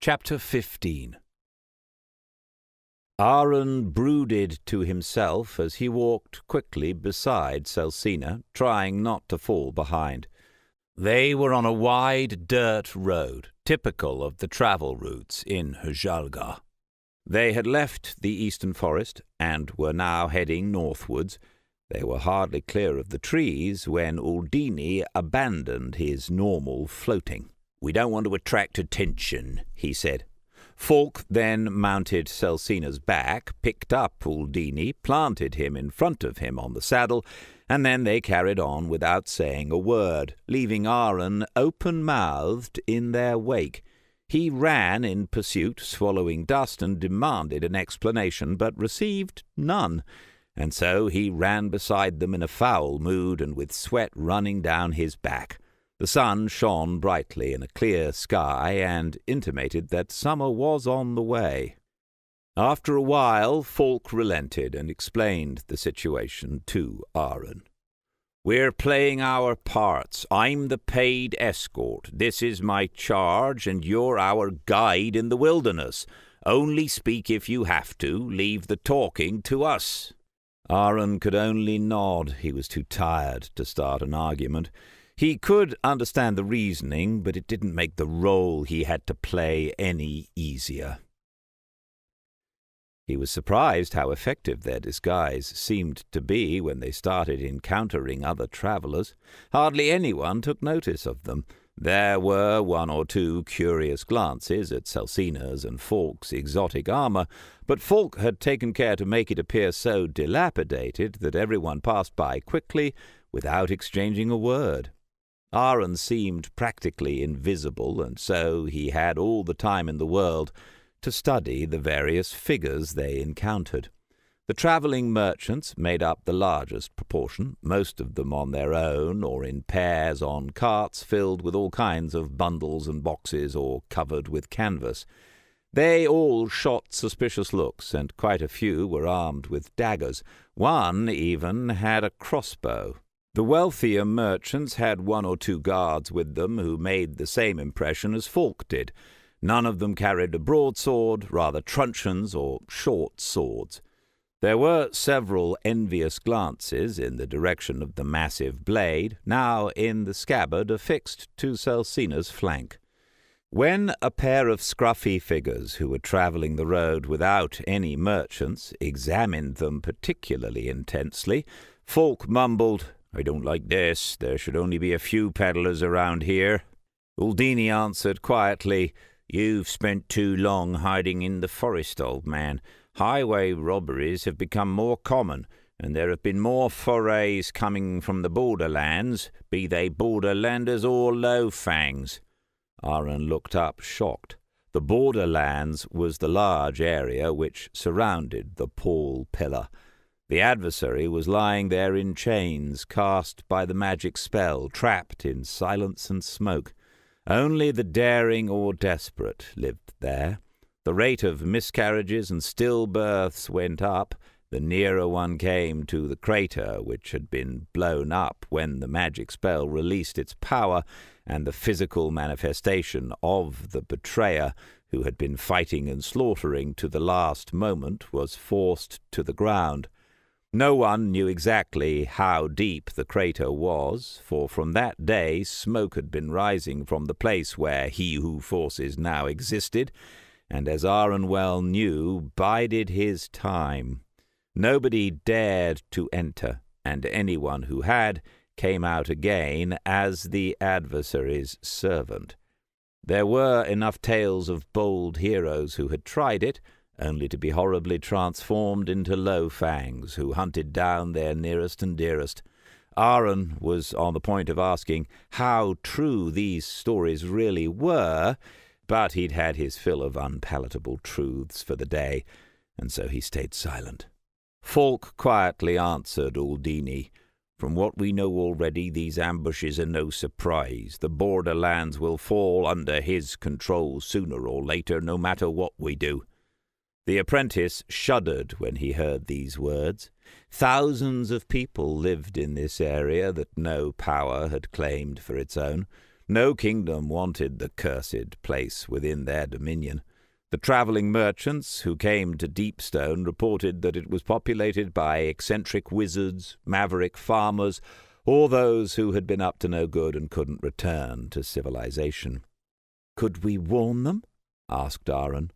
Chapter 15. Aaron brooded to himself as he walked quickly beside Celsina, trying not to fall behind. They were on a wide dirt road, typical of the travel routes in Hjalga. They had left the eastern forest and were now heading northwards. They were hardly clear of the trees when Uldini abandoned his normal floating. "We don't want to attract attention," he said. Falk then mounted Celsina's back, picked up Uldini, planted him in front of him on the saddle, and then they carried on without saying a word, leaving Aaron open-mouthed in their wake. He ran in pursuit, swallowing dust, and demanded an explanation, but received none, and so he ran beside them in a foul mood and with sweat running down his back. The sun shone brightly in a clear sky and intimated that summer was on the way. After a while, Falk relented and explained the situation to Aaron. "We're playing our parts. I'm the paid escort. This is my charge, and you're our guide in the wilderness. Only speak if you have to. Leave the talking to us." Aaron could only nod. He was too tired to start an argument. He could understand the reasoning, but it didn't make the role he had to play any easier. He was surprised how effective their disguise seemed to be when they started encountering other travellers. Hardly anyone took notice of them. There were one or two curious glances at Celsina's and Falk's exotic armour, but Falk had taken care to make it appear so dilapidated that everyone passed by quickly without exchanging a word. Aaron seemed practically invisible, and so he had all the time in the world to study the various figures they encountered. The travelling merchants made up the largest proportion, most of them on their own or in pairs on carts filled with all kinds of bundles and boxes or covered with canvas. They all shot suspicious looks, and quite a few were armed with daggers. One even had a crossbow. The wealthier merchants had one or two guards with them who made the same impression as Falk did. None of them carried a broadsword, rather truncheons or short swords. There were several envious glances in the direction of the massive blade, now in the scabbard affixed to Celsina's flank. When a pair of scruffy figures who were travelling the road without any merchants examined them particularly intensely, Falk mumbled, "I don't like this. There should only be a few peddlers around here." Uldini answered quietly, "You've spent too long hiding in the forest, old man. Highway robberies have become more common, and there have been more forays coming from the borderlands, be they borderlanders or low-fangs." Aaron looked up, shocked. The borderlands was the large area which surrounded the Paul Pillar. The adversary was lying there in chains, cast by the magic spell, trapped in silence and smoke. Only the daring or desperate lived there. The rate of miscarriages and stillbirths went up the nearer one came to the crater which had been blown up when the magic spell released its power, and the physical manifestation of the betrayer who had been fighting and slaughtering to the last moment was forced to the ground. No one knew exactly how deep the crater was, for from that day smoke had been rising from the place where He Who Forces now existed, and as Aaron well knew, bided his time. Nobody dared to enter, and anyone who had came out again as the adversary's servant. There were enough tales of bold heroes who had tried it, only to be horribly transformed into low-fangs who hunted down their nearest and dearest. Aaron was on the point of asking how true these stories really were, but he'd had his fill of unpalatable truths for the day, and so he stayed silent. Falk quietly answered Uldini, "From what we know already, these ambushes are no surprise. The borderlands will fall under his control sooner or later, no matter what we do." The apprentice shuddered when he heard these words. Thousands of people lived in this area that no power had claimed for its own. No kingdom wanted the cursed place within their dominion. The travelling merchants who came to Deepstone reported that it was populated by eccentric wizards, maverick farmers, or those who had been up to no good and couldn't return to civilization. "Could we warn them?" asked Aaron.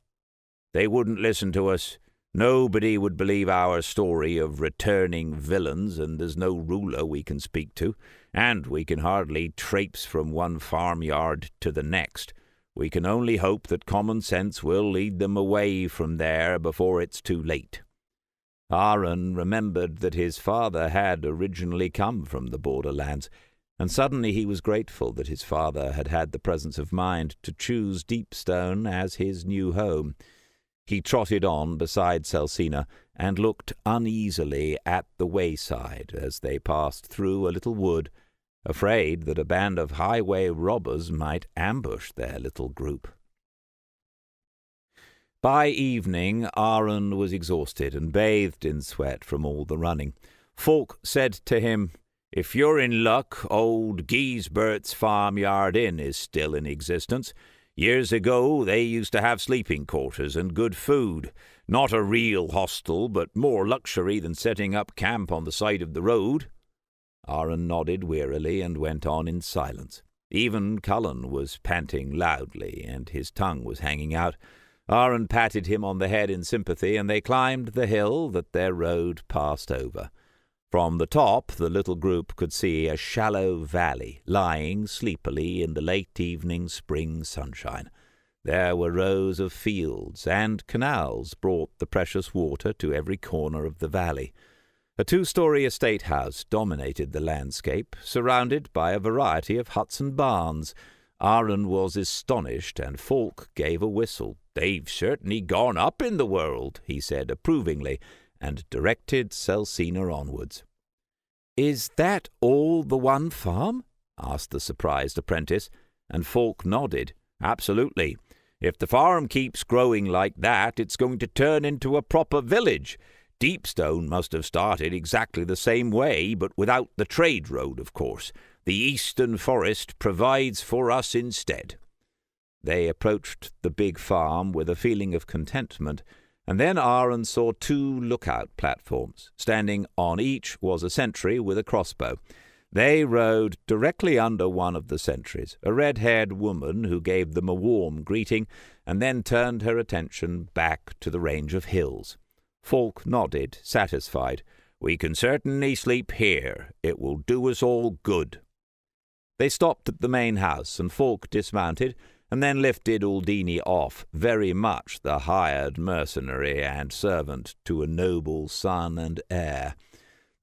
"They wouldn't listen to us. Nobody would believe our story of returning villains, and there's no ruler we can speak to, and we can hardly traipse from one farmyard to the next. We can only hope that common sense will lead them away from there before it's too late." Aaron remembered that his father had originally come from the borderlands, and suddenly he was grateful that his father had had the presence of mind to choose Deepstone as his new home. He trotted on beside Celsina and looked uneasily at the wayside as they passed through a little wood, afraid that a band of highway robbers might ambush their little group. By evening, Aaron was exhausted and bathed in sweat from all the running. Folk said to him, "If you're in luck, old Giesbert's farmyard inn is still in existence. Years ago, they used to have sleeping quarters and good food. Not a real hostel, but more luxury than setting up camp on the side of the road." Aaron nodded wearily and went on in silence. Even Cullen was panting loudly, and his tongue was hanging out. Aaron patted him on the head in sympathy, and they climbed the hill that their road passed over. From the top, the little group could see a shallow valley lying sleepily in the late evening spring sunshine. There were rows of fields, and canals brought the precious water to every corner of the valley. A 2-story estate house dominated the landscape, surrounded by a variety of huts and barns. Aaron was astonished, and Falk gave a whistle. "They've certainly gone up in the world," he said approvingly, and directed Celsina onwards. "Is that all the one farm?" asked the surprised apprentice, and Falk nodded. "Absolutely. If the farm keeps growing like that, it's going to turn into a proper village. Deepstone must have started exactly the same way, but without the trade road, of course. The eastern forest provides for us instead." They approached the big farm with a feeling of contentment, and then Aaron saw 2 lookout platforms. Standing on each was a sentry with a crossbow. They rode directly under one of the sentries, a red-haired woman who gave them a warm greeting, and then turned her attention back to the range of hills. Falk nodded, satisfied. "We can certainly sleep here. It will do us all good." They stopped at the main house, and Falk dismounted, and then lifted Uldini off, very much the hired mercenary and servant to a noble son and heir.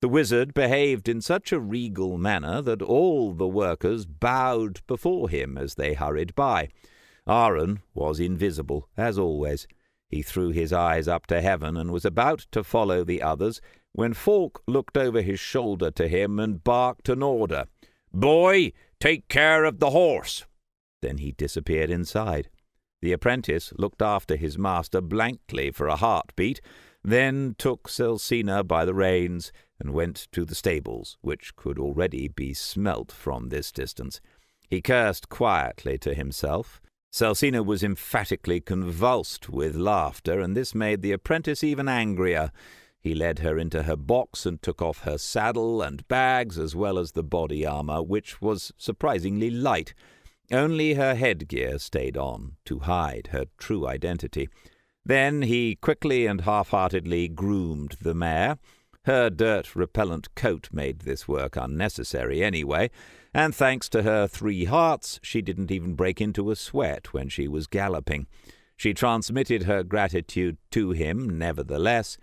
The wizard behaved in such a regal manner that all the workers bowed before him as they hurried by. Aaron was invisible, as always. He threw his eyes up to heaven and was about to follow the others when Falk looked over his shoulder to him and barked an order. "Boy, take care of the horse." Then he disappeared inside. The apprentice looked after his master blankly for a heartbeat, then took Celsina by the reins and went to the stables, which could already be smelt from this distance. He cursed quietly to himself. Celsina was emphatically convulsed with laughter, and this made the apprentice even angrier. He led her into her box and took off her saddle and bags, as well as the body armor, which was surprisingly light. Only her headgear stayed on, to hide her true identity. Then he quickly and half-heartedly groomed the mare. Her dirt-repellent coat made this work unnecessary anyway, and thanks to her 3 hearts, she didn't even break into a sweat when she was galloping. She transmitted her gratitude to him, nevertheless,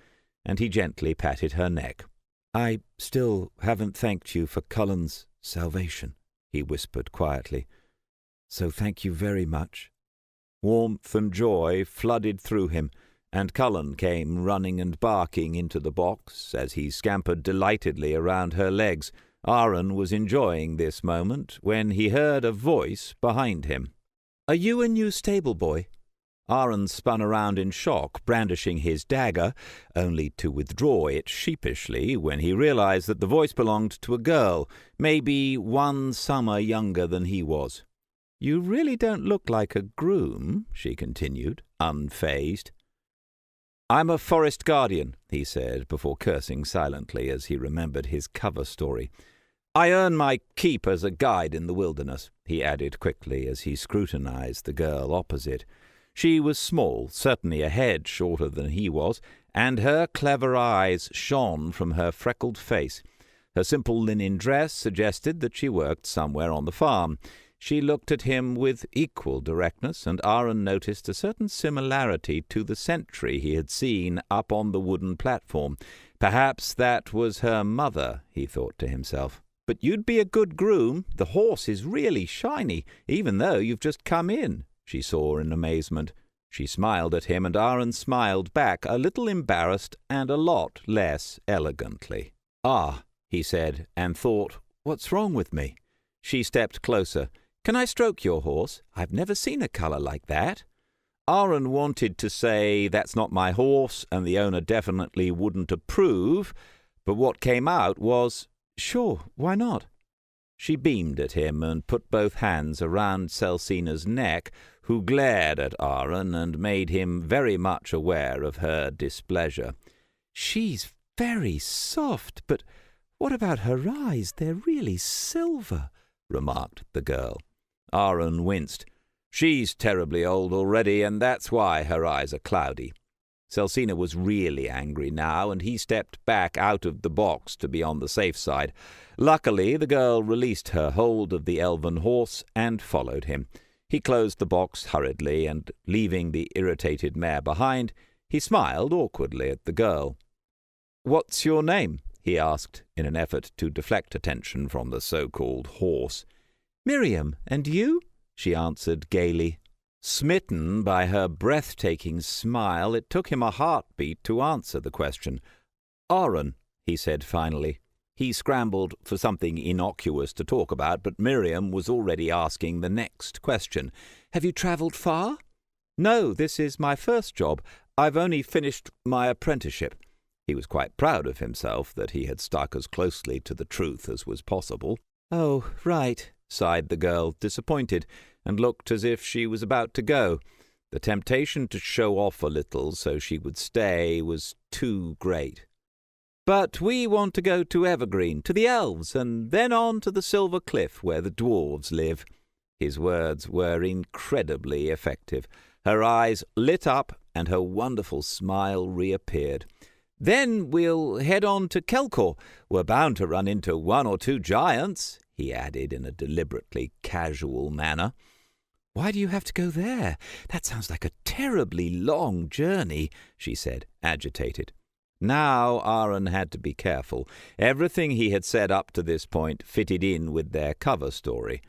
and he gently patted her neck. "I still haven't thanked you for Cullen's salvation," he whispered quietly. "So thank you very much." Warmth and joy flooded through him, and Cullen came running and barking into the box as he scampered delightedly around her legs. Aaron was enjoying this moment when he heard a voice behind him. "Are you a new stable boy?" Aaron spun around in shock, brandishing his dagger, only to withdraw it sheepishly when he realized that the voice belonged to a girl, maybe 1 summer younger than he was. "You really don't look like a groom," she continued, unfazed. "I'm a forest guardian," he said, before cursing silently as he remembered his cover story. "I earn my keep as a guide in the wilderness," he added quickly as he scrutinized the girl opposite. She was small, certainly a head shorter than he was, and her clever eyes shone from her freckled face. Her simple linen dress suggested that she worked somewhere on the farm. She looked at him with equal directness, and Aaron noticed a certain similarity to the sentry he had seen up on the wooden platform. Perhaps that was her mother, he thought to himself. "But you'd be a good groom. The horse is really shiny, even though you've just come in," she saw in amazement. She smiled at him, and Aaron smiled back, a little embarrassed and a lot less elegantly. "Ah," he said, and thought, "What's wrong with me?" She stepped closer. "Can I stroke your horse? I've never seen a colour like that." Aaron wanted to say, "That's not my horse, and the owner definitely wouldn't approve," but what came out was, "Sure, why not?" She beamed at him and put both hands around Celsina's neck, who glared at Aaron and made him very much aware of her displeasure. "She's very soft, but what about her eyes? They're really silver," remarked the girl. Aaron winced. "She's terribly old already, and that's why her eyes are cloudy." Celsina was really angry now, and he stepped back out of the box to be on the safe side. Luckily, the girl released her hold of the elven horse and followed him. He closed the box hurriedly, and, leaving the irritated mare behind, he smiled awkwardly at the girl. "What's your name?" he asked, in an effort to deflect attention from the so-called horse. "Miriam, and you?" she answered gaily. Smitten by her breathtaking smile, it took him a heartbeat to answer the question. "Aaron," he said finally. He scrambled for something innocuous to talk about, but Miriam was already asking the next question. "Have you travelled far?" "No, this is my first job. I've only finished my apprenticeship." He was quite proud of himself that he had stuck as closely to the truth as was possible. "Oh, right," sighed the girl, disappointed, and looked as if she was about to go. The temptation to show off a little so she would stay was too great. "But we want to go to Evergreen, to the elves, and then on to the Silver Cliff where the dwarves live." His words were incredibly effective. Her eyes lit up, and her wonderful smile reappeared. "Then we'll head on to Kelkor. We're bound to run into one or two giants," he added in a deliberately casual manner. "Why do you have to go there? That sounds like a terribly long journey," she said, agitated. Now Aaron had to be careful. Everything he had said up to this point fitted in with their cover story.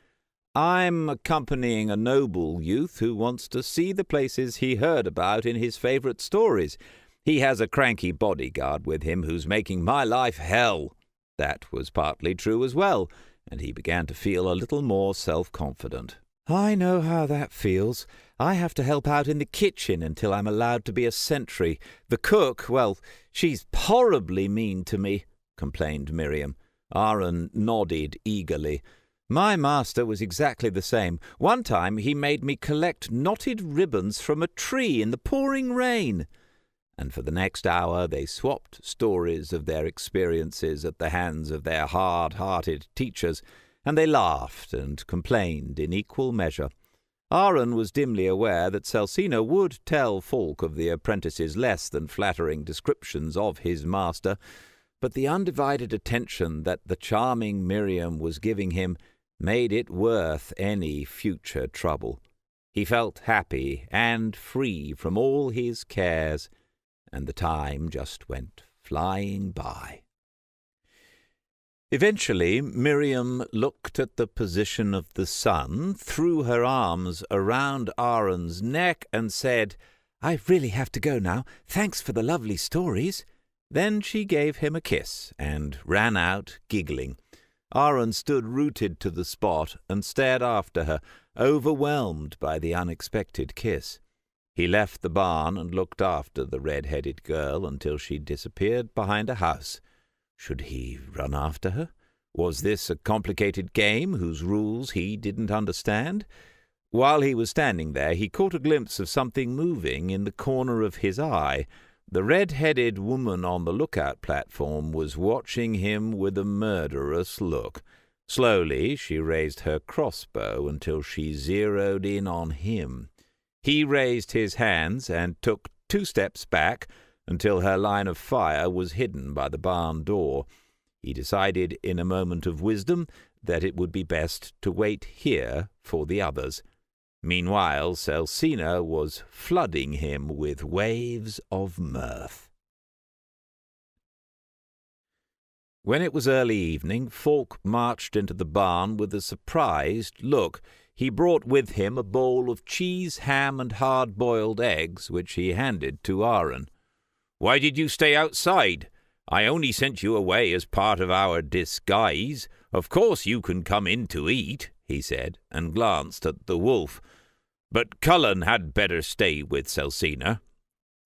"I'm accompanying a noble youth who wants to see the places he heard about in his favourite stories. He has a cranky bodyguard with him who's making my life hell." That was partly true as well, and he began to feel a little more self-confident. "I know how that feels. I have to help out in the kitchen until I'm allowed to be a sentry. The cook, well, she's horribly mean to me," complained Miriam. Aaron nodded eagerly. "My master was exactly the same. One time he made me collect knotted ribbons from a tree in the pouring rain." And for the next hour they swapped stories of their experiences at the hands of their hard-hearted teachers, and they laughed and complained in equal measure. Aaron was dimly aware that Celsina would tell Falk of the apprentice's less than flattering descriptions of his master, but the undivided attention that the charming Miriam was giving him made it worth any future trouble. He felt happy and free from all his cares, and the time just went flying by. Eventually, Miriam looked at the position of the sun, threw her arms around Aaron's neck, and said, "I really have to go now. Thanks for the lovely stories." Then she gave him a kiss and ran out, giggling. Aaron stood rooted to the spot and stared after her, overwhelmed by the unexpected kiss. He left the barn and looked after the red-headed girl until she disappeared behind a house. Should he run after her? Was this a complicated game whose rules he didn't understand? While he was standing there, he caught a glimpse of something moving in the corner of his eye. The red-headed woman on the lookout platform was watching him with a murderous look. Slowly she raised her crossbow until she zeroed in on him. He raised his hands and took 2 steps back until her line of fire was hidden by the barn door. He decided in a moment of wisdom that it would be best to wait here for the others. Meanwhile, Celsina was flooding him with waves of mirth. When it was early evening, Falk marched into the barn with a surprised look. He brought with him a bowl of cheese, ham, and hard-boiled eggs, which he handed to Aaron. "Why did you stay outside? I only sent you away as part of our disguise. Of course you can come in to eat," he said, and glanced at the wolf. "But Cullen had better stay with Celsina."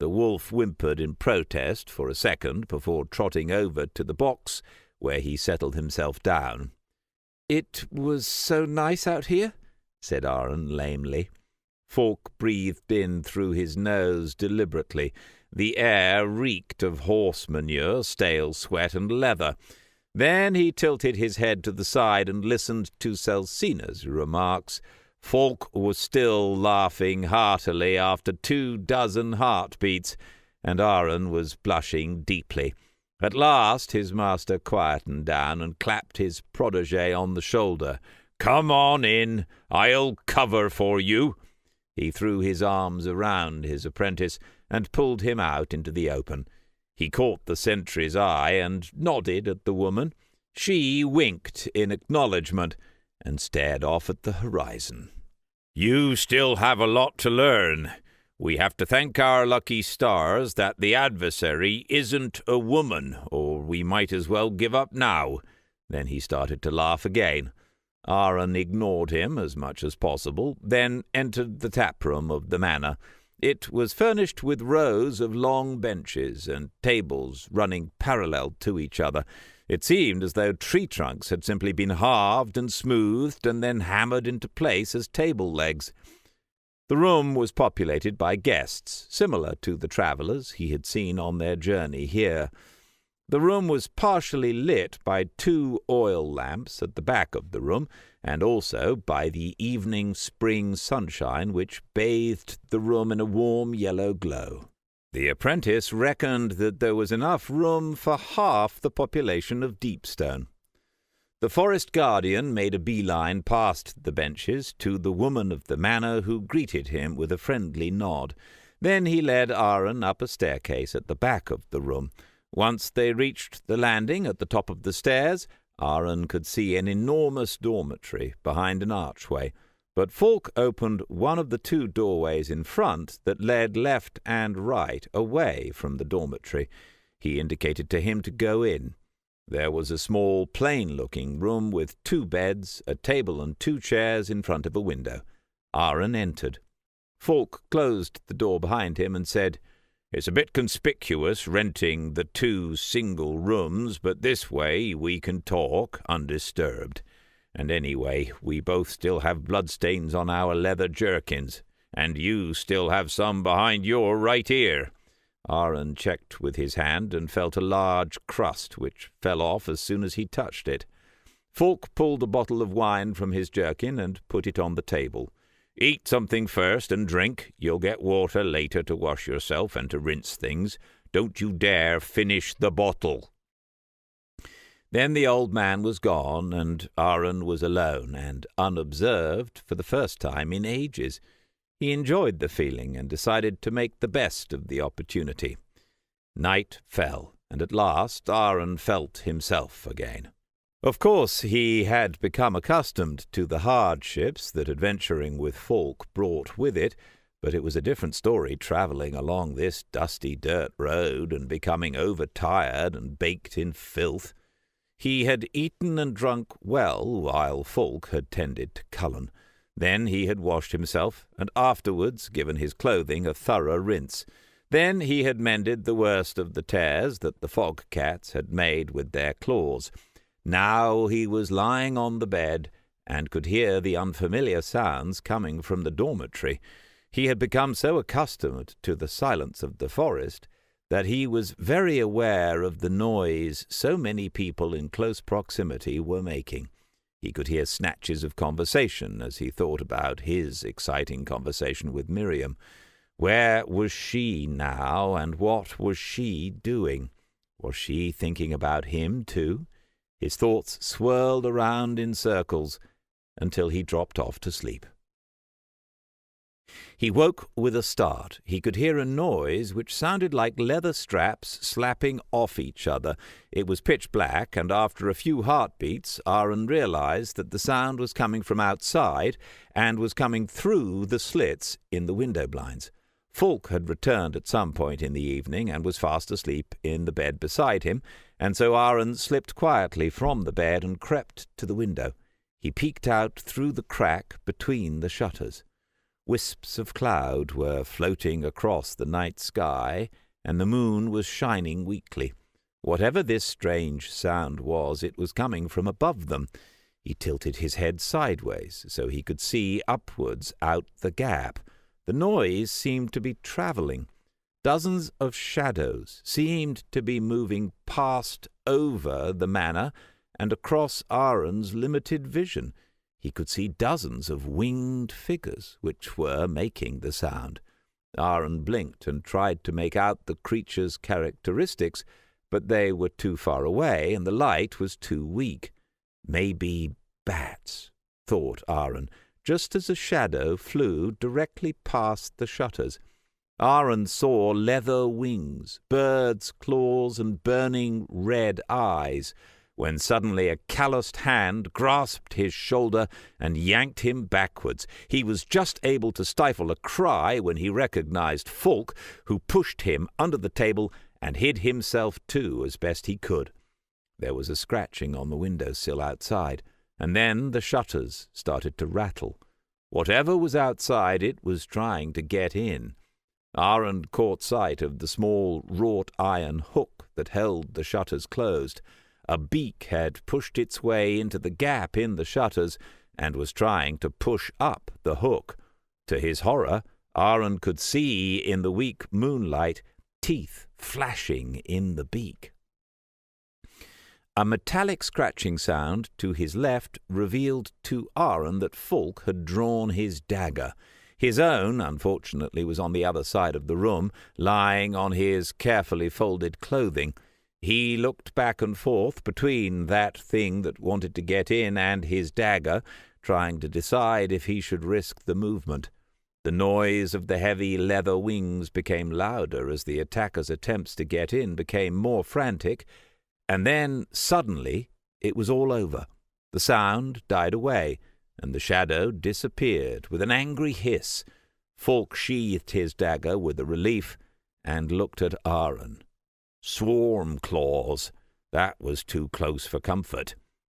The wolf whimpered in protest for a second before trotting over to the box, where he settled himself down. "It was so nice out here," said Aaron lamely. Falk breathed in through his nose deliberately. The air reeked of horse manure, stale sweat, and leather. Then he tilted his head to the side and listened to Celsina's remarks. Falk was still laughing heartily after 24 heartbeats, and Aaron was blushing deeply. At last his master quietened down and clapped his protégé on the shoulder. "Come on in. I'll cover for you." He threw his arms around his apprentice and pulled him out into the open. He caught the sentry's eye and nodded at the woman. She winked in acknowledgment and stared off at the horizon. "You still have a lot to learn. We have to thank our lucky stars that the adversary isn't a woman, or we might as well give up now." Then he started to laugh again. Aaron ignored him as much as possible, then entered the tap-room of the manor. It was furnished with rows of long benches and tables running parallel to each other. It seemed as though tree trunks had simply been halved and smoothed and then hammered into place as table legs. The room was populated by guests, similar to the travellers he had seen on their journey here. The room was partially lit by 2 oil lamps at the back of the room, and also by the evening spring sunshine which bathed the room in a warm yellow glow. The apprentice reckoned that there was enough room for half the population of Deepstone. The forest guardian made a beeline past the benches to the woman of the manor, who greeted him with a friendly nod. Then he led Aaron up a staircase at the back of the room. Once they reached the landing at the top of the stairs, Aaron could see an enormous dormitory behind an archway, but Falk opened one of the 2 doorways in front that led left and right away from the dormitory. He indicated to him to go in. There was a small, plain-looking room with 2 beds, a table and 2 chairs in front of a window. Aaron entered. Falk closed the door behind him and said, "It's a bit conspicuous renting the 2 single rooms, but this way we can talk undisturbed. And anyway, we both still have bloodstains on our leather jerkins, and you still have some behind your right ear." Aaron checked with his hand and felt a large crust which fell off as soon as he touched it. Falk pulled a bottle of wine from his jerkin and put it on the table. "Eat something first and drink. You'll get water later to wash yourself and to rinse things. Don't you dare finish the bottle." Then the old man was gone, and Aaron was alone and unobserved for the first time in ages. He enjoyed the feeling and decided to make the best of the opportunity. Night fell, and at last Aaron felt himself again. Of course, he had become accustomed to the hardships that adventuring with Falk brought with it, but it was a different story travelling along this dusty dirt road and becoming overtired and baked in filth. He had eaten and drunk well while Falk had tended to Cullen. Then he had washed himself, and afterwards given his clothing a thorough rinse. Then he had mended the worst of the tears that the fog-cats had made with their claws. Now he was lying on the bed and could hear the unfamiliar sounds coming from the dormitory. He had become so accustomed to the silence of the forest that he was very aware of the noise so many people in close proximity were making. He could hear snatches of conversation as he thought about his exciting conversation with Miriam. Where was she now, and what was she doing? Was she thinking about him too? His thoughts swirled around in circles until he dropped off to sleep. He woke with a start. He could hear a noise which sounded like leather straps slapping off each other. It was pitch black, and after a few heartbeats, Aaron realized that the sound was coming from outside and was coming through the slits in the window blinds. Fulk had returned at some point in the evening and was fast asleep in the bed beside him, and so Aaron slipped quietly from the bed and crept to the window. He peeked out through the crack between the shutters. Wisps of cloud were floating across the night sky, and the moon was shining weakly. Whatever this strange sound was, it was coming from above them. He tilted his head sideways so he could see upwards out the gap. The noise seemed to be travelling. Dozens of shadows seemed to be moving past over the manor and across Aaron's limited vision. He could see dozens of winged figures which were making the sound. Aaron blinked and tried to make out the creatures' characteristics, but they were too far away and the light was too weak. Maybe bats, thought Aaron, just as a shadow flew directly past the shutters. Aaron saw leather wings, birds' claws, and burning red eyes, when suddenly a calloused hand grasped his shoulder and yanked him backwards. He was just able to stifle a cry when he recognized Fulk, who pushed him under the table and hid himself too as best he could. There was a scratching on the window-sill outside, and then the shutters started to rattle. Whatever was outside, it was trying to get in. Aaron caught sight of the small wrought-iron hook that held the shutters closed. A beak had pushed its way into the gap in the shutters and was trying to push up the hook. To his horror, Aaron could see in the weak moonlight teeth flashing in the beak. A metallic scratching sound to his left revealed to Aaron that Fulk had drawn his dagger. His own, unfortunately, was on the other side of the room, lying on his carefully folded clothing. He looked back and forth between that thing that wanted to get in and his dagger, trying to decide if he should risk the movement. The noise of the heavy leather wings became louder as the attacker's attempts to get in became more frantic, and then, suddenly, it was all over. The sound died away, and the shadow disappeared with an angry hiss. Fulk sheathed his dagger with a relief and looked at Aaron. Swarm claws. That was too close for comfort.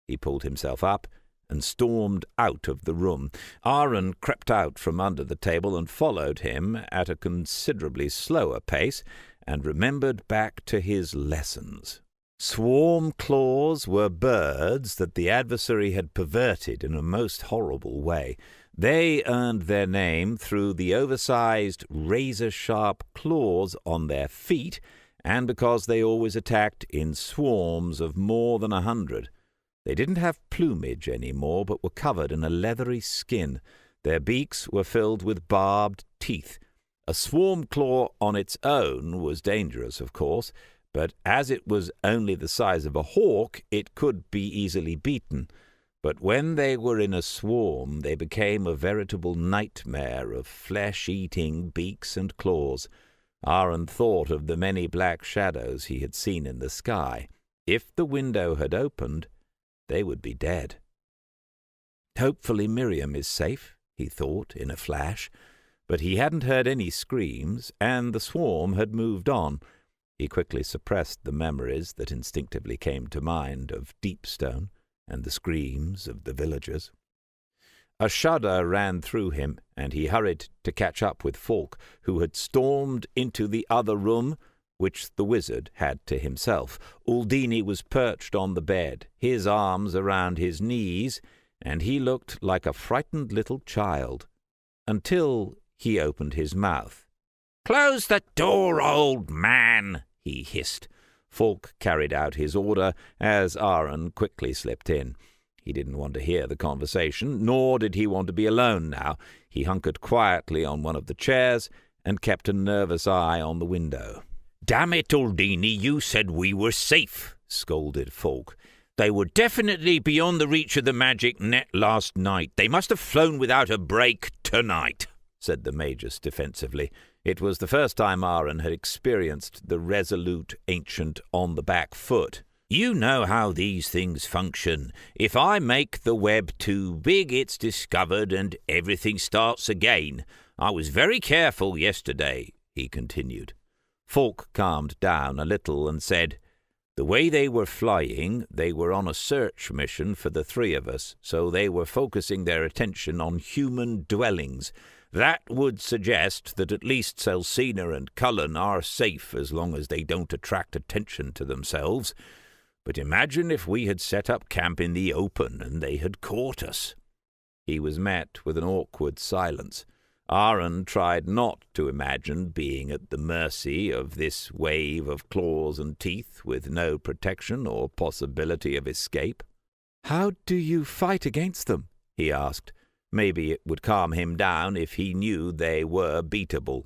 He pulled himself up and stormed out of the room. Aaron crept out from under the table and followed him at a considerably slower pace and remembered back to his lessons. Swarm claws were birds that the adversary had perverted in a most horrible way. They earned their name through the oversized, razor-sharp claws on their feet, and because they always attacked in swarms of more than 100. They didn't have plumage any more, but were covered in a leathery skin. Their beaks were filled with barbed teeth. A swarm claw on its own was dangerous, of course, but as it was only the size of a hawk, it could be easily beaten. But when they were in a swarm, they became a veritable nightmare of flesh-eating beaks and claws. Aaron thought of the many black shadows he had seen in the sky. If the window had opened, they would be dead. Hopefully Miriam is safe, he thought in a flash, but he hadn't heard any screams, and the swarm had moved on. He quickly suppressed the memories that instinctively came to mind of Deepstone and the screams of the villagers. A shudder ran through him, and he hurried to catch up with Fulk, who had stormed into the other room, which the wizard had to himself. Uldini was perched on the bed, his arms around his knees, and he looked like a frightened little child, until he opened his mouth. "Close the door, old man," he hissed. Falk carried out his order as Aaron quickly slipped in. He didn't want to hear the conversation, nor did he want to be alone now. He hunkered quietly on one of the chairs and kept a nervous eye on the window. "Damn it, Aldini, you said we were safe," scolded Falk. "They were definitely beyond the reach of the magic net last night. They must have flown without a break tonight," said the Magus defensively. It was the first time Aaron had experienced the resolute ancient on the back foot. "You know how these things function. If I make the web too big, it's discovered and everything starts again. I was very careful yesterday," he continued. Falk calmed down a little and said, "The way they were flying, they were on a search mission for the three of us, so they were focusing their attention on human dwellings. That would suggest that at least Celsina and Cullen are safe as long as they don't attract attention to themselves. But imagine if we had set up camp in the open and they had caught us." He was met with an awkward silence. Aaron tried not to imagine being at the mercy of this wave of claws and teeth with no protection or possibility of escape. "How do you fight against them?" he asked. Maybe it would calm him down if he knew they were beatable.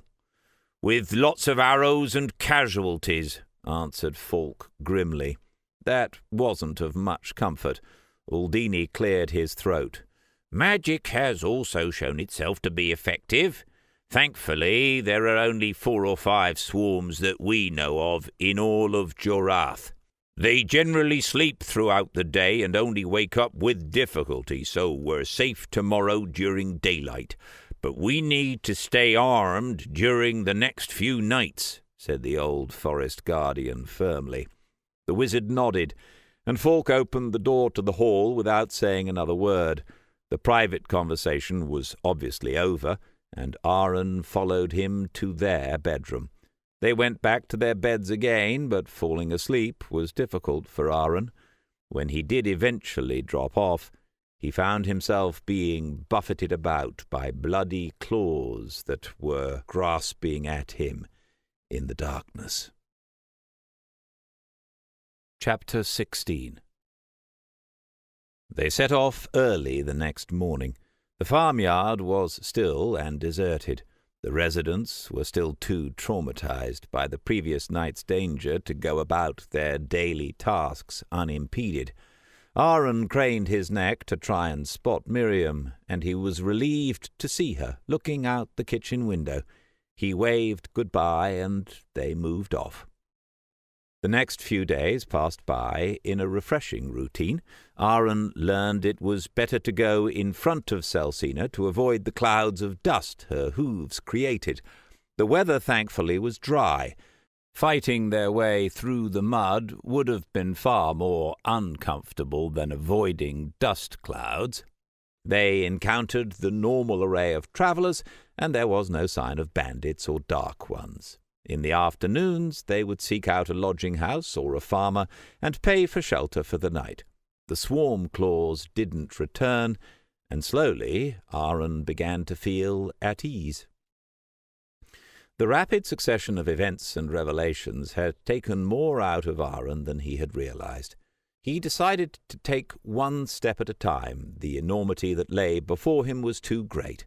"With lots of arrows and casualties," answered Falk grimly. That wasn't of much comfort. Aldini cleared his throat. "Magic has also shown itself to be effective. Thankfully, there are only 4 or 5 swarms that we know of in all of Jorath. They generally sleep throughout the day and only wake up with difficulty, so we're safe tomorrow during daylight. But we need to stay armed during the next few nights," said the old forest guardian firmly. The wizard nodded, and Falk opened the door to the hall without saying another word. The private conversation was obviously over, and Aaron followed him to their bedroom. They went back to their beds again, but falling asleep was difficult for Aaron. When he did eventually drop off, he found himself being buffeted about by bloody claws that were grasping at him in the darkness. Chapter 16. They set off early the next morning. The farmyard was still and deserted. The residents were still too traumatized by the previous night's danger to go about their daily tasks unimpeded. Aaron craned his neck to try and spot Miriam, and he was relieved to see her looking out the kitchen window. He waved goodbye, and they moved off. The next few days passed by in a refreshing routine. Aaron learned it was better to go in front of Celsina to avoid the clouds of dust her hooves created. The weather, thankfully, was dry. Fighting their way through the mud would have been far more uncomfortable than avoiding dust clouds. They encountered the normal array of travellers, and there was no sign of bandits or dark ones. In the afternoons they would seek out a lodging-house or a farmer and pay for shelter for the night. The swarm claws didn't return, and slowly Aaron began to feel at ease. The rapid succession of events and revelations had taken more out of Aaron than he had realized. He decided to take one step at a time. The enormity that lay before him was too great.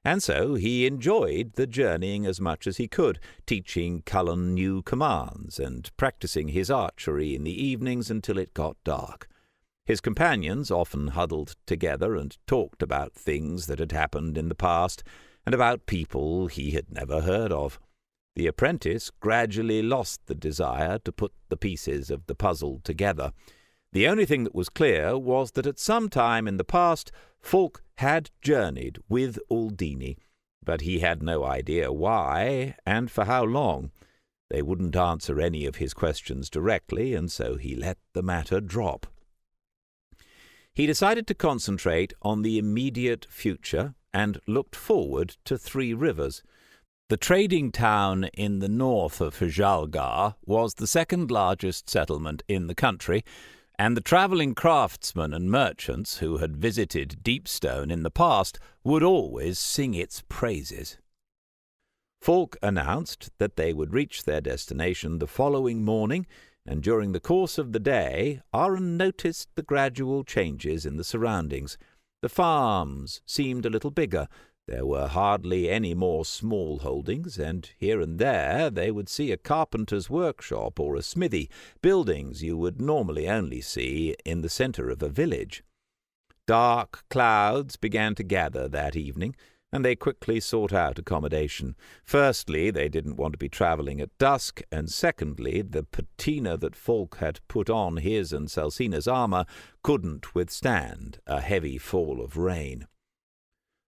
And so he enjoyed the journeying as much as he could, teaching Cullen new commands and practicing his archery in the evenings until it got dark. His companions often huddled together and talked about things that had happened in the past and about people he had never heard of. The apprentice gradually lost the desire to put the pieces of the puzzle together. The only thing that was clear was that at some time in the past Falk had journeyed with Aldini, but he had no idea why and for how long. They wouldn't answer any of his questions directly, and so he let the matter drop. He decided to concentrate on the immediate future and looked forward to 3 Rivers. The trading town in the north of Hjalgar was the second largest settlement in the country, and the travelling craftsmen and merchants who had visited Deepstone in the past would always sing its praises. Falk announced that they would reach their destination the following morning, and during the course of the day Aaron noticed the gradual changes in the surroundings. The farms seemed a little bigger. There were hardly any more small holdings, and here and there they would see a carpenter's workshop or a smithy, buildings you would normally only see in the centre of a village. Dark clouds began to gather that evening, and they quickly sought out accommodation. Firstly, they didn't want to be travelling at dusk, and secondly, the patina that Falk had put on his and Salsina's armour couldn't withstand a heavy fall of rain.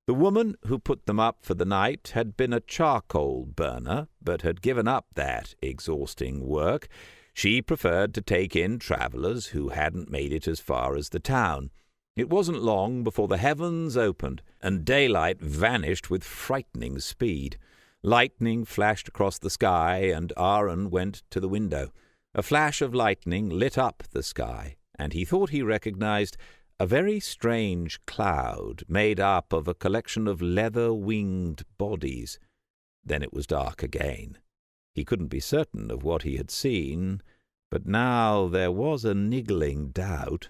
The woman who put them up for the night had been a charcoal burner, but had given up that exhausting work. She preferred to take in travellers who hadn't made it as far as the town. It wasn't long before the heavens opened, and daylight vanished with frightening speed. Lightning flashed across the sky, and Aaron went to the window. A flash of lightning lit up the sky, and he thought he recognized a very strange cloud made up of a collection of leather-winged bodies. Then it was dark again. He couldn't be certain of what he had seen, but now there was a niggling doubt.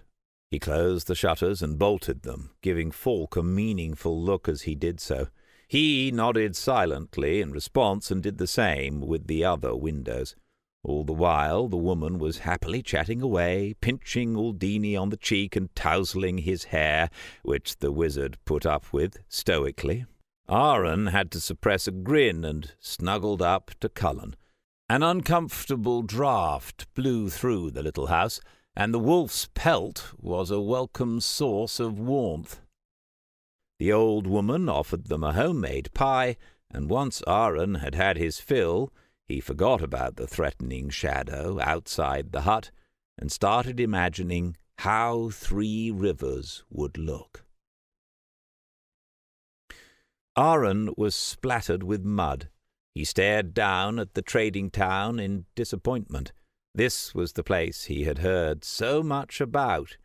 He closed the shutters and bolted them, giving Falk a meaningful look as he did so. He nodded silently in response and did the same with the other windows. All the while the woman was happily chatting away, pinching Uldini on the cheek and tousling his hair, which the wizard put up with stoically. Aaron had to suppress a grin and snuggled up to Cullen. An uncomfortable draught blew through the little house, and the wolf's pelt was a welcome source of warmth. The old woman offered them a homemade pie, and once Aaron had had his fill, he forgot about the threatening shadow outside the hut and started imagining how 3 Rivers would look. Aaron was splattered with mud. He stared down at the trading town in disappointment. This was the place he had heard so much about.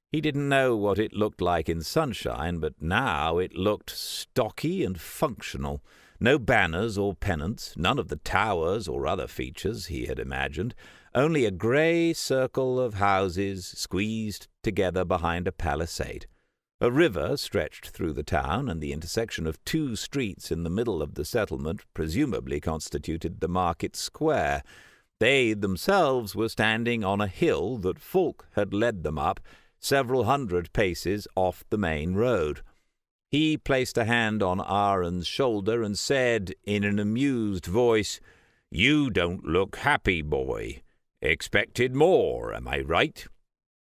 He didn't know what it looked like in sunshine, but now it looked stocky and functional. No banners or pennants, none of the towers or other features he had imagined, only a grey circle of houses squeezed together behind a palisade. A river stretched through the town, and the intersection of 2 streets in the middle of the settlement presumably constituted the market square. They themselves were standing on a hill that Falk had led them up several hundred paces off the main road. He placed a hand on Aaron's shoulder and said in an amused voice, "You don't look happy, boy. Expected more, am I right?"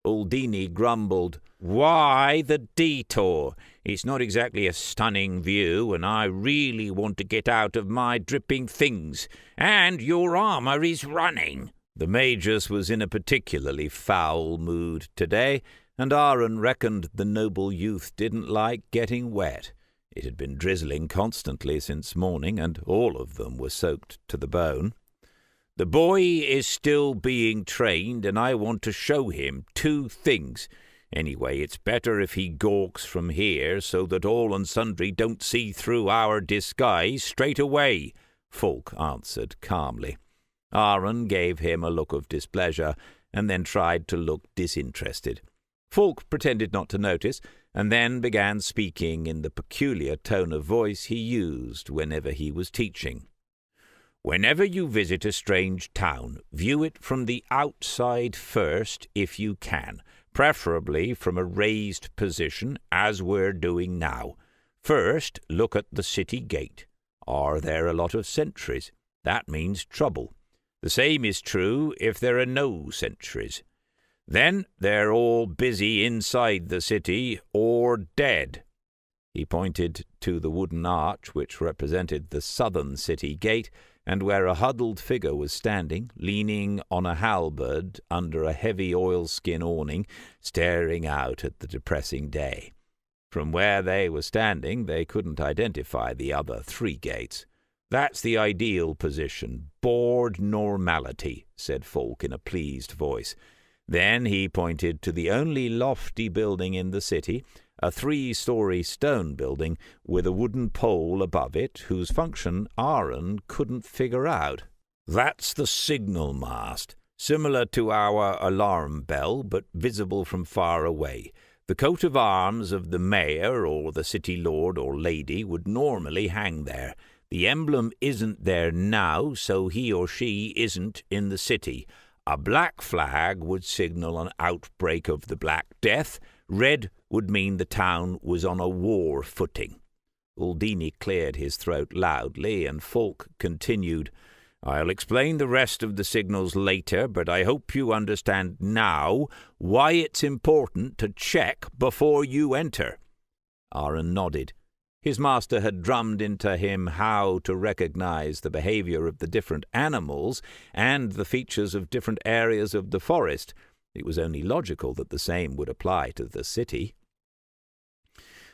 Uldini grumbled, "Why the detour? It's not exactly a stunning view, and I really want to get out of my dripping things. And your armour is running." The Magus was in a particularly foul mood today, and Aaron reckoned the noble youth didn't like getting wet. It had been drizzling constantly since morning, and all of them were soaked to the bone. "The boy is still being trained, and I want to show him 2 things. Anyway, it's better if he gawks from here, so that all and sundry don't see through our disguise straight away," Falk answered calmly. Aaron gave him a look of displeasure, and then tried to look disinterested. Falk pretended not to notice, and then began speaking in the peculiar tone of voice he used whenever he was teaching. "Whenever you visit a strange town, view it from the outside first if you can, preferably from a raised position, as we're doing now. First, look at the city gate. Are there a lot of sentries? That means trouble. The same is true if there are no sentries. Then they're all busy inside the city or dead." He pointed to the wooden arch which represented the southern city gate, and where a huddled figure was standing, leaning on a halberd under a heavy oilskin awning, staring out at the depressing day. From where they were standing, they couldn't identify the other 3 gates. "That's the ideal position, bored normality," said Falk in a pleased voice. Then he pointed to the only lofty building in the city, a 3-story stone building with a wooden pole above it, whose function Aaron couldn't figure out. "That's the signal mast, similar to our alarm bell, but visible from far away. The coat of arms of the mayor or the city lord or lady would normally hang there. The emblem isn't there now, so he or she isn't in the city. A black flag would signal an outbreak of the Black Death. Red would mean the town was on a war footing." Uldini cleared his throat loudly, and Falk continued, "I'll explain the rest of the signals later, but I hope you understand now why it's important to check before you enter." Aaron nodded. His master had drummed into him how to recognize the behavior of the different animals and the features of different areas of the forest. It was only logical that the same would apply to the city.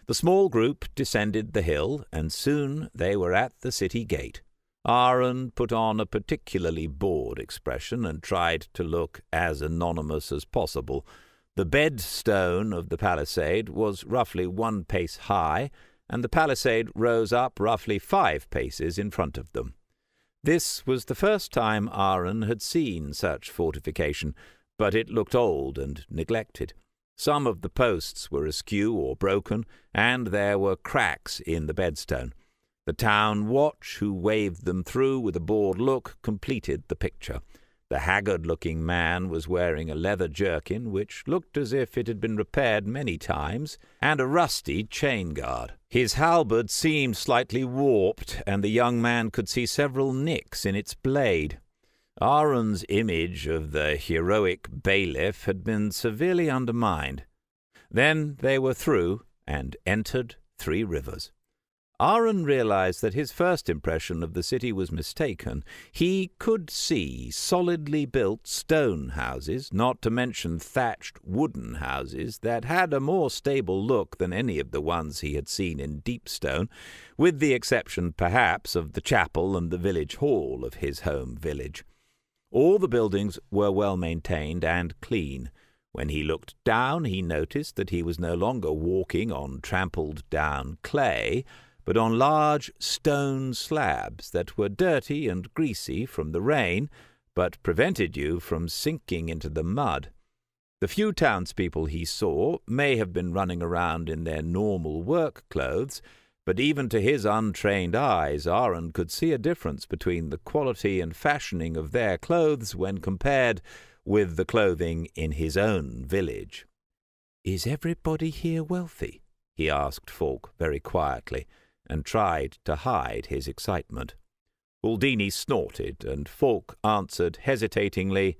The small group descended the hill, and soon they were at the city gate. Aaron put on a particularly bored expression and tried to look as anonymous as possible. The bedstone of the palisade was roughly 1 pace high, and the palisade rose up roughly 5 paces in front of them. This was the first time Aaron had seen such fortification, but it looked old and neglected. Some of the posts were askew or broken, and there were cracks in the bedstone. The town watch, who waved them through with a bored look, completed the picture. The haggard-looking man was wearing a leather jerkin, which looked as if it had been repaired many times, and a rusty chain-guard. His halberd seemed slightly warped, and the young man could see several nicks in its blade. Aaron's image of the heroic bailiff had been severely undermined. Then they were through and entered 3 Rivers. Aaron realized that his first impression of the city was mistaken. He could see solidly built stone houses, not to mention thatched wooden houses, that had a more stable look than any of the ones he had seen in Deepstone, with the exception, perhaps, of the chapel and the village hall of his home village. All the buildings were well maintained and clean. When he looked down, he noticed that he was no longer walking on trampled-down clay, but on large stone slabs that were dirty and greasy from the rain, but prevented you from sinking into the mud. The few townspeople he saw may have been running around in their normal work clothes, but even to his untrained eyes Aaron could see a difference between the quality and fashioning of their clothes when compared with the clothing in his own village. "Is everybody here wealthy?" he asked Falk very quietly, and tried to hide his excitement. Uldini snorted, and Falk answered hesitatingly,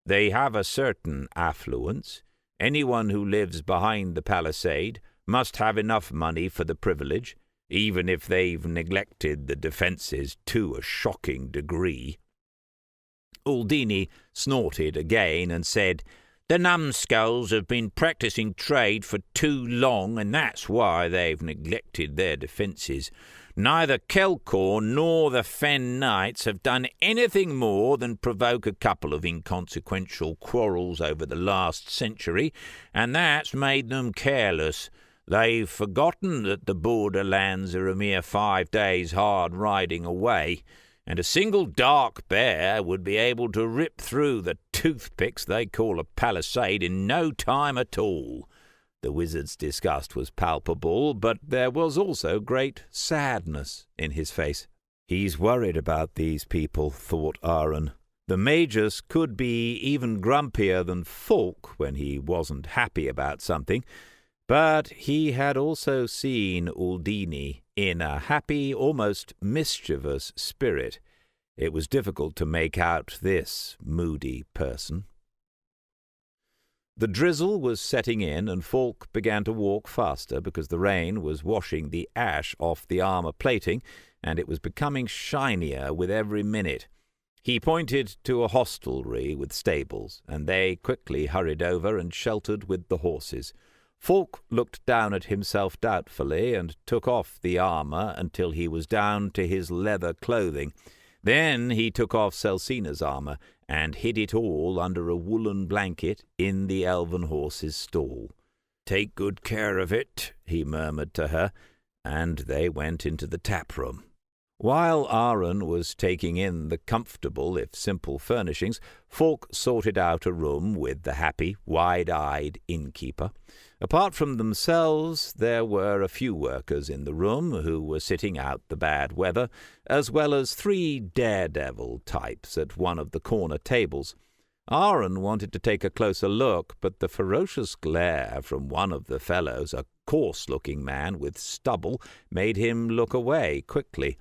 "They have a certain affluence. Anyone who lives behind the palisade must have enough money for the privilege, even if they've neglected the defences to a shocking degree." Uldini snorted again and said, "The numbskulls have been practising trade for too long, and that's why they've neglected their defences. Neither Kelcorn nor the Fen Knights have done anything more than provoke a couple of inconsequential quarrels over the last century, and that's made them careless. They've forgotten that the borderlands are a mere 5 days' hard riding away, and a single dark bear would be able to rip through the toothpicks they call a palisade in no time at all." The wizard's disgust was palpable, but there was also great sadness in his face. He's worried about these people, thought Aaron. The Magus could be even grumpier than Falk when he wasn't happy about something, but he had also seen Uldini in a happy, almost mischievous spirit. It was difficult to make out this moody person. The drizzle was setting in, and Falk began to walk faster because the rain was washing the ash off the armor plating, and it was becoming shinier with every minute. He pointed to a hostelry with stables, and they quickly hurried over and sheltered with the horses. Falk looked down at himself doubtfully and took off the armor until he was down to his leather clothing. Then he took off Selcina's armour and hid it all under a woolen blanket in the elven horse's stall. "Take good care of it," he murmured to her, and they went into the tap-room. While Aaron was taking in the comfortable, if simple furnishings, Falk sorted out a room with the happy, wide-eyed innkeeper. Apart from themselves, there were a few workers in the room who were sitting out the bad weather, as well as 3 daredevil types at one of the corner tables. Aaron wanted to take a closer look, but the ferocious glare from one of the fellows, a coarse-looking man with stubble, made him look away quickly.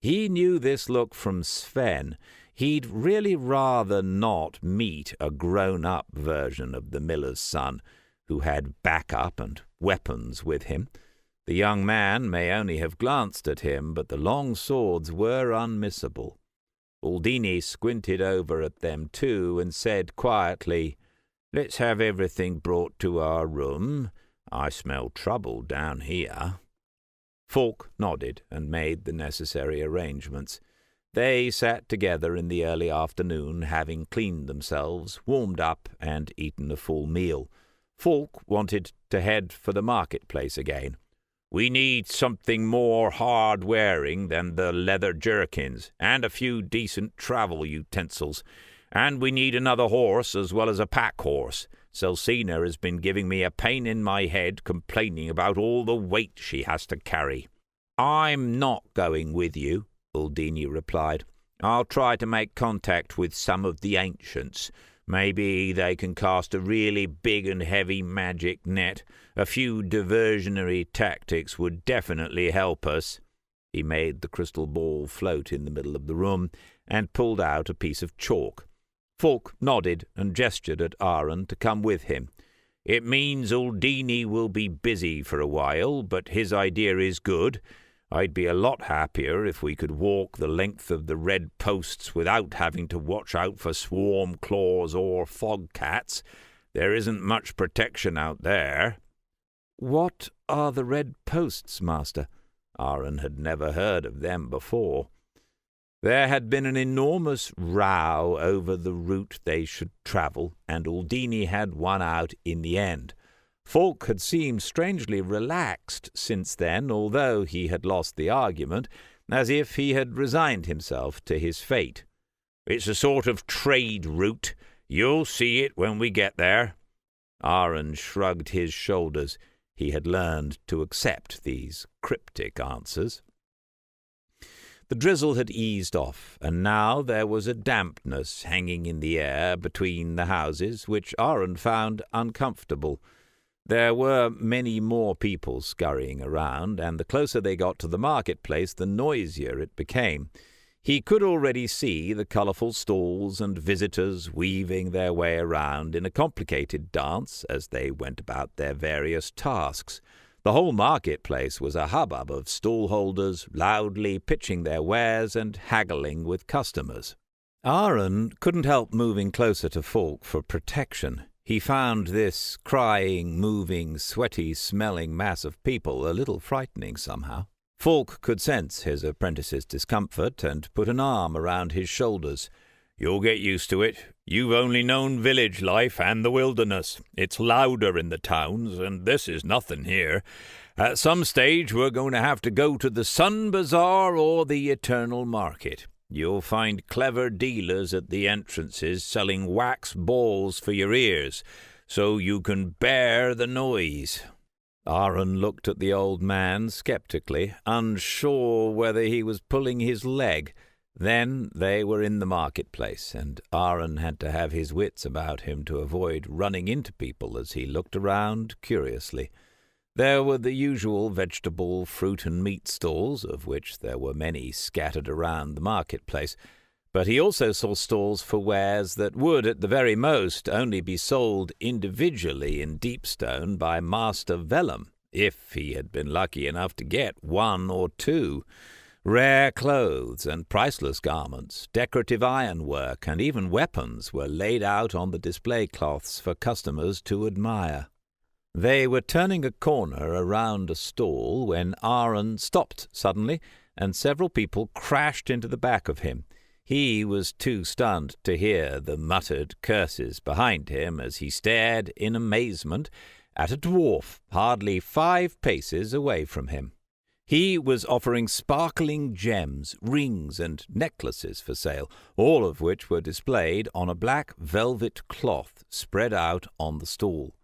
He knew this look from Sven. He'd really rather not meet a grown-up version of the miller's son, who had backup and weapons with him. The young man may only have glanced at him, but the long swords were unmissable. Aldini squinted over at them too and said quietly, "Let's have everything brought to our room. I smell trouble down here." Falk nodded and made the necessary arrangements. They sat together in the early afternoon, having cleaned themselves, warmed up, and eaten a full meal. Falk wanted to head for the marketplace again. "We need something more hard-wearing than the leather jerkins, and a few decent travel utensils. And we need another horse as well as a pack-horse. Selcina has been giving me a pain in my head, complaining about all the weight she has to carry." "I'm not going with you," Aldini replied. "I'll try to make contact with some of the ancients. Maybe they can cast a really big and heavy magic net. A few diversionary tactics would definitely help us." He made the crystal ball float in the middle of the room and pulled out a piece of chalk. Falk nodded and gestured at Aaron to come with him. "It means Aldini will be busy for a while, but his idea is good. I'd be a lot happier if we could walk the length of the red posts without having to watch out for swarm claws or fog cats. There isn't much protection out there." "What are the red posts, Master?" Aaron had never heard of them before. There had been an enormous row over the route they should travel, and Aldini had won out in the end. Falk had seemed strangely relaxed since then, although he had lost the argument, as if he had resigned himself to his fate. "It's a sort of trade route. You'll see it when we get there." Aaron shrugged his shoulders. He had learned to accept these cryptic answers. The drizzle had eased off, and now there was a dampness hanging in the air between the houses, which Aaron found uncomfortable. There were many more people scurrying around, and the closer they got to the marketplace, the noisier it became. He could already see the colourful stalls and visitors weaving their way around in a complicated dance as they went about their various tasks. The whole marketplace was a hubbub of stall-holders loudly pitching their wares and haggling with customers. Aaron couldn't help moving closer to Falk for protection. He found this crying, moving, sweaty-smelling mass of people a little frightening somehow. Falk could sense his apprentice's discomfort and put an arm around his shoulders. "You'll get used to it. You've only known village life and the wilderness. It's louder in the towns, and this is nothing here. At some stage we're going to have to go to the Sun Bazaar or the Eternal Market. You'll find clever dealers at the entrances selling wax balls for your ears, so you can bear the noise." Aaron looked at the old man skeptically, unsure whether he was pulling his leg. Then they were in the marketplace, and Aaron had to have his wits about him to avoid running into people as he looked around curiously. There were the usual vegetable, fruit and meat stalls, of which there were many scattered around the marketplace, but he also saw stalls for wares that would, at the very most, only be sold individually in Deepstone by Master Vellum, if he had been lucky enough to get one or two. Rare clothes and priceless garments, decorative ironwork, and even weapons were laid out on the display cloths for customers to admire. They were turning a corner around a stall when Aaron stopped suddenly, and several people crashed into the back of him. He was too stunned to hear the muttered curses behind him as he stared in amazement at a dwarf hardly 5 paces away from him. He was offering sparkling gems, rings, and necklaces for sale, all of which were displayed on a black velvet cloth spread out on the stool.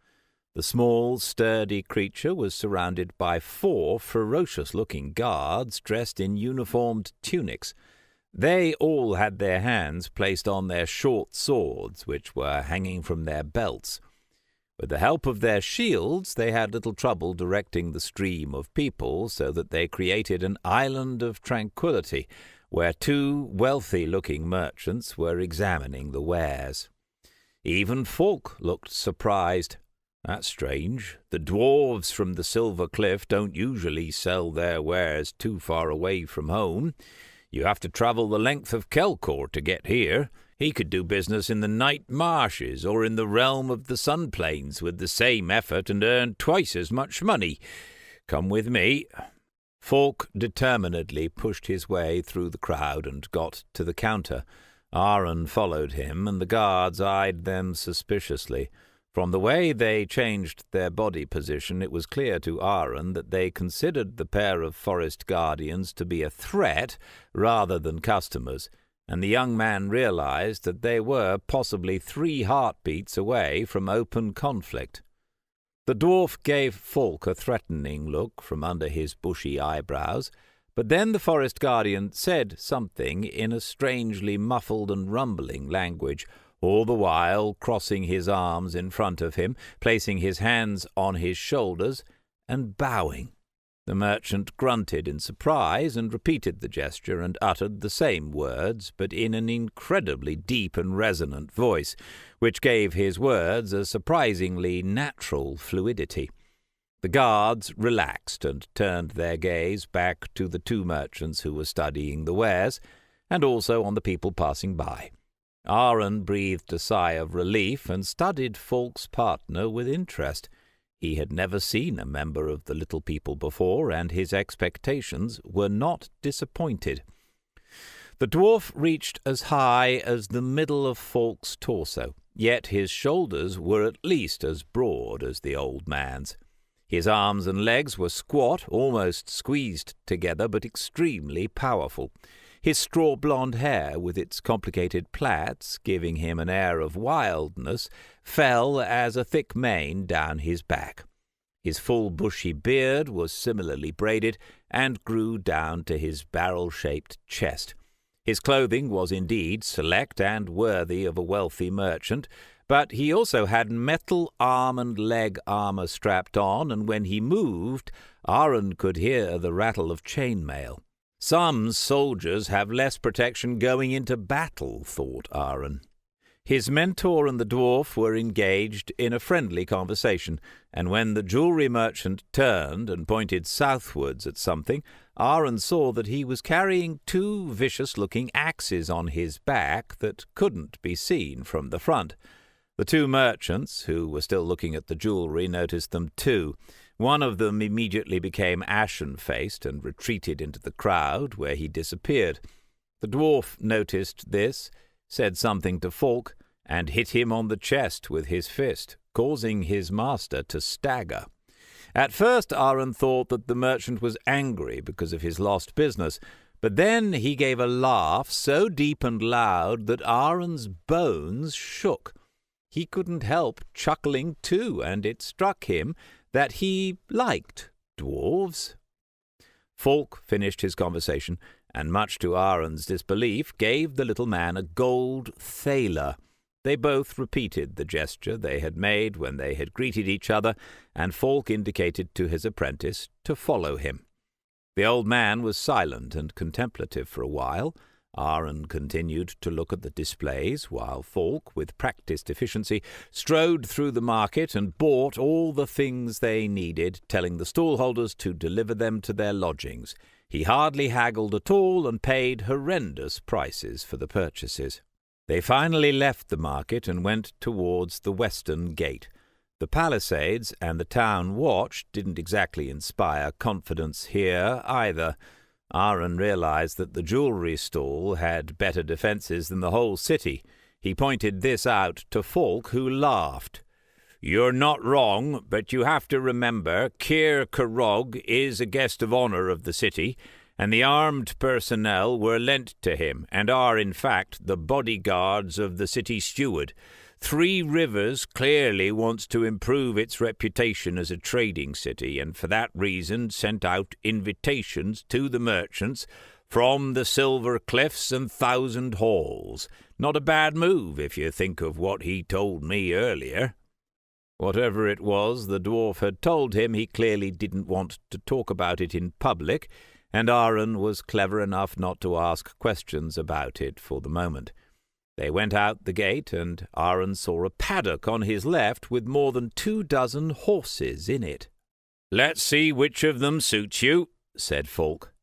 The small, sturdy creature was surrounded by 4 ferocious-looking guards dressed in uniformed tunics. They all had their hands placed on their short swords, which were hanging from their belts. With the help of their shields, they had little trouble directing the stream of people so that they created an island of tranquility, where 2 wealthy-looking merchants were examining the wares. Even Falk looked surprised. That's strange. The dwarves from the Silver Cliff don't usually sell their wares too far away from home. You have to travel the length of Kelkor to get here. He could do business in the Night Marshes or in the realm of the Sun Plains with the same effort and earn twice as much money. Come with me." Falk determinedly pushed his way through the crowd and got to the counter. Aaron followed him, and the guards eyed them suspiciously. From the way they changed their body position, it was clear to Aaron that they considered the pair of forest guardians to be a threat rather than customers, and the young man realized that they were possibly 3 heartbeats away from open conflict. The dwarf gave Falk a threatening look from under his bushy eyebrows, but then the forest guardian said something in a strangely muffled and rumbling language, all the while crossing his arms in front of him, placing his hands on his shoulders, and bowing. The merchant grunted in surprise and repeated the gesture and uttered the same words, but in an incredibly deep and resonant voice, which gave his words a surprisingly natural fluidity. The guards relaxed and turned their gaze back to the 2 merchants who were studying the wares, and also on the people passing by. Aaron breathed a sigh of relief and studied Falk's partner with interest. He had never seen a member of the little people before, and his expectations were not disappointed. The dwarf reached as high as the middle of Falk's torso, yet his shoulders were at least as broad as the old man's. His arms and legs were squat, almost squeezed together, but extremely powerful. His straw-blonde hair, with its complicated plaits giving him an air of wildness, fell as a thick mane down his back. His full bushy beard was similarly braided and grew down to his barrel-shaped chest. His clothing was indeed select and worthy of a wealthy merchant, but he also had metal arm and leg armor strapped on, and when he moved, Aaron could hear the rattle of chainmail. Some soldiers have less protection going into battle, thought Aaron. His mentor and the dwarf were engaged in a friendly conversation, and when the jewelry merchant turned and pointed southwards at something, Aaron saw that he was carrying 2 vicious-looking axes on his back that couldn't be seen from the front. The 2 merchants, who were still looking at the jewelry, noticed them too. One of them immediately became ashen-faced and retreated into the crowd, where he disappeared. The dwarf noticed this, said something to Falk, and hit him on the chest with his fist, causing his master to stagger. At first Aaron thought that the merchant was angry because of his lost business, but then he gave a laugh so deep and loud that Aaron's bones shook. He couldn't help chuckling too, and it struck him that he liked dwarves. Falk finished his conversation, and much to Aaron's disbelief, gave the little man a gold thaler. They both repeated the gesture they had made when they had greeted each other, and Falk indicated to his apprentice to follow him. The old man was silent and contemplative for a while. Aaron continued to look at the displays, while Falk, with practised efficiency, strode through the market and bought all the things they needed, telling the stallholders to deliver them to their lodgings. He hardly haggled at all and paid horrendous prices for the purchases. They finally left the market and went towards the western gate. The palisades and the town watch didn't exactly inspire confidence here either. Aaron realized that the jewelry stall had better defenses than the whole city. He pointed this out to Falk, who laughed. "You're not wrong, but you have to remember Caer Carrog is a guest of honor of the city, and the armed personnel were lent to him, and are, in fact, the bodyguards of the city steward. Three Rivers clearly wants to improve its reputation as a trading city, and for that reason sent out invitations to the merchants from the Silver Cliffs and Thousand Halls. Not a bad move, if you think of what he told me earlier." Whatever it was the dwarf had told him, he clearly didn't want to talk about it in public, and Aaron was clever enough not to ask questions about it for the moment. They went out the gate, and Aaron saw a paddock on his left with more than 24 horses in it. "Let's see which of them suits you," said Falk.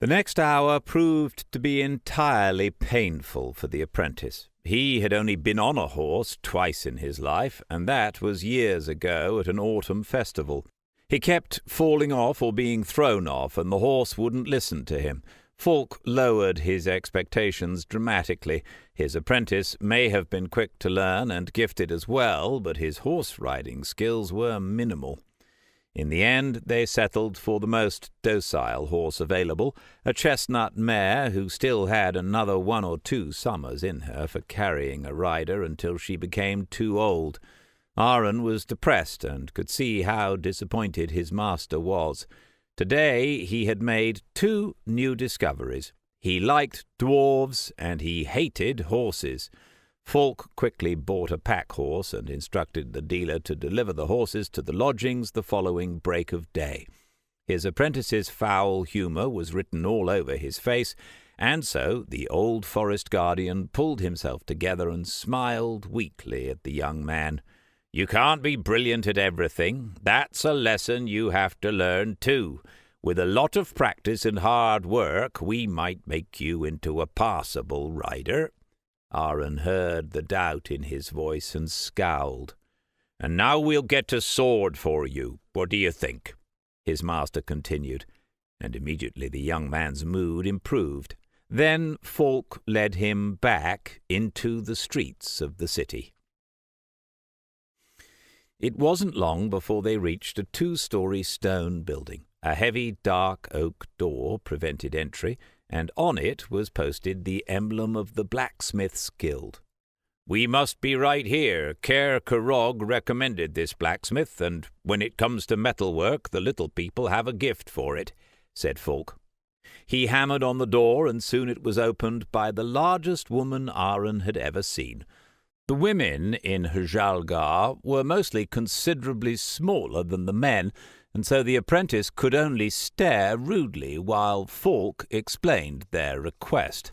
The next hour proved to be entirely painful for the apprentice. He had only been on a horse twice in his life, and that was years ago at an autumn festival. He kept falling off or being thrown off, and the horse wouldn't listen to him. Falk lowered his expectations dramatically. His apprentice may have been quick to learn and gifted as well, but his horse-riding skills were minimal. In the end, they settled for the most docile horse available, a chestnut mare who still had another 1 or 2 summers in her for carrying a rider until she became too old. Aaron was depressed and could see how disappointed his master was. Today he had made 2 new discoveries. He liked dwarves and he hated horses. Falk quickly bought a pack horse and instructed the dealer to deliver the horses to the lodgings the following break of day. His apprentice's foul humour was written all over his face, and so the old forest guardian pulled himself together and smiled weakly at the young man. "You can't be brilliant at everything. That's a lesson you have to learn too. With a lot of practice and hard work, we might make you into a passable rider." Aaron heard the doubt in his voice and scowled. "And now we'll get a sword for you. What do you think?" his master continued, and immediately the young man's mood improved. Then Falk led him back into the streets of the city. It wasn't long before they reached a 2-story stone building. A heavy dark oak door prevented entry, and on it was posted the emblem of the Blacksmith's Guild. "We must be right here. Caer Carrog recommended this blacksmith, and when it comes to metalwork, the little people have a gift for it," said Falk. He hammered on the door, and soon it was opened by the largest woman Aaron had ever seen. The women in Hjalgar were mostly considerably smaller than the men, and so the apprentice could only stare rudely while Falk explained their request.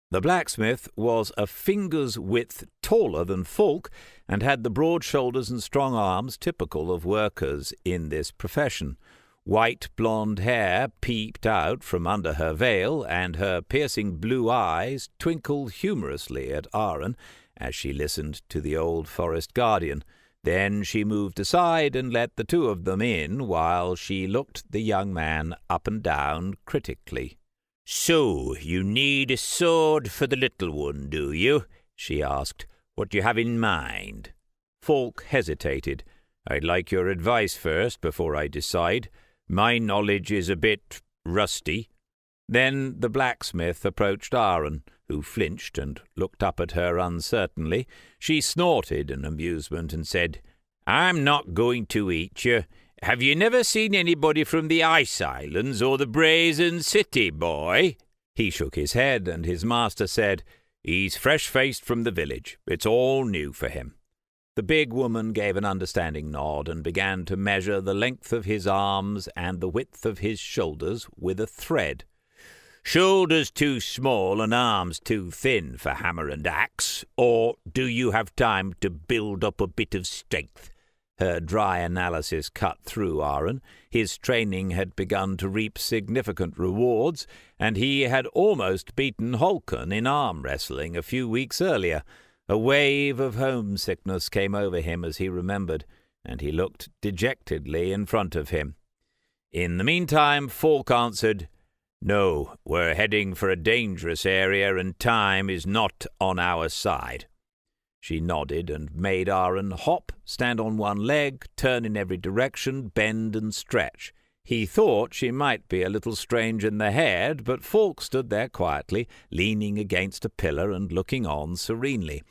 The blacksmith was a finger's width taller than Falk, and had the broad shoulders and strong arms typical of workers in this profession. White blonde hair peeped out from under her veil, and her piercing blue eyes twinkled humorously at Aaron as she listened to the old forest guardian. Then she moved aside and let the 2 of them in, while she looked the young man up and down critically. "So, you need a sword for the little one, do you?" she asked. "What do you have in mind?" Falk hesitated. "I'd like your advice first before I decide. My knowledge is a bit rusty." Then the blacksmith approached Aaron, who flinched and looked up at her uncertainly. She snorted in amusement and said, "I'm not going to eat you. Have you never seen anybody from the Ice Islands or the Brazen City, boy?" He shook his head, and his master said, "He's fresh-faced from the village. It's all new for him." The big woman gave an understanding nod and began to measure the length of his arms and the width of his shoulders with a thread. "Shoulders too small and arms too thin for hammer and axe, or do you have time to build up a bit of strength?" Her dry analysis cut through Aaron. His training had begun to reap significant rewards, and he had almost beaten Holcon in arm wrestling a few weeks earlier. A wave of homesickness came over him as he remembered, and he looked dejectedly in front of him. In the meantime, Falk answered, "No, we're heading for a dangerous area and time is not on our side." She nodded and made Aaron hop, stand on one leg, turn in every direction, bend and stretch. He thought she might be a little strange in the head, but Falk stood there quietly, leaning against a pillar and looking on serenely.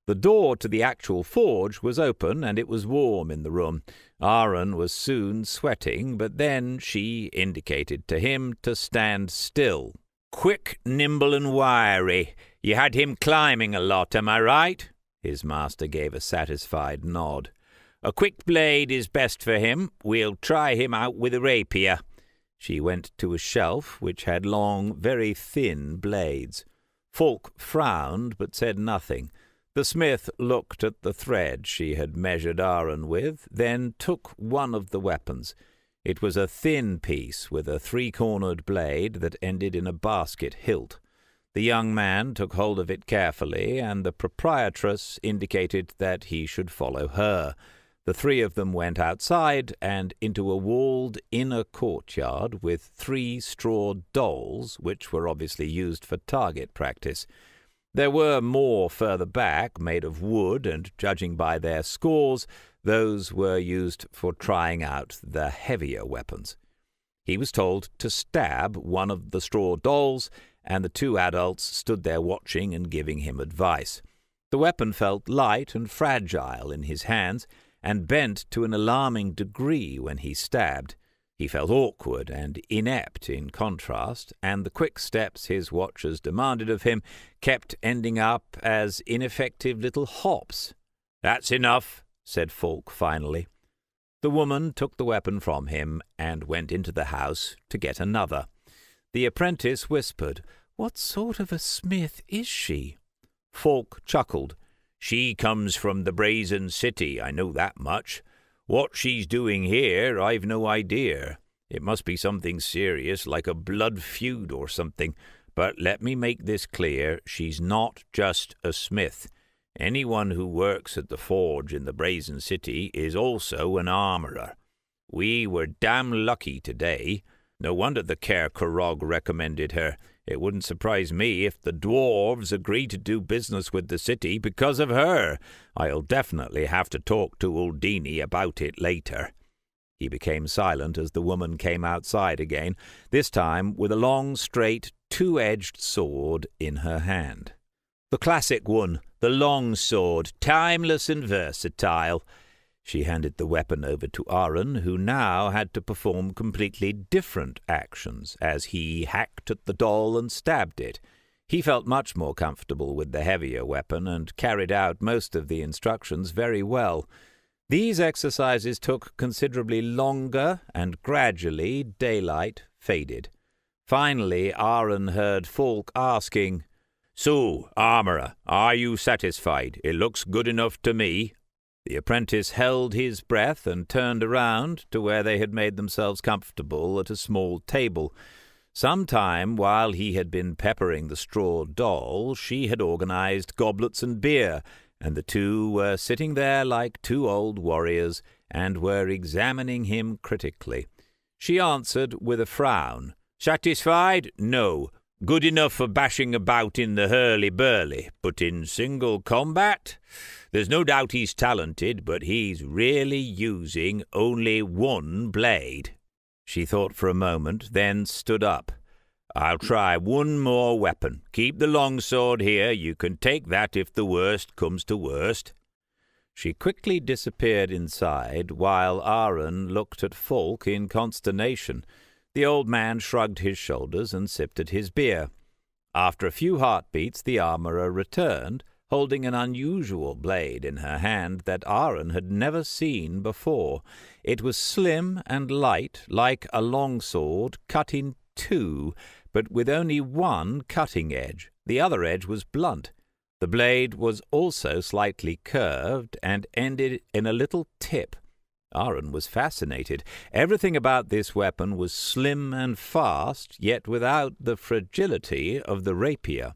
The door to the actual forge was open, and it was warm in the room. Aaron was soon sweating, but then she indicated to him to stand still. "Quick, nimble, and wiry. You had him climbing a lot, am I right?" His master gave a satisfied nod. "A quick blade is best for him. We'll try him out with a rapier." She went to a shelf which had long, very thin blades. Falk frowned, but said nothing. The smith looked at the thread she had measured Aaron with, then took one of the weapons. It was a thin piece with a three-cornered blade that ended in a basket hilt. The young man took hold of it carefully, and the proprietress indicated that he should follow her. The three of them went outside and into a walled inner courtyard with 3 straw dolls, which were obviously used for target practice. There were more further back, made of wood, and judging by their scores, those were used for trying out the heavier weapons. He was told to stab one of the straw dolls, and the 2 adults stood there watching and giving him advice. The weapon felt light and fragile in his hands, and bent to an alarming degree when he stabbed. He felt awkward and inept in contrast, and the quick steps his watchers demanded of him kept ending up as ineffective little hops. "That's enough," said Falk finally. The woman took the weapon from him and went into the house to get another. The apprentice whispered, "What sort of a smith is she?" Falk chuckled. "She comes from the Brazen City, I know that much. What she's doing here, I've no idea. It must be something serious, like a blood feud or something. But let me make this clear, she's not just a smith. Anyone who works at the forge in the Brazen City is also an armourer. We were damn lucky today. No wonder the Caer Corrog recommended her. It wouldn't surprise me if the dwarves agree to do business with the city because of her. I'll definitely have to talk to Uldini about it later." He became silent as the woman came outside again, this time with a long, straight, 2-edged sword in her hand. "The classic one, the long sword, timeless and versatile." She handed the weapon over to Aaron, who now had to perform completely different actions as he hacked at the doll and stabbed it. He felt much more comfortable with the heavier weapon and carried out most of the instructions very well. These exercises took considerably longer, and gradually daylight faded. Finally, Aaron heard Falk asking, "So, armourer, are you satisfied? It looks good enough to me." The apprentice held his breath and turned around to where they had made themselves comfortable at a small table. Some time while he had been peppering the straw doll, she had organized goblets and beer, and the 2 were sitting there like 2 old warriors and were examining him critically. She answered with a frown, "Satisfied? No. Good enough for bashing about in the hurly-burly, but in single combat? There's no doubt he's talented, but he's really using only 1 blade." She thought for a moment, then stood up. "I'll try 1 more weapon. Keep the long sword here. You can take that if the worst comes to worst." She quickly disappeared inside, while Aaron looked at Falk in consternation. The old man shrugged his shoulders and sipped at his beer. After a few heartbeats, the armourer returned, holding an unusual blade in her hand that Aaron had never seen before. It was slim and light, like a long sword, cut in 2, but with only 1 cutting edge. The other edge was blunt. The blade was also slightly curved and ended in a little tip. Aaron was fascinated. Everything about this weapon was slim and fast, yet without the fragility of the rapier.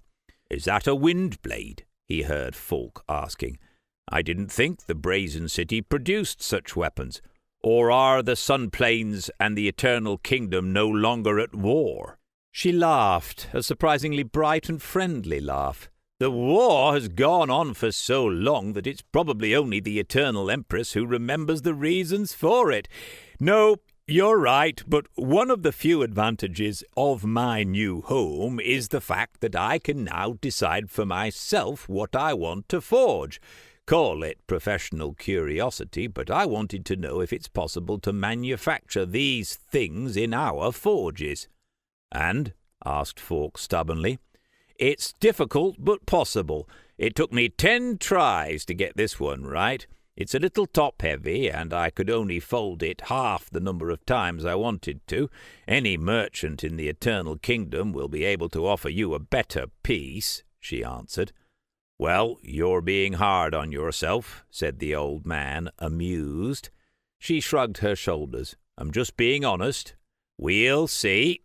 "Is that a wind blade?" he heard Falk asking. "I didn't think the Brazen City produced such weapons." Or are the sun plains and the eternal kingdom no longer at war?" She laughed, a surprisingly bright and friendly laugh. "The war has gone on for so long that it's probably only the eternal Empress who remembers the reasons for it. No, you're right, but one of the few advantages of my new home is the fact that I can now decide for myself what I want to forge. Call it professional curiosity, but I wanted to know if it's possible to manufacture these things in our forges." "And?" asked Falk stubbornly. "It's difficult, but possible. It took me 10 tries to get this one right. It's a little top-heavy, and I could only fold it half the number of times I wanted to. Any merchant in the Eternal Kingdom will be able to offer you a better piece," she answered. "Well, you're being hard on yourself," said the old man, amused. She shrugged her shoulders. "I'm just being honest. We'll see."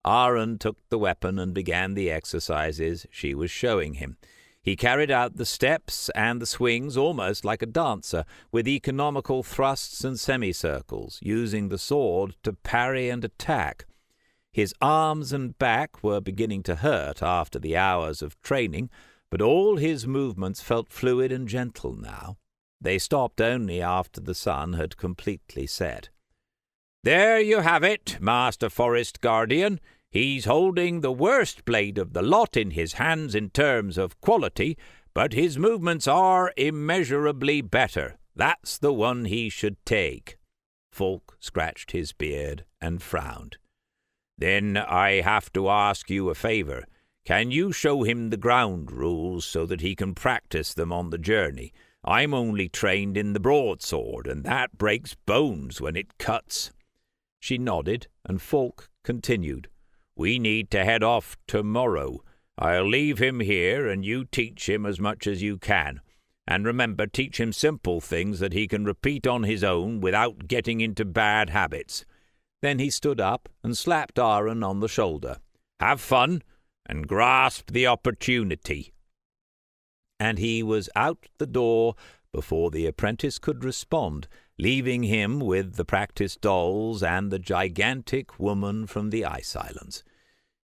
Aaron took the weapon and began the exercises she was showing him. He carried out the steps and the swings almost like a dancer, with economical thrusts and semicircles, using the sword to parry and attack. His arms and back were beginning to hurt after the hours of training, but all his movements felt fluid and gentle now. They stopped only after the sun had completely set. "There you have it, Master Forest Guardian. He's holding the worst blade of the lot in his hands in terms of quality, but his movements are immeasurably better. That's the one he should take." Falk scratched his beard and frowned. "Then I have to ask you a favor. Can you show him the ground rules so that he can practice them on the journey? I'm only trained in the broadsword, and that breaks bones when it cuts." She nodded, and Falk continued. "We need to head off tomorrow. I'll leave him here, and you teach him as much as you can. And remember, teach him simple things that he can repeat on his own without getting into bad habits." Then he stood up and slapped Aaron on the shoulder. "Have fun, and grasp the opportunity." And he was out the door before the apprentice could respond, leaving him with the practice dolls and the gigantic woman from the Ice Islands.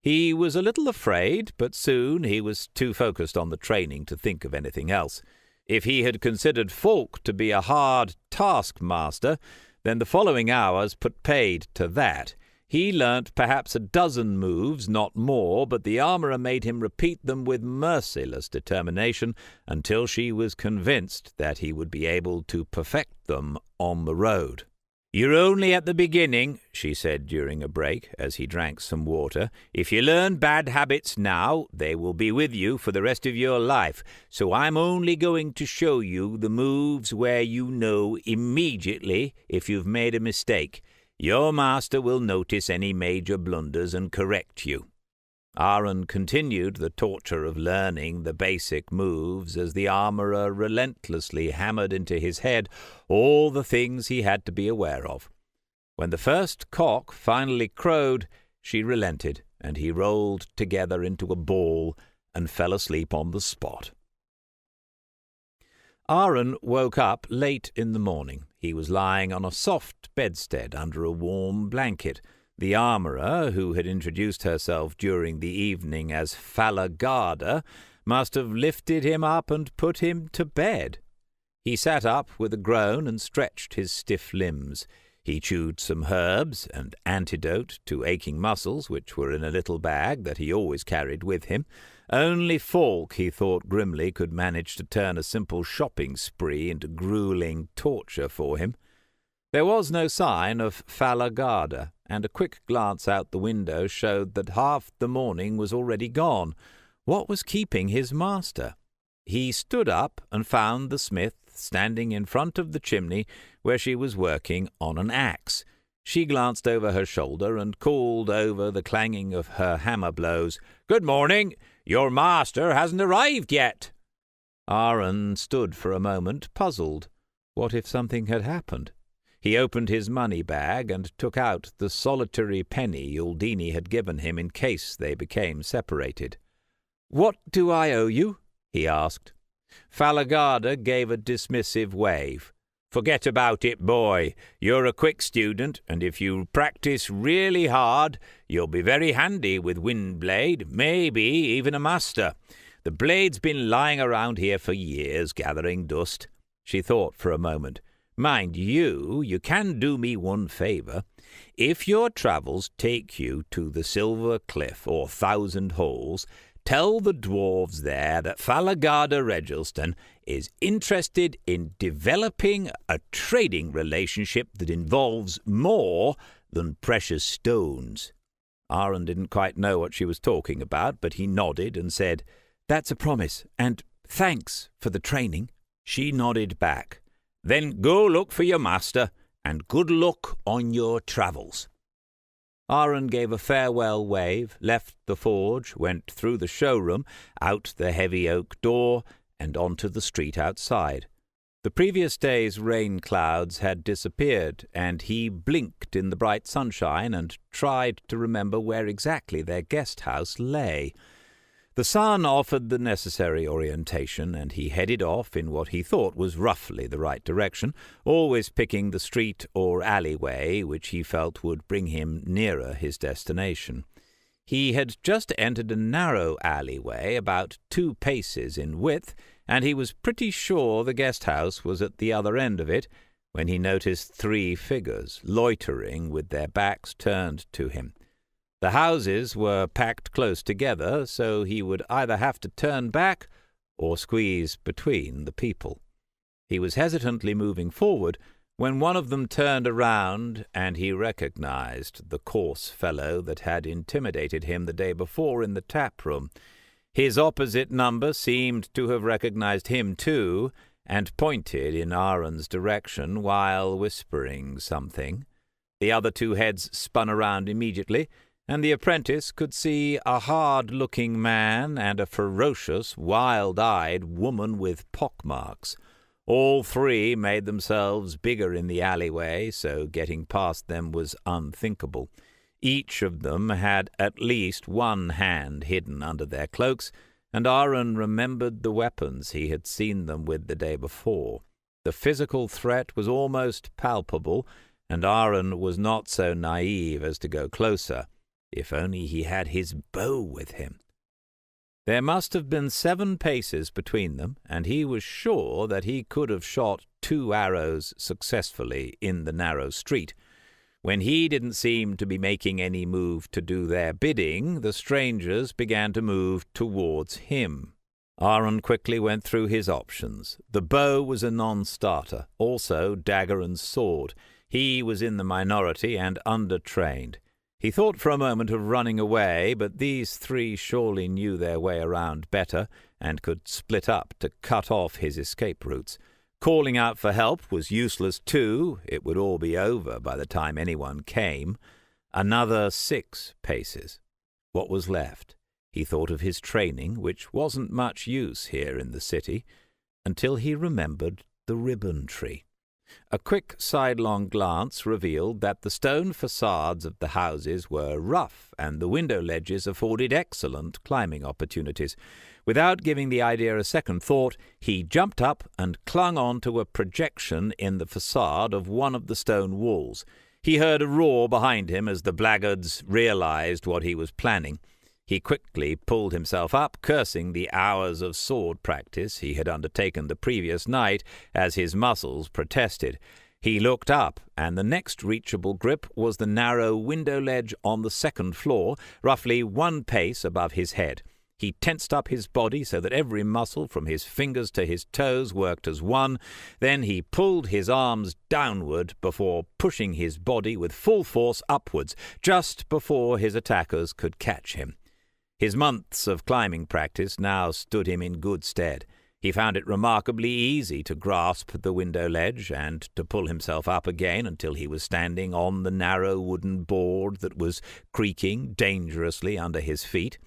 He was a little afraid, but soon he was too focused on the training to think of anything else. If he had considered Falk to be a hard taskmaster, then the following hours put paid to that. He learnt perhaps a dozen moves, not more, but the armourer made him repeat them with merciless determination until she was convinced that he would be able to perfect them on the road. "You're only at the beginning," she said during a break as he drank some water. "If you learn bad habits now, they will be with you for the rest of your life. So I'm only going to show you the moves where you know immediately if you've made a mistake. Your master will notice any major blunders and correct you." Aaron continued the torture of learning the basic moves as the armourer relentlessly hammered into his head all the things he had to be aware of. When the first cock finally crowed, she relented, and he rolled together into a ball and fell asleep on the spot. Aaron woke up late in the morning. He was lying on a soft bedstead under a warm blanket. The armourer, who had introduced herself during the evening as Falagarda, must have lifted him up and put him to bed. He sat up with a groan and stretched his stiff limbs. He chewed some herbs, and antidote to aching muscles, which were in a little bag that he always carried with him. Only Falk, he thought grimly, could manage to turn a simple shopping spree into gruelling torture for him. There was no sign of Falagarda, and a quick glance out the window showed that half the morning was already gone. What was keeping his master? He stood up and found the smith standing in front of the chimney where she was working on an axe. She glanced over her shoulder and called over the clanging of her hammer blows, "Good morning! Your master hasn't arrived yet." Aaron stood for a moment, puzzled. What if something had happened? He opened his money bag and took out the solitary penny Uldini had given him in case they became separated. "What do I owe you?" he asked. Falagarda gave a dismissive wave. Forget about it, boy. You're a quick student, and if you practice really hard, you'll be very handy with Windblade, maybe even a master. The blade's been lying around here for years, gathering dust." She thought for a moment. "Mind you can do me one favour. If your travels take you to the Silver Cliff or Thousand Halls, tell the dwarves there that Falagarda Regelston is interested in developing a trading relationship that involves more than precious stones." Aaron didn't quite know what she was talking about, but he nodded and said, "That's a promise, and thanks for the training." She nodded back. "Then go look for your master, and good luck on your travels." Aaron gave a farewell wave, left the forge, went through the showroom, out the heavy oak door, and onto the street outside. The previous day's rain clouds had disappeared, and he blinked in the bright sunshine and tried to remember where exactly their guest house lay. The sun offered the necessary orientation, and he headed off in what he thought was roughly the right direction, always picking the street or alleyway which he felt would bring him nearer his destination. He had just entered a narrow alleyway about 2 paces in width, and he was pretty sure the guest-house was at the other end of it, when he noticed 3 figures loitering with their backs turned to him. The houses were packed close together, so he would either have to turn back or squeeze between the people. He was hesitantly moving forward when one of them turned around, and he recognized the coarse fellow that had intimidated him the day before in the tap-room. His opposite number seemed to have recognized him too, and pointed in Aaron's direction while whispering something. The other 2 heads spun around immediately, and the apprentice could see a hard-looking man and a ferocious, wild-eyed woman with pockmarks. All 3 made themselves bigger in the alleyway, so getting past them was unthinkable. Each of them had at least one hand hidden under their cloaks, and Aaron remembered the weapons he had seen them with the day before. The physical threat was almost palpable, and Aaron was not so naive as to go closer. If only he had his bow with him. There must have been 7 paces between them, and he was sure that he could have shot 2 arrows successfully in the narrow street. When he didn't seem to be making any move to do their bidding, the strangers began to move towards him. Aaron quickly went through his options. The bow was a non-starter, also dagger and sword. He was in the minority and undertrained. He thought for a moment of running away, but these 3 surely knew their way around better and could split up to cut off his escape routes. Calling out for help was useless too. It would all be over by the time anyone came. Another 6 paces. What was left? He thought of his training, which wasn't much use here in the city, until he remembered the ribbon tree. A quick sidelong glance revealed that the stone facades of the houses were rough, and the window ledges afforded excellent climbing opportunities. Without giving the idea a second thought, he jumped up and clung on to a projection in the facade of one of the stone walls. He heard a roar behind him as the blackguards realized what he was planning. He quickly pulled himself up, cursing the hours of sword practice he had undertaken the previous night as his muscles protested. He looked up, and the next reachable grip was the narrow window ledge on the 2nd floor, roughly 1 pace above his head. He tensed up his body so that every muscle from his fingers to his toes worked as one. Then he pulled his arms downward before pushing his body with full force upwards, just before his attackers could catch him. His months of climbing practice now stood him in good stead. He found it remarkably easy to grasp the window ledge and to pull himself up again until he was standing on the narrow wooden board that was creaking dangerously under his feet.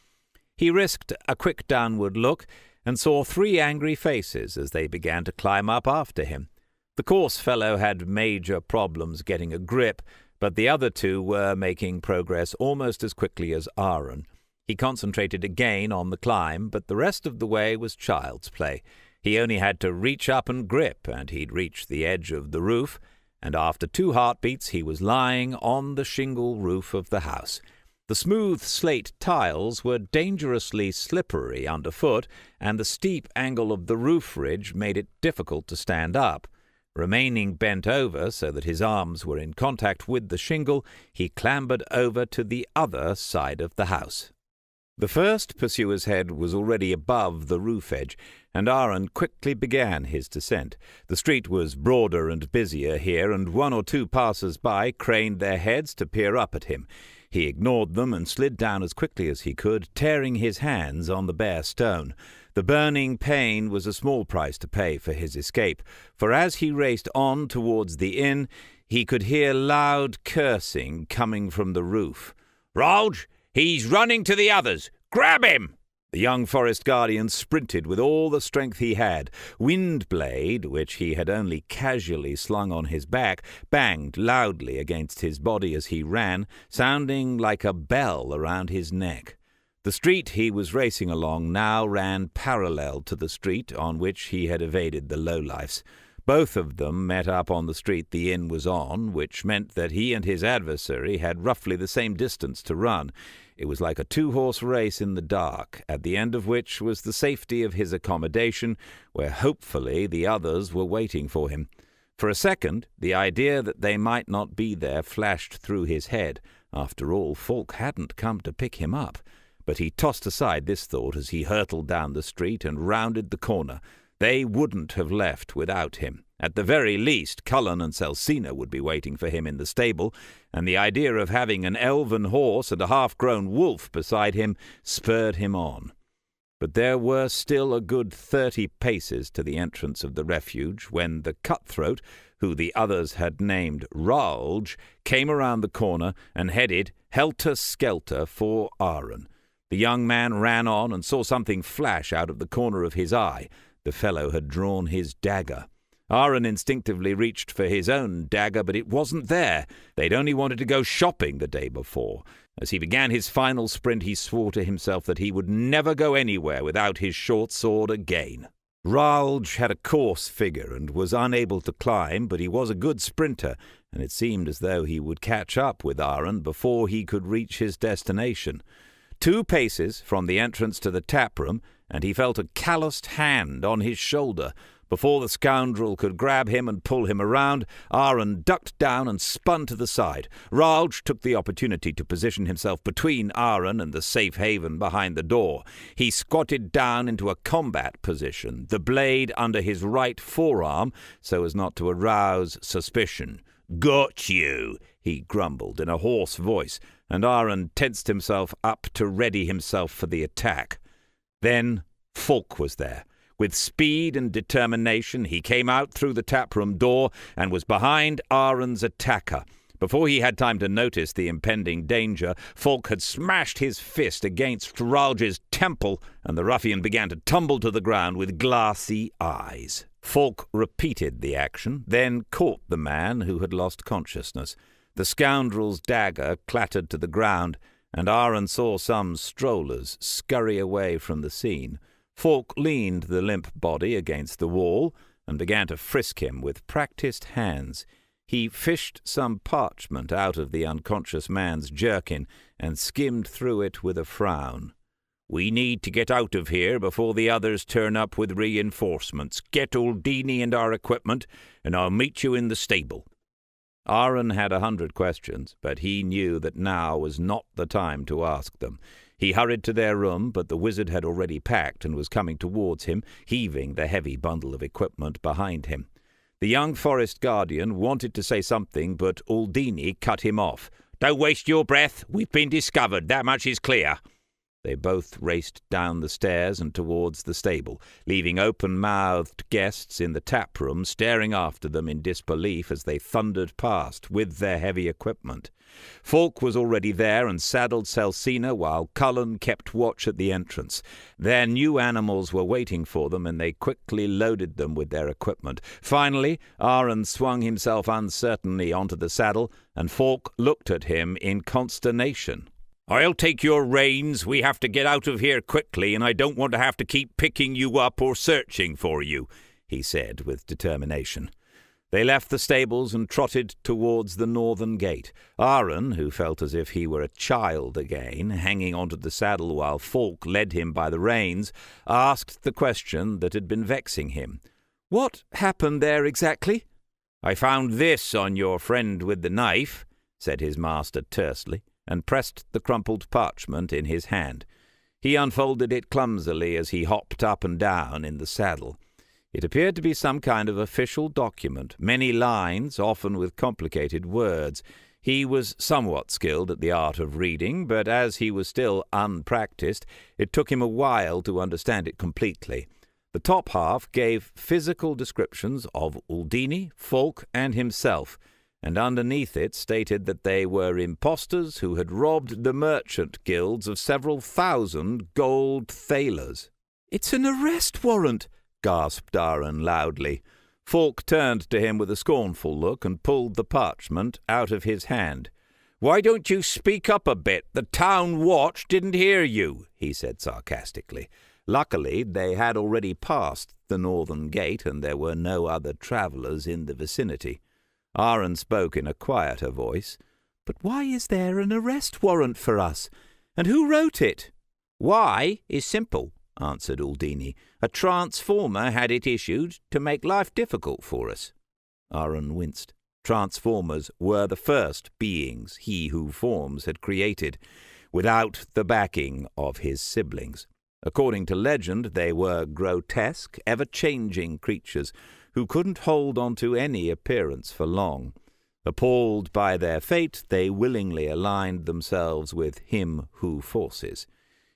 He risked a quick downward look and saw 3 angry faces as they began to climb up after him. The coarse fellow had major problems getting a grip, but the other 2 were making progress almost as quickly as Aaron. He concentrated again on the climb, but the rest of the way was child's play. He only had to reach up and grip, and he'd reach the edge of the roof, and after 2 heartbeats he was lying on the shingle roof of the house. The smooth slate tiles were dangerously slippery underfoot, and the steep angle of the roof ridge made it difficult to stand up. Remaining bent over so that his arms were in contact with the shingle, he clambered over to the other side of the house. The first pursuer's head was already above the roof edge, and Aaron quickly began his descent. The street was broader and busier here, and 1 or 2 passers-by craned their heads to peer up at him. He ignored them and slid down as quickly as he could, tearing his hands on the bare stone. The burning pain was a small price to pay for his escape, for as he raced on towards the inn, he could hear loud cursing coming from the roof. "Rog! He's running to the others! Grab him!" The young forest guardian sprinted with all the strength he had. Windblade, which he had only casually slung on his back, banged loudly against his body as he ran, sounding like a bell around his neck. The street he was racing along now ran parallel to the street on which he had evaded the lowlifes. Both of them met up on the street the inn was on, which meant that he and his adversary had roughly the same distance to run. It was like a 2-horse race in the dark, at the end of which was the safety of his accommodation, where hopefully the others were waiting for him. For a second, the idea that they might not be there flashed through his head. After all, Falk hadn't come to pick him up. But he tossed aside this thought as he hurtled down the street and rounded the corner. They wouldn't have left without him. At the very least, Cullen and Celsina would be waiting for him in the stable, and the idea of having an elven horse and a half-grown wolf beside him spurred him on. But there were still a good 30 paces to the entrance of the refuge when the cutthroat, who the others had named Ralge, came around the corner and headed helter-skelter for Aaron. The young man ran on and saw something flash out of the corner of his eye. The fellow had drawn his dagger. Aaron instinctively reached for his own dagger, but it wasn't there. They'd only wanted to go shopping the day before. As he began his final sprint, he swore to himself that he would never go anywhere without his short sword again. Ralge had a coarse figure and was unable to climb, but he was a good sprinter, and it seemed as though he would catch up with Aaron before he could reach his destination. 2 paces from the entrance to the taproom, and he felt a calloused hand on his shoulder. Before the scoundrel could grab him and pull him around, Aaron ducked down and spun to the side. Ralge took the opportunity to position himself between Aaron and the safe haven behind the door. He squatted down into a combat position, the blade under his right forearm, so as not to arouse suspicion. "Got you," he grumbled in a hoarse voice, and Aaron tensed himself up to ready himself for the attack. Then Falk was there. With speed and determination, he came out through the taproom door and was behind Aaron's attacker. Before he had time to notice the impending danger, Falk had smashed his fist against Ralge's temple, and the ruffian began to tumble to the ground with glassy eyes. Falk repeated the action, then caught the man who had lost consciousness. The scoundrel's dagger clattered to the ground, and Aaron saw some strollers scurry away from the scene. Falk leaned the limp body against the wall and began to frisk him with practised hands. He fished some parchment out of the unconscious man's jerkin and skimmed through it with a frown. "We need to get out of here before the others turn up with reinforcements. Get Uldini and our equipment, and I'll meet you in the stable." Aaron had 100 questions, but he knew that now was not the time to ask them. He hurried to their room, but the wizard had already packed and was coming towards him, heaving the heavy bundle of equipment behind him. The young forest guardian wanted to say something, but Uldini cut him off. "Don't waste your breath. We've been discovered. That much is clear." They both raced down the stairs and towards the stable, leaving open-mouthed guests in the taproom staring after them in disbelief as they thundered past with their heavy equipment. Falk was already there and saddled Celsina while Cullen kept watch at the entrance. Their new animals were waiting for them, and they quickly loaded them with their equipment. Finally, Aaron swung himself uncertainly onto the saddle, and Falk looked at him in consternation. "I'll take your reins. We have to get out of here quickly, and I don't want to have to keep picking you up or searching for you," he said with determination. They left the stables and trotted towards the northern gate. Aaron, who felt as if he were a child again, hanging onto the saddle while Falk led him by the reins, asked the question that had been vexing him. "What happened there exactly?" "I found this on your friend with the knife," said his master tersely, and pressed the crumpled parchment in his hand. He unfolded it clumsily as he hopped up and down in the saddle. It appeared to be some kind of official document, many lines, often with complicated words. He was somewhat skilled at the art of reading, but as he was still unpractised, it took him a while to understand it completely. The top half gave physical descriptions of Uldini, Falk, and himself, and underneath it stated that they were impostors who had robbed the merchant guilds of several thousand gold thalers. "It's an arrest warrant!" gasped Aaron loudly. Falk turned to him with a scornful look and pulled the parchment out of his hand. "Why don't you speak up a bit? The town watch didn't hear you," he said sarcastically. Luckily, they had already passed the northern gate, and there were no other travellers in the vicinity. Aaron spoke in a quieter voice. "But why is there an arrest warrant for us? And who wrote it?" "Why is simple," answered Uldini. "A transformer had it issued to make life difficult for us." Aaron winced. Transformers were the first beings he who forms had created, without the backing of his siblings. According to legend, they were grotesque, ever-changing creatures who couldn't hold on to any appearance for long. Appalled by their fate, they willingly aligned themselves with him who forces.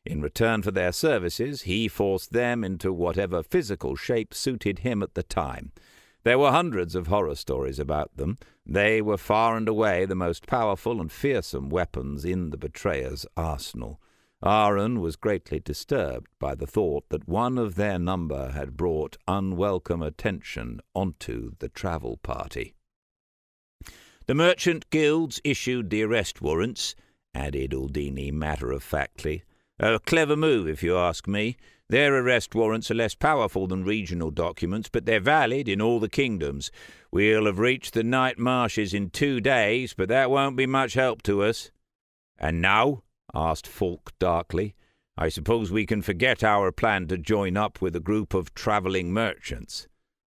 In return for their services, he forced them into whatever physical shape suited him at the time. There were hundreds of horror stories about them. They were far and away the most powerful and fearsome weapons in the betrayer's arsenal. Aaron was greatly disturbed by the thought that one of their number had brought unwelcome attention onto the travel party. "The merchant guilds issued the arrest warrants," added Uldini matter-of-factly. "A clever move, if you ask me. Their arrest warrants are less powerful than regional documents, but they're valid in all the kingdoms. We'll have reached the night marshes in 2 days, but that won't be much help to us." "And now?" asked Falk darkly. "I suppose we can forget our plan to join up with a group of travelling merchants."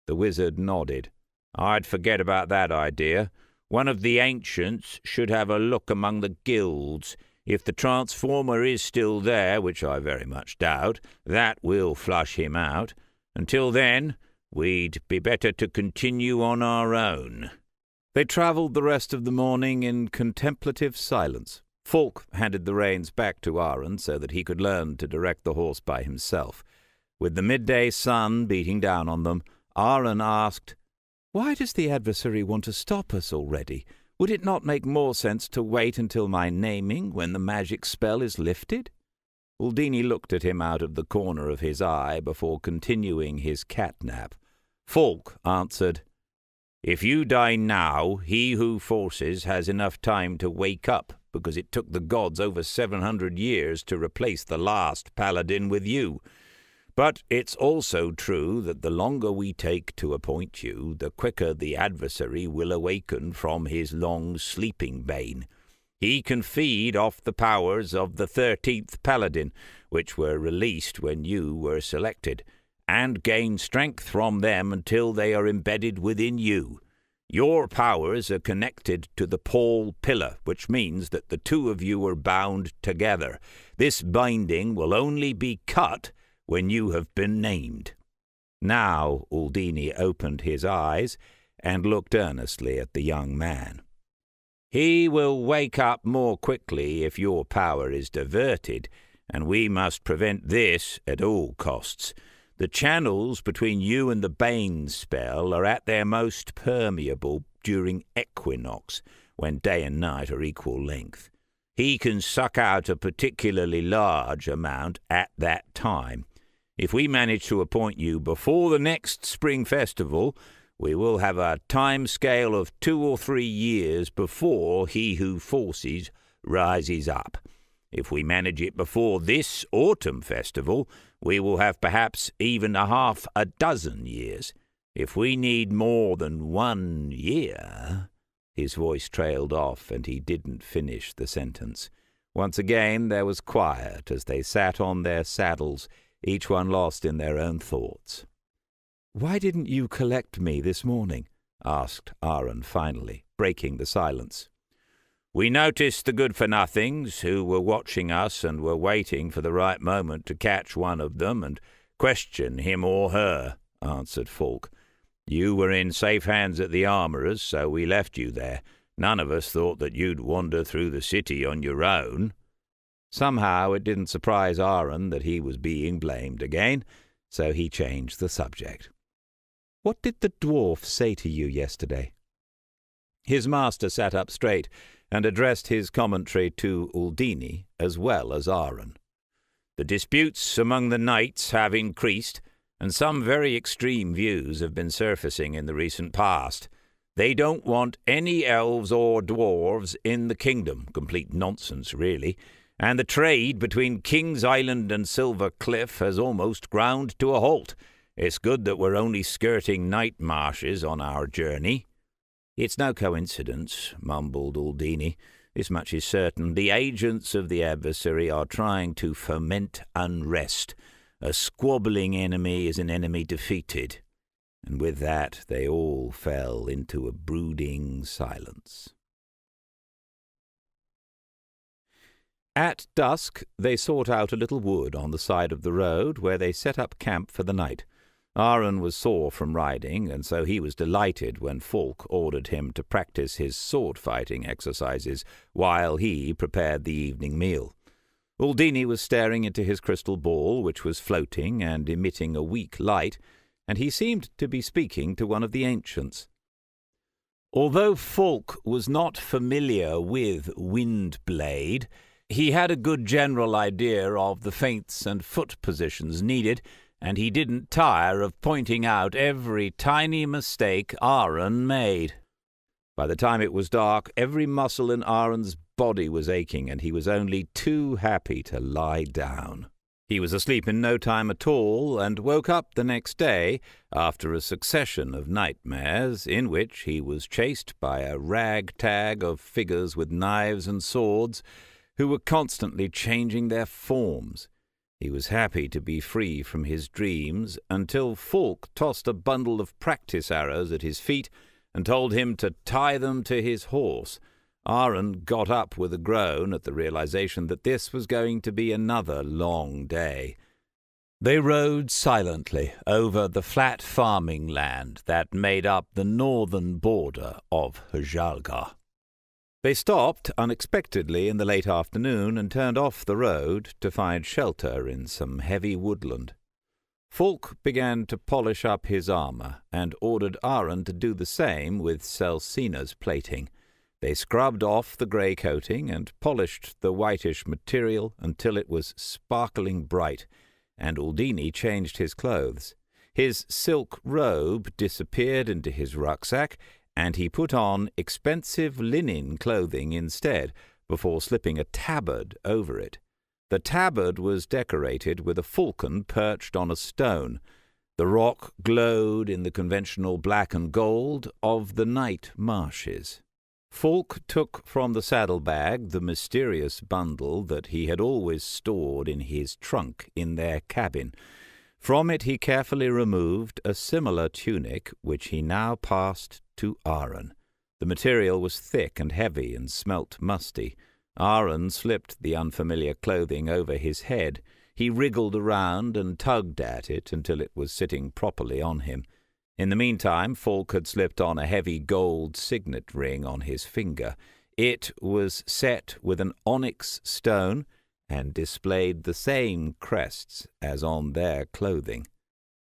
The wizard nodded. "I'd forget about that idea. One of the ancients should have a look among the guilds. If the transformer is still there, which I very much doubt, that will flush him out. Until then, we'd be better to continue on our own." They travelled the rest of the morning in contemplative silence. Falk handed the reins back to Aaron so that he could learn to direct the horse by himself. With the midday sun beating down on them, Aaron asked, "Why does the adversary want to stop us already? Would it not make more sense to wait until my naming, when the magic spell is lifted?" Uldini looked at him out of the corner of his eye before continuing his catnap. Falk answered, "If you die now, he who forces has enough time to wake up, because it took the gods over 700 years to replace the last paladin with you. But it's also true that the longer we take to appoint you, the quicker the adversary will awaken from his long sleeping bane. He can feed off the powers of the 13th paladin, which were released when you were selected, and gain strength from them until they are embedded within you. Your powers are connected to the Paul Pillar, which means that the two of you are bound together. This binding will only be cut when you have been named." Now Uldini opened his eyes and looked earnestly at the young man. "He will wake up more quickly if your power is diverted, and we must prevent this at all costs. The channels between you and the Bane spell are at their most permeable during equinox, when day and night are equal length. He can suck out a particularly large amount at that time. If we manage to appoint you before the next spring festival, we will have a time scale of 2 or 3 years before he who forces rises up. If we manage it before this autumn festival, we will have perhaps even half a dozen years. If we need more than 1 year—" His voice trailed off, and he didn't finish the sentence. Once again there was quiet as they sat on their saddles, each one lost in their own thoughts. "Why didn't you collect me this morning?" asked Aaron finally, breaking the silence. "We noticed the good-for-nothings who were watching us and were waiting for the right moment to catch one of them and question him or her," answered Falk. "You were in safe hands at the armourer's, so we left you there. None of us thought that you'd wander through the city on your own." Somehow it didn't surprise Aaron that he was being blamed again, so he changed the subject. "What did the dwarf say to you yesterday?" His master sat up straight and addressed his commentary to Uldini as well as Aaron. "The disputes among the knights have increased, and some very extreme views have been surfacing in the recent past. They don't want any elves or dwarves in the kingdom. Complete nonsense, really. And the trade between King's Island and Silver Cliff has almost ground to a halt. It's good that we're only skirting night marshes on our journey." "It's no coincidence," mumbled Uldini. "This much is certain. The agents of the adversary are trying to foment unrest. A squabbling enemy is an enemy defeated." And with that they all fell into a brooding silence. At dusk they sought out a little wood on the side of the road, where they set up camp for the night. Aaron was sore from riding, and so he was delighted when Falk ordered him to practice his sword-fighting exercises while he prepared the evening meal. Uldini was staring into his crystal ball, which was floating and emitting a weak light, and he seemed to be speaking to one of the ancients. Although Falk was not familiar with Windblade, he had a good general idea of the feints and foot positions needed, and he didn't tire of pointing out every tiny mistake Aaron made. By the time it was dark, every muscle in Aaron's body was aching, and he was only too happy to lie down. He was asleep in no time at all, and woke up the next day after a succession of nightmares in which he was chased by a ragtag of figures with knives and swords who were constantly changing their forms. He was happy to be free from his dreams until Falk tossed a bundle of practice arrows at his feet and told him to tie them to his horse. Aaron got up with a groan at the realization that this was going to be another long day. They rode silently over the flat farming land that made up the northern border of Hjalga. They stopped unexpectedly in the late afternoon and turned off the road to find shelter in some heavy woodland. Falk began to polish up his armor and ordered Aaron to do the same with Celsina's plating. They scrubbed off the grey coating and polished the whitish material until it was sparkling bright, and Uldini changed his clothes. His silk robe disappeared into his rucksack, and he put on expensive linen clothing instead, before slipping a tabard over it. The tabard was decorated with a falcon perched on a stone. The rock glowed in the conventional black and gold of the night marshes. Falk took from the saddlebag the mysterious bundle that he had always stored in his trunk in their cabin. From it he carefully removed a similar tunic, which he now passed to Aaron. The material was thick and heavy and smelt musty. Aaron slipped the unfamiliar clothing over his head. He wriggled around and tugged at it until it was sitting properly on him. In the meantime, Falk had slipped on a heavy gold signet ring on his finger. It was set with an onyx stone and displayed the same crests as on their clothing.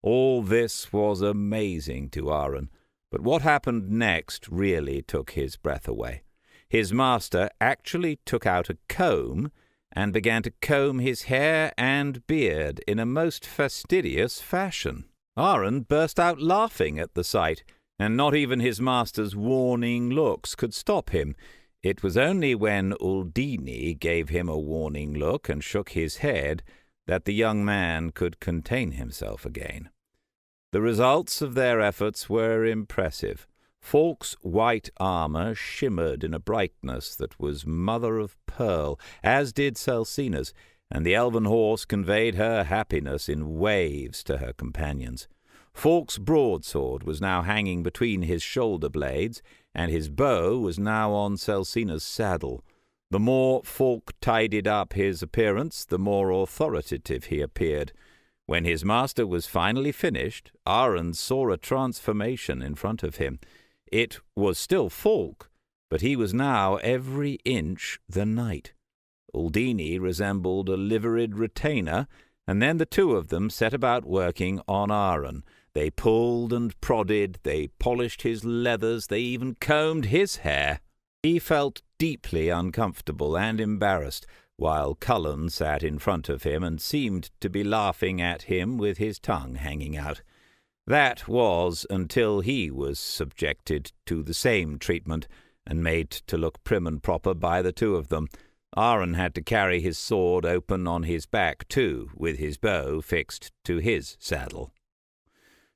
All this was amazing to Aaron, but what happened next really took his breath away. His master actually took out a comb and began to comb his hair and beard in a most fastidious fashion. Aaron burst out laughing at the sight, and not even his master's warning looks could stop him. It was only when Uldini gave him a warning look and shook his head that the young man could contain himself again. The results of their efforts were impressive. Falk's white armor shimmered in a brightness that was mother of pearl, as did Celsina's, and the elven horse conveyed her happiness in waves to her companions. Falk's broadsword was now hanging between his shoulder blades, and his bow was now on Celsina's saddle. The more Falk tidied up his appearance, the more authoritative he appeared. When his master was finally finished, Aaron saw a transformation in front of him. It was still Falk, but he was now every inch the knight. Uldini resembled a liveried retainer, and then the two of them set about working on Aaron. They pulled and prodded, they polished his leathers, they even combed his hair. He felt deeply uncomfortable and embarrassed, while Cullen sat in front of him and seemed to be laughing at him with his tongue hanging out. That was until he was subjected to the same treatment and made to look prim and proper by the two of them. Aaron had to carry his sword open on his back too, with his bow fixed to his saddle.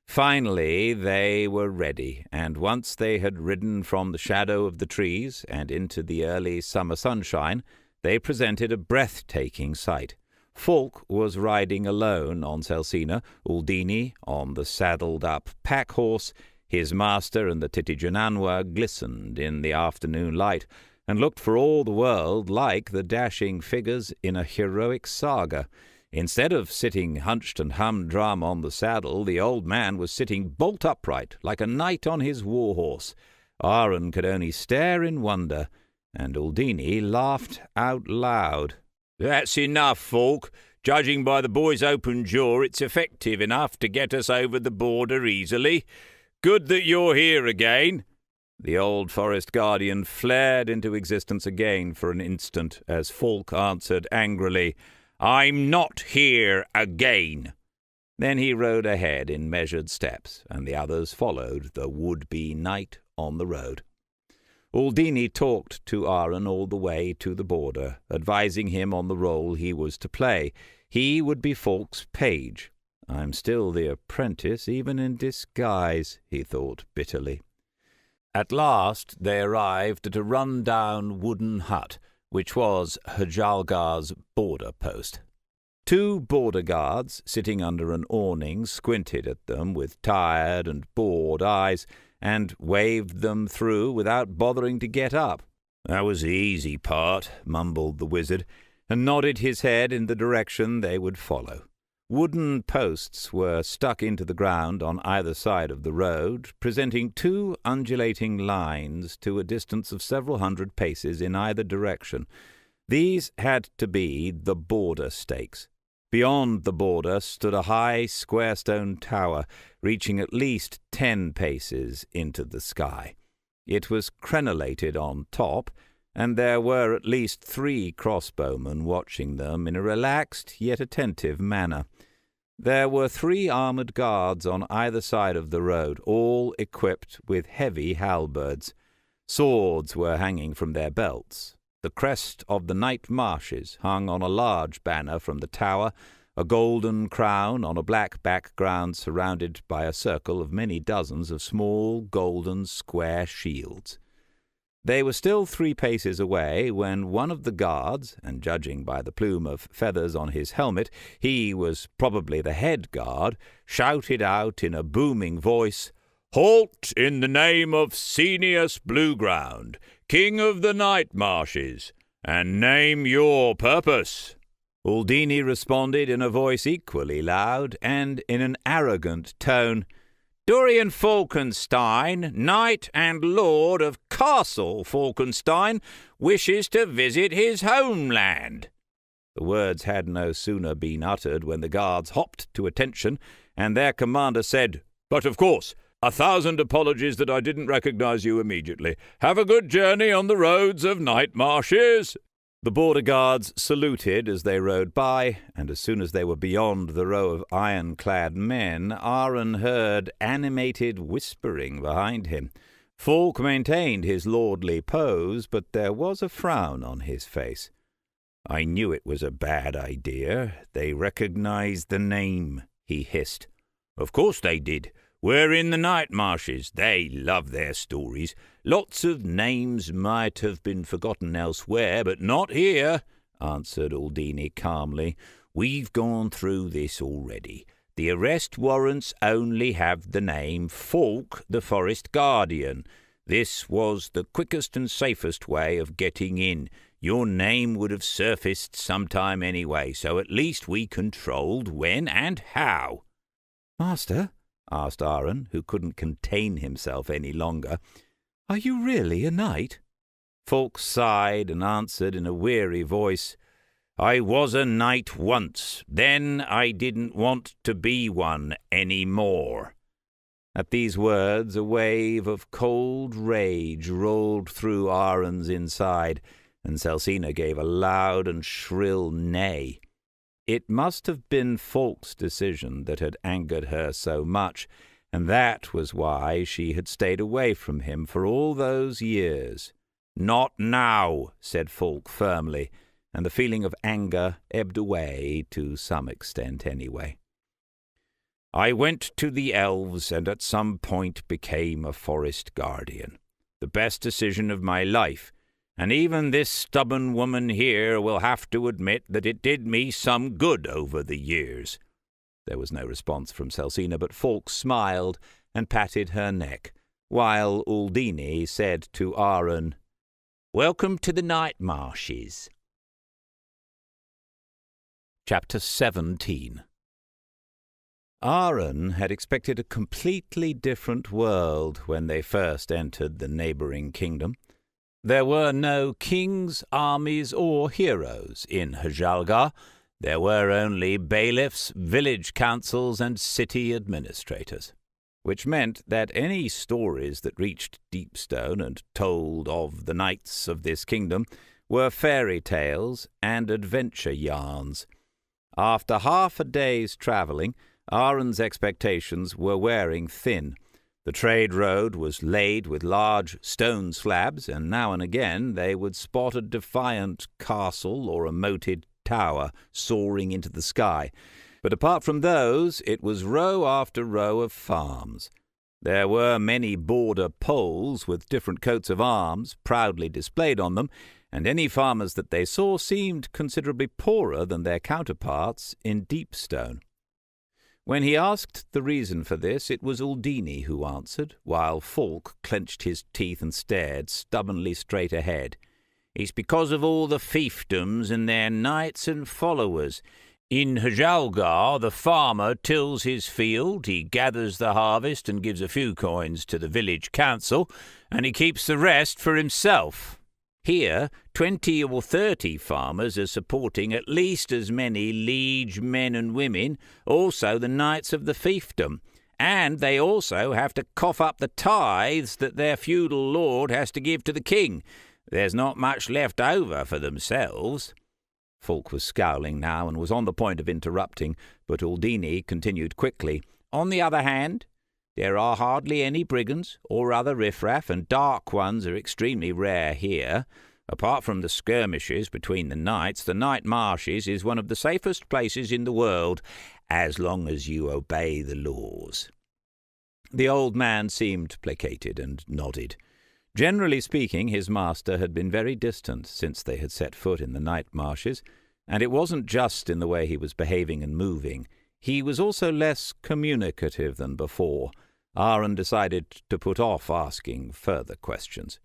Finally they were ready, and once they had ridden from the shadow of the trees and into the early summer sunshine, they presented a breathtaking sight. Falk was riding alone on Celsina, Uldini on the saddled-up pack-horse. His master and the Titijananwa glistened in the afternoon light, and looked for all the world like the dashing figures in a heroic saga. Instead of sitting hunched and humdrum on the saddle, the old man was sitting bolt upright, like a knight on his war-horse. Aaron could only stare in wonder, and Uldini laughed out loud. "That's enough, Falk. Judging by the boy's open jaw, it's effective enough to get us over the border easily. Good that you're here again." The old forest guardian flared into existence again for an instant as Falk answered angrily, "I'm not here again." Then he rode ahead in measured steps, and the others followed the would-be knight on the road. Uldini talked to Aaron all the way to the border, advising him on the role he was to play. He would be Falk's page. "I'm still the apprentice, even in disguise," he thought bitterly. At last they arrived at a run-down wooden hut, which was Hjalgar's border post. Two border guards, sitting under an awning, squinted at them with tired and bored eyes, and waved them through without bothering to get up. "That was the easy part," mumbled the wizard, and nodded his head in the direction they would follow. Wooden posts were stuck into the ground on either side of the road, presenting two undulating lines to a distance of several hundred paces in either direction. These had to be the border stakes. Beyond the border stood a high square stone tower, reaching at least 10 paces into the sky. It was crenellated on top, and there were at least 3 crossbowmen watching them in a relaxed yet attentive manner. There were 3 armoured guards on either side of the road, all equipped with heavy halberds. Swords were hanging from their belts. The crest of the Night Marshes hung on a large banner from the tower, a golden crown on a black background surrounded by a circle of many dozens of small golden square shields. They were still 3 paces away when one of the guards, and judging by the plume of feathers on his helmet, he was probably the head guard, shouted out in a booming voice, "Halt in the name of Senius Blueground, King of the Night Marshes, and name your purpose." Uldini responded in a voice equally loud and in an arrogant tone, "Dorian Falkenstein, Knight and Lord of Castle Falkenstein, wishes to visit his homeland." The words had no sooner been uttered when the guards hopped to attention, and their commander said, "But of course, 1,000 apologies that I didn't recognize you immediately. Have a good journey on the roads of Night Marshes." The border guards saluted as they rode by, and as soon as they were beyond the row of iron-clad men, Aaron heard animated whispering behind him. Falk maintained his lordly pose, but there was a frown on his face. "I knew it was a bad idea. They recognized the name," he hissed. "Of course they did. We're in the night marshes. They love their stories. Lots of names might have been forgotten elsewhere, but not here," answered Aldini calmly. "We've gone through this already. The arrest warrants only have the name Falk, the Forest Guardian. This was the quickest and safest way of getting in. Your name would have surfaced sometime anyway, so at least we controlled when and how." "Master," asked Aaron, who couldn't contain himself any longer, "are you really a knight?" Falk sighed and answered in a weary voice, "I was a knight once. Then I didn't want to be one any more." At these words a wave of cold rage rolled through Aaron's inside, and Celsina gave a loud and shrill neigh. It must have been Falk's decision that had angered her so much, and that was why she had stayed away from him for all those years. "Not now," said Falk firmly, and the feeling of anger ebbed away to some extent anyway. "I went to the elves and at some point became a forest guardian. The best decision of my life, and even this stubborn woman here will have to admit that it did me some good over the years." There was no response from Celsina, but Falk smiled and patted her neck, while Aldini said to Aaron, "Welcome to the night marshes." Chapter 17. Aaron had expected a completely different world when they first entered the neighbouring kingdom. There were no kings, armies, or heroes in Hjalgar. There were only bailiffs, village councils, and city administrators, which meant that any stories that reached Deepstone and told of the knights of this kingdom were fairy tales and adventure yarns. After half a day's travelling, Aaron's expectations were wearing thin. The trade road was laid with large stone slabs, and now and again they would spot a defiant castle or a moated tower soaring into the sky. But apart from those, it was row after row of farms. There were many border poles with different coats of arms proudly displayed on them, and any farmers that they saw seemed considerably poorer than their counterparts in Deepstone. When he asked the reason for this, it was Aldini who answered, while Falk clenched his teeth and stared stubbornly straight ahead. "It's because of all the fiefdoms and their knights and followers. In Hjalgar, the farmer tills his field, he gathers the harvest and gives a few coins to the village council, and he keeps the rest for himself. Here, 20 or 30 farmers are supporting at least as many liege men and women, also the knights of the fiefdom, and they also have to cough up the tithes that their feudal lord has to give to the king. There's not much left over for themselves." Falk was scowling now and was on the point of interrupting, but Aldini continued quickly. "On the other hand, there are hardly any brigands or other riffraff, and dark ones are extremely rare here. Apart from the skirmishes between the knights, the night marshes is one of the safest places in the world, as long as you obey the laws." The old man seemed placated and nodded. Generally speaking, his master had been very distant since they had set foot in the night marshes, and it wasn't just in the way he was behaving and moving. He was also less communicative than before. Aaron decided to put off asking further questions.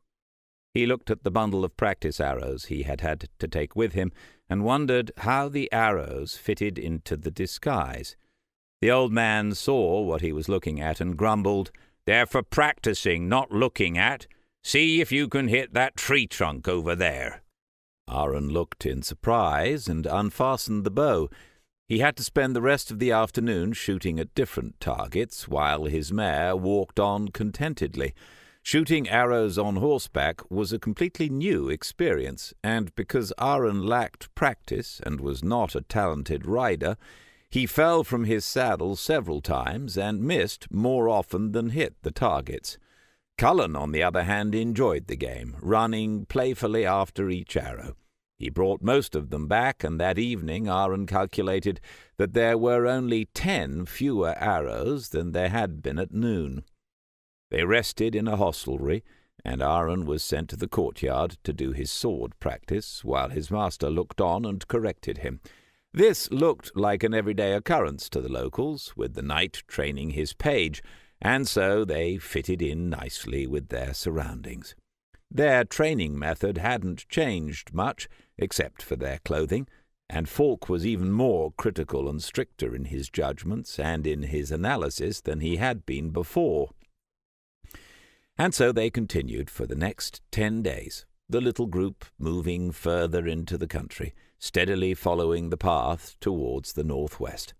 He looked at the bundle of practice arrows he had had to take with him and wondered how the arrows fitted into the disguise. The old man saw what he was looking at and grumbled, "They're for practicing, not looking at. See if you can hit that tree trunk over there." Aaron looked in surprise and unfastened the bow. He had to spend the rest of the afternoon shooting at different targets, while his mare walked on contentedly. Shooting arrows on horseback was a completely new experience, and because Aaron lacked practice and was not a talented rider, he fell from his saddle several times and missed more often than hit the targets. Cullen, on the other hand, enjoyed the game, running playfully after each arrow. He brought most of them back, and that evening Aaron calculated that there were only 10 fewer arrows than there had been at noon. They rested in a hostelry, and Aaron was sent to the courtyard to do his sword practice, while his master looked on and corrected him. This looked like an everyday occurrence to the locals, with the knight training his page, and so they fitted in nicely with their surroundings. Their training method hadn't changed much, except for their clothing, and Falk was even more critical and stricter in his judgments and in his analysis than he had been before. And so they continued for the next 10 days, the little group moving further into the country, steadily following the path towards the northwest.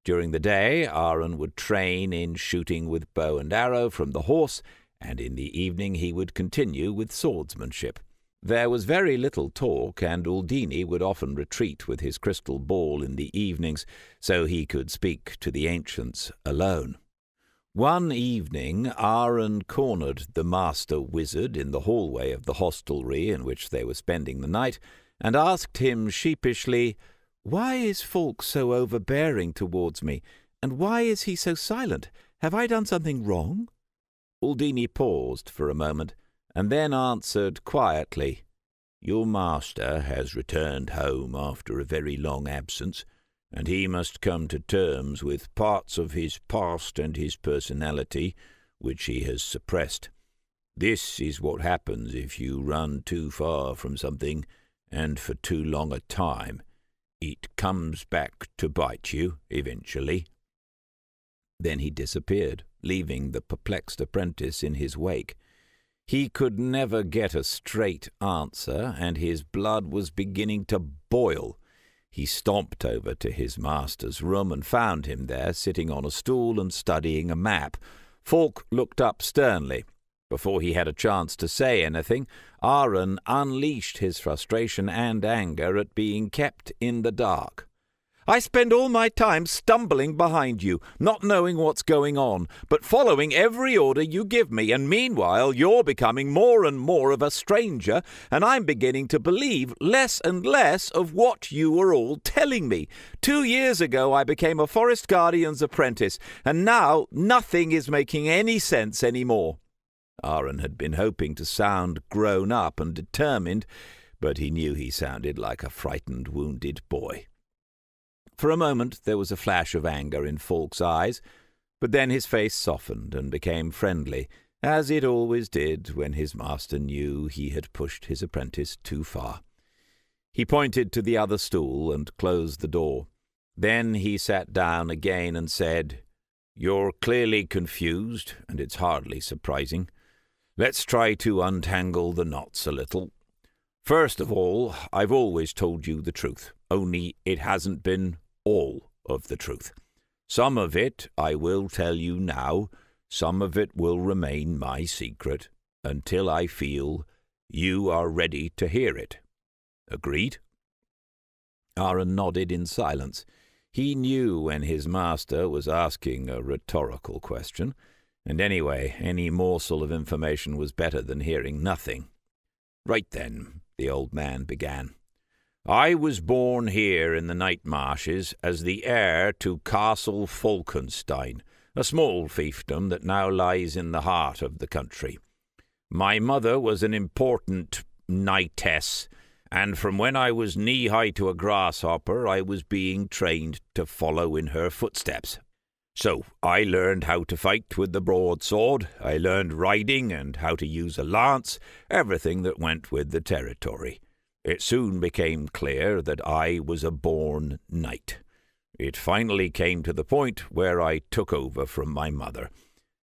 During the day, Aaron would train in shooting with bow and arrow from the horse, and in the evening he would continue with swordsmanship. There was very little talk, and Uldini would often retreat with his crystal ball in the evenings, so he could speak to the ancients alone. One evening Aaron cornered the master wizard in the hallway of the hostelry in which they were spending the night, and asked him sheepishly, "Why is Falk so overbearing towards me, and why is he so silent? Have I done something wrong?" Uldini paused for a moment, and then answered quietly, "Your master has returned home after a very long absence, and he must come to terms with parts of his past and his personality which he has suppressed. This is what happens if you run too far from something, and for too long a time. It comes back to bite you eventually." Then he disappeared, leaving the perplexed apprentice in his wake. He could never get a straight answer, and his blood was beginning to boil. He stomped over to his master's room and found him there, sitting on a stool and studying a map. Falk looked up sternly. Before he had a chance to say anything, Aaron unleashed his frustration and anger at being kept in the dark. "I spend all my time stumbling behind you, not knowing what's going on, but following every order you give me, and meanwhile you're becoming more and more of a stranger, and I'm beginning to believe less and less of what you were all telling me. 2 years ago I became a forest guardian's apprentice, and now nothing is making any sense anymore." Aaron had been hoping to sound grown up and determined, but he knew he sounded like a frightened, wounded boy. For a moment there was a flash of anger in Falk's eyes, but then his face softened and became friendly, as it always did when his master knew he had pushed his apprentice too far. He pointed to the other stool and closed the door. Then he sat down again and said, "You're clearly confused, and it's hardly surprising. Let's try to untangle the knots a little. First of all, I've always told you the truth, only it hasn't been all of the truth. Some of it I will tell you now, some of it will remain my secret until I feel you are ready to hear it. Agreed?" Aaron nodded in silence. He knew when his master was asking a rhetorical question, and anyway, any morsel of information was better than hearing nothing. "Right then," the old man began. "I was born here in the Night Marshes as the heir to Castle Falkenstein, a small fiefdom that now lies in the heart of the country. My mother was an important knightess, and from when I was knee-high to a grasshopper I was being trained to follow in her footsteps. So I learned how to fight with the broadsword, I learned riding and how to use a lance, everything that went with the territory. It soon became clear that I was a born knight. It finally came to the point where I took over from my mother.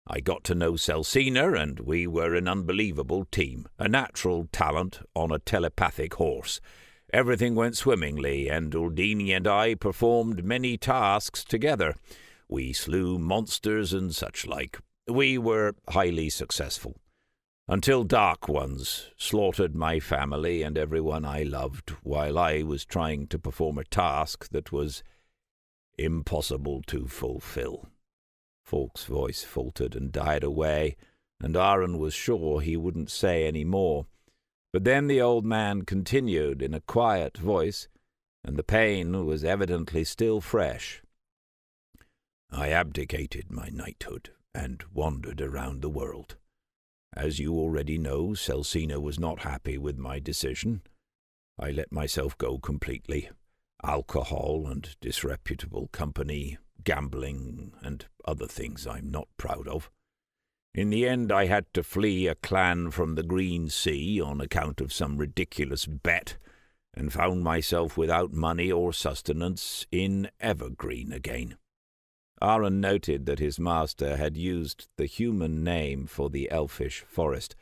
I got to know Celsina, and we were an unbelievable team, a natural talent on a telepathic horse. Everything went swimmingly, and Uldini and I performed many tasks together. We slew monsters and such like. We were highly successful. Until Dark Ones slaughtered my family and everyone I loved, while I was trying to perform a task that was impossible to fulfill." Falk's voice faltered and died away, and Aaron was sure he wouldn't say any more. But then the old man continued in a quiet voice, and the pain was evidently still fresh. I abdicated my knighthood and wandered around the world. As you already know, Celsina was not happy with my decision. I let myself go completely. Alcohol and disreputable company, gambling, and other things I'm not proud of. In the end, I had to flee a clan from the Green Sea on account of some ridiculous bet, and found myself without money or sustenance in Evergreen again. Aaron noted that his master had used the human name for the elfish forest,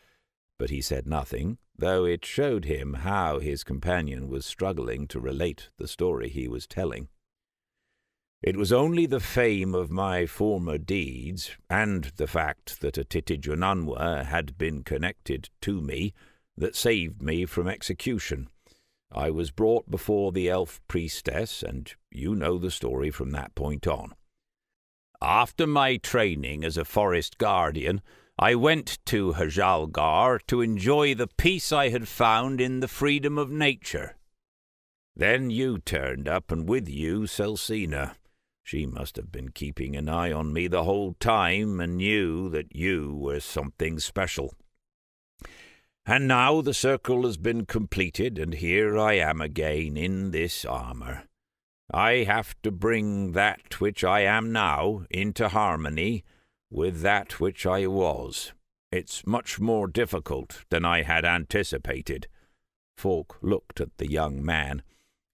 but he said nothing, though it showed him how his companion was struggling to relate the story he was telling. It was only the fame of my former deeds, and the fact that a Titijananwa had been connected to me, that saved me from execution. I was brought before the elf priestess, and you know the story from that point on. After my training as a forest guardian, I went to Hajalgar to enjoy the peace I had found in the freedom of nature. Then you turned up, and with you Celsina. She must have been keeping an eye on me the whole time and knew that you were something special. And now the circle has been completed, and here I am again in this armour. I have to bring that which I am now into harmony with that which I was. It's much more difficult than I had anticipated. Falk looked at the young man.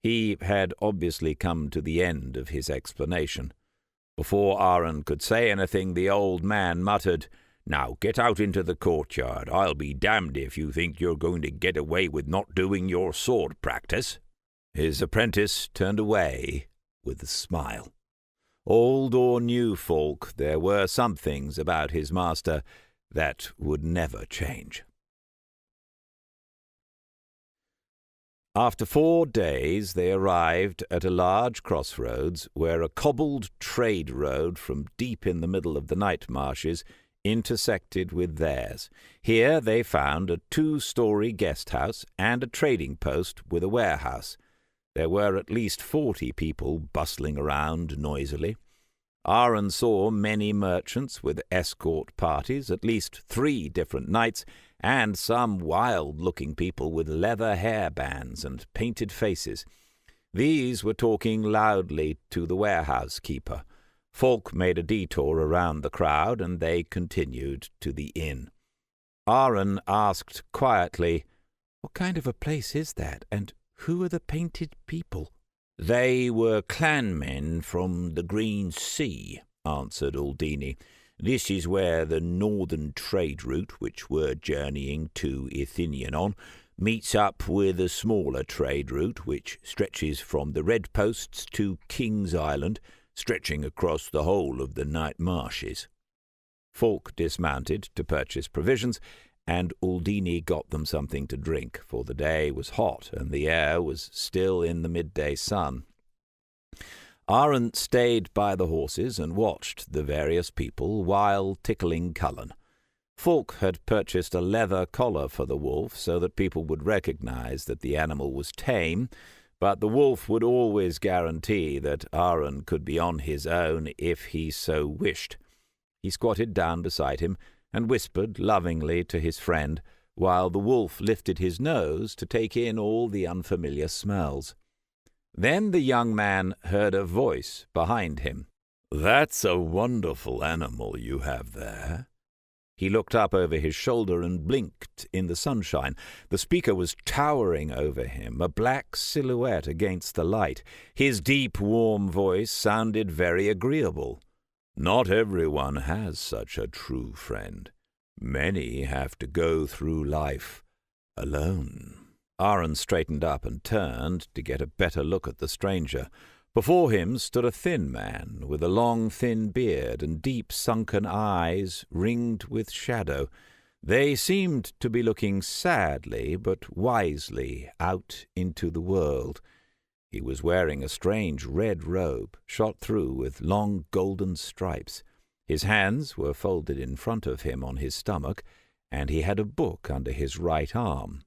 He had obviously come to the end of his explanation. Before Aaron could say anything, the old man muttered, "Now get out into the courtyard. I'll be damned if you think you're going to get away with not doing your sword practice." His apprentice turned away with a smile. Old or new Falk, there were some things about his master that would never change. After 4 days they arrived at a large crossroads where a cobbled trade road from deep in the middle of the night marshes intersected with theirs. Here they found a 2-story guest house and a trading post with a warehouse. There were at least 40 people bustling around noisily. Aaron saw many merchants with escort parties, at least 3 different knights, and some wild-looking people with leather hairbands and painted faces. These were talking loudly to the warehouse keeper. Falk made a detour around the crowd, and they continued to the inn. Aaron asked quietly, "What kind of a place is that, and who are the painted people?" "They were clanmen from the Green Sea," answered Aldini. "This is where the northern trade route, which we're journeying to Ithinian on, meets up with a smaller trade route, which stretches from the Red Posts to King's Island, stretching across the whole of the night marshes." Falk dismounted to purchase provisions, and Aldini got them something to drink, for the day was hot and the air was still in the midday sun. Aaron stayed by the horses and watched the various people while tickling Cullen. Falk had purchased a leather collar for the wolf so that people would recognize that the animal was tame, but the wolf would always guarantee that Aaron could be on his own if he so wished. He squatted down beside him and whispered lovingly to his friend, while the wolf lifted his nose to take in all the unfamiliar smells. Then the young man heard a voice behind him. "That's a wonderful animal you have there." He looked up over his shoulder and blinked in the sunshine. The speaker was towering over him, a black silhouette against the light. His deep, warm voice sounded very agreeable. "Not everyone has such a true friend. Many have to go through life alone." Aaron straightened up and turned to get a better look at the stranger. Before him stood a thin man with a long, thin beard and deep, sunken eyes ringed with shadow. They seemed to be looking sadly but wisely out into the world. He was wearing a strange red robe, shot through with long golden stripes. His hands were folded in front of him on his stomach, and he had a book under his right arm.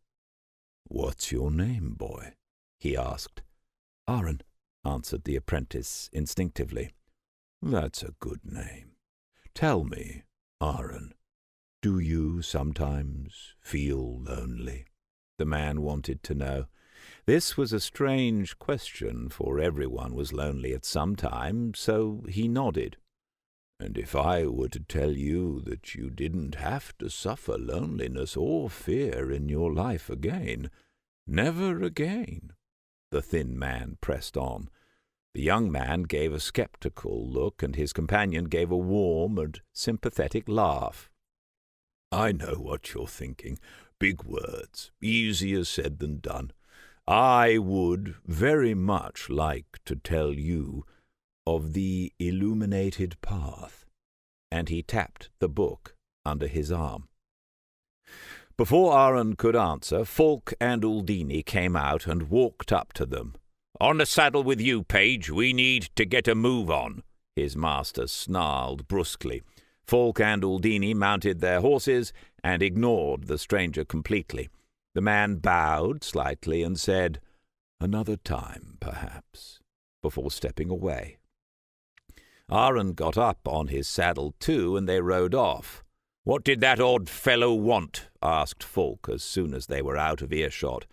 "What's your name, boy?" he asked. Aaron, answered the apprentice instinctively. "That's a good name. Tell me, Aaron, do you sometimes feel lonely?" The man wanted to know. This was a strange question, for everyone was lonely at some time, so he nodded. "And if I were to tell you that you didn't have to suffer loneliness or fear in your life again, never again?" The thin man pressed on. The young man gave a sceptical look, and his companion gave a warm and sympathetic laugh. "I know what you're thinking. Big words, easier said than done. I would very much like to tell you of the illuminated path." And he tapped the book under his arm. Before Aaron could answer, Falk and Uldini came out and walked up to them. "On the saddle with you, page. We need to get a move on," his master snarled brusquely. Falk and Uldini mounted their horses and ignored the stranger completely. The man bowed slightly and said, "Another time, perhaps," before stepping away. Aaron got up on his saddle too, and they rode off. "What did that odd fellow want?" asked Falk as soon as they were out of earshot.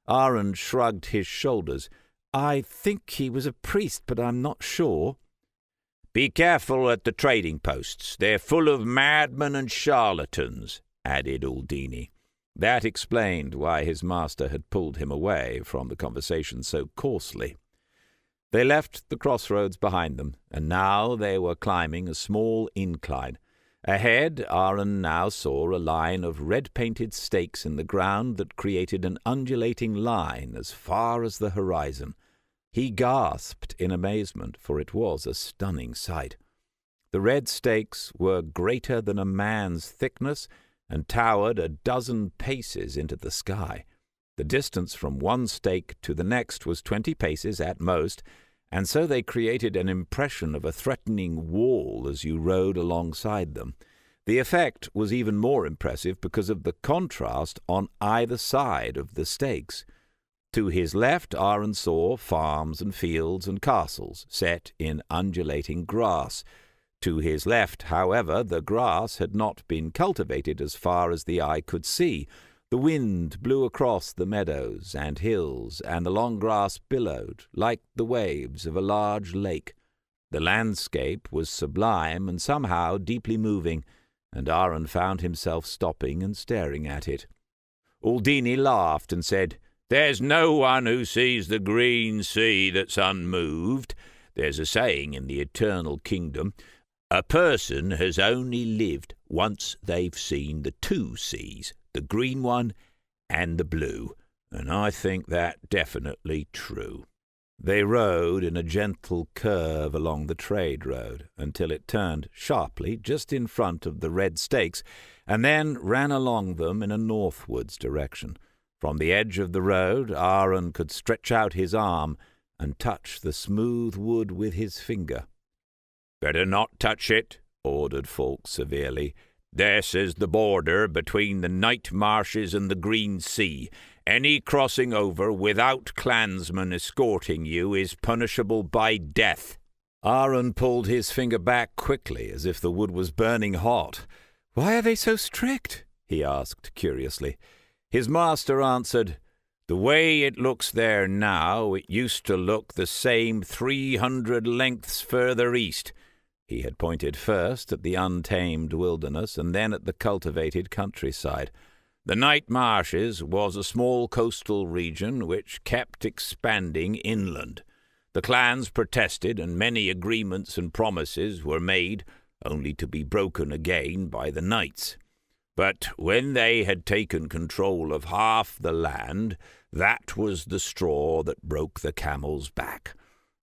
Aaron shrugged his shoulders. "I think he was a priest, but I'm not sure." "Be careful at the trading posts. They're full of madmen and charlatans," added Uldini. That explained why his master had pulled him away from the conversation so coarsely. They left the crossroads behind them, and now they were climbing a small incline. Ahead, Aaron now saw a line of red-painted stakes in the ground that created an undulating line as far as the horizon. He gasped in amazement, for it was a stunning sight. The red stakes were greater than a man's thickness and towered a dozen paces into the sky. The distance from one stake to the next was 20 paces at most, and so they created an impression of a threatening wall as you rode alongside them. The effect was even more impressive because of the contrast on either side of the stakes. To his left, Aaron saw farms and fields and castles set in undulating grass. To his left, however, the grass had not been cultivated as far as the eye could see. The wind blew across the meadows and hills, and the long grass billowed like the waves of a large lake. The landscape was sublime and somehow deeply moving, and Aaron found himself stopping and staring at it. Uldini laughed and said, "There's no one who sees the green sea that's unmoved. There's a saying in the eternal kingdom, a person has only lived once they've seen the two seas, the green one and the blue, and I think that definitely true." They rode in a gentle curve along the trade road until it turned sharply just in front of the red stakes, and then ran along them in a northwards direction. From the edge of the road, Aaron could stretch out his arm and touch the smooth wood with his finger. "Better not touch it," ordered Falk severely. "This is the border between the night marshes and the green sea. Any crossing over without clansmen escorting you is punishable by death." Aaron pulled his finger back quickly, as if the wood was burning hot. "Why are they so strict?" he asked curiously. His master answered, "The way it looks there now, it used to look the same 300 lengths further east." He had pointed first at the untamed wilderness and then at the cultivated countryside. The night marshes was a small coastal region which kept expanding inland. The clans protested, and many agreements and promises were made, only to be broken again by the knights. But when they had taken control of half the land, that was the straw that broke the camel's back.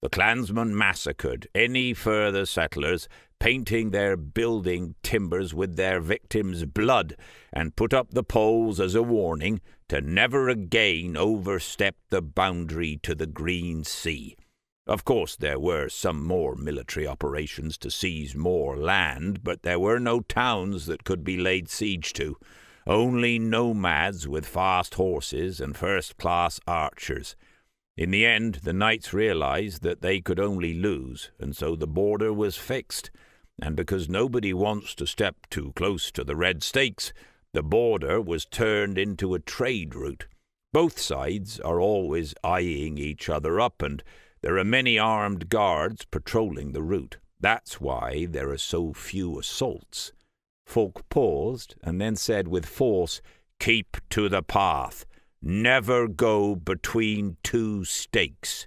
The clansmen massacred any further settlers, painting their building timbers with their victims' blood, and put up the poles as a warning to never again overstep the boundary to the green sea. Of course, there were some more military operations to seize more land, but there were no towns that could be laid siege to. Only nomads with fast horses and first-class archers. In the end, the knights realized that they could only lose, and so the border was fixed. And because nobody wants to step too close to the red stakes, the border was turned into a trade route. Both sides are always eyeing each other up, and there are many armed guards patrolling the route. That's why there are so few assaults. Folk paused and then said with force, "Keep to the path. Never go between two stakes.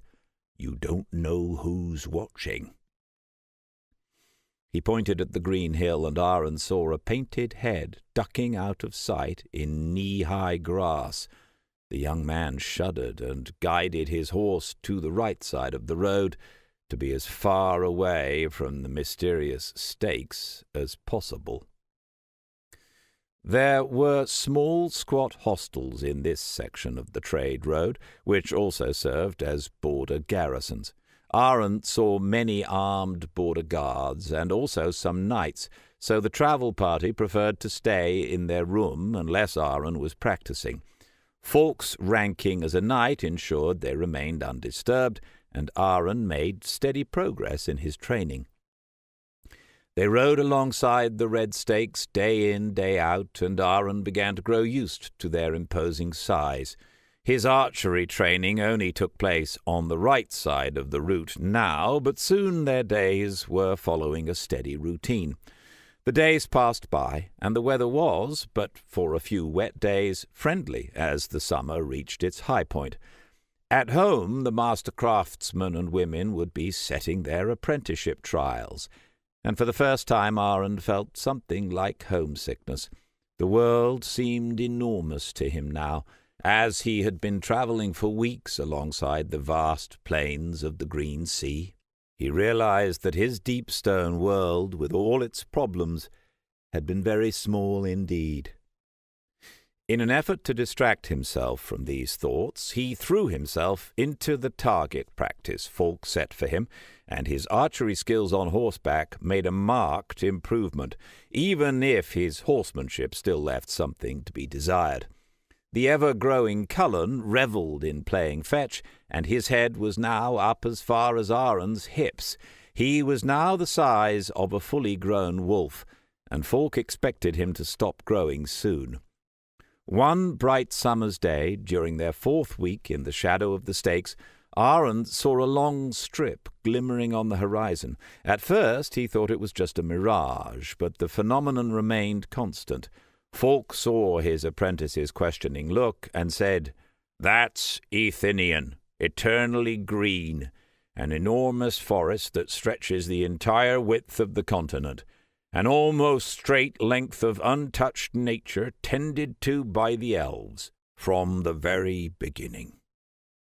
You don't know who's watching." He pointed at the green hill, and Aaron saw a painted head ducking out of sight in knee-high grass. The young man shuddered and guided his horse to the right side of the road, to be as far away from the mysterious stakes as possible. There were small squat hostels in this section of the trade road, which also served as border garrisons. Aaron saw many armed border guards and also some knights, so the travel party preferred to stay in their room unless Aaron was practicing. Falk's ranking as a knight ensured they remained undisturbed, and Aaron made steady progress in his training. They rode alongside the red stakes day in, day out, and Aaron began to grow used to their imposing size. His archery training only took place on the right side of the route now, but soon their days were following a steady routine. The days passed by, and the weather was, but for a few wet days, friendly as the summer reached its high point. At home, the master craftsmen and women would be setting their apprenticeship trials, and for the first time Aaron felt something like homesickness. The world seemed enormous to him now, as he had been travelling for weeks alongside the vast plains of the Green Sea. He realized that his deep stone world, with all its problems, had been very small indeed. In an effort to distract himself from these thoughts, he threw himself into the target practice Falk set for him, and his archery skills on horseback made a marked improvement, even if his horsemanship still left something to be desired. The ever-growing Cullen revelled in playing fetch, and his head was now up as far as Aaron's hips. He was now the size of a fully grown wolf, and Falk expected him to stop growing soon. One bright summer's day, during their 4th week in the shadow of the stakes, Aaron saw a long strip glimmering on the horizon. At first he thought it was just a mirage, but the phenomenon remained constant. Falk saw his apprentice's questioning look and said, "That's Athenian, eternally green, an enormous forest that stretches the entire width of the continent, an almost straight length of untouched nature tended to by the elves from the very beginning."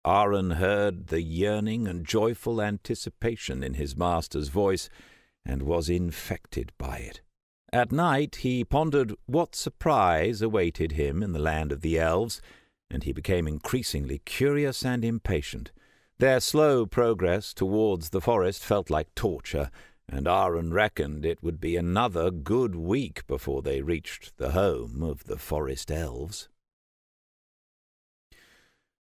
Aaron heard the yearning and joyful anticipation in his master's voice, and was infected by it. At night he pondered what surprise awaited him in the land of the elves, and he became increasingly curious and impatient. Their slow progress towards the forest felt like torture, and Aaron reckoned it would be another good week before they reached the home of the forest elves.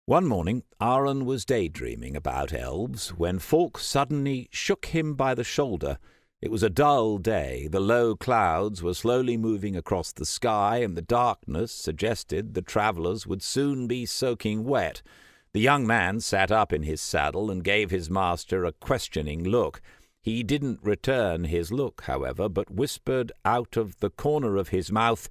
One morning Aaron was daydreaming about elves when Falk suddenly shook him by the shoulder. It was a dull day. The low clouds were slowly moving across the sky, and the darkness suggested the travellers would soon be soaking wet. The young man sat up in his saddle and gave his master a questioning look. He didn't return his look, however, but whispered out of the corner of his mouth,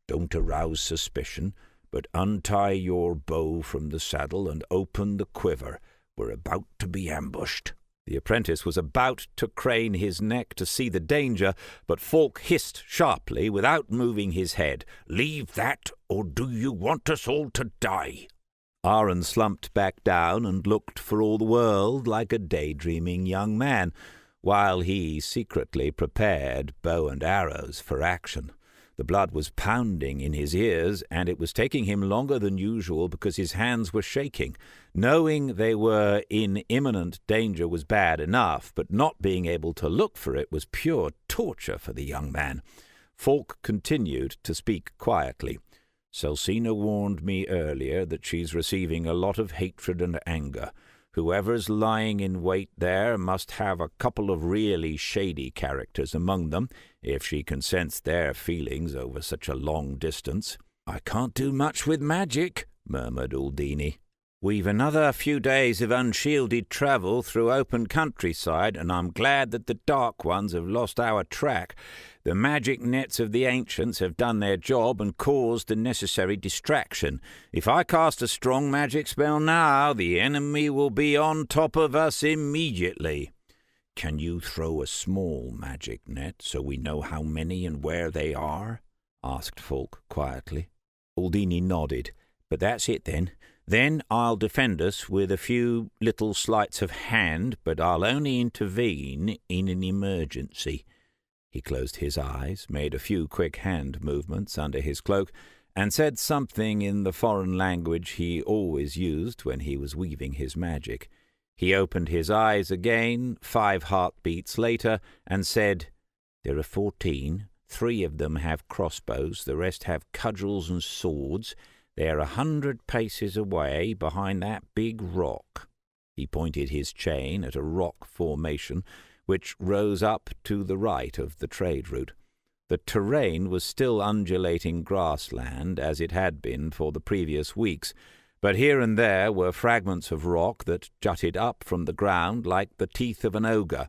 "Don't arouse suspicion, but untie your bow from the saddle and open the quiver. We're about to be ambushed." The apprentice was about to crane his neck to see the danger, but Falk hissed sharply without moving his head, "Leave that, or do you want us all to die?" Aaron slumped back down and looked for all the world like a daydreaming young man, while he secretly prepared bow and arrows for action. The blood was pounding in his ears, and it was taking him longer than usual because his hands were shaking. Knowing they were in imminent danger was bad enough, but not being able to look for it was pure torture for the young man. Falk continued to speak quietly. "Celsina warned me earlier that she's receiving a lot of hatred and anger. Whoever's lying in wait there must have a couple of really shady characters among them, if she can sense their feelings over such a long distance." "I can't do much with magic," murmured Uldini. "We've another few days of unshielded travel through open countryside, and I'm glad that the Dark Ones have lost our track. The magic nets of the ancients have done their job and caused the necessary distraction. If I cast a strong magic spell now, the enemy will be on top of us immediately." "Can you throw a small magic net so we know how many and where they are?" asked Falk quietly. Uldini nodded. "But that's it then. Then I'll defend us with a few little sleights of hand, but I'll only intervene in an emergency." He closed his eyes, made a few quick hand movements under his cloak, and said something in the foreign language he always used when he was weaving his magic. He opened his eyes again 5 heartbeats later and said, "There are 14. 3 of them have crossbows, the rest have cudgels and swords. They're 100 paces away behind that big rock." He pointed his chain at a rock formation which rose up to the right of the trade route. The terrain was still undulating grassland, as it had been for the previous weeks, but here and there were fragments of rock that jutted up from the ground like the teeth of an ogre.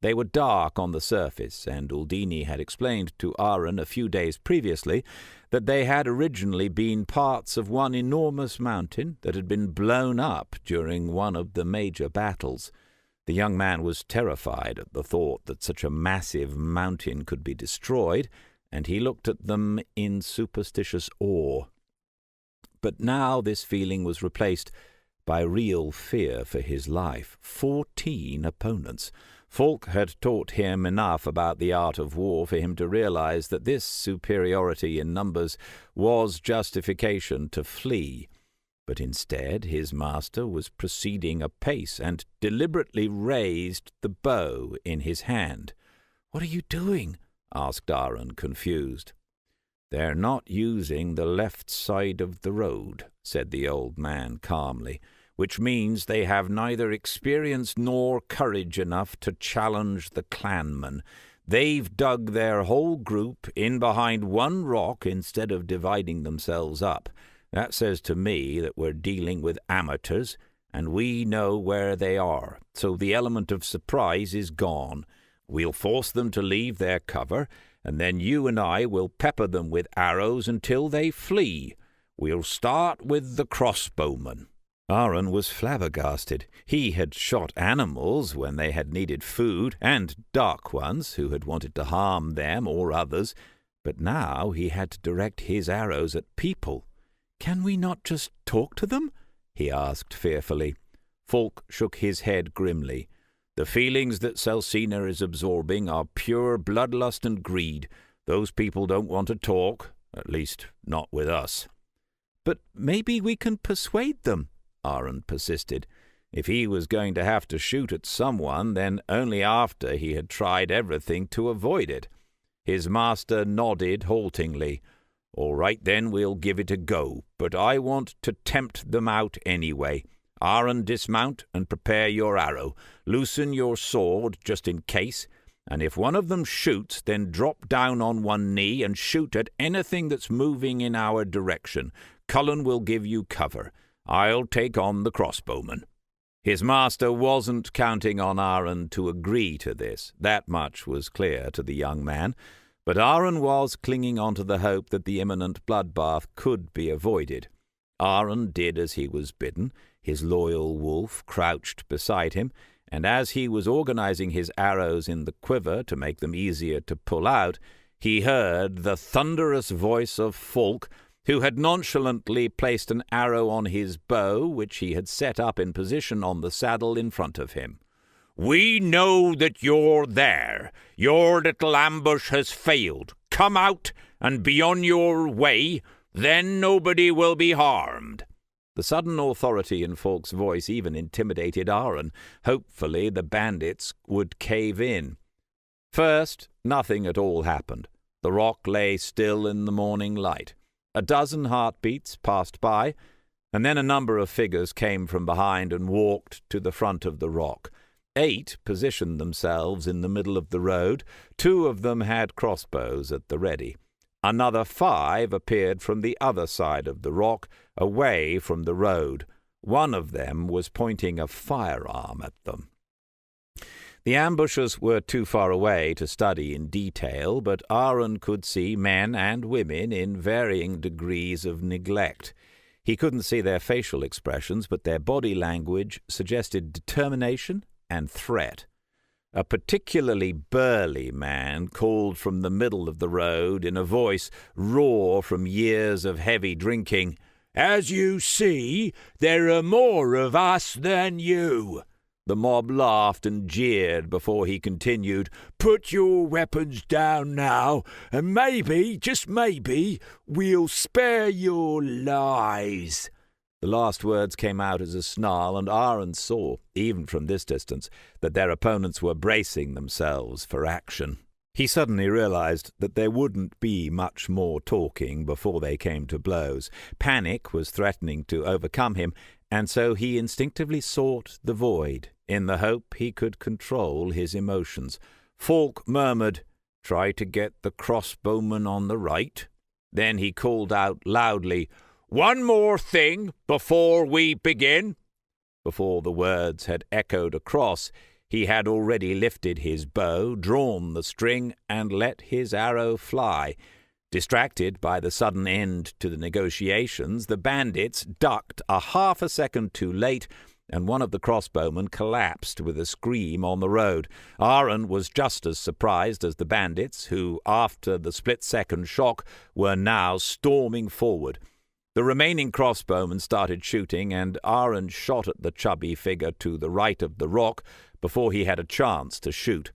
They were dark on the surface, and Uldini had explained to Aaron a few days previously that they had originally been parts of one enormous mountain that had been blown up during one of the major battles. The young man was terrified at the thought that such a massive mountain could be destroyed, and he looked at them in superstitious awe. But now this feeling was replaced by real fear for his life. 14 opponents. Falk had taught him enough about the art of war for him to realize that this superiority in numbers was justification to flee. But instead his master was proceeding apace and deliberately raised the bow in his hand. "What are you doing?" asked Aaron, confused. "They're not using the left side of the road," said the old man calmly, "which means they have neither experience nor courage enough to challenge the clanmen. They've dug their whole group in behind one rock instead of dividing themselves up. That says to me that we're dealing with amateurs, and we know where they are, so the element of surprise is gone. We'll force them to leave their cover, and then you and I will pepper them with arrows until they flee. We'll start with the crossbowmen." Aaron was flabbergasted. He had shot animals when they had needed food, and Dark Ones who had wanted to harm them or others, but now he had to direct his arrows at people. "Can we not just talk to them?" he asked fearfully. Falk shook his head grimly. "The feelings that Celsina is absorbing are pure bloodlust and greed. Those people don't want to talk, at least not with us." "But maybe we can persuade them," Aaron persisted. If he was going to have to shoot at someone, then only after he had tried everything to avoid it. His master nodded haltingly. "All right, then, we'll give it a go, but I want to tempt them out anyway. Aaron, dismount and prepare your arrow. Loosen your sword, just in case, and if one of them shoots, then drop down on one knee and shoot at anything that's moving in our direction. Cullen will give you cover. I'll take on the crossbowman." His master wasn't counting on Aaron to agree to this. That much was clear to the young man. But Aaron was clinging on to the hope that the imminent bloodbath could be avoided. Aaron did as he was bidden. His loyal wolf crouched beside him, and as he was organizing his arrows in the quiver to make them easier to pull out, he heard the thunderous voice of Falk, who had nonchalantly placed an arrow on his bow, which he had set up in position on the saddle in front of him. "We know that you're there. Your little ambush has failed. come out and be on your way, then nobody will be harmed." The sudden authority in Falk's voice even intimidated Aaron. Hopefully the bandits would cave in. First, nothing at all happened. The rock lay still in the morning light. A dozen heartbeats passed by, and then a number of figures came from behind and walked to the front of the rock. 8 positioned themselves in the middle of the road. 2 of them had crossbows at the ready. Another 5 appeared from the other side of the rock, away from the road. One of them was pointing a firearm at them. The ambushers were too far away to study in detail, but Aaron could see men and women in varying degrees of neglect. He couldn't see their facial expressions, but their body language suggested determination and threat. A particularly burly man called from the middle of the road in a voice raw from years of heavy drinking, "As you see, there are more of us than you." The mob laughed and jeered before he continued, "Put your weapons down now, and maybe, just maybe, we'll spare your lives." The last words came out as a snarl, and Aaron saw, even from this distance, that their opponents were bracing themselves for action. He suddenly realized that there wouldn't be much more talking before they came to blows. Panic was threatening to overcome him, and so he instinctively sought the void, in the hope he could control his emotions. Falk murmured, "Try to get the crossbowman on the right." Then he called out loudly, "One more thing before we begin." Before the words had echoed across, he had already lifted his bow, drawn the string, and let his arrow fly. Distracted by the sudden end to the negotiations, the bandits ducked a half a second too late, and one of the crossbowmen collapsed with a scream on the road. Aaron was just as surprised as the bandits, who, after the split-second shock, were now storming forward. The remaining crossbowmen started shooting, and Aaron shot at the chubby figure to the right of the rock before he had a chance to shoot.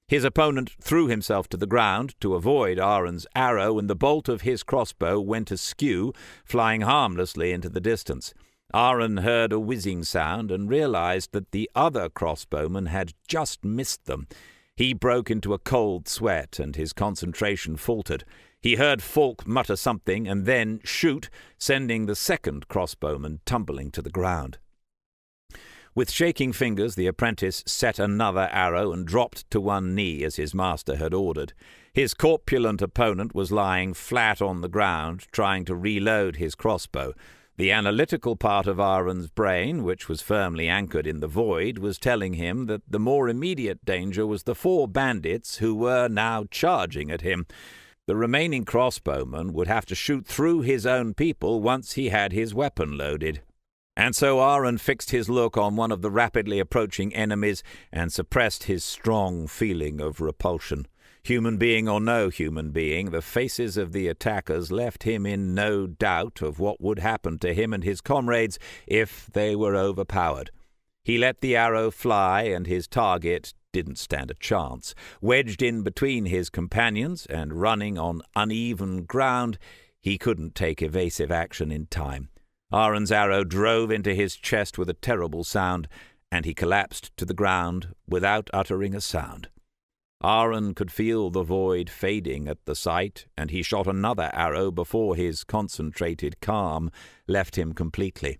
His opponent threw himself to the ground to avoid Aaron's arrow, and the bolt of his crossbow went askew, flying harmlessly into the distance. Aaron heard a whizzing sound and realized that the other crossbowman had just missed them. He broke into a cold sweat, and his concentration faltered. He heard Falk mutter something and then shoot, sending the second crossbowman tumbling to the ground. With shaking fingers, the apprentice set another arrow and dropped to one knee as his master had ordered. His corpulent opponent was lying flat on the ground, trying to reload his crossbow. The analytical part of Aaron's brain, which was firmly anchored in the void, was telling him that the more immediate danger was the 4 bandits who were now charging at him. The remaining crossbowman would have to shoot through his own people once he had his weapon loaded. And so Aaron fixed his look on one of the rapidly approaching enemies and suppressed his strong feeling of repulsion. Human being or no human being, the faces of the attackers left him in no doubt of what would happen to him and his comrades if they were overpowered. He let the arrow fly, and his target didn't stand a chance. Wedged in between his companions and running on uneven ground, he couldn't take evasive action in time. Aaron's arrow drove into his chest with a terrible sound, and he collapsed to the ground without uttering a sound. Aaron could feel the void fading at the sight, and he shot another arrow before his concentrated calm left him completely.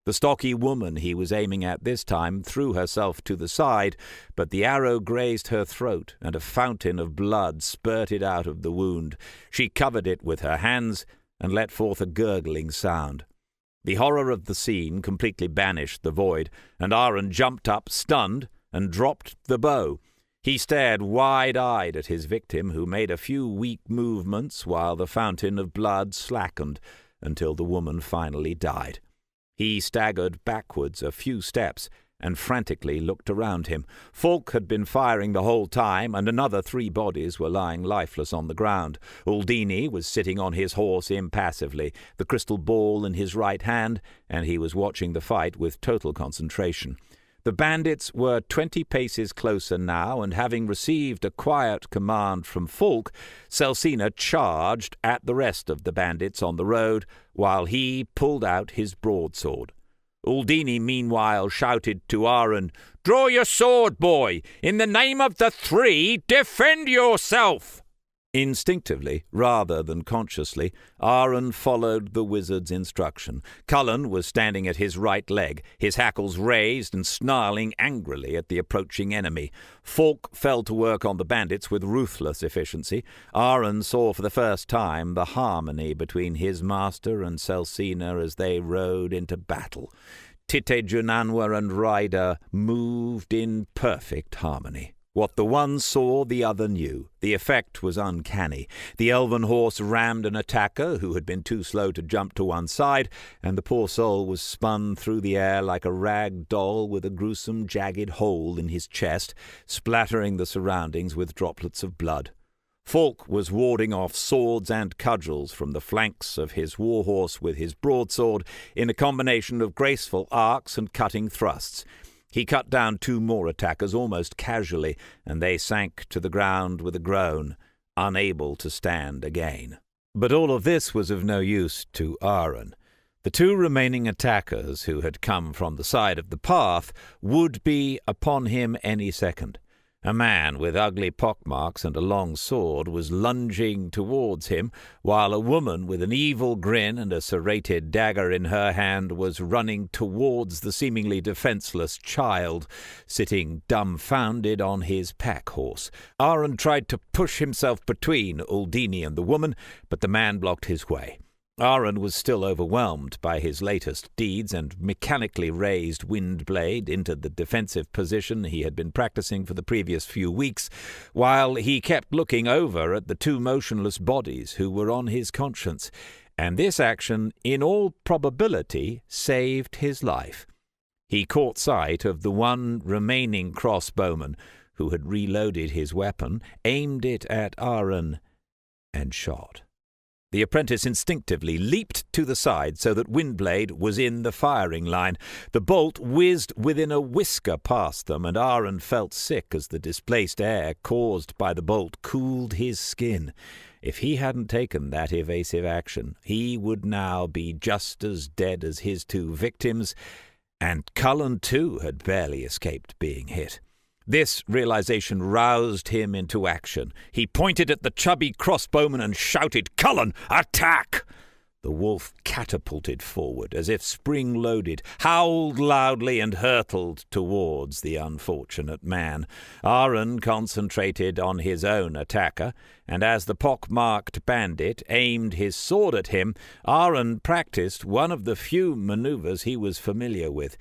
The stocky woman he was aiming at this time threw herself to the side, but the arrow grazed her throat, and a fountain of blood spurted out of the wound. She covered it with her hands and let forth a gurgling sound. The horror of the scene completely banished the void, and Aaron jumped up, stunned, and dropped the bow. He stared wide-eyed at his victim, who made a few weak movements while the fountain of blood slackened until the woman finally died. He staggered backwards a few steps and frantically looked around him. Falk had been firing the whole time, and another 3 bodies were lying lifeless on the ground. Uldini was sitting on his horse impassively, the crystal ball in his right hand, and he was watching the fight with total concentration. The bandits were 20 paces closer now, and having received a quiet command from Falk, Celsina charged at the rest of the bandits on the road, while he pulled out his broadsword. Uldini meanwhile shouted to Aaron, "Draw your sword, boy! In the name of the three, defend yourself!" Instinctively, rather than consciously, Aaron followed the wizard's instruction. Cullen was standing at his right leg, his hackles raised and snarling angrily at the approaching enemy. Falk fell to work on the bandits with ruthless efficiency. Aaron saw for the first time the harmony between his master and Celsina as they rode into battle. Tite Junanwa and Ryder moved in perfect harmony. What the one saw, the other knew. The effect was uncanny. The elven horse rammed an attacker who had been too slow to jump to one side, and the poor soul was spun through the air like a rag doll with a gruesome, jagged hole in his chest, splattering the surroundings with droplets of blood. Falk was warding off swords and cudgels from the flanks of his warhorse with his broadsword in a combination of graceful arcs and cutting thrusts. He cut down 2 more attackers almost casually, and they sank to the ground with a groan, unable to stand again. But all of this was of no use to Aaron. The 2 remaining attackers, who had come from the side of the path, would be upon him any second. A man with ugly pockmarks and a long sword was lunging towards him, while a woman with an evil grin and a serrated dagger in her hand was running towards the seemingly defenseless child, sitting dumbfounded on his pack-horse. Aaron tried to push himself between Uldini and the woman, but the man blocked his way. Aaron was still overwhelmed by his latest deeds and mechanically raised Windblade into the defensive position he had been practicing for the previous few weeks, while he kept looking over at the 2 motionless bodies who were on his conscience, and this action, in all probability, saved his life. He caught sight of the one remaining crossbowman, who had reloaded his weapon, aimed it at Aaron, and shot. The apprentice instinctively leaped to the side so that Windblade was in the firing line. The bolt whizzed within a whisker past them, and Aaron felt sick as the displaced air caused by the bolt cooled his skin. If he hadn't taken that evasive action, he would now be just as dead as his 2 victims, and Cullen too had barely escaped being hit. This realization roused him into action. He pointed at the chubby crossbowman and shouted, "Cullen, attack!" The wolf catapulted forward, as if spring-loaded, howled loudly and hurtled towards the unfortunate man. Aaron concentrated on his own attacker, and as the pock-marked bandit aimed his sword at him, Aaron practiced one of the few maneuvers he was familiar with.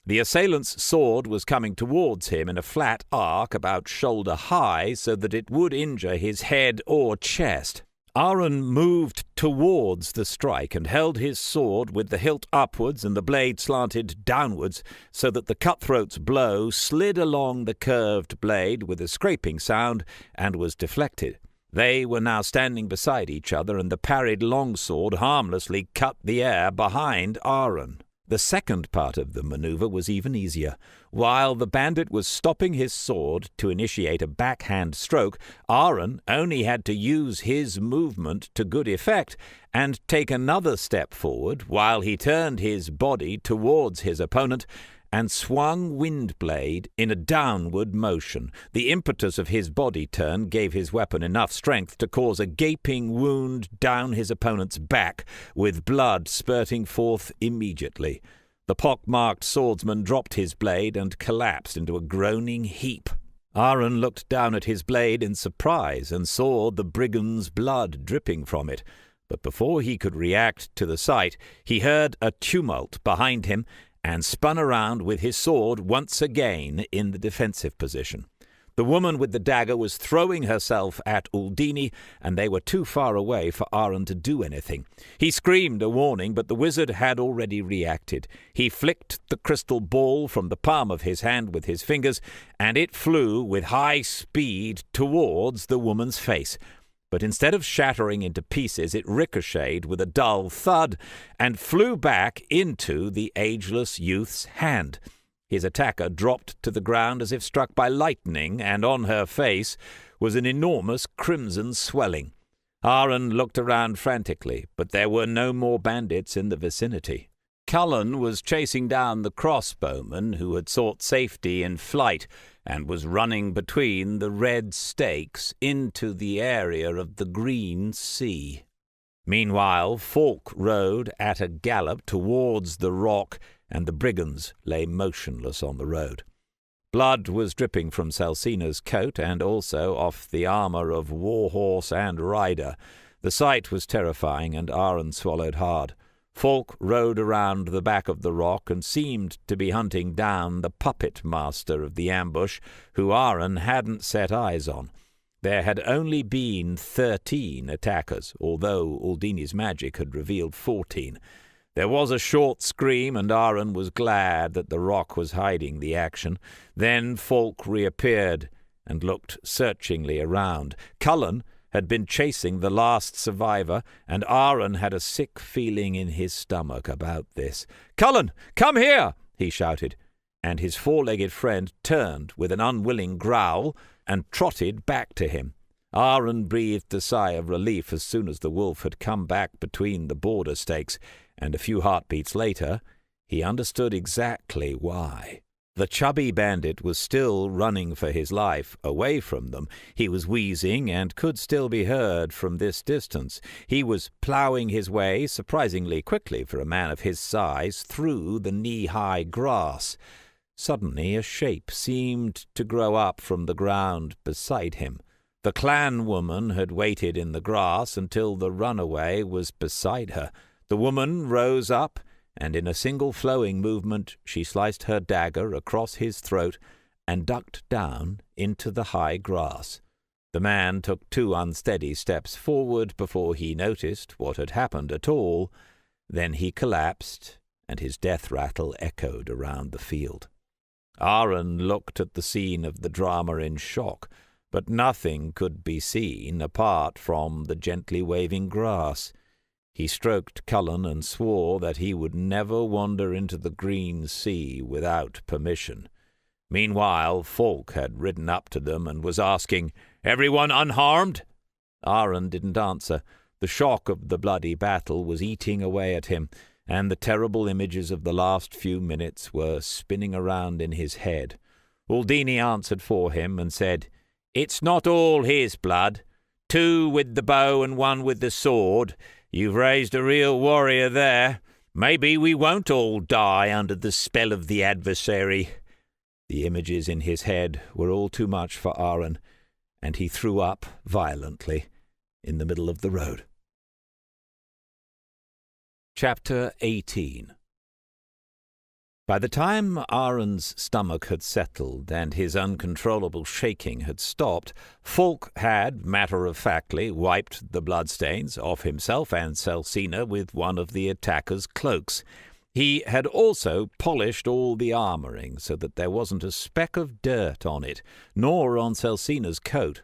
The assailant's sword was coming towards him in a flat arc about shoulder-high so that it would injure his head or chest. Aaron moved towards the strike and held his sword with the hilt upwards and the blade slanted downwards so that the cutthroat's blow slid along the curved blade with a scraping sound and was deflected. They were now standing beside each other, and the parried longsword harmlessly cut the air behind Aaron. The second part of the maneuver was even easier. While the bandit was stopping his sword to initiate a backhand stroke, Aaron only had to use his movement to good effect and take another step forward while he turned his body towards his opponent and swung Windblade in a downward motion. The impetus of his body turn gave his weapon enough strength to cause a gaping wound down his opponent's back, with blood spurting forth immediately. The pock-marked swordsman dropped his blade and collapsed into a groaning heap. Aaron looked down at his blade in surprise and saw the brigand's blood dripping from it. But before he could react to the sight, he heard a tumult behind him and spun around with his sword once again in the defensive position. The woman with the dagger was throwing herself at Uldini, and they were too far away for Aaron to do anything. He screamed a warning, but the wizard had already reacted. He flicked the crystal ball from the palm of his hand with his fingers, and it flew with high speed towards the woman's face. But instead of shattering into pieces, it ricocheted with a dull thud and flew back into the ageless youth's hand. His attacker dropped to the ground as if struck by lightning, and on her face was an enormous crimson swelling. Aaron looked around frantically, but there were no more bandits in the vicinity. Cullen was chasing down the crossbowman who had sought safety in flight and was running between the red stakes into the area of the green sea. Meanwhile, Falk rode at a gallop towards the rock, and the brigands lay motionless on the road. Blood was dripping from Celsina's coat and also off the armour of warhorse and rider. The sight was terrifying, and Aaron swallowed hard. Falk rode around the back of the rock and seemed to be hunting down the puppet master of the ambush, who Aaron hadn't set eyes on. There had only been 13 attackers, although Aldini's magic had revealed 14. There was a short scream, and Aaron was glad that the rock was hiding the action. Then Falk reappeared and looked searchingly around. Cullen had been chasing the last survivor, and Aaron had a sick feeling in his stomach about this. "Cullen, come here!" he shouted, and his four-legged friend turned with an unwilling growl and trotted back to him. Aaron breathed a sigh of relief as soon as the wolf had come back between the border stakes, and a few heartbeats later he understood exactly why. The chubby bandit was still running for his life away from them. He was wheezing and could still be heard from this distance. He was ploughing his way, surprisingly quickly for a man of his size, through the knee-high grass. Suddenly a shape seemed to grow up from the ground beside him. The clan woman had waited in the grass until the runaway was beside her. The woman rose up, and in a single flowing movement she sliced her dagger across his throat and ducked down into the high grass. The man took 2 unsteady steps forward before he noticed what had happened at all. Then he collapsed, and his death rattle echoed around the field. Aaron looked at the scene of the drama in shock, but nothing could be seen apart from the gently waving grass. He stroked Cullen and swore that he would never wander into the green sea without permission. Meanwhile, Falk had ridden up to them and was asking, "Everyone unharmed?" Aaron didn't answer. The shock of the bloody battle was eating away at him, and the terrible images of the last few minutes were spinning around in his head. Aldini answered for him and said, "It's not all his blood. 2 with the bow and 1 with the sword. You've raised a real warrior there. Maybe we won't all die under the spell of the adversary." The images in his head were all too much for Aaron, and he threw up violently in the middle of the road. Chapter 18. By the time Aaron's stomach had settled and his uncontrollable shaking had stopped, Falk had, matter-of-factly, wiped the bloodstains off himself and Celsina with one of the attacker's cloaks. He had also polished all the armouring so that there wasn't a speck of dirt on it, nor on Celsina's coat.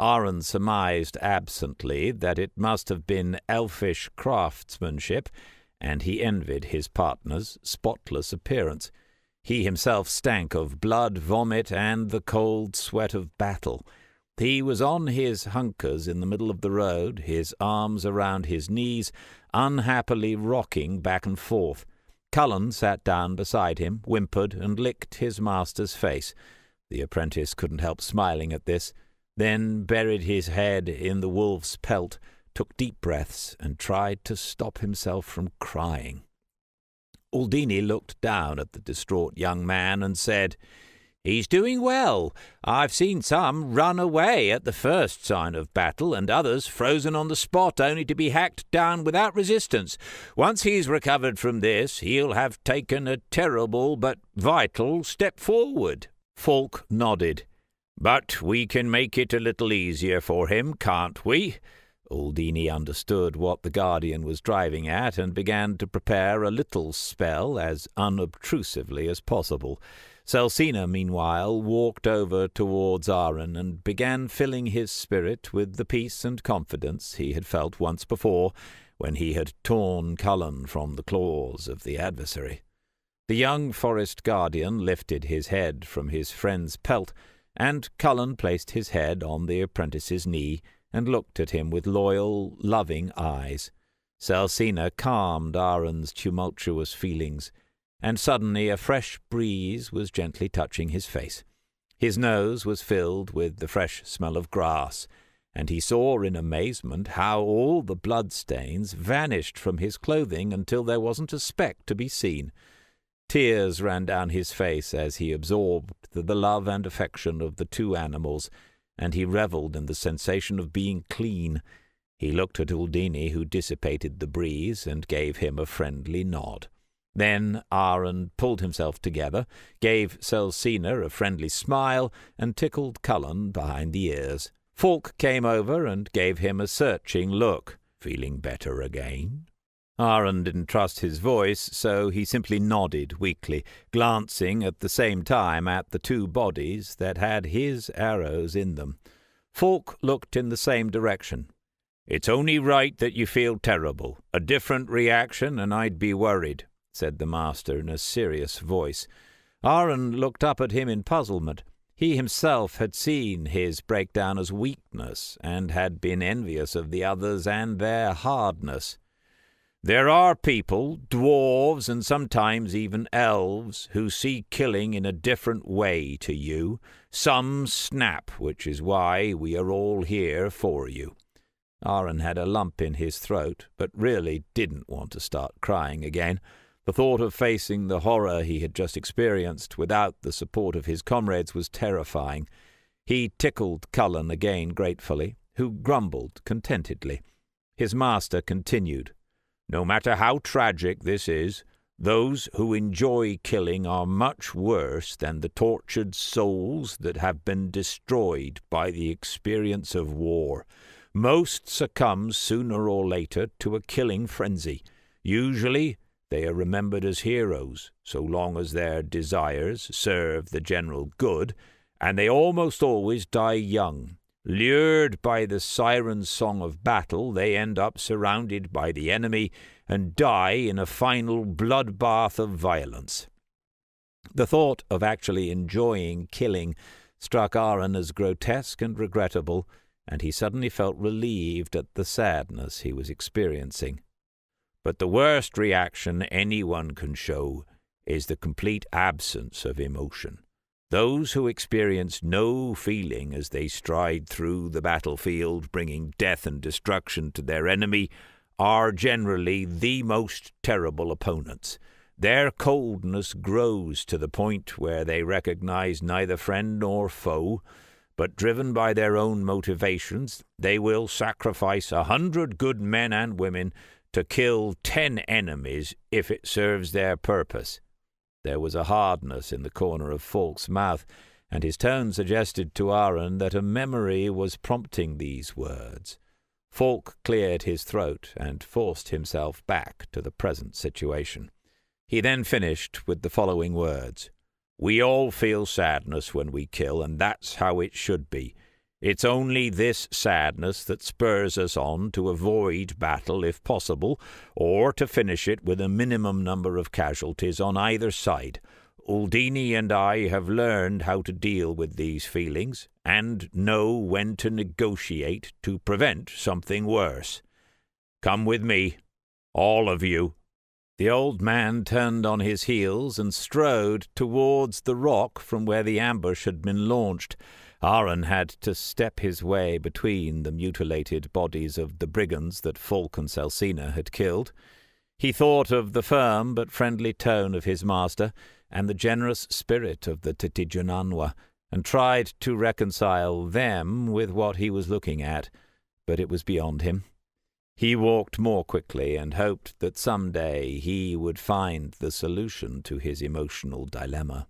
Aaron surmised absently that it must have been elfish craftsmanship, and he envied his partner's spotless appearance. He himself stank of blood, vomit, and the cold sweat of battle. He was on his hunkers in the middle of the road, his arms around his knees, unhappily rocking back and forth. Cullen sat down beside him, whimpered, and licked his master's face. The apprentice couldn't help smiling at this, then buried his head in the wolf's pelt, took deep breaths, and tried to stop himself from crying. Aldini looked down at the distraught young man and said, "He's doing well. I've seen some run away at the first sign of battle, and others frozen on the spot only to be hacked down without resistance. Once he's recovered from this, he'll have taken a terrible but vital step forward." Falk nodded. "But we can make it a little easier for him, can't we?" Aldini understood what the Guardian was driving at and began to prepare a little spell as unobtrusively as possible. Celsina, meanwhile, walked over towards Aaron and began filling his spirit with the peace and confidence he had felt once before when he had torn Cullen from the claws of the adversary. The young forest guardian lifted his head from his friend's pelt, and Cullen placed his head on the apprentice's knee and looked at him with loyal, loving eyes. Celsina calmed Aaron's tumultuous feelings, and suddenly a fresh breeze was gently touching his face. His nose was filled with the fresh smell of grass, and he saw in amazement how all the blood-stains vanished from his clothing until there wasn't a speck to be seen. Tears ran down his face as he absorbed the love and affection of the two animals, and he revelled in the sensation of being clean. He looked at Uldini, who dissipated the breeze, and gave him a friendly nod. Then Aaron pulled himself together, gave Celsina a friendly smile, and tickled Cullen behind the ears. Falk came over and gave him a searching look. "Feeling better again?" Aaron didn't trust his voice, so he simply nodded weakly, glancing at the same time at the two bodies that had his arrows in them. Falk looked in the same direction. "It's only right that you feel terrible. A different reaction and I'd be worried," said the master in a serious voice. Aaron looked up at him in puzzlement. He himself had seen his breakdown as weakness, and had been envious of the others and their hardness. "There are people, dwarves and sometimes even elves, who see killing in a different way to you. Some snap, which is why we are all here for you." Aaron had a lump in his throat, but really didn't want to start crying again. The thought of facing the horror he had just experienced without the support of his comrades was terrifying. He tickled Cullen again gratefully, who grumbled contentedly. His master continued, "No matter how tragic this is, those who enjoy killing are much worse than the tortured souls that have been destroyed by the experience of war. Most succumb sooner or later to a killing frenzy. Usually they are remembered as heroes, so long as their desires serve the general good, and they almost always die young. Lured by the siren's song of battle, they end up surrounded by the enemy and die in a final bloodbath of violence." The thought of actually enjoying killing struck Aaron as grotesque and regrettable, and he suddenly felt relieved at the sadness he was experiencing. "But the worst reaction anyone can show is the complete absence of emotion. Those who experience no feeling as they stride through the battlefield, bringing death and destruction to their enemy, are generally the most terrible opponents. Their coldness grows to the point where they recognize neither friend nor foe, but driven by their own motivations, they will sacrifice 100 good men and women to kill 10 enemies if it serves their purpose." There was a hardness in the corner of Falk's mouth, and his tone suggested to Aaron that a memory was prompting these words. Falk cleared his throat and forced himself back to the present situation. He then finished with the following words. "We all feel sadness when we kill, and that's how it should be. It's only this sadness that spurs us on to avoid battle if possible, or to finish it with a minimum number of casualties on either side. Uldini and I have learned how to deal with these feelings, and know when to negotiate to prevent something worse. Come with me, all of you." The old man turned on his heels and strode towards the rock from where the ambush had been launched. Aaron had to step his way between the mutilated bodies of the brigands that Falk and Celsina had killed. He thought of the firm but friendly tone of his master and the generous spirit of the Titijananwa, and tried to reconcile them with what he was looking at, but it was beyond him. He walked more quickly and hoped that some day he would find the solution to his emotional dilemma.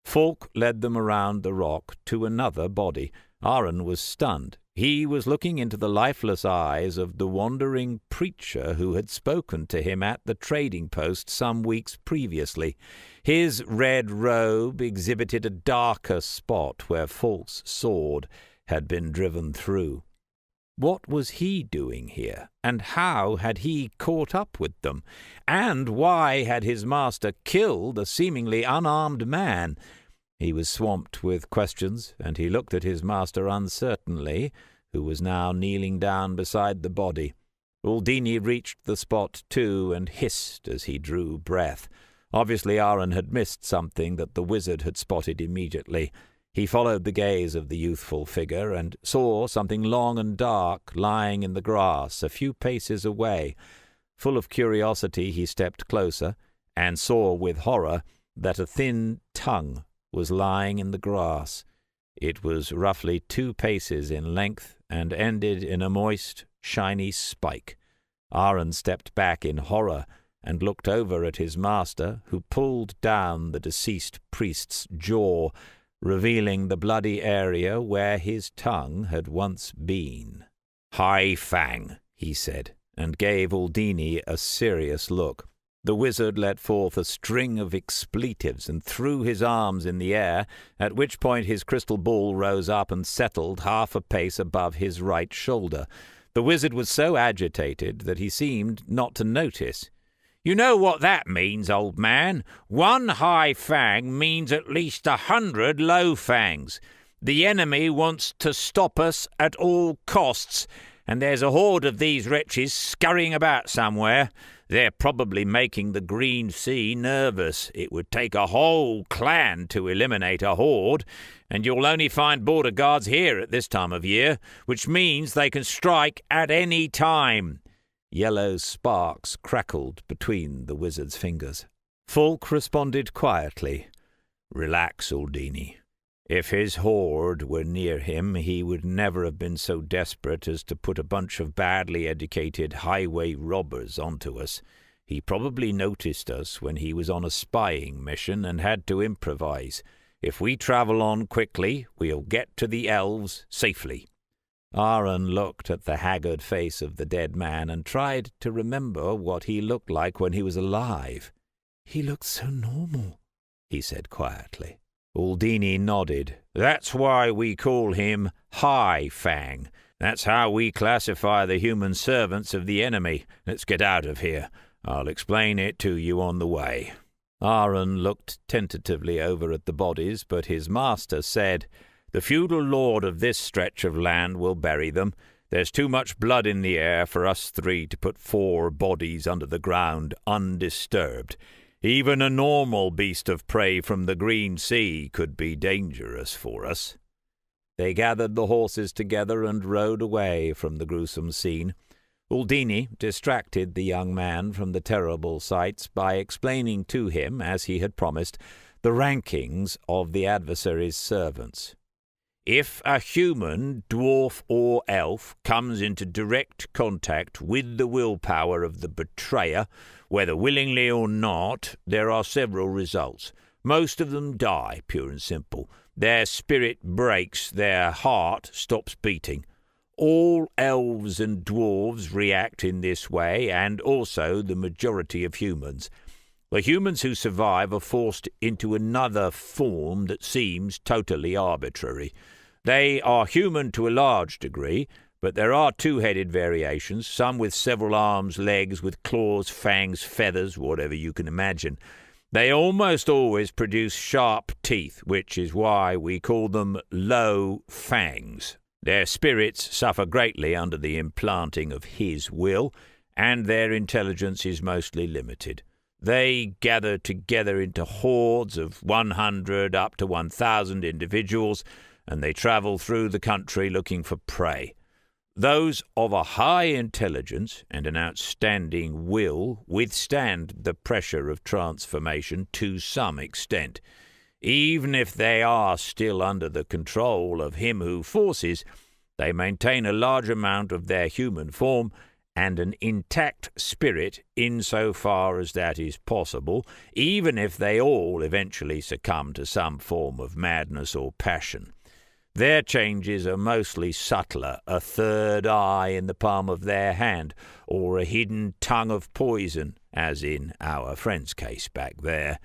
Falk led them around the rock to another body. Aaron was stunned. He was looking into the lifeless eyes of the wandering preacher who had spoken to him at the trading post some weeks previously. His red robe exhibited a darker spot where Falk's sword had been driven through. What was he doing here, and how had he caught up with them? And why had his master killed a seemingly unarmed man? He was swamped with questions, and he looked at his master uncertainly, who was now kneeling down beside the body. Uldini reached the spot too, and hissed as he drew breath. Obviously Aaron had missed something that the wizard had spotted immediately. He followed the gaze of the youthful figure, and saw something long and dark lying in the grass a few paces away. Full of curiosity he stepped closer, and saw with horror that a thin tongue was lying in the grass. It was roughly 2 paces in length, and ended in a moist, shiny spike. Aaron stepped back in horror, and looked over at his master, who pulled down the deceased priest's jaw, revealing the bloody area where his tongue had once been. "Hai Fang," he said, and gave Uldini a serious look. The wizard let forth a string of expletives and threw his arms in the air, at which point his crystal ball rose up and settled half a pace above his right shoulder. The wizard was so agitated that he seemed not to notice. "You know what that means, old man. 1 high fang means at least 100 low fangs. The enemy wants to stop us at all costs, and there's a horde of these wretches scurrying about somewhere. They're probably making the Green Sea nervous. It would take a whole clan to eliminate a horde, and you'll only find border guards here at this time of year, which means they can strike at any time." Yellow sparks crackled between the wizard's fingers. Fulk responded quietly, "Relax, Uldini. If his horde were near him, he would never have been so desperate as to put a bunch of badly educated highway robbers onto us. He probably noticed us when he was on a spying mission and had to improvise. If we travel on quickly, we'll get to the elves safely." Aaron looked at the haggard face of the dead man and tried to remember what he looked like when he was alive. "He looked so normal," he said quietly. Uldini nodded. "That's why we call him Hai Fang. That's how we classify the human servants of the enemy. Let's get out of here. I'll explain it to you on the way." Aaron looked tentatively over at the bodies, but his master said, "The feudal lord of this stretch of land will bury them. There's too much blood in the air for us 3 to put 4 bodies under the ground undisturbed. Even a normal beast of prey from the Green Sea could be dangerous for us." They gathered the horses together and rode away from the gruesome scene. Uldini distracted the young man from the terrible sights by explaining to him, as he had promised, the rankings of the adversary's servants. If a human, dwarf or elf, comes into direct contact with the willpower of the betrayer, whether willingly or not, there are several results. Most of them die, pure and simple. Their spirit breaks, their heart stops beating. All elves and dwarves react in this way, and also the majority of humans. The humans who survive are forced into another form that seems totally arbitrary. They are human to a large degree, but there are 2-headed variations, some with several arms, legs, with claws, fangs, feathers, whatever you can imagine. They almost always produce sharp teeth, which is why we call them low fangs. Their spirits suffer greatly under the implanting of his will, and their intelligence is mostly limited. They gather together into hordes of 100 up to 1,000 individuals, and they travel through the country looking for prey. Those of a high intelligence and an outstanding will withstand the pressure of transformation to some extent. Even if they are still under the control of him who forces, they maintain a large amount of their human form and an intact spirit insofar as that is possible, even if they all eventually succumb to some form of madness or passion. Their changes are mostly subtler, a third eye in the palm of their hand, or a hidden tongue of poison, as in our friend's case back there.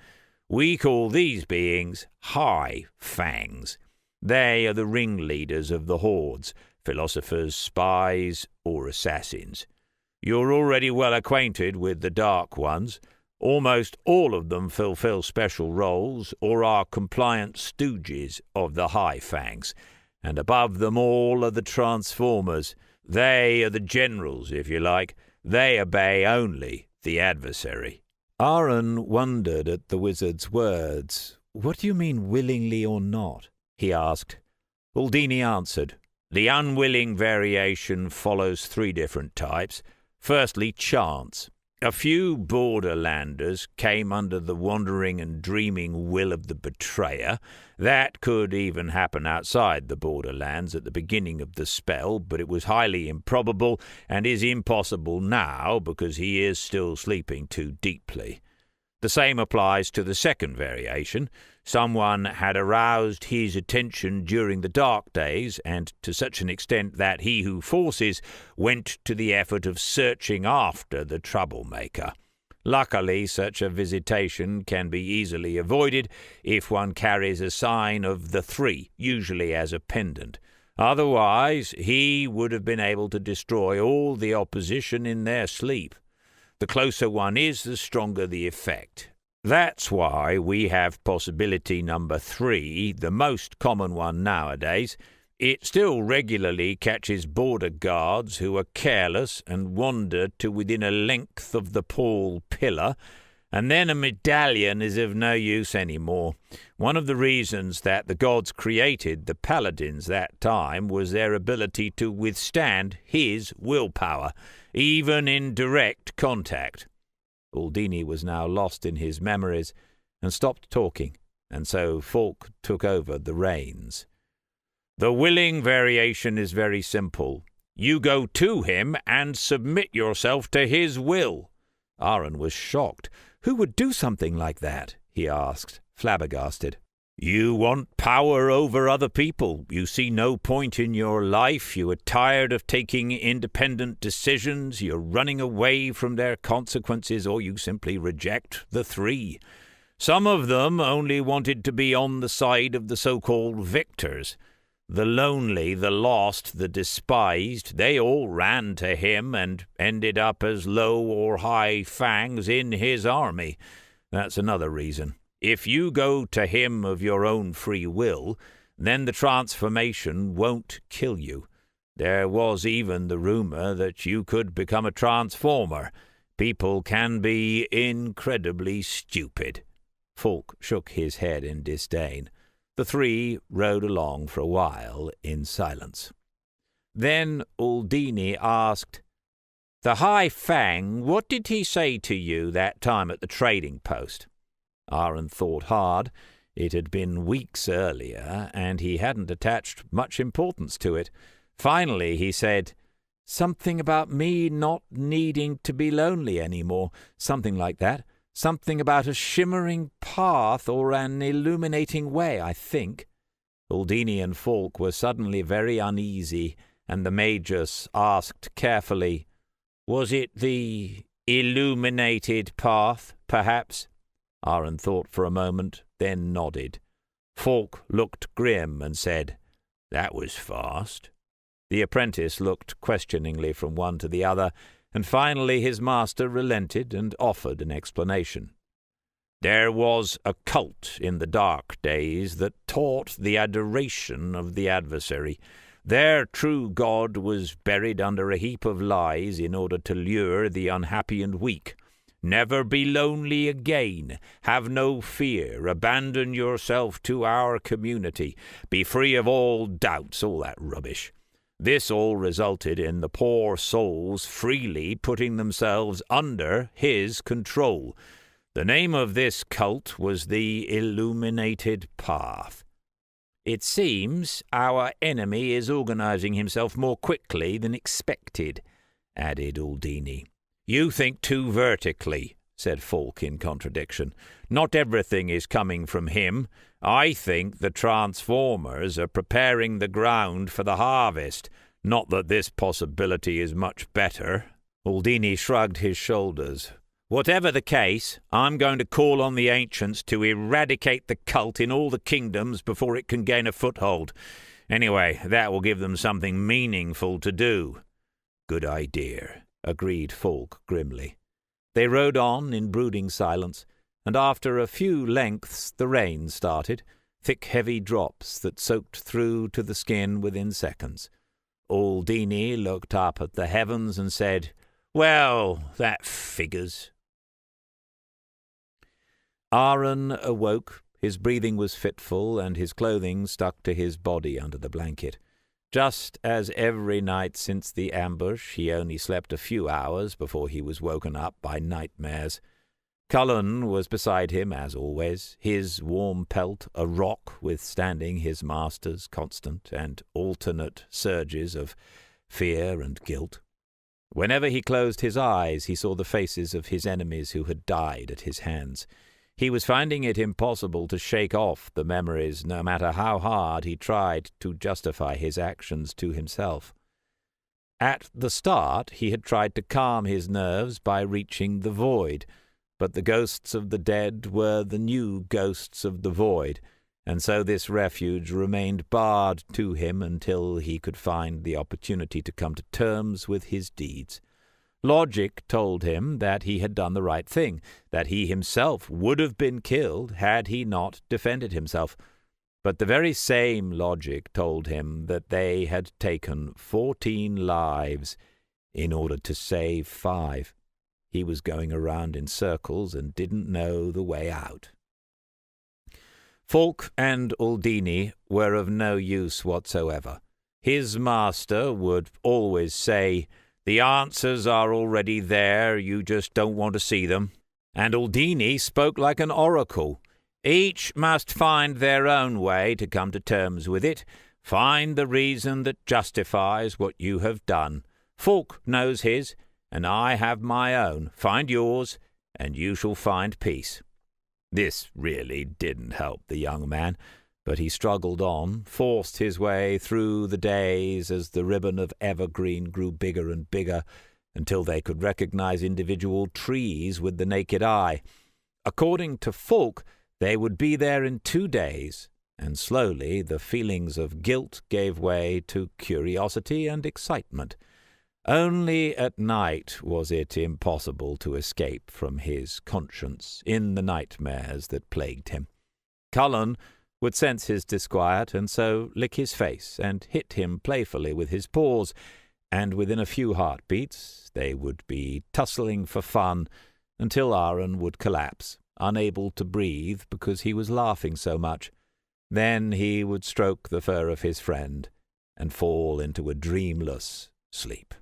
We call these beings High Fangs. They are the ringleaders of the hordes, philosophers, spies, or assassins. You're already well acquainted with the Dark Ones. Almost all of them fulfill special roles or are compliant stooges of the High Fangs. And above them all are the Transformers. They are the generals, if you like. They obey only the adversary. Aaron wondered at the wizard's words. "What do you mean, willingly or not?" he asked. Uldini answered, "The unwilling variation follows 3 different types. Firstly, chance. A few borderlanders came under the wandering and dreaming will of the betrayer. That could even happen outside the borderlands at the beginning of the spell, but it was highly improbable and is impossible now because he is still sleeping too deeply. The same applies to the second variation. Someone had aroused his attention during the dark days, and to such an extent that he who forces went to the effort of searching after the troublemaker. Luckily, such a visitation can be easily avoided if one carries a sign of the 3, usually as a pendant. Otherwise, he would have been able to destroy all the opposition in their sleep. The closer one is, the stronger the effect. That's why we have possibility number 3, the most common one nowadays. It still regularly catches border guards who are careless and wander to within a length of the Paul pillar, and then a medallion is of no use any more. One of the reasons that the gods created the paladins that time was their ability to withstand his willpower, even in direct contact. Uldini was now lost in his memories and stopped talking, and so Falk took over the reins. The willing variation is very simple. You go to him and submit yourself to his will. Aaron was shocked. "Who would do something like that?" he asked, flabbergasted. You want power over other people. You see no point in your life. You are tired of taking independent decisions. You're running away from their consequences, or you simply reject the 3. Some of them only wanted to be on the side of the so-called victors. The lonely, the lost, the despised, they all ran to him and ended up as low or high fangs in his army. That's another reason. If you go to him of your own free will, then the transformation won't kill you. There was even the rumor that you could become a transformer. People can be incredibly stupid. Falk shook his head in disdain. The 3 rode along for a while in silence. Then Uldini asked, "The High Fang, what did he say to you that time at the trading post?" Aaron thought hard. It had been weeks earlier, and he hadn't attached much importance to it. Finally he said, "Something about me not needing to be lonely any more. Something like that. Something about a shimmering path or an illuminating way, I think." Uldini and Falk were suddenly very uneasy, and the Magus asked carefully, "Was it the illuminated path, perhaps?" Aaron thought for a moment, then nodded. Falk looked grim and said, "That was fast." The apprentice looked questioningly from one to the other, and finally his master relented and offered an explanation. There was a cult in the dark days that taught the adoration of the adversary. Their true god was buried under a heap of lies in order to lure the unhappy and weak. Never be lonely again. Have no fear. Abandon yourself to our community. Be free of all doubts, all that rubbish. This all resulted in the poor souls freely putting themselves under his control. The name of this cult was the Illuminated Path. It seems our enemy is organizing himself more quickly than expected, added Uldini. You think too vertically, said Falk in contradiction. Not everything is coming from him. I think the Transformers are preparing the ground for the harvest. Not that this possibility is much better. Uldini shrugged his shoulders. Whatever the case, I'm going to call on the ancients to eradicate the cult in all the kingdoms before it can gain a foothold. Anyway, that will give them something meaningful to do." "Good idea," agreed Falk grimly. They rode on in brooding silence, and after a few lengths the rain started, thick heavy drops that soaked through to the skin within seconds. Aldini looked up at the heavens and said, "Well, that figures." Aaron awoke. His breathing was fitful, and his clothing stuck to his body under the blanket. Just as every night since the ambush, he only slept a few hours before he was woken up by nightmares. Cullen was beside him, as always, his warm pelt a rock withstanding his master's constant and alternate surges of fear and guilt. Whenever he closed his eyes, he saw the faces of his enemies who had died at his hands. He was finding it impossible to shake off the memories, no matter how hard he tried to justify his actions to himself. At the start, he had tried to calm his nerves by reaching the void, but the ghosts of the dead were the new ghosts of the void, and so this refuge remained barred to him until he could find the opportunity to come to terms with his deeds. Logic told him that he had done the right thing, that he himself would have been killed had he not defended himself. But the very same logic told him that they had taken 14 lives in order to save 5. He was going around in circles and didn't know the way out. Falk and Aldini were of no use whatsoever. His master would always say, "The answers are already there, you just don't want to see them." And Aldini spoke like an oracle. "Each must find their own way to come to terms with it. Find the reason that justifies what you have done. Falk knows his, and I have my own. Find yours, and you shall find peace." This really didn't help the young man, but he struggled on, forced his way through the days as the ribbon of evergreen grew bigger and bigger, until they could recognize individual trees with the naked eye. According to Falk, they would be there in 2 days, and slowly the feelings of guilt gave way to curiosity and excitement. Only at night was it impossible to escape from his conscience in the nightmares that plagued him. Cullen would sense his disquiet, and so lick his face and hit him playfully with his paws, and within a few heartbeats they would be tussling for fun until Aaron would collapse, unable to breathe because he was laughing so much. Then he would stroke the fur of his friend and fall into a dreamless sleep.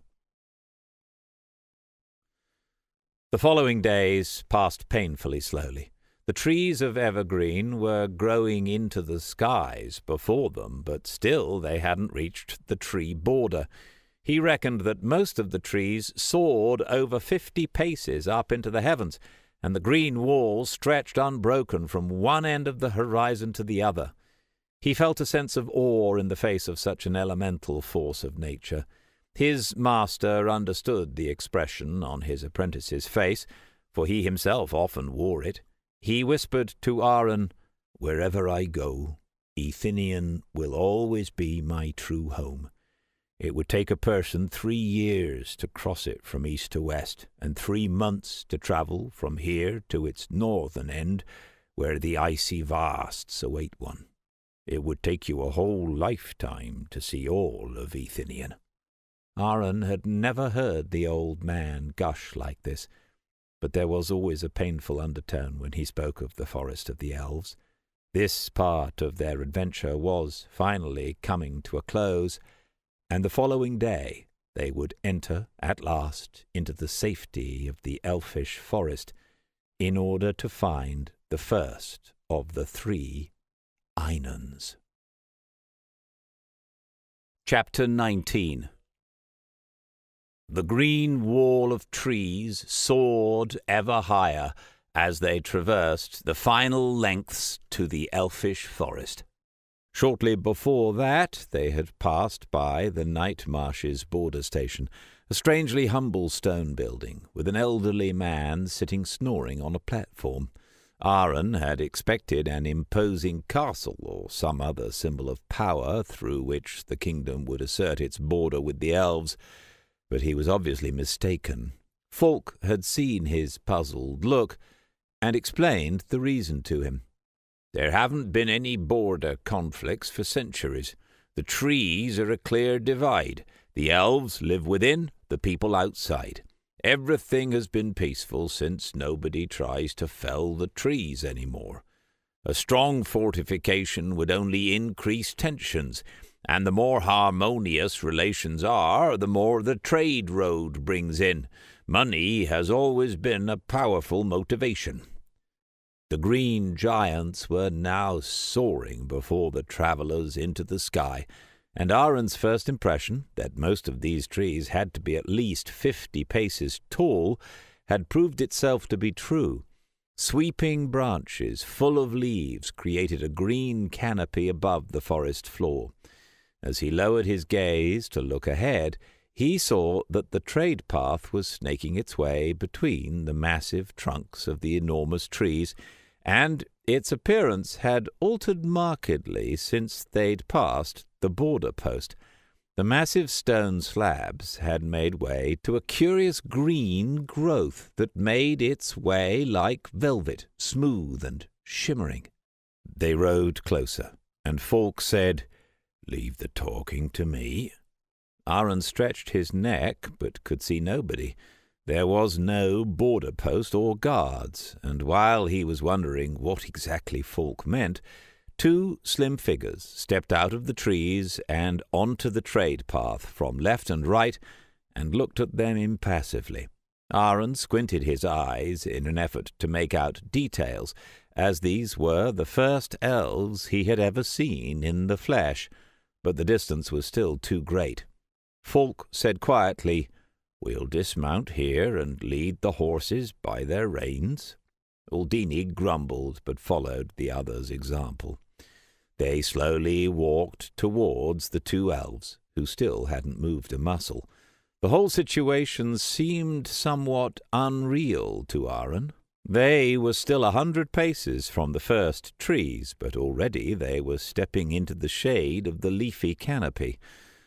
The following days passed painfully slowly. The trees of evergreen were growing into the skies before them, but still they hadn't reached the tree border. He reckoned that most of the trees soared over 50 paces up into the heavens, and the green wall stretched unbroken from one end of the horizon to the other. He felt a sense of awe in the face of such an elemental force of nature. His master understood the expression on his apprentice's face, for he himself often wore it. He whispered to Aaron, "Wherever I go, Athenian will always be my true home. It would take a person 3 years to cross it from east to west, and 3 months to travel from here to its northern end, where the icy vasts await one. It would take you a whole lifetime to see all of Athenian." Aaron had never heard the old man gush like this, but there was always a painful undertone when he spoke of the forest of the elves. This part of their adventure was finally coming to a close, and the following day they would enter at last into the safety of the elfish forest in order to find the first of the 3 Ainans. Chapter 19. The green wall of trees soared ever higher as they traversed the final lengths to the elfish forest. Shortly before that, they had passed by the Night Marsh's border station, a strangely humble stone building, with an elderly man sitting snoring on a platform. Aaron had expected an imposing castle or some other symbol of power through which the kingdom would assert its border with the elves, but he was obviously mistaken. Falk had seen his puzzled look and explained the reason to him. There haven't been any border conflicts for centuries. The trees are a clear divide. The elves live within, the people outside. Everything has been peaceful since nobody tries to fell the trees anymore. A strong fortification would only increase tensions, and the more harmonious relations are, the more the trade road brings in. Money has always been a powerful motivation. The green giants were now soaring before the travellers into the sky, and Aaron's first impression, that most of these trees had to be at least 50 paces tall, had proved itself to be true. Sweeping branches full of leaves created a green canopy above the forest floor. As he lowered his gaze to look ahead, he saw that the trade path was snaking its way between the massive trunks of the enormous trees, and its appearance had altered markedly since they'd passed the border post. The massive stone slabs had made way to a curious green growth that made its way like velvet, smooth and shimmering. They rode closer, and Falk said, "Leave the talking to me." Aaron stretched his neck, but could see nobody. There was no border post or guards, and while he was wondering what exactly Falk meant, two slim figures stepped out of the trees and onto the trade path from left and right, and looked at them impassively. Aaron squinted his eyes in an effort to make out details, as these were the first elves he had ever seen in the flesh, but the distance was still too great. Falk said quietly, "We'll dismount here and lead the horses by their reins." Aldini grumbled, but followed the other's example. They slowly walked towards the two elves, who still hadn't moved a muscle. The whole situation seemed somewhat unreal to Aaron. They were still 100 paces from the first trees, but already they were stepping into the shade of the leafy canopy.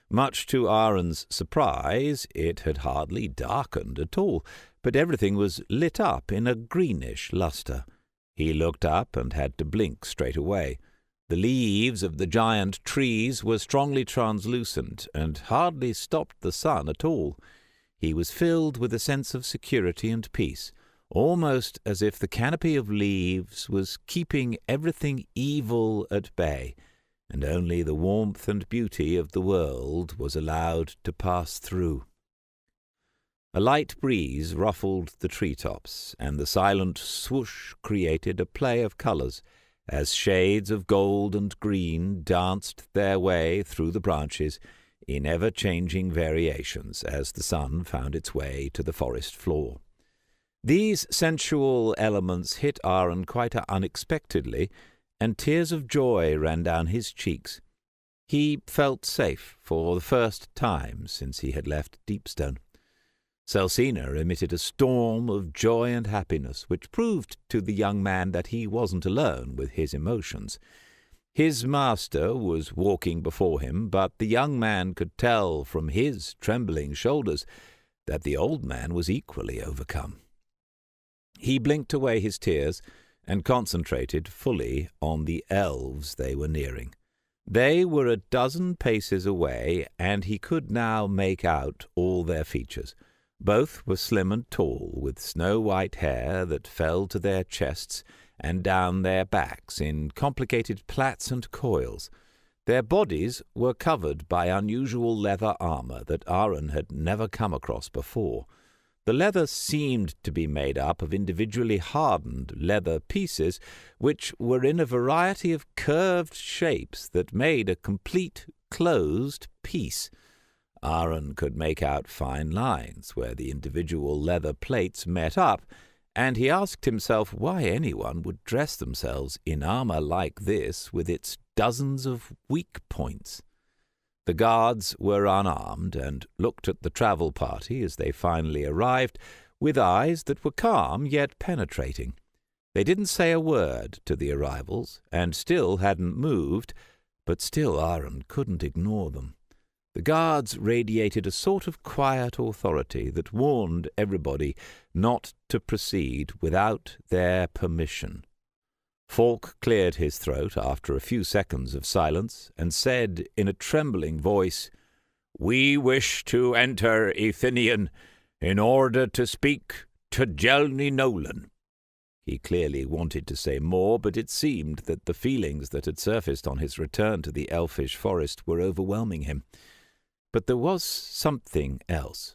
Much to Aaron's surprise, it had hardly darkened at all, but everything was lit up in a greenish lustre. He looked up and had to blink straight away. The leaves of the giant trees were strongly translucent and hardly stopped the sun at all. He was filled with a sense of security and peace, almost as if the canopy of leaves was keeping everything evil at bay, and only the warmth and beauty of the world was allowed to pass through. A light breeze ruffled the treetops, and the silent swoosh created a play of colours, as shades of gold and green danced their way through the branches in ever-changing variations as the sun found its way to the forest floor. These sensual elements hit Aaron quite unexpectedly, and tears of joy ran down his cheeks. He felt safe for the first time since he had left Deepstone. Celsina emitted a storm of joy and happiness, which proved to the young man that he wasn't alone with his emotions. His master was walking before him, but the young man could tell from his trembling shoulders that the old man was equally overcome. He blinked away his tears and concentrated fully on the elves they were nearing. They were a dozen paces away, and he could now make out all their features. Both were slim and tall, with snow-white hair that fell to their chests and down their backs in complicated plaits and coils. Their bodies were covered by unusual leather armour that Aaron had never come across before. The leather seemed to be made up of individually hardened leather pieces, which were in a variety of curved shapes that made a complete closed piece. Aaron could make out fine lines where the individual leather plates met up, and he asked himself why anyone would dress themselves in armour like this with its dozens of weak points. The guards were unarmed and looked at the travel party as they finally arrived with eyes that were calm yet penetrating. They didn't say a word to the arrivals, and still hadn't moved, but still Aaron couldn't ignore them. The guards radiated a sort of quiet authority that warned everybody not to proceed without their permission. Falk cleared his throat after a few seconds of silence and said in a trembling voice, "We wish to enter Athenian in order to speak to Jelny Nolan." He clearly wanted to say more, but it seemed that the feelings that had surfaced on his return to the elfish forest were overwhelming him. But there was something else.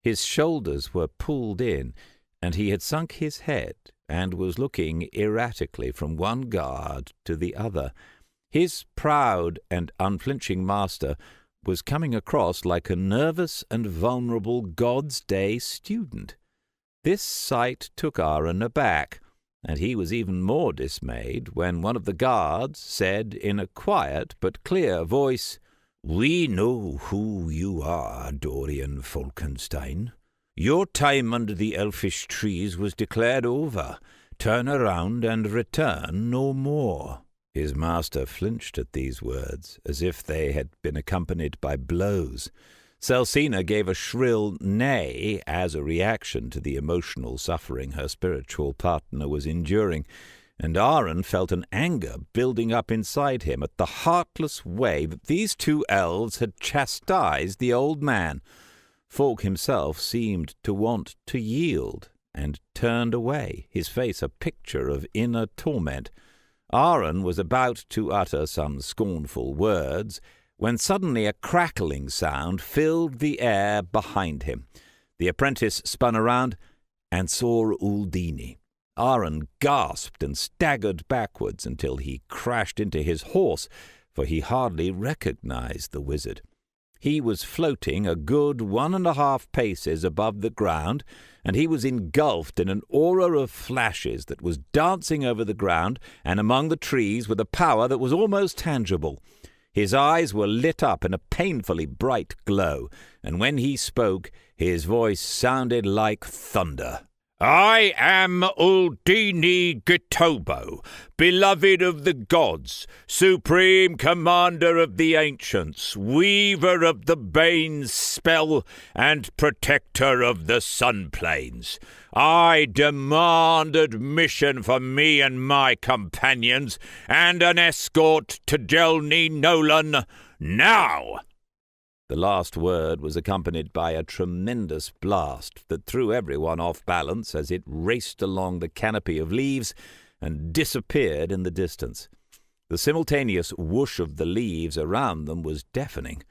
His shoulders were pulled in, and he had sunk his head and was looking erratically from one guard to the other. His proud and unflinching master was coming across like a nervous and vulnerable God's Day student. This sight took Aaron aback, and he was even more dismayed when one of the guards said in a quiet but clear voice, "We know who you are, Dorian Falkenstein. Your time under the elfish trees was declared over. Turn around and return no more." His master flinched at these words, as if they had been accompanied by blows. Celsina gave a shrill neigh as a reaction to the emotional suffering her spiritual partner was enduring, and Aaron felt an anger building up inside him at the heartless way that these two elves had chastised the old man. Falk himself seemed to want to yield, and turned away, his face a picture of inner torment. Aaron was about to utter some scornful words, when suddenly a crackling sound filled the air behind him. The apprentice spun around and saw Uldini. Aaron gasped and staggered backwards until he crashed into his horse, for he hardly recognized the wizard. He was floating a good 1.5 paces above the ground, and he was engulfed in an aura of flashes that was dancing over the ground and among the trees with a power that was almost tangible. His eyes were lit up in a painfully bright glow, and when he spoke, his voice sounded like thunder. "I am Uldini Gitobo, beloved of the gods, supreme commander of the ancients, weaver of the Bane's spell, and protector of the sun plains. I demand admission for me and my companions, and an escort to Jelny Nolan now." The last word was accompanied by a tremendous blast that threw everyone off balance as it raced along the canopy of leaves and disappeared in the distance. The simultaneous whoosh of the leaves around them was deafening.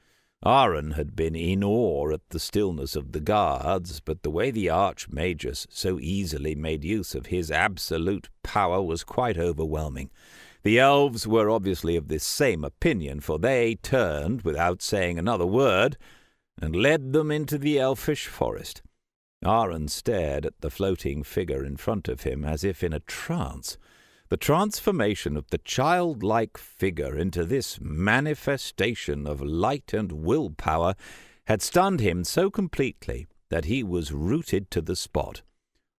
Aaron had been in awe at the stillness of the guards, but the way the Archmagus so easily made use of his absolute power was quite overwhelming. The elves were obviously of this same opinion, for they turned, without saying another word, and led them into the elfish forest. Aaron stared at the floating figure in front of him as if in a trance. The transformation of the childlike figure into this manifestation of light and willpower had stunned him so completely that he was rooted to the spot.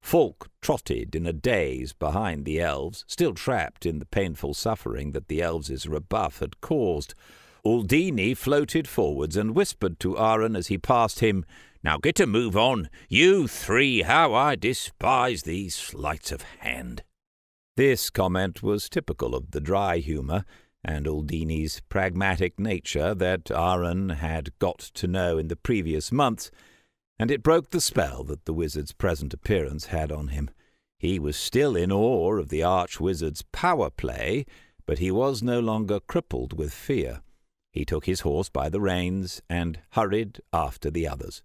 Falk trotted in a daze behind the elves, still trapped in the painful suffering that the elves' rebuff had caused. Uldini floated forwards and whispered to Aaron as he passed him, "Now get a move on, you three, how I despise these sleights of hand." This comment was typical of the dry humour and Uldini's pragmatic nature that Aaron had got to know in the previous months, and it broke the spell that the wizard's present appearance had on him. He was still in awe of the arch-wizard's power play, but he was no longer crippled with fear. He took his horse by the reins and hurried after the others.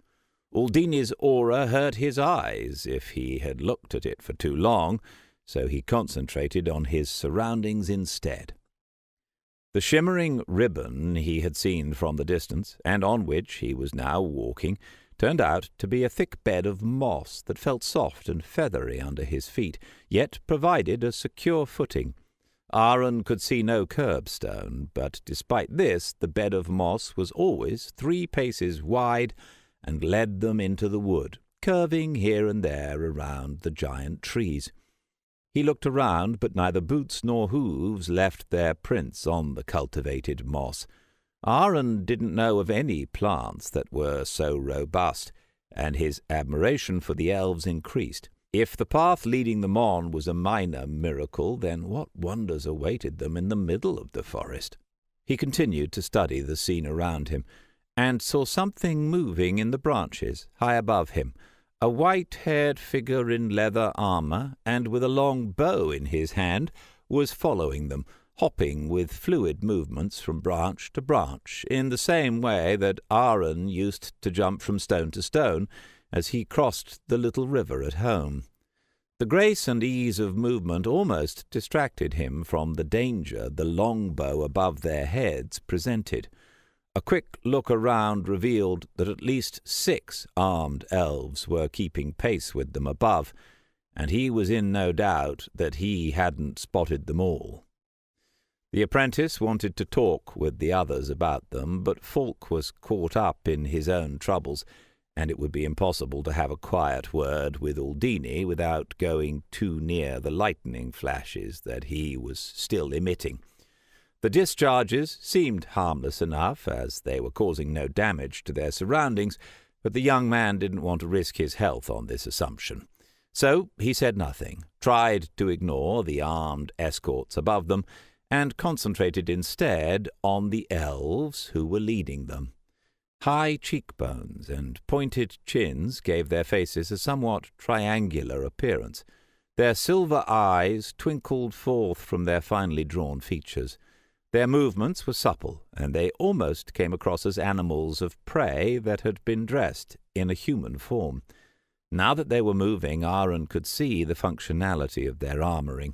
Uldini's aura hurt his eyes if he had looked at it for too long, so he concentrated on his surroundings instead. The shimmering ribbon he had seen from the distance, and on which he was now walking, turned out to be a thick bed of moss that felt soft and feathery under his feet, yet provided a secure footing. Aaron could see no curbstone, but despite this, the bed of moss was always 3 paces wide and led them into the wood, curving here and there around the giant trees. He looked around, but neither boots nor hooves left their prints on the cultivated moss. Aaron didn't know of any plants that were so robust, and his admiration for the elves increased. If the path leading them on was a minor miracle, then what wonders awaited them in the middle of the forest? He continued to study the scene around him, and saw something moving in the branches high above him. A white-haired figure in leather armor, and with a long bow in his hand, was following them, hopping with fluid movements from branch to branch, in the same way that Aaron used to jump from stone to stone as he crossed the little river at home. The grace and ease of movement almost distracted him from the danger the longbow above their heads presented. A quick look around revealed that at least 6 armed elves were keeping pace with them above, and he was in no doubt that he hadn't spotted them all. The apprentice wanted to talk with the others about them, but Falk was caught up in his own troubles, and it would be impossible to have a quiet word with Aldini without going too near the lightning flashes that he was still emitting. The discharges seemed harmless enough, as they were causing no damage to their surroundings, but the young man didn't want to risk his health on this assumption. So he said nothing, tried to ignore the armed escorts above them, and concentrated instead on the elves who were leading them. High cheekbones and pointed chins gave their faces a somewhat triangular appearance. Their silver eyes twinkled forth from their finely drawn features. Their movements were supple, and they almost came across as animals of prey that had been dressed in a human form. Now that they were moving, Aaron could see the functionality of their armoring.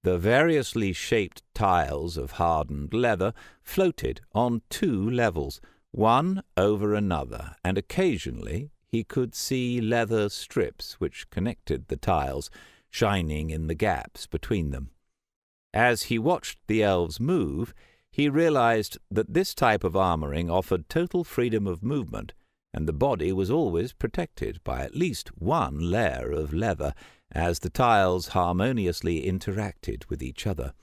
The variously shaped tiles of hardened leather floated on 2 levels, one over another, and occasionally he could see leather strips which connected the tiles, shining in the gaps between them. As he watched the elves move, he realized that this type of armoring offered total freedom of movement, and the body was always protected by at least 1 layer of leather, as the tiles harmoniously interacted with each other.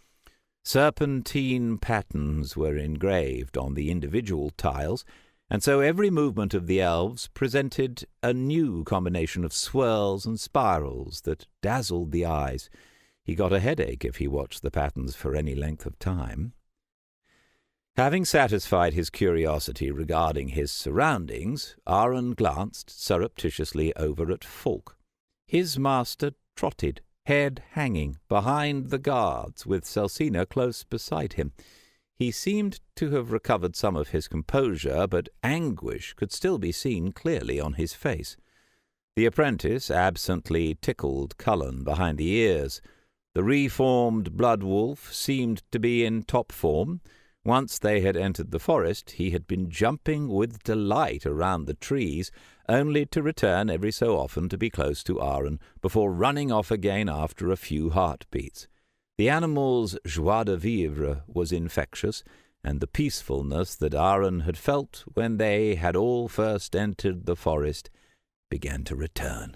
Serpentine patterns were engraved on the individual tiles, and so every movement of the elves presented a new combination of swirls and spirals that dazzled the eyes. He got a headache if he watched the patterns for any length of time. Having satisfied his curiosity regarding his surroundings, Aaron glanced surreptitiously over at Falk. His master trotted, head hanging, behind the guards, with Celsina close beside him. He seemed to have recovered some of his composure, but anguish could still be seen clearly on his face. The apprentice absently tickled Cullen behind the ears. The reformed blood wolf seemed to be in top form. Once they had entered the forest, he had been jumping with delight around the trees, only to return every so often to be close to Aaron, before running off again after a few heartbeats. The animal's joie de vivre was infectious, and the peacefulness that Aaron had felt when they had all first entered the forest began to return.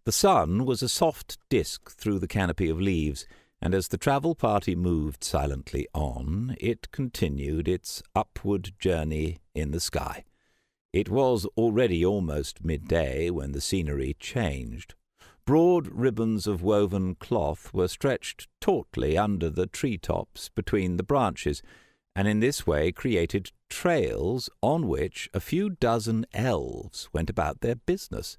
The sun was a soft disk through the canopy of leaves, and as the travel party moved silently on, it continued its upward journey in the sky. It was already almost midday when the scenery changed. Broad ribbons of woven cloth were stretched tautly under the tree-tops between the branches, and in this way created trails on which a few dozen elves went about their business.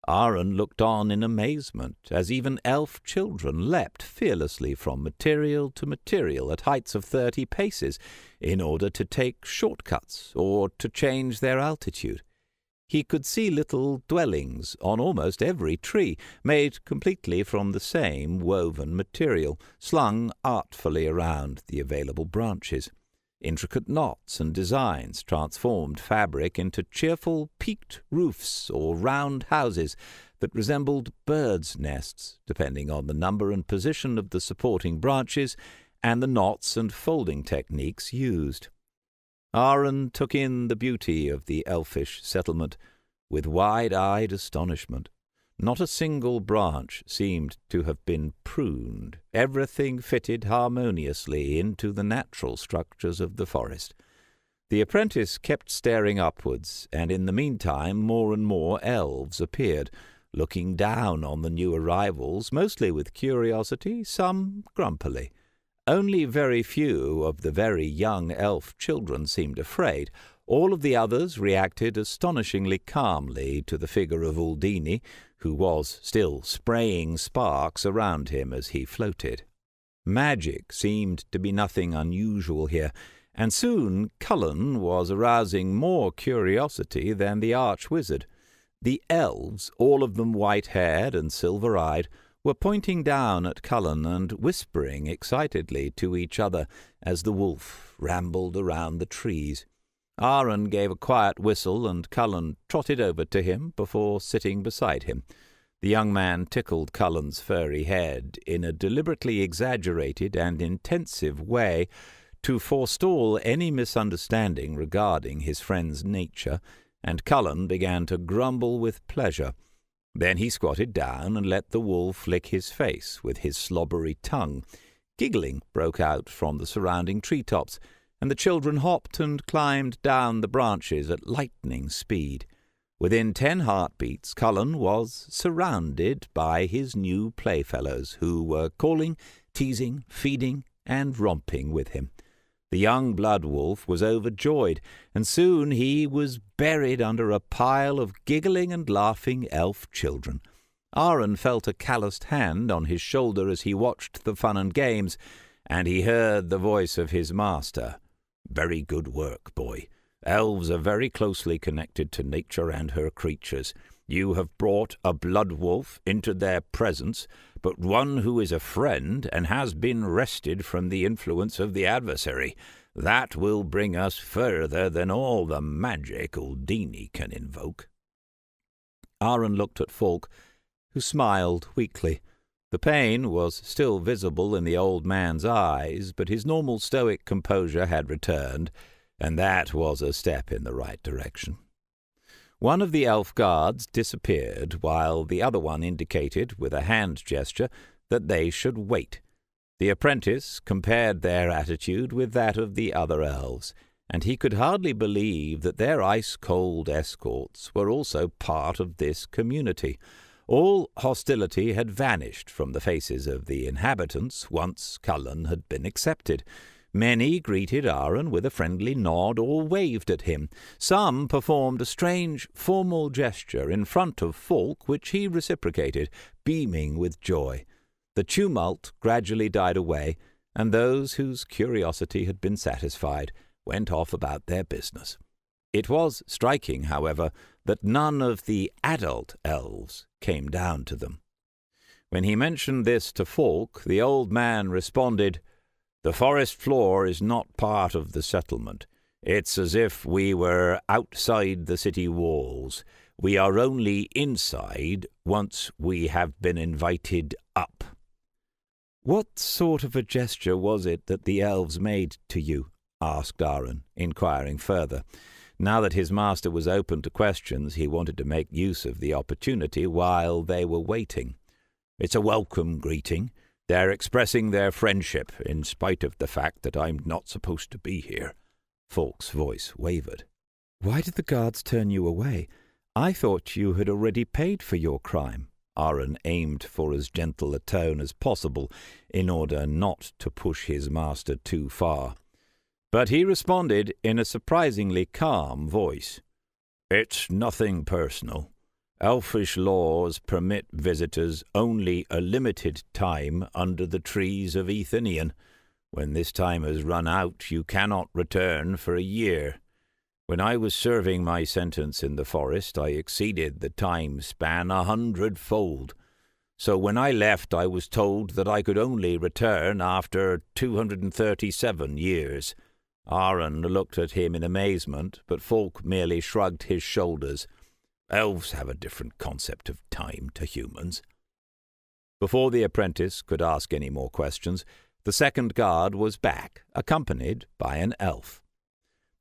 Aaron looked on in amazement as even elf children leapt fearlessly from material to material at heights of 30 paces in order to take shortcuts or to change their altitude. He could see little dwellings on almost every tree, made completely from the same woven material, slung artfully around the available branches. Intricate knots and designs transformed fabric into cheerful peaked roofs or round houses that resembled birds' nests, depending on the number and position of the supporting branches and the knots and folding techniques used. Aaron took in the beauty of the elfish settlement with wide-eyed astonishment. Not a single branch seemed to have been pruned. Everything fitted harmoniously into the natural structures of the forest. The apprentice kept staring upwards, and in the meantime more and more elves appeared, looking down on the new arrivals, mostly with curiosity, some grumpily. Only very few of the very young elf children seemed afraid. All of the others reacted astonishingly calmly to the figure of Uldini, who was still spraying sparks around him as he floated. Magic seemed to be nothing unusual here, and soon Cullen was arousing more curiosity than the arch-wizard. The elves, all of them white-haired and silver-eyed, were pointing down at Cullen and whispering excitedly to each other as the wolf rambled around the trees. Aaron gave a quiet whistle, and Cullen trotted over to him before sitting beside him. The young man tickled Cullen's furry head in a deliberately exaggerated and intensive way to forestall any misunderstanding regarding his friend's nature, and Cullen began to grumble with pleasure. Then he squatted down and let the wolf lick his face with his slobbery tongue. Giggling broke out from the surrounding treetops, and the children hopped and climbed down the branches at lightning speed. Within 10 heartbeats, Cullen was surrounded by his new playfellows, who were calling, teasing, feeding, and romping with him. The young blood wolf was overjoyed, and soon he was buried under a pile of giggling and laughing elf children. Aaron felt a calloused hand on his shoulder as he watched the fun and games, and he heard the voice of his master. "Very good work, boy. Elves are very closely connected to nature and her creatures. You have brought a blood wolf into their presence, but one who is a friend and has been wrested from the influence of the adversary. That will bring us further than all the magic Uldini can invoke." Aaron looked at Falk, who smiled weakly. The pain was still visible in the old man's eyes, but his normal stoic composure had returned, and that was a step in the right direction. One of the elf guards disappeared, while the other one indicated, with a hand gesture, that they should wait. The apprentice compared their attitude with that of the other elves, and he could hardly believe that their ice-cold escorts were also part of this community. All hostility had vanished from the faces of the inhabitants once Cullen had been accepted. Many greeted Aaron with a friendly nod or waved at him. Some performed a strange, formal gesture in front of Falk, which he reciprocated, beaming with joy. The tumult gradually died away, and those whose curiosity had been satisfied went off about their business. It was striking, however, that none of the adult elves came down to them. When he mentioned this to Falk, the old man responded, "The forest floor is not part of the settlement. It's as if we were outside the city walls. We are only inside once we have been invited up." "What sort of a gesture was it that the elves made to you?" asked Aaron, inquiring further. Now that his master was open to questions, he wanted to make use of the opportunity while they were waiting. "It's a welcome greeting. They're expressing their friendship, in spite of the fact that I'm not supposed to be here." Falk's voice wavered. "Why did the guards turn you away? I thought you had already paid for your crime." Aaron aimed for as gentle a tone as possible in order not to push his master too far. But he responded in a surprisingly calm voice. "It's nothing personal. Elfish laws permit visitors only a limited time under the trees of Ethinian. When this time has run out, you cannot return for a year. When I was serving my sentence in the forest, I exceeded the time span 100-fold. So when I left, I was told that I could only return after 237 years. Aaron looked at him in amazement, but Falk merely shrugged his shoulders. Elves have a different concept of time to humans. Before the apprentice could ask any more questions, the second guard was back, accompanied by an elf.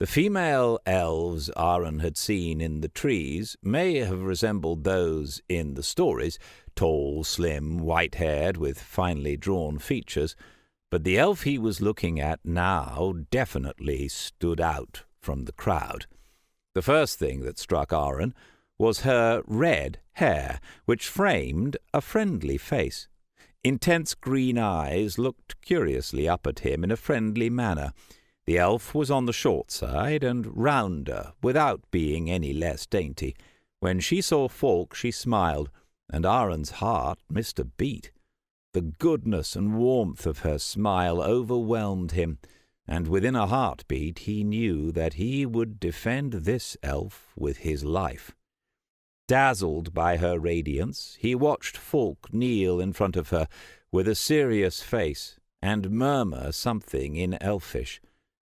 The female elves Aaron had seen in the trees may have resembled those in the stories, tall, slim, white-haired, with finely drawn features, but the elf he was looking at now definitely stood out from the crowd. The first thing that struck Aaron was her red hair, which framed a friendly face. Intense green eyes looked curiously up at him in a friendly manner. The elf was on the short side and rounder, without being any less dainty. When she saw Falk, she smiled, and Aaron's heart missed a beat. The goodness and warmth of her smile overwhelmed him, and within a heartbeat he knew that he would defend this elf with his life. Dazzled by her radiance, he watched Falk kneel in front of her with a serious face and murmur something in Elfish.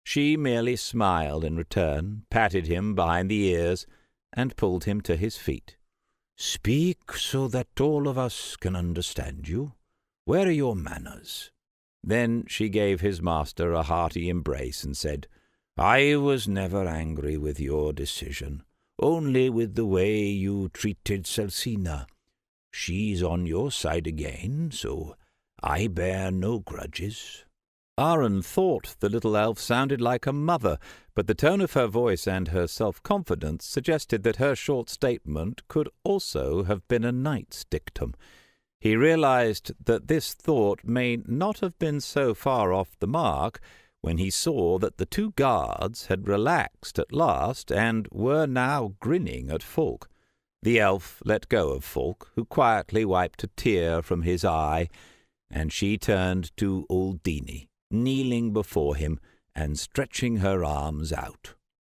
She merely smiled in return, patted him behind the ears, and pulled him to his feet. "Speak so that all of us can understand you. Where are your manners?" Then she gave his master a hearty embrace and said, "I was never angry with your decision, only with the way you treated Celsina. She's on your side again, so I bear no grudges." Aaron thought the little elf sounded like a mother, but the tone of her voice and her self-confidence suggested that her short statement could also have been a knight's dictum. He realized that this thought may not have been so far off the mark when he saw that the two guards had relaxed at last and were now grinning at Falk. The elf let go of Falk, who quietly wiped a tear from his eye, and she turned to Uldini, kneeling before him and stretching her arms out.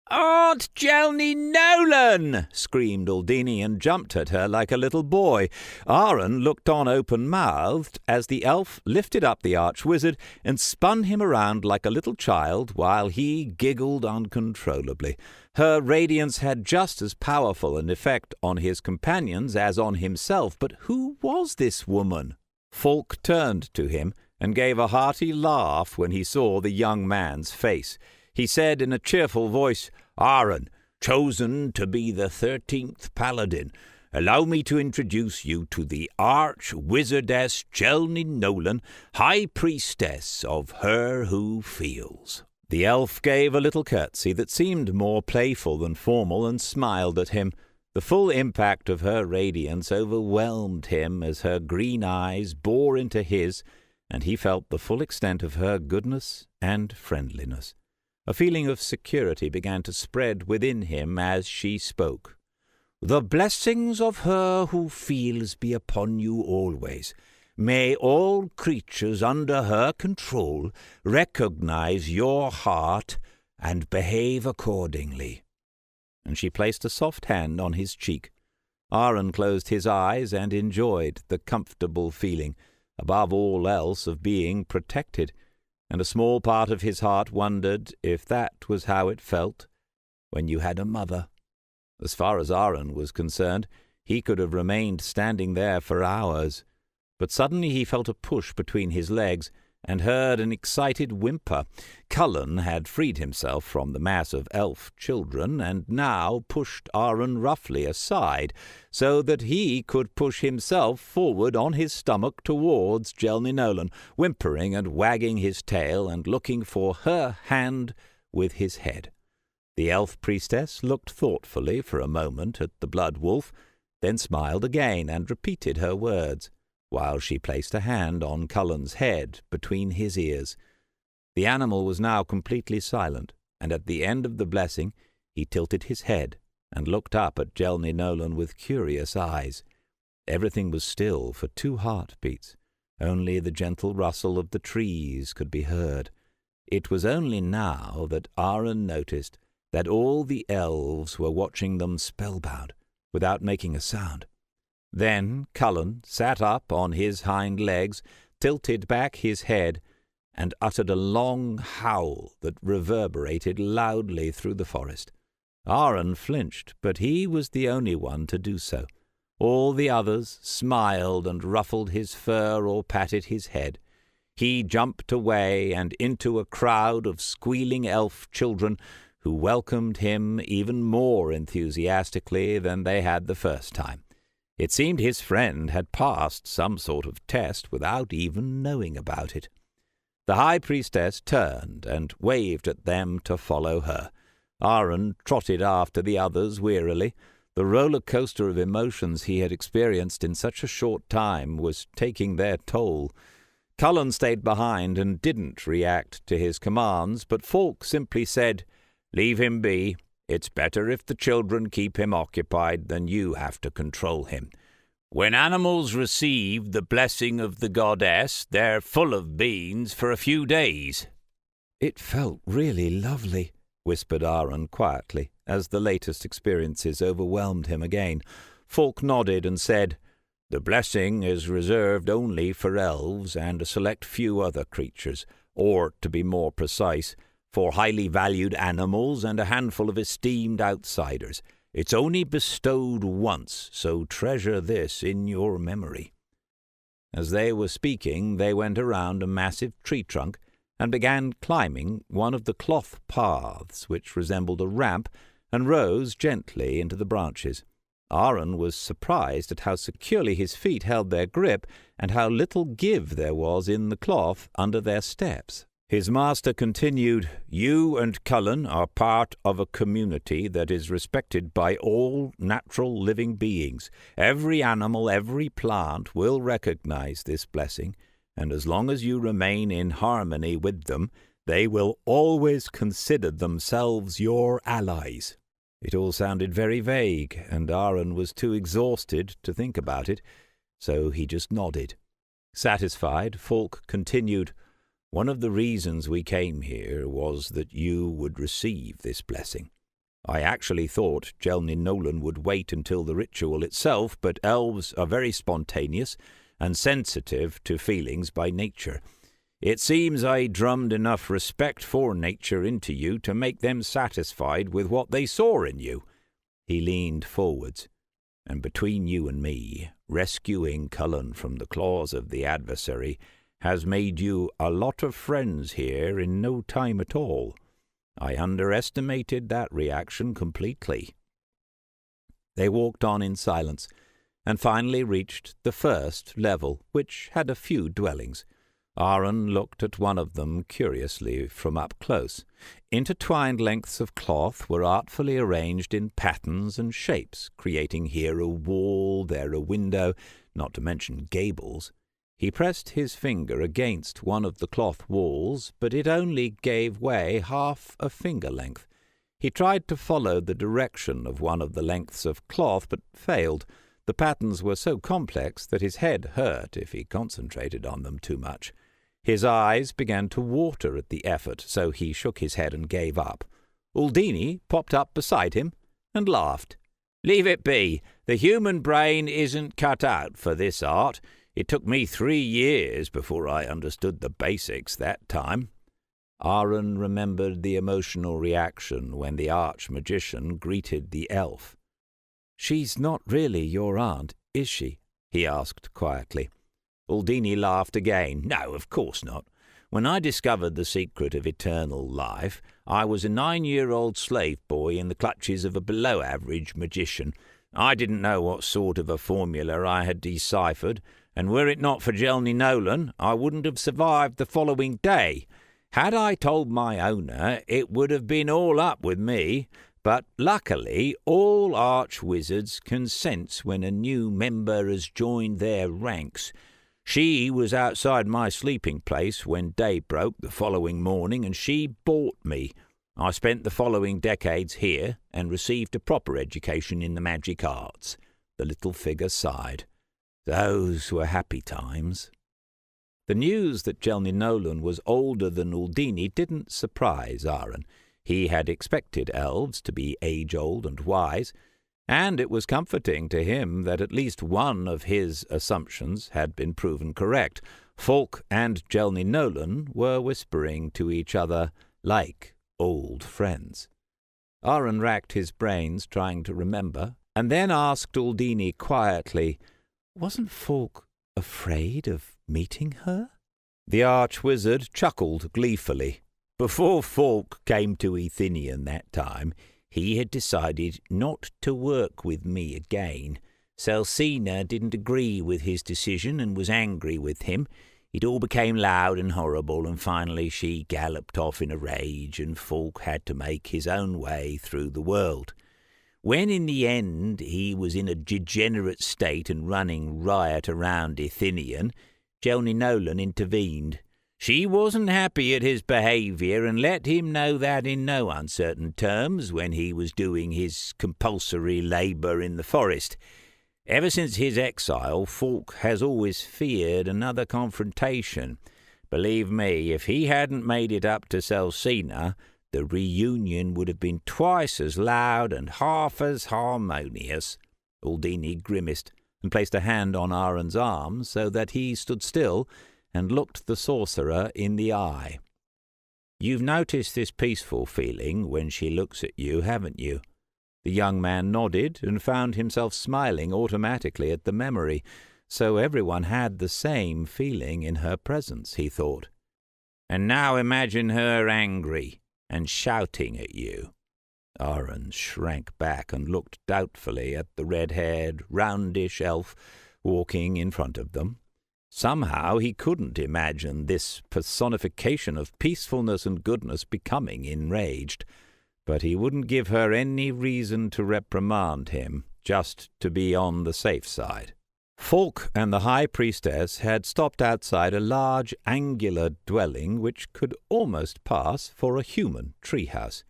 "Aunt Jelny Nolan!" screamed Uldini and jumped at her like a little boy. Aaron looked on open-mouthed as the elf lifted up the arch-wizard and spun him around like a little child while he giggled uncontrollably. Her radiance had just as powerful an effect on his companions as on himself, but who was this woman? Falk turned to him and gave a hearty laugh when he saw the young man's face. He said in a cheerful voice, "Aaron, chosen to be the 13th Paladin, allow me to introduce you to the Arch-Wizardess Jelny Nolan, High Priestess of Her Who Feels." The elf gave a little curtsy that seemed more playful than formal and smiled at him. The full impact of her radiance overwhelmed him as her green eyes bore into his, and he felt the full extent of her goodness and friendliness. A feeling of security began to spread within him as she spoke. "The blessings of Her Who Feels be upon you always. May all creatures under her control recognize your heart and behave accordingly." And she placed a soft hand on his cheek. Aaron closed his eyes and enjoyed the comfortable feeling, above all else, of being protected, and a small part of his heart wondered if that was how it felt when you had a mother. As far as Aaron was concerned, he could have remained standing there for hours, but suddenly he felt a push between his legs and heard an excited whimper. Cullen had freed himself from the mass of elf children and now pushed Aaron roughly aside so that he could push himself forward on his stomach towards Jelny Nolan, whimpering and wagging his tail and looking for her hand with his head. The elf priestess looked thoughtfully for a moment at the blood wolf, then smiled again and repeated her words, while she placed a hand on Cullen's head between his ears. The animal was now completely silent, and at the end of the blessing he tilted his head and looked up at Jelny Nolan with curious eyes. Everything was still for 2 heartbeats. Only the gentle rustle of the trees could be heard. It was only now that Aaron noticed that all the elves were watching them spellbound, without making a sound. Then Cullen sat up on his hind legs, tilted back his head, and uttered a long howl that reverberated loudly through the forest. Aaron flinched, but he was the only one to do so. All the others smiled and ruffled his fur or patted his head. He jumped away and into a crowd of squealing elf children who welcomed him even more enthusiastically than they had the first time. It seemed his friend had passed some sort of test without even knowing about it. The high priestess turned and waved at them to follow her. Aaron trotted after the others wearily. The roller coaster of emotions he had experienced in such a short time was taking their toll. Cullen stayed behind and didn't react to his commands, but Falk simply said, "Leave him be. It's better if the children keep him occupied than you have to control him. When animals receive the blessing of the goddess, they're full of beans for a few days." "It felt really lovely," whispered Aaron quietly, as the latest experiences overwhelmed him again. Falk nodded and said, "The blessing is reserved only for elves and a select few other creatures, or, to be more precise, for highly valued animals and a handful of esteemed outsiders. It's only bestowed once, so treasure this in your memory." As they were speaking, they went around a massive tree trunk and began climbing one of the cloth paths which resembled a ramp and rose gently into the branches. Aaron was surprised at how securely his feet held their grip and how little give there was in the cloth under their steps. His master continued, "You and Cullen are part of a community that is respected by all natural living beings. Every animal, every plant will recognize this blessing, and as long as you remain in harmony with them, they will always consider themselves your allies." It all sounded very vague, and Aaron was too exhausted to think about it, so he just nodded. Satisfied, Falk continued, "One of the reasons we came here was that you would receive this blessing. I actually thought Jelny Nolan would wait until the ritual itself, but elves are very spontaneous and sensitive to feelings by nature. It seems I drummed enough respect for nature into you to make them satisfied with what they saw in you." He leaned forwards. "And between you and me, rescuing Cullen from the claws of the adversary has made you a lot of friends here in no time at all. I underestimated that reaction completely." They walked on in silence, and finally reached the first level, which had a few dwellings. Aaron looked at one of them curiously from up close. Intertwined lengths of cloth were artfully arranged in patterns and shapes, creating here a wall, there a window, not to mention gables. He pressed his finger against one of the cloth walls, but it only gave way half a finger length. He tried to follow the direction of one of the lengths of cloth, but failed. The patterns were so complex that his head hurt if he concentrated on them too much. His eyes began to water at the effort, so he shook his head and gave up. Uldini popped up beside him and laughed. "Leave it be. The human brain isn't cut out for this art. It took me 3 years before I understood the basics that time." Aaron remembered the emotional reaction when the arch-magician greeted the elf. "She's not really your aunt, is she?" he asked quietly. Uldini laughed again. "No, of course not. When I discovered the secret of eternal life, I was a 9-year-old slave boy in the clutches of a below-average magician. I didn't know what sort of a formula I had deciphered, and were it not for Jelny Nolan, I wouldn't have survived the following day. Had I told my owner, it would have been all up with me, but luckily all arch-wizards can sense when a new member has joined their ranks. She was outside my sleeping place when day broke the following morning, and she bought me. I spent the following decades here and received a proper education in the magic arts." The little figure sighed. "Those were happy times." The news that Jelny Nolan was older than Uldini didn't surprise Aaron. He had expected elves to be age-old and wise, and it was comforting to him that at least one of his assumptions had been proven correct. Falk and Jelny Nolan were whispering to each other like old friends. Aaron racked his brains trying to remember, and then asked Uldini quietly, "Wasn't Falk afraid of meeting her?" The arch-wizard chuckled gleefully. Before Falk came to Athenian that time, he had decided not to work with me again. Celsina didn't agree with his decision and was angry with him. It all became loud and horrible, and finally she galloped off in a rage, and Falk had to make his own way through the world. When in the end he was in a degenerate state and running riot around Athenian, Jelny Nolan intervened. She wasn't happy at his behaviour and let him know that in no uncertain terms when he was doing his compulsory labour in the forest. Ever since his exile, Falk has always feared another confrontation. Believe me, if he hadn't made it up to Celsina, the reunion would have been twice as loud and half as harmonious. Aldini grimaced and placed a hand on Aaron's arm so that he stood still and looked the sorcerer in the eye. "You've noticed this peaceful feeling when she looks at you, haven't you?" The young man nodded and found himself smiling automatically at the memory. So everyone had the same feeling in her presence, he thought. "And now imagine her angry and shouting at you." Aaron shrank back and looked doubtfully at the red-haired, roundish elf walking in front of them. Somehow he couldn't imagine this personification of peacefulness and goodness becoming enraged, but he wouldn't give her any reason to reprimand him, just to be on the safe side. Falk and the high priestess had stopped outside a large, angular dwelling which could almost pass for a human treehouse.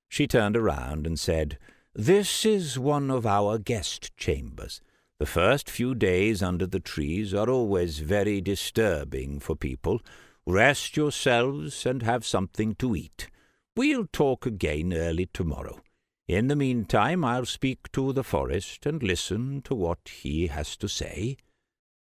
She turned around and said, "This is one of our guest chambers. The first few days under the trees are always very disturbing for people. Rest yourselves and have something to eat. We'll talk again early tomorrow. In the meantime, I'll speak to the forest and listen to what he has to say."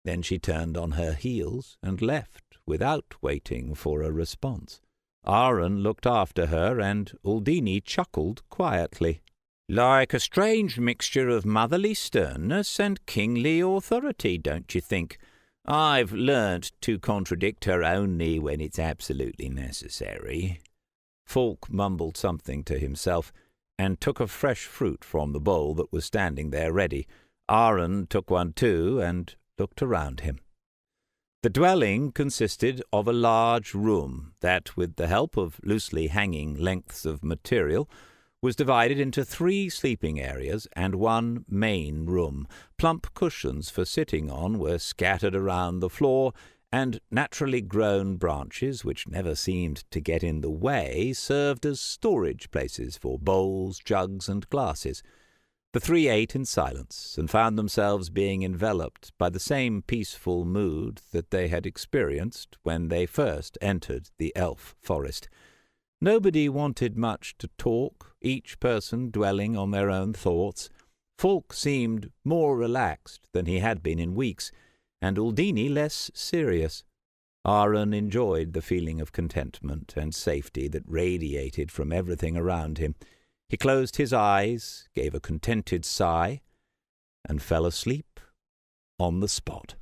Then she turned on her heels and left without waiting for a response. Aaron looked after her, and Aldini chuckled quietly. "Like a strange mixture of motherly sternness and kingly authority, don't you think? I've learnt to contradict her only when it's absolutely necessary." Falk mumbled something to himself and took a fresh fruit from the bowl that was standing there ready. Aaron took one too and looked around him. The dwelling consisted of a large room that, with the help of loosely hanging lengths of material, was divided into 3 sleeping areas and 1 main room. Plump cushions for sitting on were scattered around the floor, and naturally grown branches, which never seemed to get in the way, served as storage places for bowls, jugs, and glasses. The 3 ate in silence, and found themselves being enveloped by the same peaceful mood that they had experienced when they first entered the elf forest. Nobody wanted much to talk, each person dwelling on their own thoughts. Falk seemed more relaxed than he had been in weeks, and Aldini less serious. Aaron enjoyed the feeling of contentment and safety that radiated from everything around him. He closed his eyes, gave a contented sigh, and fell asleep on the spot.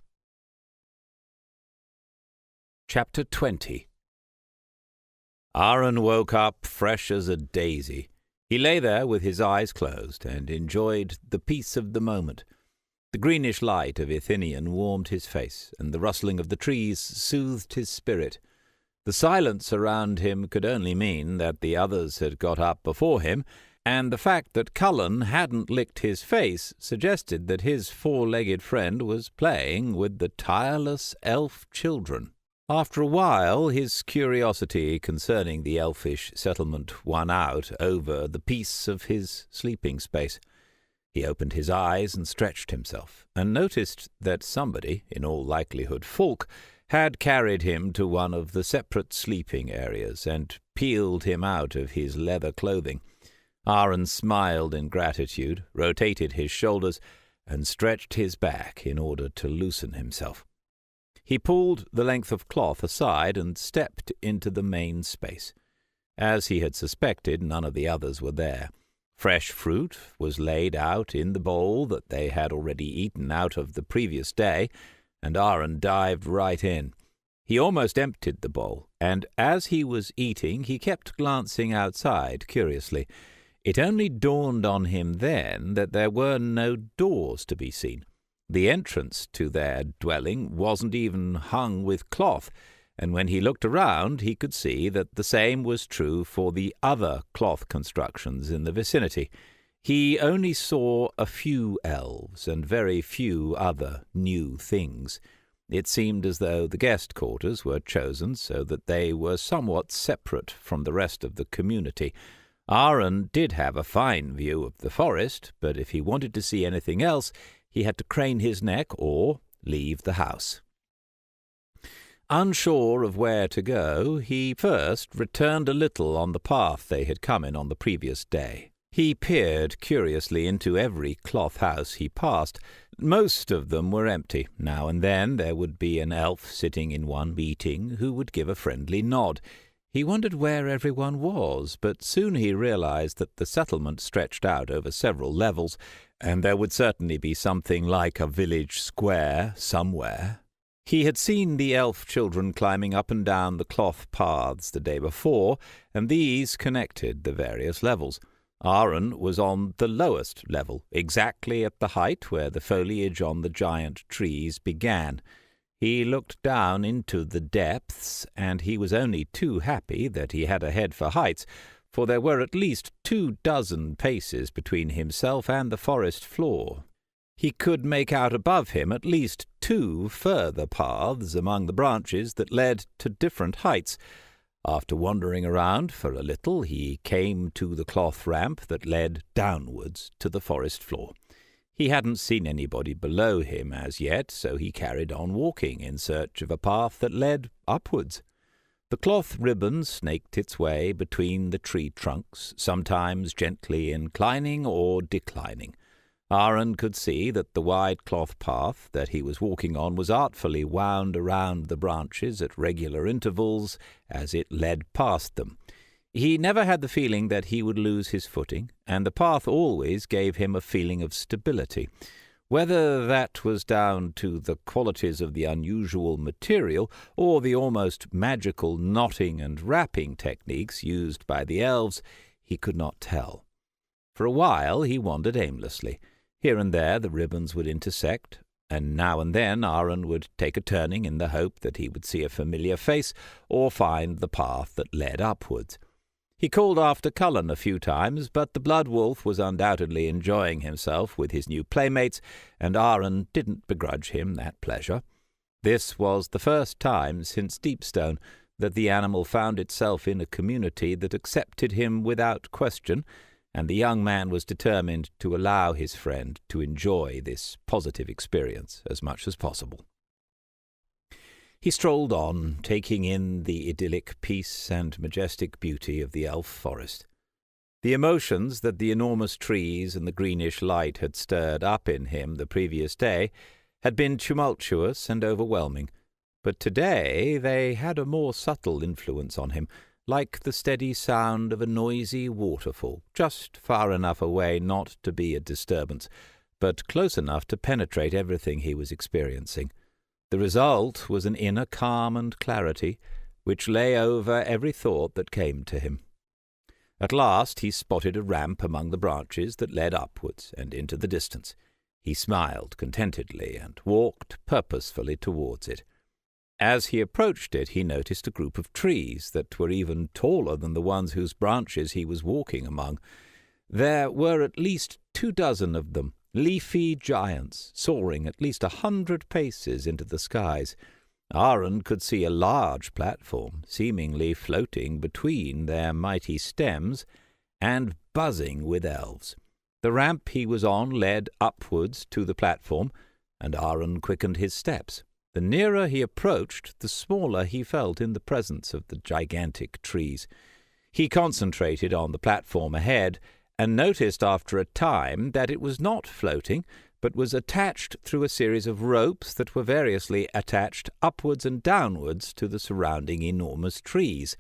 Chapter 20. Aaron woke up fresh as a daisy. He lay there with his eyes closed and enjoyed the peace of the moment. The greenish light of Athenian warmed his face, and the rustling of the trees soothed his spirit. The silence around him could only mean that the others had got up before him, and the fact that Cullen hadn't licked his face suggested that his 4-legged friend was playing with the tireless elf children. After a while, his curiosity concerning the elfish settlement won out over the peace of his sleeping space. He opened his eyes and stretched himself, and noticed that somebody, in all likelihood Falk, had carried him to one of the separate sleeping areas and peeled him out of his leather clothing. Aaron smiled in gratitude, rotated his shoulders, and stretched his back in order to loosen himself. He pulled the length of cloth aside and stepped into the main space. As he had suspected, none of the others were there. Fresh fruit was laid out in the bowl that they had already eaten out of the previous day, and Aaron dived right in. He almost emptied the bowl, and as he was eating he kept glancing outside curiously. It only dawned on him then that there were no doors to be seen. The entrance to their dwelling wasn't even hung with cloth, and when he looked around he could see that the same was true for the other cloth constructions in the vicinity. He only saw a few elves and very few other new things. It seemed as though the guest quarters were chosen so that they were somewhat separate from the rest of the community. Aaron did have a fine view of the forest, but if he wanted to see anything else, he had to crane his neck or leave the house. Unsure of where to go, he first returned a little on the path they had come in on the previous day. He peered curiously into every cloth house he passed. Most of them were empty. Now and then there would be an elf sitting in one eating who would give a friendly nod. He wondered where everyone was, but soon he realized that the settlement stretched out over several levels, and there would certainly be something like a village square somewhere. He had seen the elf children climbing up and down the cloth paths the day before, and these connected the various levels. Aaron was on the lowest level, exactly at the height where the foliage on the giant trees began. He looked down into the depths, and he was only too happy that he had a head for heights, for there were at least 24 paces between himself and the forest floor. He could make out above him at least 2 further paths among the branches that led to different heights. After wandering around for a little, he came to the cloth ramp that led downwards to the forest floor. He hadn't seen anybody below him as yet, so he carried on walking in search of a path that led upwards. The cloth ribbon snaked its way between the tree trunks, sometimes gently inclining or declining. Aaron could see that the wide cloth path that he was walking on was artfully wound around the branches at regular intervals as it led past them. He never had the feeling that he would lose his footing, and the path always gave him a feeling of stability. Whether that was down to the qualities of the unusual material or the almost magical knotting and wrapping techniques used by the elves, he could not tell. For a while he wandered aimlessly. Here and there the ribbons would intersect, and now and then Aaron would take a turning in the hope that he would see a familiar face or find the path that led upwards. He called after Cullen a few times, but the blood wolf was undoubtedly enjoying himself with his new playmates, and Aaron didn't begrudge him that pleasure. This was the first time since Deepstone that the animal found itself in a community that accepted him without question, and the young man was determined to allow his friend to enjoy this positive experience as much as possible. He strolled on, taking in the idyllic peace and majestic beauty of the elf forest. The emotions that the enormous trees and the greenish light had stirred up in him the previous day had been tumultuous and overwhelming, but today they had a more subtle influence on him, like the steady sound of a noisy waterfall, just far enough away not to be a disturbance, but close enough to penetrate everything he was experiencing. The result was an inner calm and clarity, which lay over every thought that came to him. At last he spotted a ramp among the branches that led upwards and into the distance. He smiled contentedly and walked purposefully towards it. As he approached it, he noticed a group of trees that were even taller than the ones whose branches he was walking among. There were at least 24 of them, leafy giants, soaring at least 100 paces into the skies. Aaron could see a large platform, seemingly floating between their mighty stems, and buzzing with elves. The ramp he was on led upwards to the platform, and Aaron quickened his steps. The nearer he approached, the smaller he felt in the presence of the gigantic trees. He concentrated on the platform ahead, and noticed after a time that it was not floating, but was attached through a series of ropes that were variously attached upwards and downwards to the surrounding enormous trees.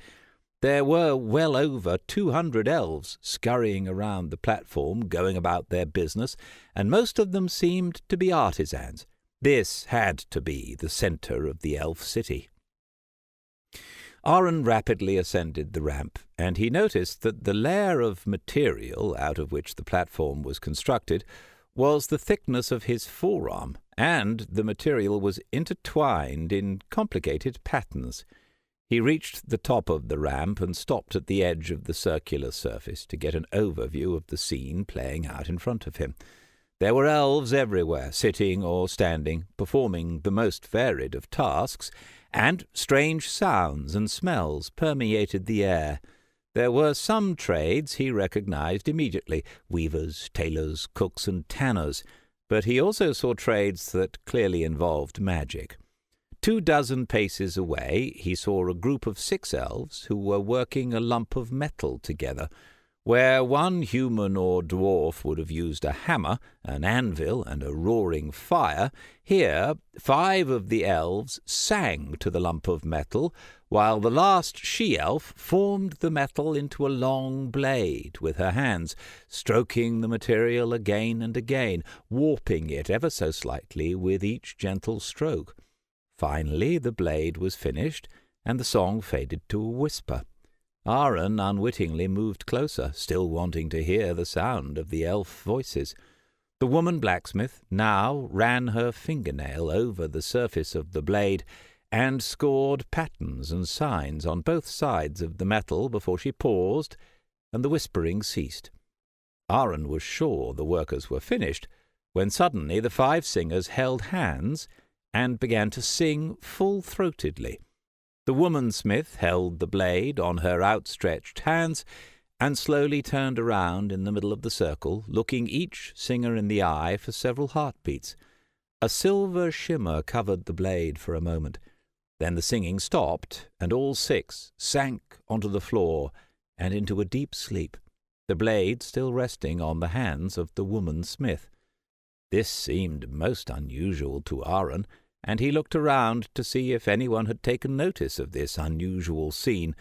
There were well over 200 elves scurrying around the platform, going about their business, and most of them seemed to be artisans. This had to be the centre of the elf city. Aron rapidly ascended the ramp, and he noticed that the layer of material out of which the platform was constructed was the thickness of his forearm, and the material was intertwined in complicated patterns. He reached the top of the ramp and stopped at the edge of the circular surface to get an overview of the scene playing out in front of him. There were elves everywhere, sitting or standing, performing the most varied of tasks, and strange sounds and smells permeated the air. There were some trades he recognized immediately: weavers, tailors, cooks, and tanners, but he also saw trades that clearly involved magic. 24 paces away he saw a group of 6 elves who were working a lump of metal together. Where one human or dwarf would have used a hammer, an anvil, and a roaring fire, here 5 of the elves sang to the lump of metal, while the last she-elf formed the metal into a long blade with her hands, stroking the material again and again, warping it ever so slightly with each gentle stroke. Finally the blade was finished, and the song faded to a whisper. Aron unwittingly moved closer, still wanting to hear the sound of the elf voices. The woman blacksmith now ran her fingernail over the surface of the blade and scored patterns and signs on both sides of the metal before she paused, and the whispering ceased. Aron was sure the workers were finished, when suddenly the 5 singers held hands and began to sing full-throatedly. The woman-smith held the blade on her outstretched hands and slowly turned around in the middle of the circle, looking each singer in the eye for several heartbeats. A silver shimmer covered the blade for a moment. Then the singing stopped, and all 6 sank onto the floor and into a deep sleep, the blade still resting on the hands of the woman-smith. This seemed most unusual to Aron, and he looked around to see if anyone had taken notice of this unusual scene,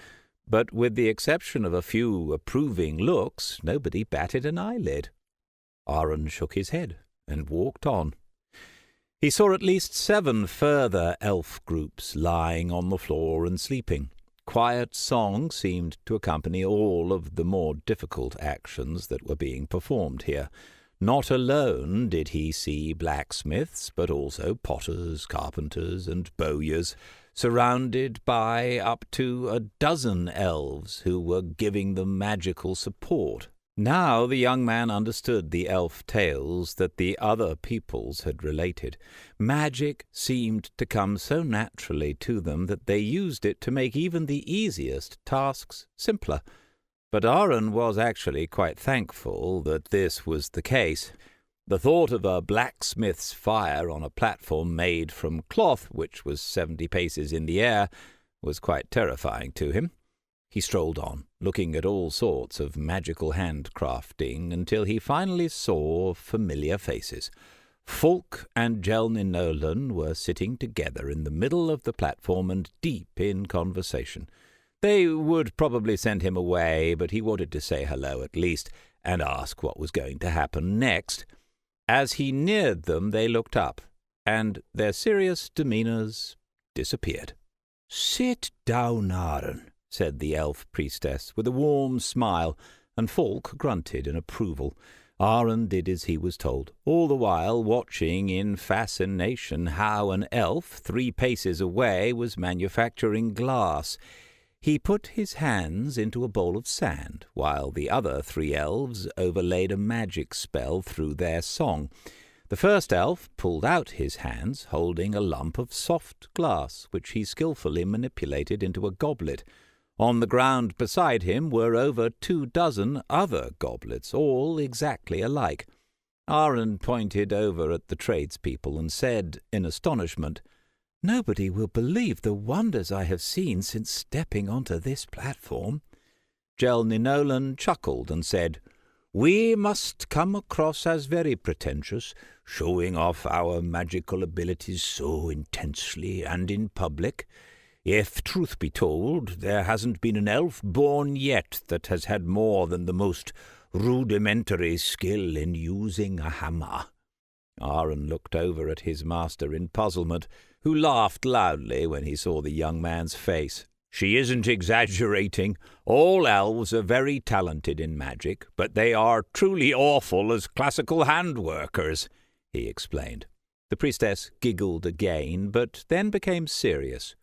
but with the exception of a few approving looks, nobody batted an eyelid. Aron shook his head and walked on. He saw at least 7 further elf groups lying on the floor and sleeping. Quiet song seemed to accompany all of the more difficult actions that were being performed here. Not alone did he see blacksmiths, but also potters, carpenters, and bowyers, surrounded by up to a dozen elves who were giving them magical support. Now the young man understood the elf tales that the other peoples had related. Magic seemed to come so naturally to them that they used it to make even the easiest tasks simpler. But Aron was actually quite thankful that this was the case. The thought of a blacksmith's fire on a platform made from cloth, which was 70 paces in the air, was quite terrifying to him. He strolled on, looking at all sorts of magical handcrafting, until he finally saw familiar faces. Falk and Jelninolan were sitting together in the middle of the platform and deep in conversation. They would probably send him away, but he wanted to say hello at least, and ask what was going to happen next. As he neared them, they looked up, and their serious demeanours disappeared. "Sit down, Aron," said the elf priestess, with a warm smile, and Falk grunted in approval. Aron did as he was told, all the while watching in fascination how an elf 3 paces away was manufacturing glass. He put his hands into a bowl of sand, while the other 3 elves overlaid a magic spell through their song. The first elf pulled out his hands, holding a lump of soft glass, which he skillfully manipulated into a goblet. On the ground beside him were over 24 other goblets, all exactly alike. Aron pointed over at the tradespeople and said in astonishment, "Nobody will believe the wonders I have seen since stepping onto this platform." Jelninolan chuckled and said, "We must come across as very pretentious, showing off our magical abilities so intensely and in public. If truth be told, there hasn't been an elf born yet that has had more than the most rudimentary skill in using a hammer." Aron looked over at his master in puzzlement, who laughed loudly when he saw the young man's face. She isn't exaggerating. All elves are very talented in magic, but they are truly awful as classical handworkers," he explained. The priestess giggled again, but then became serious.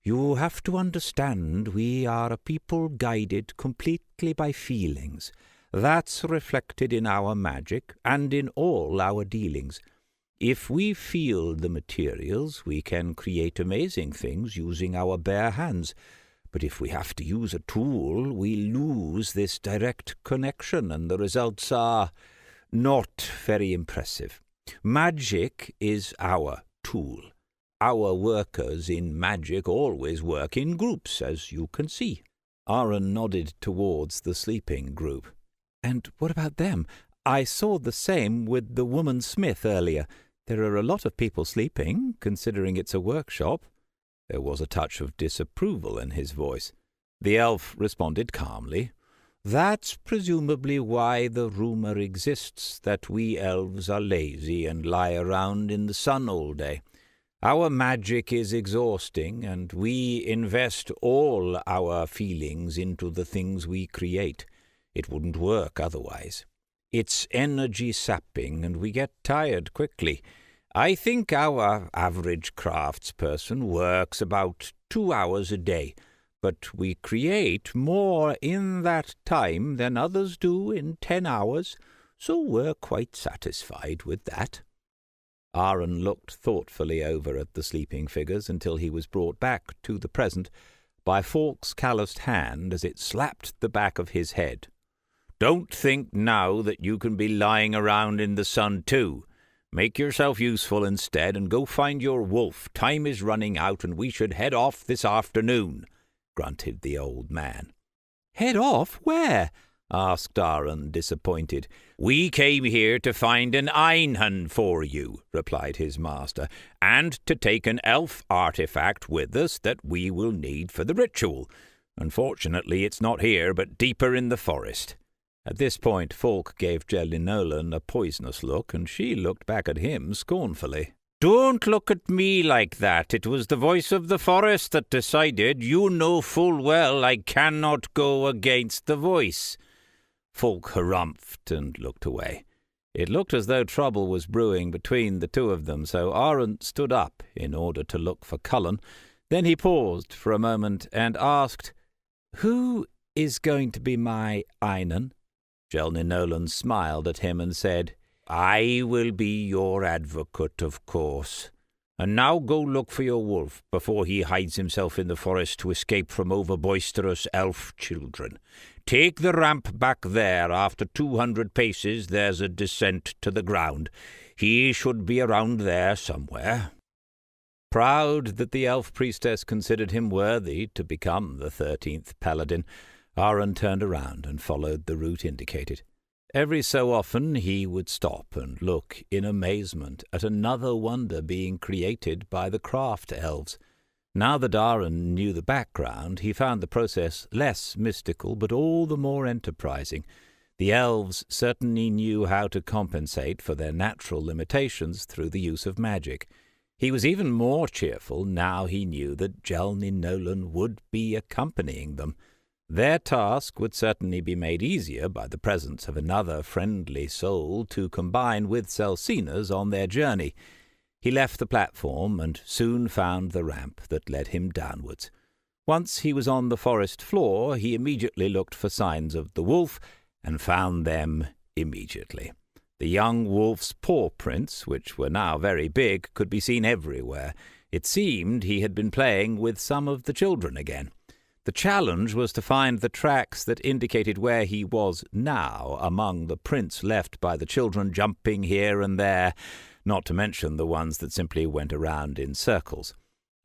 "You have to understand, we are a people guided completely by feelings. That's reflected in our magic and in all our dealings. If we feel the materials, we can create amazing things using our bare hands. But if we have to use a tool, we lose this direct connection, and the results are not very impressive. Magic is our tool. Our workers in magic always work in groups, as you can see." Aaron nodded towards the sleeping group. "And what about them? I saw the same with the woman smith earlier. There are a lot of people sleeping, considering it's a workshop." There was a touch of disapproval in his voice. The elf responded calmly. "That's presumably why the rumour exists that we elves are lazy and lie around in the sun all day. Our magic is exhausting, and we invest all our feelings into the things we create. It wouldn't work otherwise. It's energy-sapping, and we get tired quickly. I think our average craftsperson works about 2 hours a day, but we create more in that time than others do in 10 hours, so we're quite satisfied with that." Aaron looked thoughtfully over at the sleeping figures until he was brought back to the present by Falk's calloused hand as it slapped the back of his head. "Don't think now that you can be lying around in the sun too. Make yourself useful instead, and go find your wolf. Time is running out, and we should head off this afternoon," grunted the old man. "Head off? Where?" asked Aaron, disappointed. "We came here to find an Einhorn for you," replied his master, "and to take an elf artifact with us that we will need for the ritual. Unfortunately, it's not here, but deeper in the forest." At this point, Falk gave Jelly Nolan a poisonous look, and she looked back at him scornfully. "Don't look at me like that. It was the voice of the forest that decided. You know full well I cannot go against the voice." Falk harumphed and looked away. It looked as though trouble was brewing between the two of them, so Aaron stood up in order to look for Cullen. Then he paused for a moment and asked, "Who is going to be my Einan?" Jelny Nolan smiled at him and said, "I will be your advocate, of course. And now go look for your wolf before he hides himself in the forest to escape from over-boisterous elf children. Take the ramp back there. After 200 paces there's a descent to the ground. He should be around there somewhere." Proud that the elf priestess considered him worthy to become the 13th paladin, Aaron turned around and followed the route indicated. Every so often he would stop and look in amazement at another wonder being created by the craft elves. Now that Aaron knew the background, he found the process less mystical but all the more enterprising. The elves certainly knew how to compensate for their natural limitations through the use of magic. He was even more cheerful now he knew that Jelny Nolan would be accompanying them. Their task would certainly be made easier by the presence of another friendly soul to combine with Celsina's on their journey. He left the platform and soon found the ramp that led him downwards. Once he was on the forest floor, he immediately looked for signs of the wolf and found them immediately. The young wolf's paw prints, which were now very big, could be seen everywhere. It seemed he had been playing with some of the children again. The challenge was to find the tracks that indicated where he was now among the prints left by the children jumping here and there, not to mention the ones that simply went around in circles.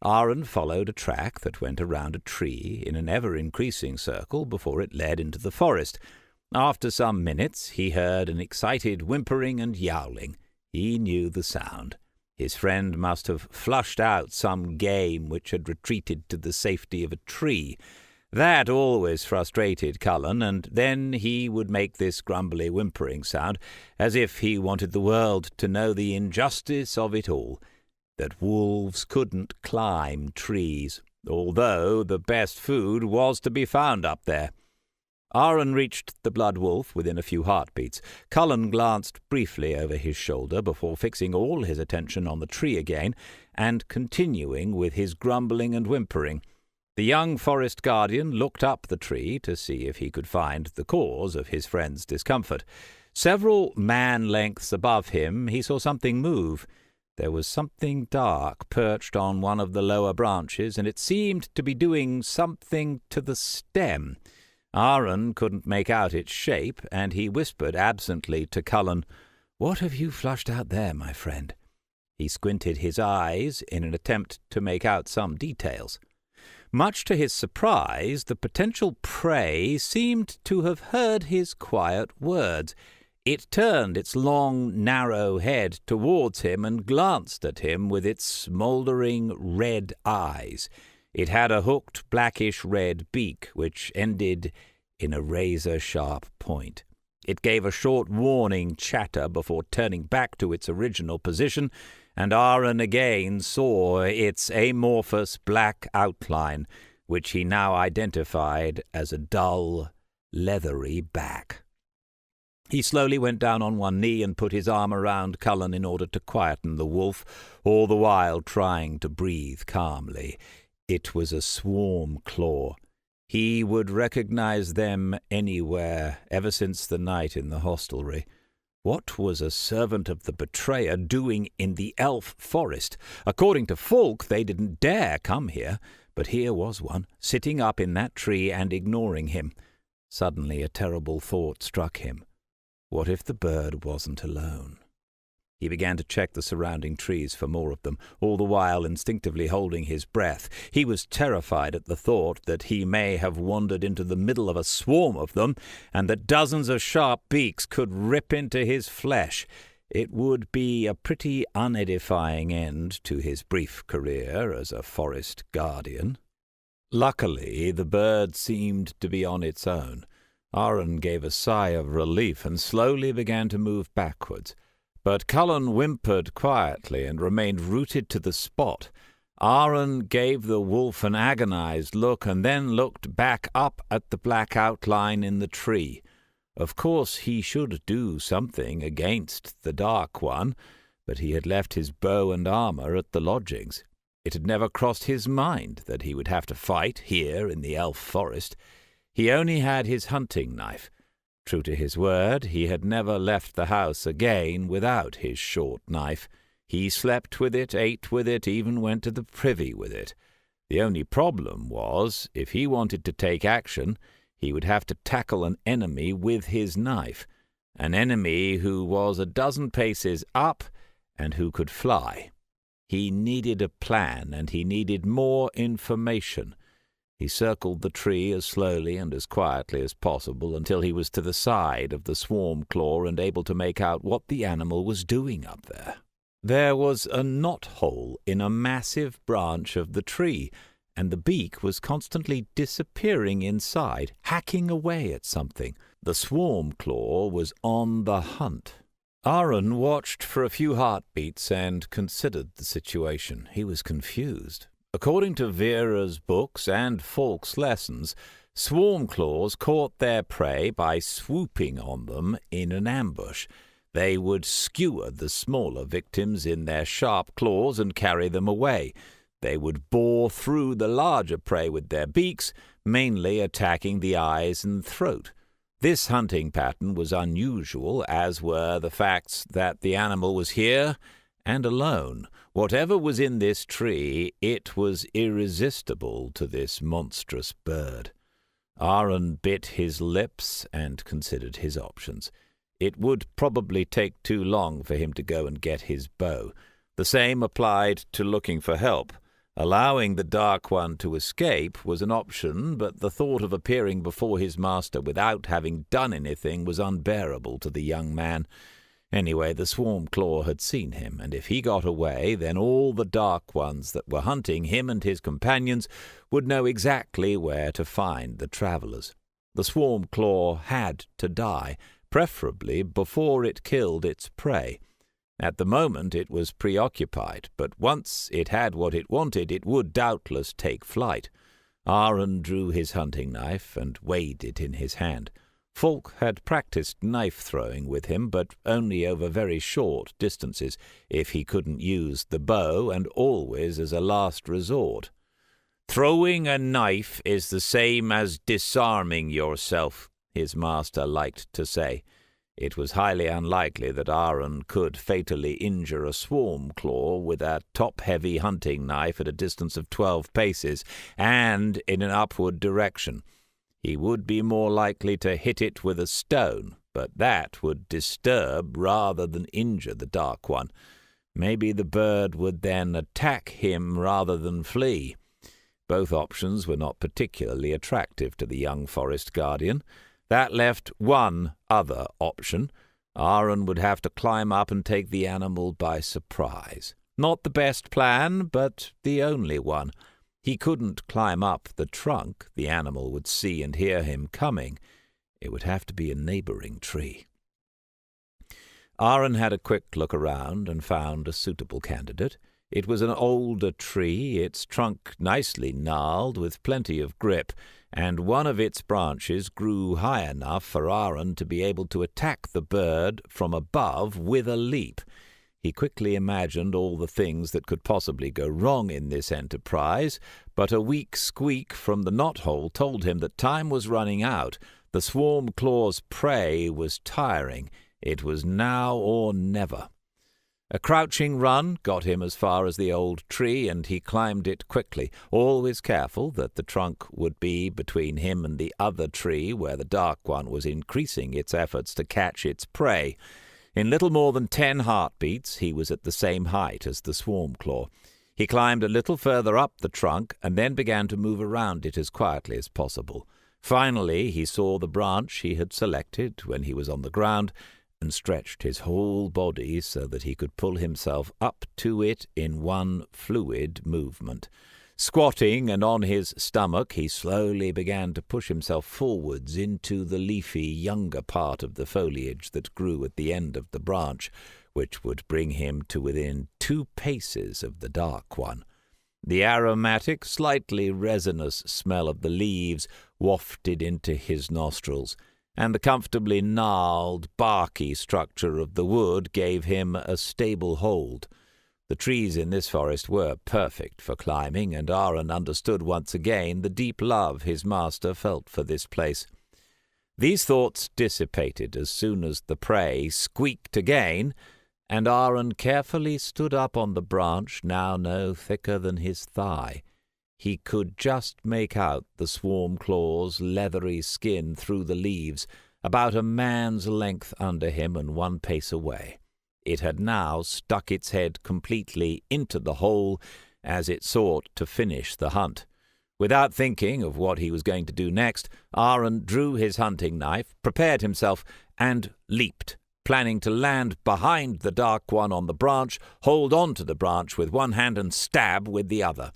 Aaron followed a track that went around a tree in an ever-increasing circle before it led into the forest. After some minutes he heard an excited whimpering and yowling. He knew the sound. His friend must have flushed out some game which had retreated to the safety of a tree. That always frustrated Cullen, and then he would make this grumbly whimpering sound, as if he wanted the world to know the injustice of it all, that wolves couldn't climb trees. although the best food was to be found up there. Aaron reached the blood wolf within a few heartbeats. Cullen glanced briefly over his shoulder before fixing all his attention on the tree again and continuing with his grumbling and whimpering. The young forest guardian looked up the tree to see if he could find the cause of his friend's discomfort. Several man-lengths above him he saw something move. There was something dark perched on one of the lower branches, and it seemed to be doing something to the stem. Aaron couldn't make out its shape, and he whispered absently to Cullen, "What have you flushed out there, my friend?" He squinted his eyes in an attempt to make out some details. Much to his surprise, the potential prey seemed to have heard his quiet words. It turned its long, narrow head towards him and glanced at him with its smouldering red eyes. It had a hooked blackish-red beak, which ended in a razor-sharp point. It gave a short warning chatter before turning back to its original position, and Aaron again saw its amorphous black outline, which he now identified as a dull, leathery back. He slowly went down on one knee and put his arm around Cullen in order to quieten the wolf, all the while trying to breathe calmly. It was a swarm claw. He would recognize them anywhere, ever since the night in the hostelry. What was a servant of the betrayer doing in the elf forest? According to Falk, they didn't dare come here, but here was one, sitting up in that tree and ignoring him. Suddenly a terrible thought struck him. What if the bird wasn't alone? He began to check the surrounding trees for more of them, all the while instinctively holding his breath. He was terrified at the thought that he may have wandered into the middle of a swarm of them, and that dozens of sharp beaks could rip into his flesh. It would be a pretty unedifying end to his brief career as a forest guardian. Luckily, the bird seemed to be on its own. Aaron gave a sigh of relief and slowly began to move backwards. But Cullen whimpered quietly and remained rooted to the spot. Aaron gave the wolf an agonized look and then looked back up at the black outline in the tree. Of course he should do something against the Dark One, but he had left his bow and armor at the lodgings. It had never crossed his mind that he would have to fight here in the elf forest. He only had his hunting knife. True to his word, he had never left the house again without his short knife. He slept with it, ate with it, even went to the privy with it. The only problem was, if he wanted to take action, he would have to tackle an enemy with his knife, an enemy who was a dozen paces up and who could fly. He needed a plan, and he needed more information. He circled the tree as slowly and as quietly as possible until he was to the side of the swarm claw and able to make out what the animal was doing up there. There was a knot-hole in a massive branch of the tree, and the beak was constantly disappearing inside, hacking away at something. The swarm claw was on the hunt. Aaron watched for a few heartbeats and considered the situation. He was confused. According to Vera's books and Falk's lessons, swarm claws caught their prey by swooping on them in an ambush. They would skewer the smaller victims in their sharp claws and carry them away. They would bore through the larger prey with their beaks, mainly attacking the eyes and throat. This hunting pattern was unusual, as were the facts that the animal was here and alone. Whatever was in this tree, it was irresistible to this monstrous bird. Aaron bit his lips and considered his options. It would probably take too long for him to go and get his bow. The same applied to looking for help. Allowing the Dark One to escape was an option, but the thought of appearing before his master without having done anything was unbearable to the young man. Anyway, the swarm claw had seen him, and if he got away, then all the Dark Ones that were hunting him and his companions would know exactly where to find the travellers. The swarm claw had to die, preferably before it killed its prey. At the moment it was preoccupied, but once it had what it wanted, it would doubtless take flight. Aaron drew his hunting knife and weighed it in his hand. Falk had practiced knife-throwing with him, but only over very short distances, if he couldn't use the bow, and always as a last resort. "Throwing a knife is the same as disarming yourself," his master liked to say. It was highly unlikely that Aaron could fatally injure a swarm claw with a top-heavy hunting knife at a distance of 12 paces, and in an upward direction. He would be more likely to hit it with a stone, but that would disturb rather than injure the Dark One. Maybe the bird would then attack him rather than flee. Both options were not particularly attractive to the young forest guardian. That left one other option. Aaron would have to climb up and take the animal by surprise. Not the best plan, but the only one. He couldn't climb up the trunk. The animal would see and hear him coming. It would have to be a neighboring tree. Aaron had a quick look around and found a suitable candidate. It was an older tree, its trunk nicely gnarled with plenty of grip, and one of its branches grew high enough for Aaron to be able to attack the bird from above with a leap. He quickly imagined all the things that could possibly go wrong in this enterprise, but a weak squeak from the knothole told him that time was running out. The swarm claw's prey was tiring. It was now or never. A crouching run got him as far as the old tree, and he climbed it quickly, always careful that the trunk would be between him and the other tree where the Dark One was increasing its efforts to catch its prey. In little more than 10 heartbeats, he was at the same height as the swarm claw. He climbed a little further up the trunk and then began to move around it as quietly as possible. Finally, he saw the branch he had selected when he was on the ground and stretched his whole body so that he could pull himself up to it in one fluid movement. Squatting and on his stomach, he slowly began to push himself forwards into the leafy younger part of the foliage that grew at the end of the branch, which would bring him to within 2 paces of the Dark One. The aromatic, slightly resinous smell of the leaves wafted into his nostrils, and the comfortably gnarled, barky structure of the wood gave him a stable hold. The trees in this forest were perfect for climbing, and Aaron understood once again the deep love his master felt for this place. These thoughts dissipated as soon as the prey squeaked again, and Aaron carefully stood up on the branch, now no thicker than his thigh. He could just make out the swarm claw's leathery skin through the leaves, about a man's length under him and 1 pace away. It had now stuck its head completely into the hole as it sought to finish the hunt. Without thinking of what he was going to do next, Aaron drew his hunting knife, prepared himself, and leaped, planning to land behind the Dark One on the branch, hold on to the branch with one hand and stab with the other.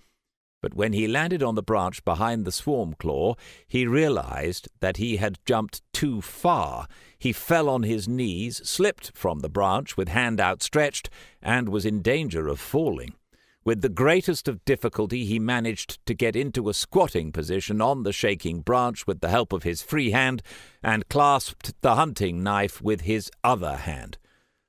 But when he landed on the branch behind the swarm claw, he realized that he had jumped too far. He fell on his knees, slipped from the branch with hand outstretched, and was in danger of falling. With the greatest of difficulty, he managed to get into a squatting position on the shaking branch with the help of his free hand, and clasped the hunting knife with his other hand.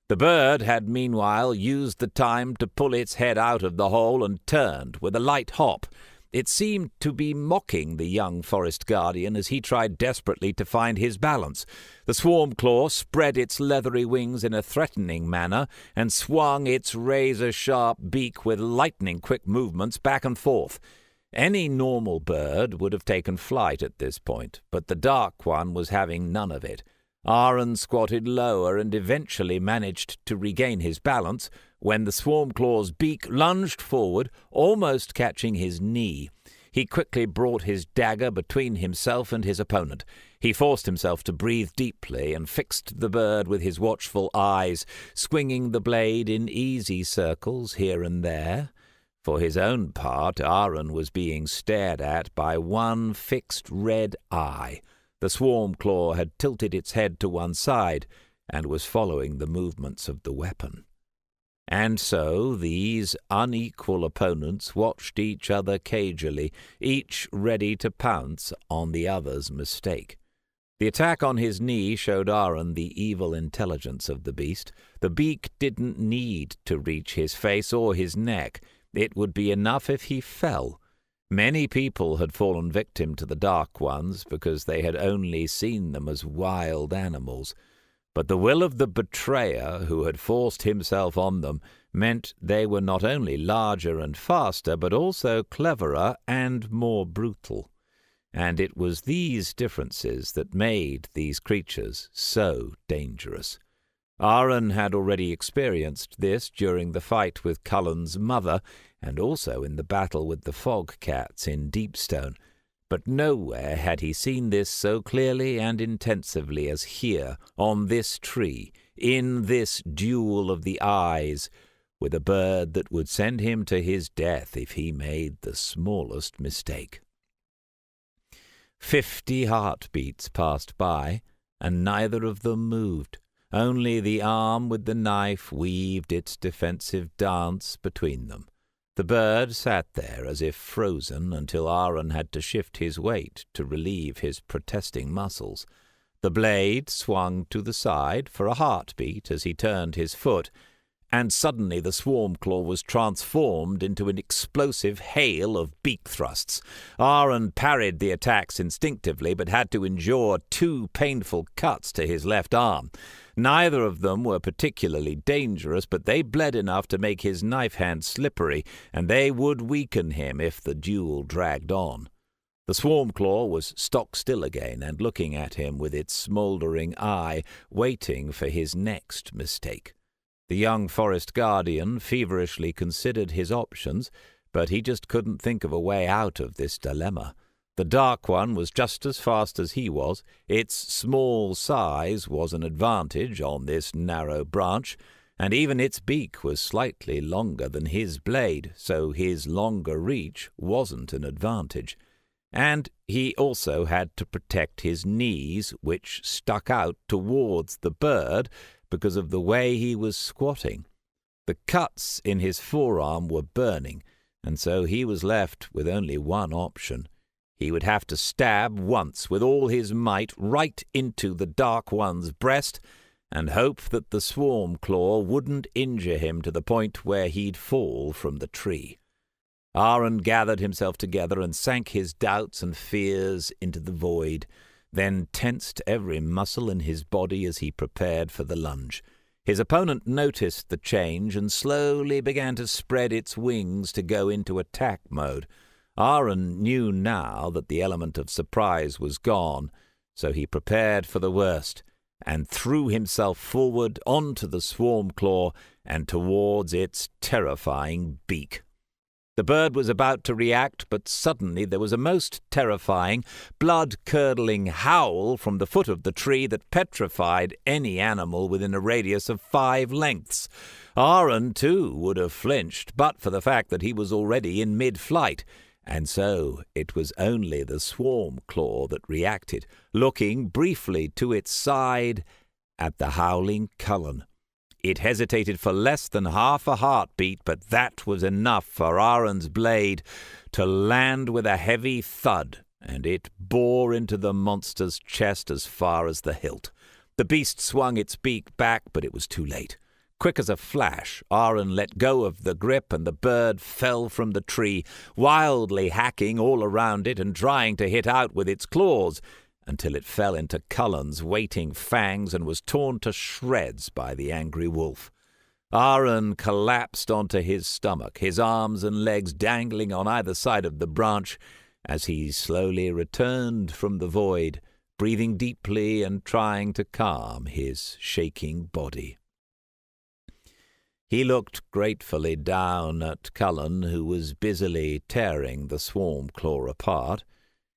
The bird had meanwhile used the time to pull its head out of the hole and turned with a light hop. It seemed to be mocking the young forest guardian as he tried desperately to find his balance. The swarm claw spread its leathery wings in a threatening manner and swung its razor-sharp beak with lightning-quick movements back and forth. Any normal bird would have taken flight at this point, but the Dark One was having none of it. Aaron squatted lower and eventually managed to regain his balance when the swarm claw's beak lunged forward, almost catching his knee. He quickly brought his dagger between himself and his opponent. He forced himself to breathe deeply and fixed the bird with his watchful eyes, swinging the blade in easy circles here and there. For his own part, Aaron was being stared at by one fixed red eye. The swarm claw had tilted its head to one side and was following the movements of the weapon. And so these unequal opponents watched each other cagily, each ready to pounce on the other's mistake. The attack on his knee showed Aaron the evil intelligence of the beast. The beak didn't need to reach his face or his neck. It would be enough if he fell. Many people had fallen victim to the Dark Ones because they had only seen them as wild animals. But the will of the betrayer who had forced himself on them meant they were not only larger and faster, but also cleverer and more brutal. And it was these differences that made these creatures so dangerous. Aaron had already experienced this during the fight with Cullen's mother, and also in the battle with the fog cats in Deepstone. But nowhere had he seen this so clearly and intensively as here, on this tree, in this duel of the eyes, with a bird that would send him to his death if he made the smallest mistake. 50 heartbeats passed by, and neither of them moved. Only the arm with the knife weaved its defensive dance between them. The bird sat there as if frozen until Aaron had to shift his weight to relieve his protesting muscles. The blade swung to the side for a heartbeat as he turned his foot, and suddenly the swarm claw was transformed into an explosive hail of beak thrusts. Aaron parried the attacks instinctively, but had to endure 2 painful cuts to his left arm. Neither of them were particularly dangerous, but they bled enough to make his knife hand slippery, and they would weaken him if the duel dragged on. The swarm claw was stock still again and looking at him with its smouldering eye, waiting for his next mistake. The young forest guardian feverishly considered his options, but he just couldn't think of a way out of this dilemma. The Dark One was just as fast as he was. Its small size was an advantage on this narrow branch, and even its beak was slightly longer than his blade, so his longer reach wasn't an advantage. And he also had to protect his knees, which stuck out towards the bird because of the way he was squatting. The cuts in his forearm were burning, and so he was left with only one option. He would have to stab once with all his might right into the Dark One's breast and hope that the swarm claw wouldn't injure him to the point where he'd fall from the tree. Aaron gathered himself together and sank his doubts and fears into the void, then tensed every muscle in his body as he prepared for the lunge. His opponent noticed the change and slowly began to spread its wings to go into attack mode. Aaron knew now that the element of surprise was gone, so he prepared for the worst and threw himself forward onto the swarm claw and towards its terrifying beak. The bird was about to react, but suddenly there was a most terrifying, blood-curdling howl from the foot of the tree that petrified any animal within a radius of 5 lengths. Aaron, too, would have flinched, but for the fact that he was already in mid-flight, and so it was only the swarm claw that reacted, looking briefly to its side at the howling Cullen. It hesitated for less than half a heartbeat, but that was enough for Aaron's blade to land with a heavy thud, and it bore into the monster's chest as far as the hilt. The beast swung its beak back, but it was too late. Quick as a flash, Aaron let go of the grip, and the bird fell from the tree, wildly hacking all around it and trying to hit out with its claws, until it fell into Cullen's waiting fangs and was torn to shreds by the angry wolf. Aaron collapsed onto his stomach, his arms and legs dangling on either side of the branch, as he slowly returned from the void, breathing deeply and trying to calm his shaking body. He looked gratefully down at Cullen, who was busily tearing the swarm claw apart.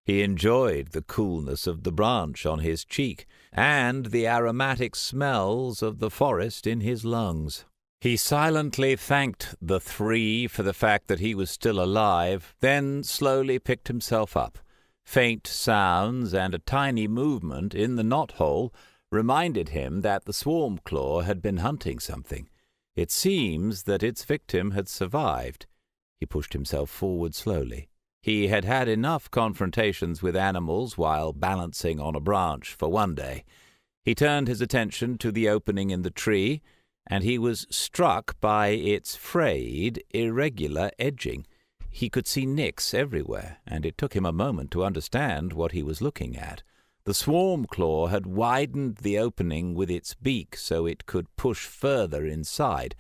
He enjoyed the coolness of the branch on his cheek and the aromatic smells of the forest in his lungs. He silently thanked the 3 for the fact that he was still alive, then slowly picked himself up. Faint sounds and a tiny movement in the knothole reminded him that the swarm claw had been hunting something. It seems that its victim had survived. He pushed himself forward slowly. He had had enough confrontations with animals while balancing on a branch for one day. He turned his attention to the opening in the tree, and he was struck by its frayed, irregular edging. He could see nicks everywhere, and it took him a moment to understand what he was looking at. The swarm claw had widened the opening with its beak so it could push further inside.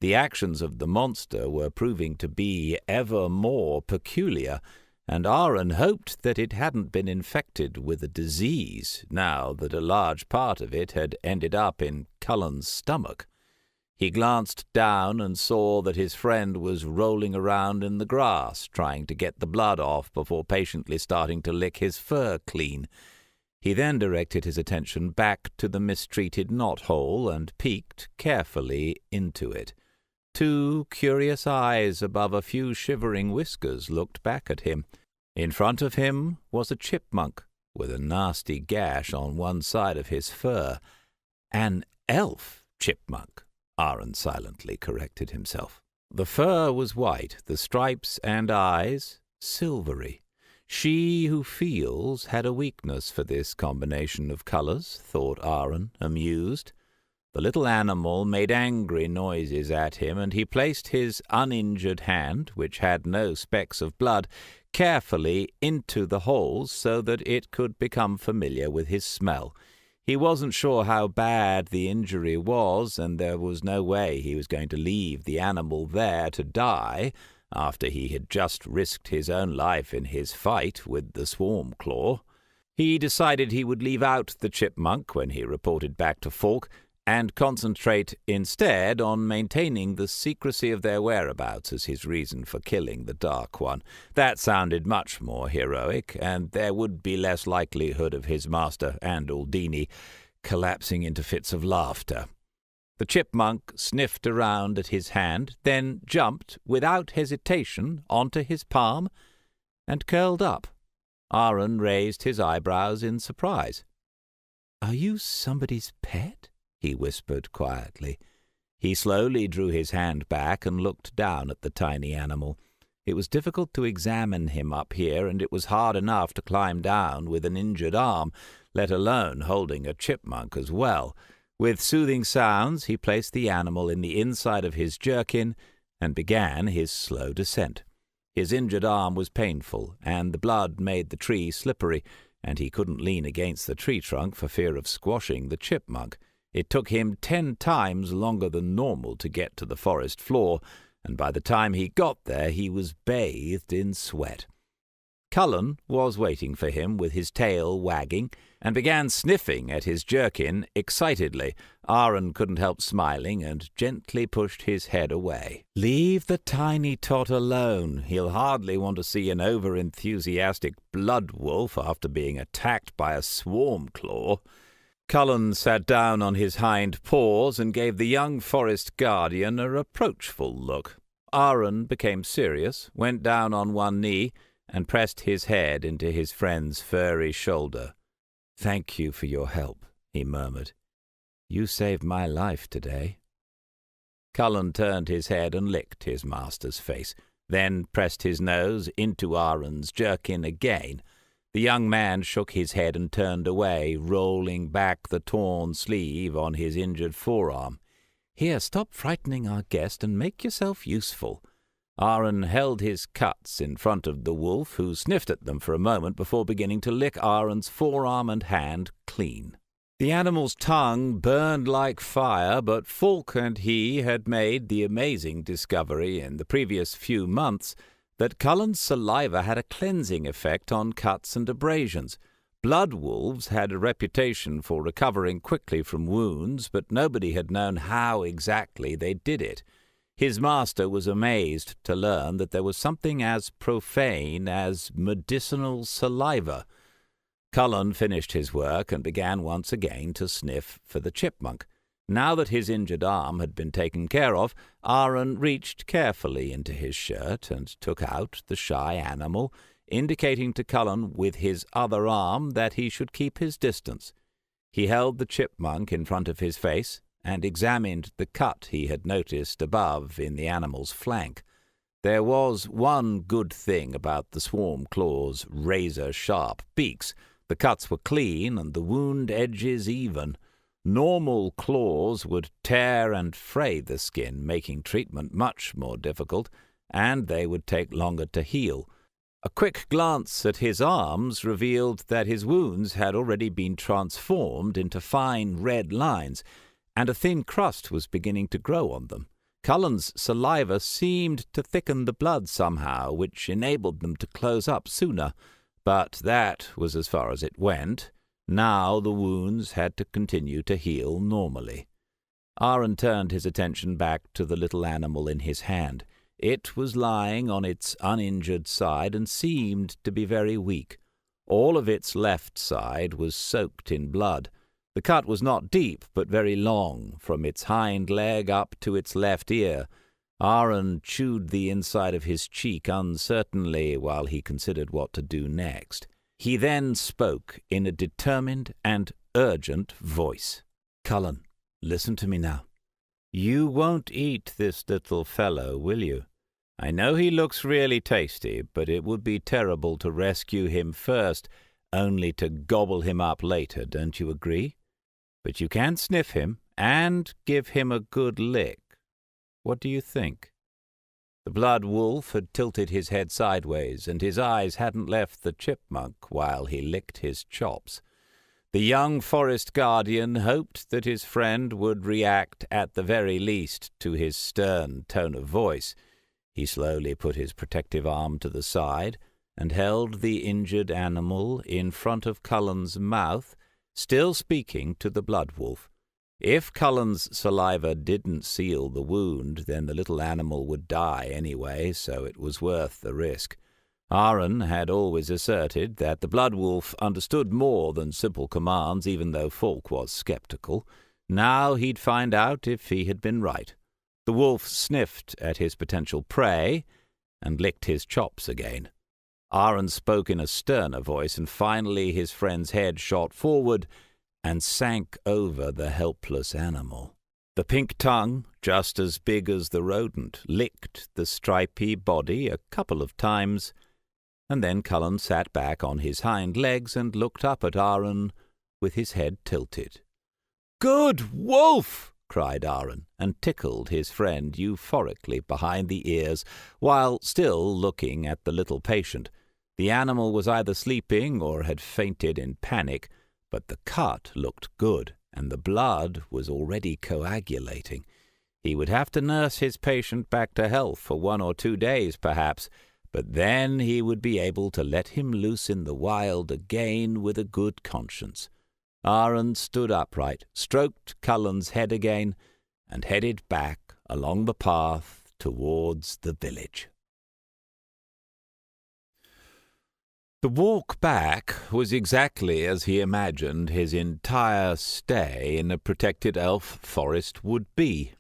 The actions of the monster were proving to be ever more peculiar, and Aaron hoped that it hadn't been infected with a disease, now that a large part of it had ended up in Cullen's stomach. He glanced down and saw that his friend was rolling around in the grass, trying to get the blood off before patiently starting to lick his fur clean. He then directed his attention back to the mistreated knothole and peeked carefully into it. 2 curious eyes above a few shivering whiskers looked back at him. In front of him was a chipmunk with a nasty gash on one side of his fur. An elf chipmunk, Aaron silently corrected himself. The fur was white, the stripes and eyes silvery. She who feels had a weakness for this combination of colours, thought Aaron, amused. The little animal made angry noises at him, and he placed his uninjured hand, which had no specks of blood, carefully into the holes so that it could become familiar with his smell. He wasn't sure how bad the injury was, and there was no way he was going to leave the animal there to die after he had just risked his own life in his fight with the swarm claw. He decided he would leave out the chipmunk when he reported back to Falk, and concentrate instead on maintaining the secrecy of their whereabouts as his reason for killing the Dark One. That sounded much more heroic, and there would be less likelihood of his master and Aldini collapsing into fits of laughter. The chipmunk sniffed around at his hand, then jumped without hesitation onto his palm and curled up. Aaron raised his eyebrows in surprise. "Are you somebody's pet?" he whispered quietly. He slowly drew his hand back and looked down at the tiny animal. It was difficult to examine him up here, and it was hard enough to climb down with an injured arm, let alone holding a chipmunk as well. With soothing sounds, he placed the animal in the inside of his jerkin and began his slow descent. His injured arm was painful, and the blood made the tree slippery, and he couldn't lean against the tree trunk for fear of squashing the chipmunk. It took him 10 times longer than normal to get to the forest floor, and by the time he got there he was bathed in sweat. Cullen was waiting for him with his tail wagging, and began sniffing at his jerkin excitedly. Aaron couldn't help smiling and gently pushed his head away. "Leave the tiny tot alone. He'll hardly want to see an over-enthusiastic blood wolf after being attacked by a swarm claw." Cullen sat down on his hind paws and gave the young forest guardian a reproachful look. Aaron became serious, went down on one knee, and pressed his head into his friend's furry shoulder. "Thank you for your help," he murmured. "You saved my life today." Cullen turned his head and licked his master's face, then pressed his nose into Aaron's jerkin again. The young man shook his head and turned away, rolling back the torn sleeve on his injured forearm. "Here, stop frightening our guest and make yourself useful." Aaron held his cuts in front of the wolf, who sniffed at them for a moment before beginning to lick Aaron's forearm and hand clean. The animal's tongue burned like fire, but Falk and he had made the amazing discovery in the previous few months that Cullen's saliva had a cleansing effect on cuts and abrasions. Blood wolves had a reputation for recovering quickly from wounds, but nobody had known how exactly they did it. His master was amazed to learn that there was something as profane as medicinal saliva. Cullen finished his work and began once again to sniff for the chipmunk. Now that his injured arm had been taken care of, Aaron reached carefully into his shirt and took out the shy animal, indicating to Cullen with his other arm that he should keep his distance. He held the chipmunk in front of his face and examined the cut he had noticed above in the animal's flank. There was one good thing about the swarm claw's razor-sharp beaks. The cuts were clean and the wound edges even. Normal claws would tear and fray the skin, making treatment much more difficult, and they would take longer to heal. A quick glance at his arms revealed that his wounds had already been transformed into fine red lines, and a thin crust was beginning to grow on them. Cullen's saliva seemed to thicken the blood somehow, which enabled them to close up sooner, but that was as far as it went. Now the wounds had to continue to heal normally. Aaron turned his attention back to the little animal in his hand. It was lying on its uninjured side and seemed to be very weak. All of its left side was soaked in blood. The cut was not deep, but very long, from its hind leg up to its left ear. Aaron chewed the inside of his cheek uncertainly while he considered what to do next. He then spoke in a determined and urgent voice. "Cullen, listen to me now. You won't eat this little fellow, will you? I know he looks really tasty, but it would be terrible to rescue him first, only to gobble him up later, don't you agree? But you can sniff him and give him a good lick. What do you think?" The blood wolf had tilted his head sideways, and his eyes hadn't left the chipmunk while he licked his chops. The young forest guardian hoped that his friend would react at the very least to his stern tone of voice. He slowly put his protective arm to the side and held the injured animal in front of Cullen's mouth, still speaking to the blood wolf. If Cullen's saliva didn't seal the wound, then the little animal would die anyway, so it was worth the risk. Aaron had always asserted that the blood wolf understood more than simple commands, even though Falk was skeptical. Now he'd find out if he had been right. The wolf sniffed at his potential prey and licked his chops again. Aaron spoke in a sterner voice, and finally his friend's head shot forward and sank over the helpless animal. The pink tongue, just as big as the rodent, licked the stripy body a couple of times, and then Cullen sat back on his hind legs and looked up at Aaron with his head tilted. "Good wolf!" cried Aaron, and tickled his friend euphorically behind the ears, while still looking at the little patient. The animal was either sleeping or had fainted in panic, but the cut looked good, and the blood was already coagulating. He would have to nurse his patient back to health for 1 or 2 days, perhaps, but then he would be able to let him loose in the wild again with a good conscience. Aaron stood upright, stroked Cullen's head again, and headed back along the path towards the village. The walk back was exactly as he imagined his entire stay in a protected elf forest would be.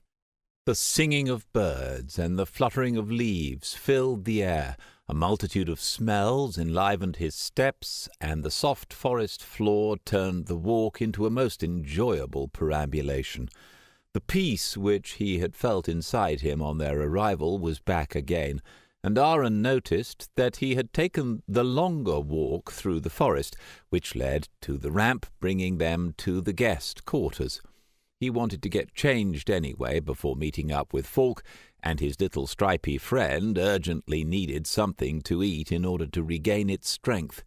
The singing of birds and the fluttering of leaves filled the air. A multitude of smells enlivened his steps, and the soft forest floor turned the walk into a most enjoyable perambulation. The peace which he had felt inside him on their arrival was back again, and Aaron noticed that he had taken the longer walk through the forest, which led to the ramp bringing them to the guest quarters. He wanted to get changed anyway before meeting up with Falk, and his little stripy friend urgently needed something to eat in order to regain its strength.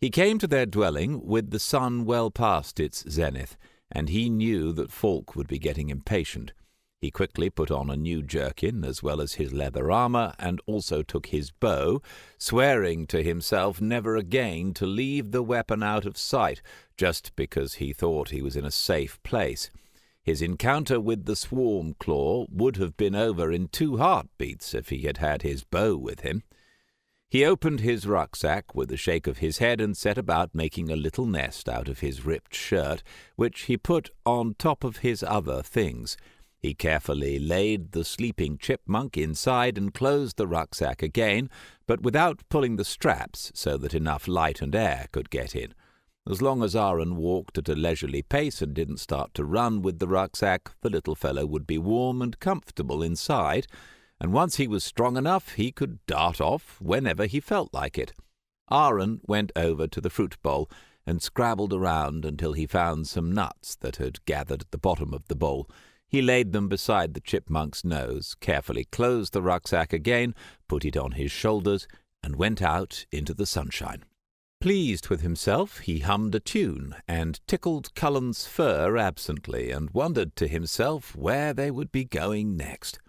He came to their dwelling with the sun well past its zenith, and he knew that Falk would be getting impatient. He quickly put on a new jerkin as well as his leather armor, and also took his bow, swearing to himself never again to leave the weapon out of sight, just because he thought he was in a safe place. His encounter with the swarm claw would have been over in 2 heartbeats if he had had his bow with him. He opened his rucksack with a shake of his head and set about making a little nest out of his ripped shirt, which he put on top of his other things. He carefully laid the sleeping chipmunk inside and closed the rucksack again, but without pulling the straps so that enough light and air could get in. As long as Aaron walked at a leisurely pace and didn't start to run with the rucksack, the little fellow would be warm and comfortable inside, and once he was strong enough, he could dart off whenever he felt like it. Aaron went over to the fruit bowl and scrabbled around until he found some nuts that had gathered at the bottom of the bowl. He laid them beside the chipmunk's nose, carefully closed the rucksack again, put it on his shoulders, and went out into the sunshine. Pleased with himself, he hummed a tune and tickled Cullen's fur absently and wondered to himself where they would be going next.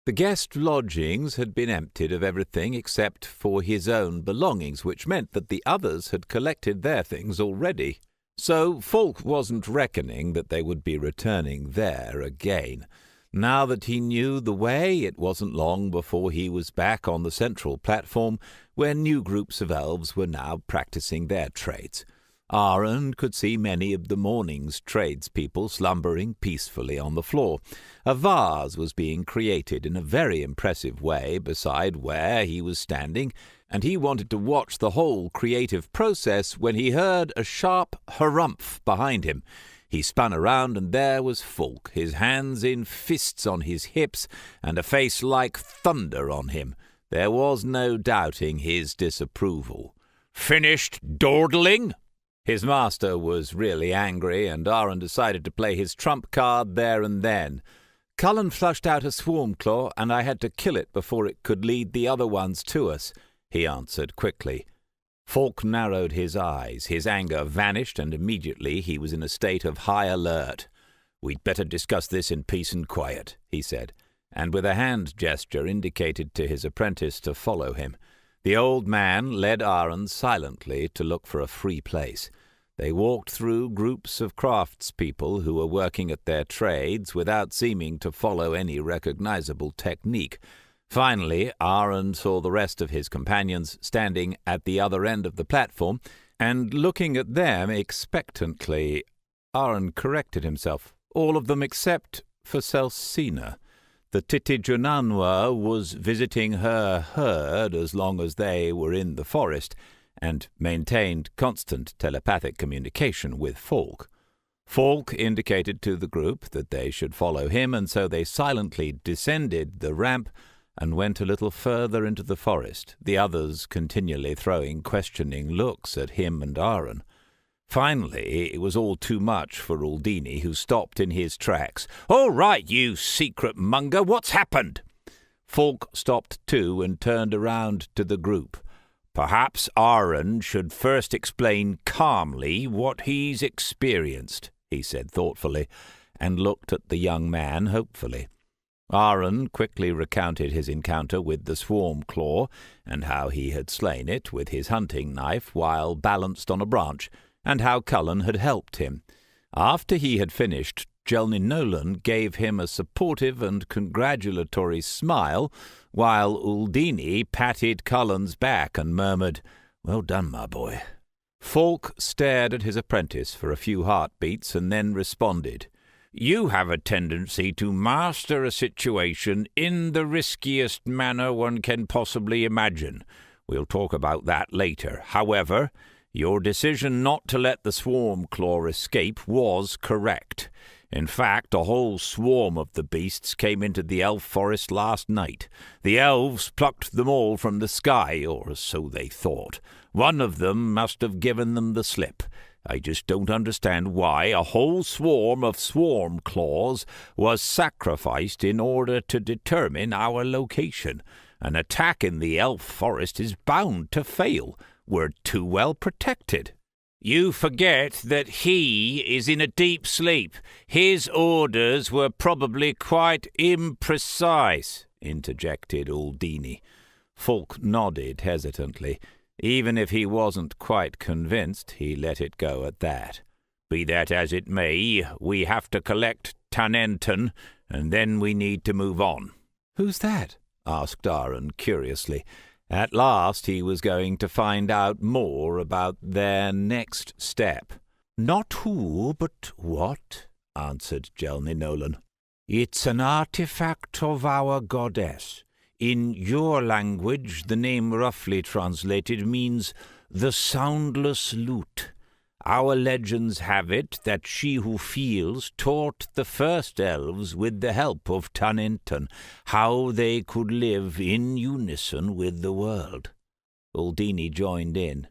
The guest lodgings had been emptied of everything except for his own belongings, which meant that the others had collected their things already. So Falk wasn't reckoning that they would be returning there again. Now that he knew the way, it wasn't long before he was back on the central platform, where new groups of elves were now practicing their trades. Aaron could see many of the morning's tradespeople slumbering peacefully on the floor. A vase was being created in a very impressive way beside where he was standing, and he wanted to watch the whole creative process when he heard a sharp harumph behind him. He spun around, and there was Falk, his hands in fists on his hips, and a face like thunder on him. There was no doubting his disapproval. "Finished dawdling?" His master was really angry, and Aaron decided to play his trump card there and then. "Cullen flushed out a swarm claw, and I had to kill it before it could lead the other ones to us," he answered quickly. Falk narrowed his eyes. His anger vanished, and immediately he was in a state of high alert. "We'd better discuss this in peace and quiet," he said, and with a hand gesture indicated to his apprentice to follow him. The old man led Aaron silently to look for a free place. They walked through groups of craftspeople who were working at their trades without seeming to follow any recognizable technique. Finally, Aaron saw the rest of his companions standing at the other end of the platform and looking at them expectantly. Aaron corrected himself. All of them except for Celsina. The Titijunanwa was visiting her herd as long as they were in the forest, and maintained constant telepathic communication with Falk. Falk indicated to the group that they should follow him, and so they silently descended the ramp and went a little further into the forest, the others continually throwing questioning looks at him and Aaron. Finally, it was all too much for Uldini, who stopped in his tracks. "All right, you secret monger, what's happened?" Falk stopped too and turned around to the group. "Perhaps Aaron should first explain calmly what he's experienced," he said thoughtfully, and looked at the young man hopefully. Aaron quickly recounted his encounter with the swarm claw, and how he had slain it with his hunting knife while balanced on a branch, and how Cullen had helped him. After he had finished, Jelny Nolan gave him a supportive and congratulatory smile, while Uldini patted Cullen's back and murmured, "Well done, my boy." Falk stared at his apprentice for a few heartbeats and then responded, "You have a tendency to master a situation in the riskiest manner one can possibly imagine. We'll talk about that later. However, your decision not to let the swarm claw escape was correct. In fact, a whole swarm of the beasts came into the elf forest last night. The elves plucked them all from the sky, or so they thought. One of them must have given them the slip. I just don't understand why a whole swarm of swarm claws was sacrificed in order to determine our location. An attack in the elf forest is bound to fail. We're too well protected." "You forget that he is in a deep sleep. His orders were probably quite imprecise," interjected Uldini. Falk nodded hesitantly. Even if he wasn't quite convinced, he let it go at that. "Be that as it may, we have to collect Tanenton, and then we need to move on." "Who's that?" asked Aaron curiously. At last he was going to find out more about their next step. "Not who, but what," answered Jelny Nolan. "It's an artifact of our goddess. In your language, the name roughly translated means the soundless lute. Our legends have it that she who feels taught the first elves, with the help of Tanenton, how they could live in unison with the world. Uldini joined in.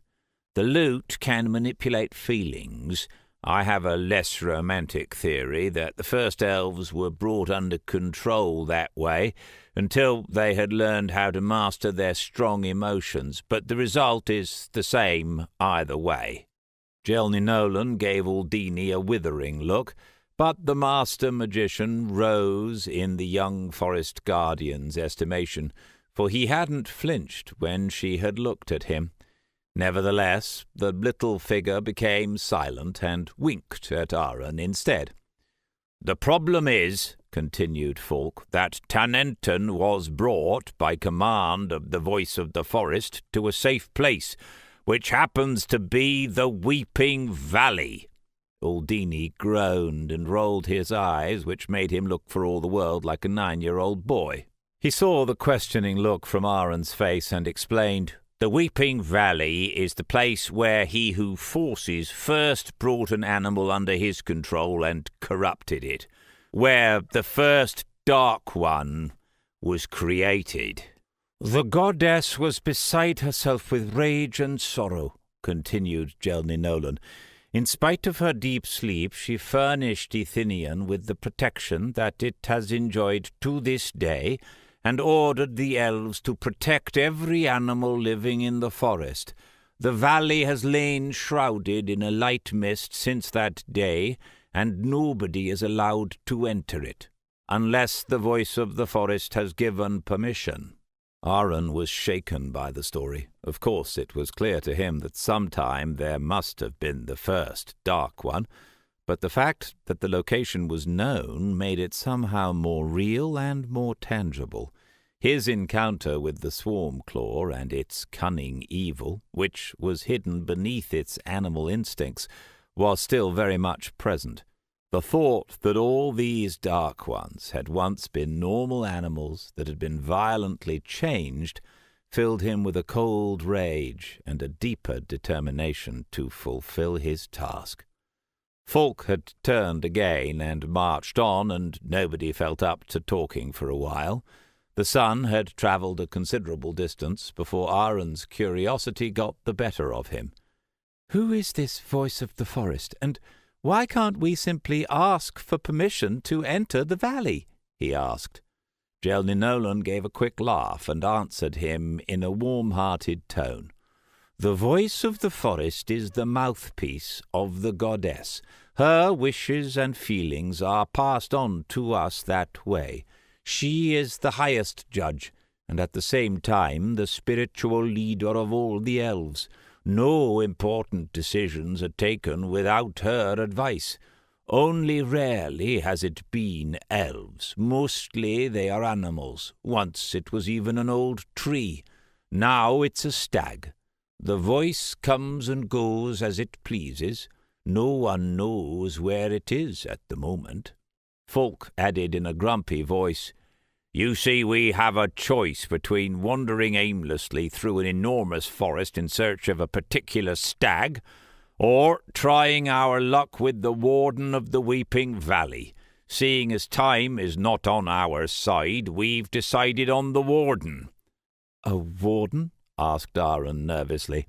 The lute can manipulate feelings. I have a less romantic theory that the first elves were brought under control that way until they had learned how to master their strong emotions, but the result is the same either way. Jelny Nolan gave Uldini a withering look, but the master magician rose in the young forest guardian's estimation, for he hadn't flinched when she had looked at him. Nevertheless, the little figure became silent and winked at Aaron instead. "The problem is," continued Falk, "that Tanenton was brought by command of the voice of the forest to a safe place, which happens to be the Weeping Valley." Uldini groaned and rolled his eyes, which made him look for all the world like a 9-year-old boy. He saw the questioning look from Aaron's face and explained, "The Weeping Valley is the place where he who forces first brought an animal under his control and corrupted it, where the first Dark One was created." "The goddess was beside herself with rage and sorrow," continued Jelny Nolan. "In spite of her deep sleep, she furnished Athenian with the protection that it has enjoyed to this day, and ordered the elves to protect every animal living in the forest. The valley has lain shrouded in a light mist since that day, and nobody is allowed to enter it, unless the voice of the forest has given permission." Aaron was shaken by the story. Of course, it was clear to him that sometime there must have been the first Dark One, but the fact that the location was known made it somehow more real and more tangible. His encounter with the swarm claw and its cunning evil, which was hidden beneath its animal instincts, was still very much present. The thought that all these Dark Ones had once been normal animals that had been violently changed filled him with a cold rage and a deeper determination to fulfill his task. Falk had turned again and marched on, and nobody felt up to talking for a while. The sun had travelled a considerable distance before Aaron's curiosity got the better of him. "Who is this voice of the forest, and why can't we simply ask for permission to enter the valley?" he asked. Jelny Nolan gave a quick laugh and answered him in a warm-hearted tone. "The voice of the forest is the mouthpiece of the goddess. Her wishes and feelings are passed on to us that way. She is the highest judge, and at the same time the spiritual leader of all the elves. No important decisions are taken without her advice. Only rarely has it been elves. Mostly they are animals. Once it was even an old tree. Now it's a stag. The voice comes and goes as it pleases. No one knows where it is at the moment." Falk added in a grumpy voice, "You see, we have a choice between wandering aimlessly through an enormous forest in search of a particular stag, or trying our luck with the Warden of the Weeping Valley. Seeing as time is not on our side, we've decided on the Warden." "A warden?" asked Aaron nervously.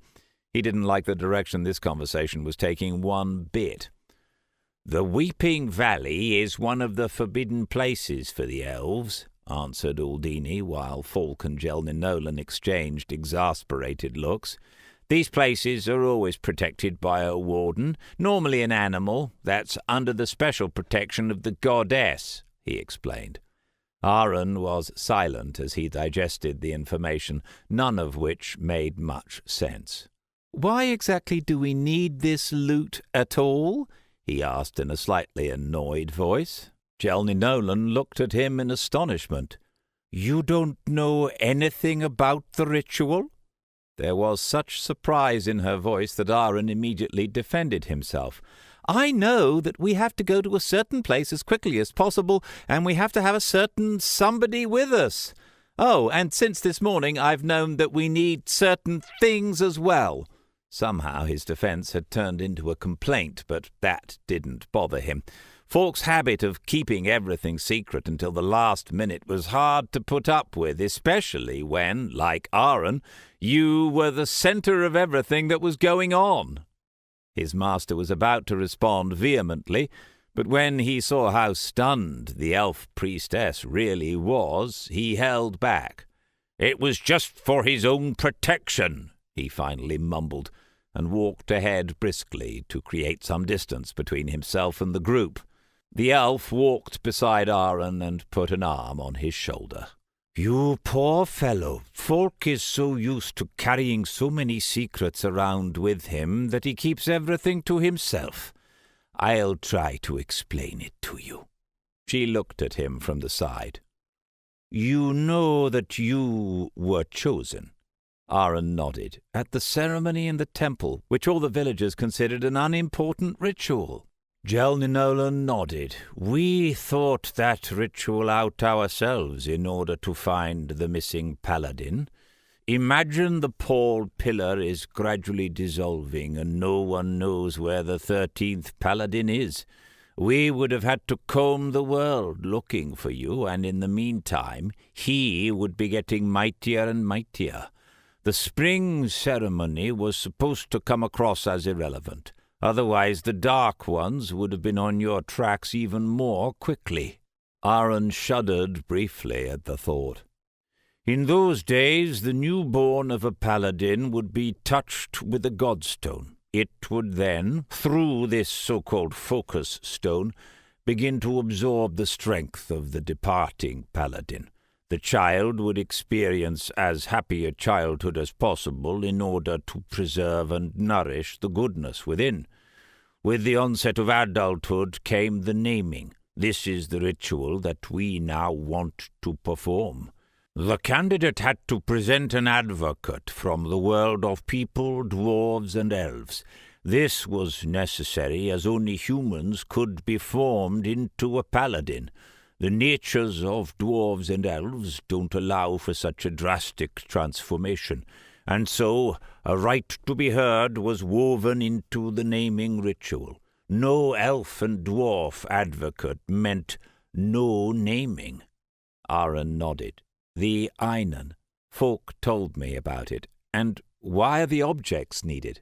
He didn't like the direction this conversation was taking one bit. "The Weeping Valley is one of the forbidden places for the elves," answered Uldini, while Falk and Jelny Nolan exchanged exasperated looks. "These places are always protected by a warden, normally an animal, that's under the special protection of the goddess," he explained. Aaron was silent as he digested the information, none of which made much sense. "Why exactly do we need this loot at all?" he asked in a slightly annoyed voice. Jelny Nolan looked at him in astonishment. "You don't know anything about the ritual?" There was such surprise in her voice that Aaron immediately defended himself. "I know that we have to go to a certain place as quickly as possible, and we have to have a certain somebody with us. Oh, and since this morning I've known that we need certain things as well. Somehow his defence had turned into a complaint, but that didn't bother him. Falk's habit of keeping everything secret until the last minute was hard to put up with, especially when, like Aaron, you were the centre of everything that was going on. His master was about to respond vehemently, but when he saw how stunned the elf priestess really was, he held back. "It was just for his own protection," he finally mumbled, and walked ahead briskly to create some distance between himself and the group. The elf walked beside Aaron and put an arm on his shoulder. "You poor fellow. Falk is so used to carrying so many secrets around with him that he keeps everything to himself. I'll try to explain it to you." She looked at him from the side. "You know that you were chosen?" Aaron nodded. "At the ceremony in the temple, which all the villagers considered an unimportant ritual." Jelninolan nodded. "We thought that ritual out ourselves in order to find the missing paladin. Imagine the palled pillar is gradually dissolving and no one knows where the 13th paladin is. We would have had to comb the world looking for you, and in the meantime he would be getting mightier and mightier. The spring ceremony was supposed to come across as irrelevant. Otherwise the Dark Ones would have been on your tracks even more quickly." Aaron shuddered briefly at the thought. "In those days the newborn of a paladin would be touched with a godstone. It would then, through this so-called focus stone, begin to absorb the strength of the departing paladin. The child would experience as happy a childhood as possible in order to preserve and nourish the goodness within. With the onset of adulthood came the naming. This is the ritual that we now want to perform. The candidate had to present an advocate from the world of people, dwarves, and elves. This was necessary as only humans could be formed into a paladin. The natures of dwarves and elves don't allow for such a drastic transformation, and so a right to be heard was woven into the naming ritual. No elf and dwarf advocate meant no naming." Aaron nodded. "The Einan. Falk told me about it. And why are the objects needed?"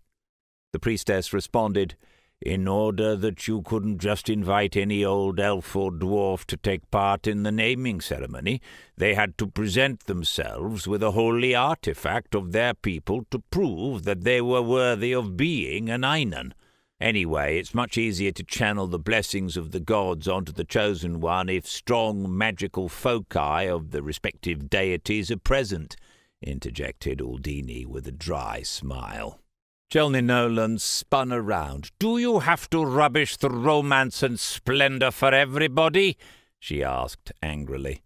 The priestess responded, "In order that you couldn't just invite any old elf or dwarf to take part in the naming ceremony, they had to present themselves with a holy artifact of their people to prove that they were worthy of being an Einan. Anyway, it's much easier to channel the blessings of the gods onto the chosen one if strong magical foci of the respective deities are present," interjected Uldini with a dry smile. Jelninolan spun around. "Do you have to rubbish the romance and splendour for everybody?" she asked angrily.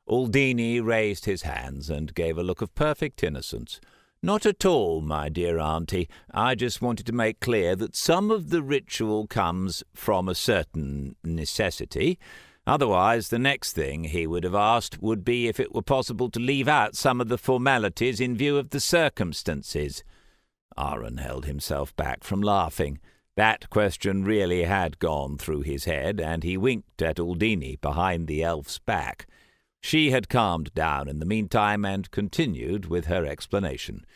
Uldini raised his hands and gave a look of perfect innocence. "Not at all, my dear auntie. I just wanted to make clear that some of the ritual comes from a certain necessity. Otherwise, the next thing he would have asked would be if it were possible to leave out some of the formalities in view of the circumstances." Aaron held himself back from laughing. That question really had gone through his head, and he winked at Uldini behind the elf's back. She had calmed down in the meantime and continued with her explanation.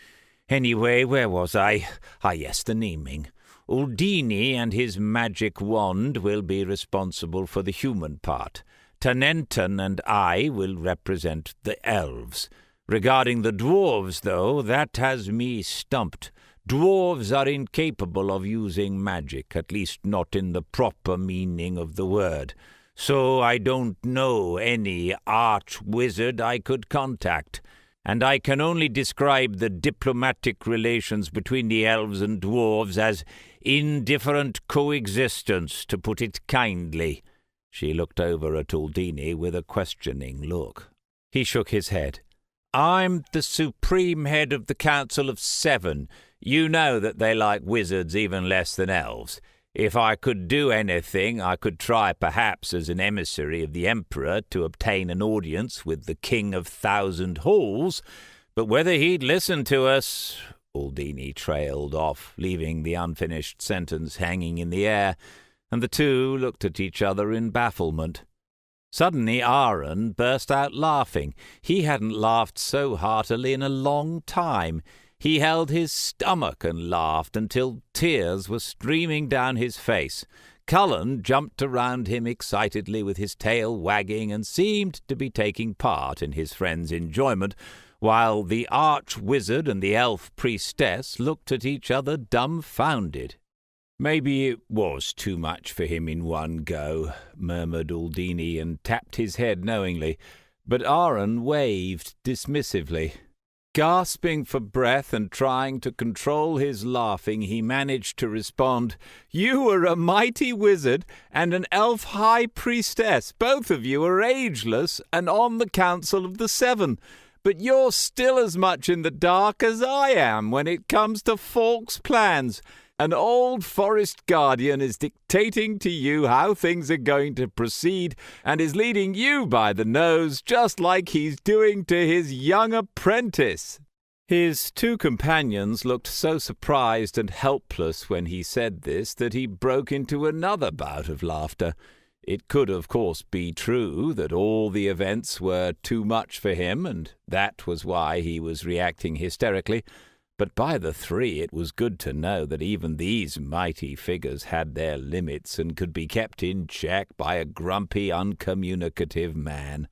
"Anyway, where was I? Yes, the naming. Uldini and his magic wand will be responsible for the human part. Tanenton and I will represent the elves. Regarding the dwarves, though, that has me stumped. Dwarves are incapable of using magic, at least not in the proper meaning of the word. So I don't know any arch-wizard I could contact, and I can only describe the diplomatic relations between the elves and dwarves as indifferent coexistence, to put it kindly." She looked over at Uldini with a questioning look. He shook his head. "I'm the supreme head of the Council of Seven. You know that they like wizards even less than elves. If I could do anything, I could try perhaps as an emissary of the Emperor to obtain an audience with the King of Thousand Halls, but whether he'd listen to us, Aldini trailed off, leaving the unfinished sentence hanging in the air, and the two looked at each other in bafflement. Suddenly Aaron burst out laughing. He hadn't laughed so heartily in a long time. He held his stomach and laughed until tears were streaming down his face. Cullen jumped around him excitedly with his tail wagging and seemed to be taking part in his friend's enjoyment, while the arch-wizard and the elf-priestess looked at each other dumbfounded. "Maybe it was too much for him in one go," murmured Aldini, and tapped his head knowingly, but Aaron waved dismissively. Gasping for breath and trying to control his laughing, he managed to respond, "You are a mighty wizard and an elf high priestess. Both of you are ageless and on the Council of the Seven. But you're still as much in the dark as I am when it comes to Falk's plans. An old forest guardian is dictating to you how things are going to proceed and is leading you by the nose just like he's doing to his young apprentice." His two companions looked so surprised and helpless when he said this that he broke into another bout of laughter. It could, of course, be true that all the events were too much for him, and that was why he was reacting hysterically. But by the three, it was good to know that even these mighty figures had their limits and could be kept in check by a grumpy, uncommunicative man.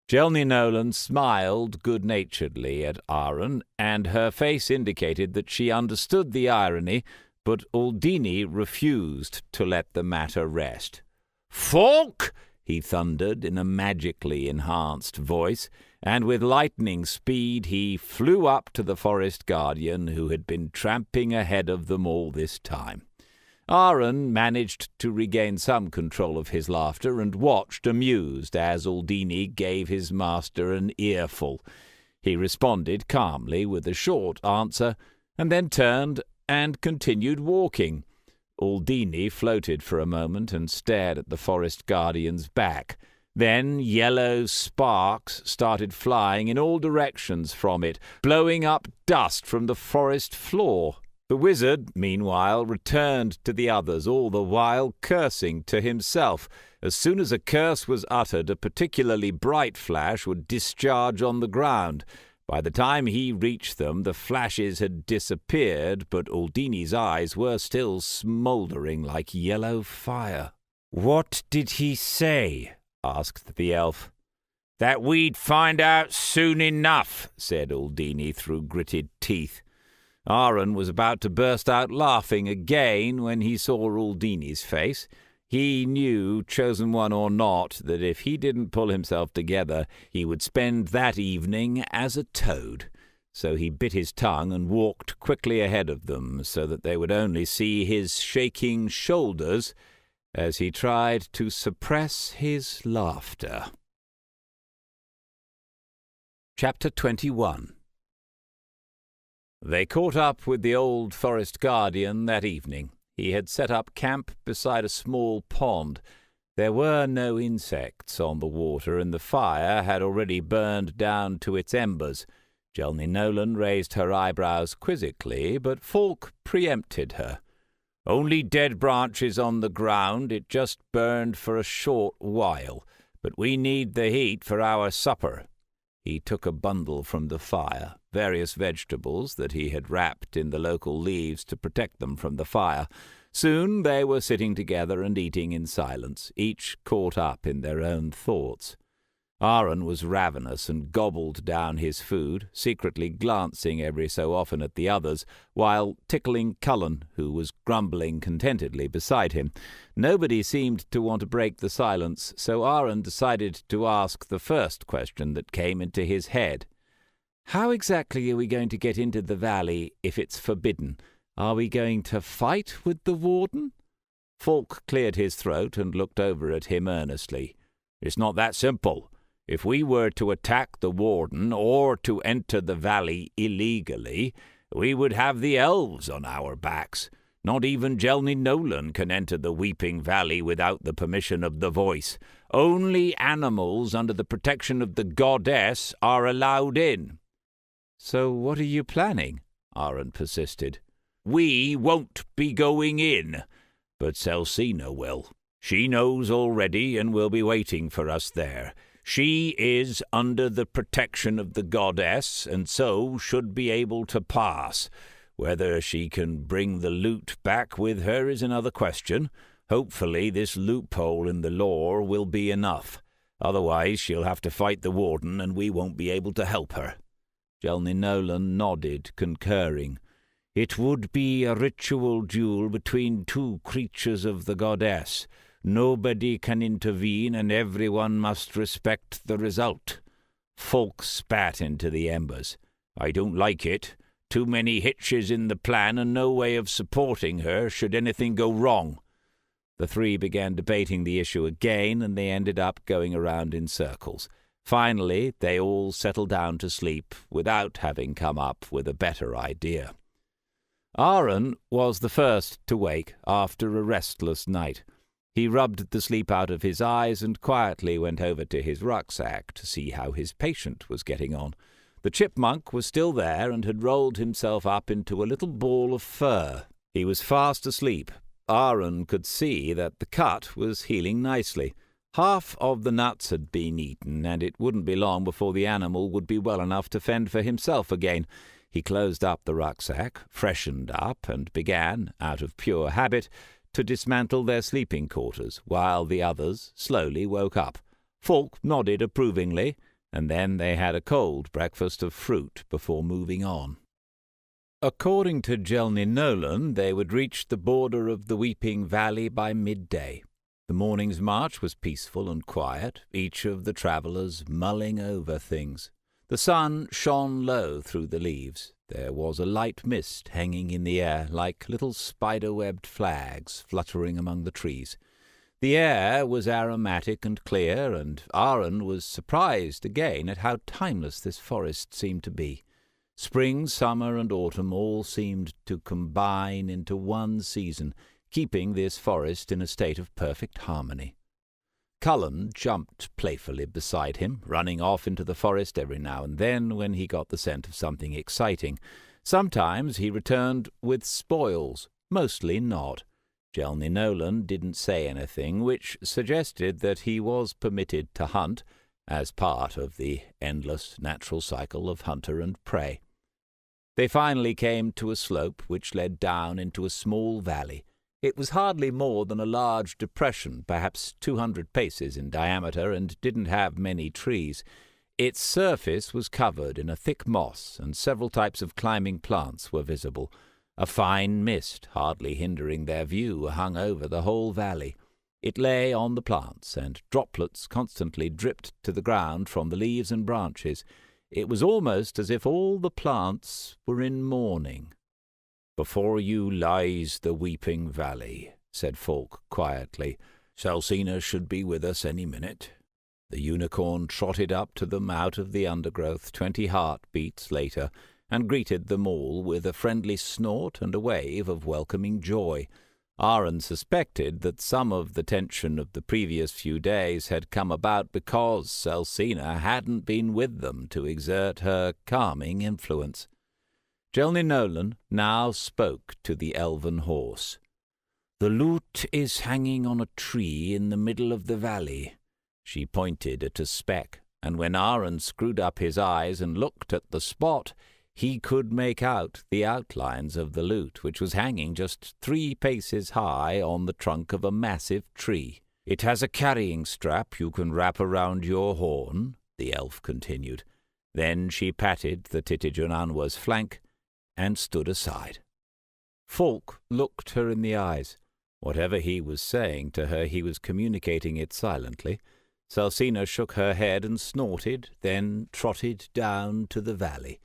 Jelny Nolan smiled good-naturedly at Aaron, and her face indicated that she understood the irony, but Aldini refused to let the matter rest. "Falk!" he thundered in a magically enhanced voice, and with lightning speed he flew up to the forest guardian who had been tramping ahead of them all this time. Aaron managed to regain some control of his laughter and watched amused as Aldini gave his master an earful. He responded calmly with a short answer, and then turned and continued walking. Aldini floated for a moment and stared at the forest guardian's back. Then yellow sparks started flying in all directions from it, blowing up dust from the forest floor. The wizard, meanwhile, returned to the others, all the while cursing to himself. As soon as a curse was uttered, a particularly bright flash would discharge on the ground. By the time he reached them, the flashes had disappeared, but Aldini's eyes were still smouldering like yellow fire. "What did he say?" asked the elf. "That we'd find out soon enough," said Aldini through gritted teeth. Aaron was about to burst out laughing again when he saw Aldini's face. He knew, chosen one or not, that if he didn't pull himself together, he would spend that evening as a toad. So he bit his tongue and walked quickly ahead of them so that they would only see his shaking shoulders as he tried to suppress his laughter. Chapter 21. They caught up with the old forest guardian that evening. He had set up camp beside a small pond. There were no insects on the water, and the fire had already burned down to its embers. Jelny Nolan raised her eyebrows quizzically, but Falk preempted her. "Only dead branches on the ground. It just burned for a short while, but we need the heat for our supper." He took a bundle from the fire, various vegetables that he had wrapped in the local leaves to protect them from the fire. Soon they were sitting together and eating in silence, each caught up in their own thoughts. Aaron was ravenous and gobbled down his food, secretly glancing every so often at the others, while tickling Cullen, who was grumbling contentedly beside him. Nobody seemed to want to break the silence, so Aaron decided to ask the first question that came into his head. "How exactly are we going to get into the valley if it's forbidden? Are we going to fight with the warden?" Falk cleared his throat and looked over at him earnestly. "It's not that simple. If we were to attack the warden or to enter the valley illegally, we would have the elves on our backs. Not even Jelny Nolan can enter the Weeping Valley without the permission of the Voice. Only animals under the protection of the goddess are allowed in." "So what are you planning?" Aaron persisted. "We won't be going in, but Celsina will. She knows already and will be waiting for us there. She is under the protection of the goddess, and so should be able to pass. Whether she can bring the loot back with her is another question. Hopefully this loophole in the law will be enough. Otherwise she'll have to fight the warden, and we won't be able to help her." Gelny Nolan nodded, concurring. "It would be a ritual duel between two creatures of the goddess. Nobody can intervene, and everyone must respect the result." Folk spat into the embers. "I don't like it. Too many hitches in the plan and no way of supporting her should anything go wrong." The three began debating the issue again, and they ended up going around in circles. Finally, they all settled down to sleep without having come up with a better idea. Aaron was the first to wake after a restless night. He rubbed the sleep out of his eyes and quietly went over to his rucksack to see how his patient was getting on. The chipmunk was still there and had rolled himself up into a little ball of fur. He was fast asleep. Aaron could see that the cut was healing nicely. Half of the nuts had been eaten, and it wouldn't be long before the animal would be well enough to fend for himself again. He closed up the rucksack, freshened up, and began, out of pure habit, to dismantle their sleeping quarters, while the others slowly woke up. Falk nodded approvingly, and then they had a cold breakfast of fruit before moving on. According to Gelny Nolan, they would reach the border of the Weeping Valley by midday. The morning's march was peaceful and quiet, each of the travellers mulling over things. The sun shone low through the leaves. There was a light mist hanging in the air, like little spider-webbed flags fluttering among the trees. The air was aromatic and clear, and Aaron was surprised again at how timeless this forest seemed to be. Spring, summer, and autumn all seemed to combine into one season, keeping this forest in a state of perfect harmony. Cullen jumped playfully beside him, running off into the forest every now and then when he got the scent of something exciting. Sometimes he returned with spoils, mostly not. Gelny Nolan didn't say anything, which suggested that he was permitted to hunt, as part of the endless natural cycle of hunter and prey. They finally came to a slope which led down into a small valley. It was hardly more than a large depression, perhaps 200 paces in diameter, and didn't have many trees. Its surface was covered in a thick moss, and several types of climbing plants were visible. A fine mist, hardly hindering their view, hung over the whole valley. It lay on the plants, and droplets constantly dripped to the ground from the leaves and branches. It was almost as if all the plants were in mourning. "Before you lies the Weeping Valley," said Falk quietly. "Celsina should be with us any minute." The unicorn trotted up to them out of the undergrowth 20 heartbeats later, and greeted them all with a friendly snort and a wave of welcoming joy. Aaron suspected that some of the tension of the previous few days had come about because Celsina hadn't been with them to exert her calming influence. Gelny Nolan now spoke to the elven horse. "The loot is hanging on a tree in the middle of the valley." She pointed at a speck, and when Aaron screwed up his eyes and looked at the spot, he could make out the outlines of the loot, which was hanging just 3 paces high on the trunk of a massive tree. "It has a carrying strap you can wrap around your horn," the elf continued. Then she patted the Titigen Anwa's flank and stood aside. Falk looked her in the eyes. Whatever he was saying to her, he was communicating it silently. Celsina shook her head and snorted, then trotted down to the valley.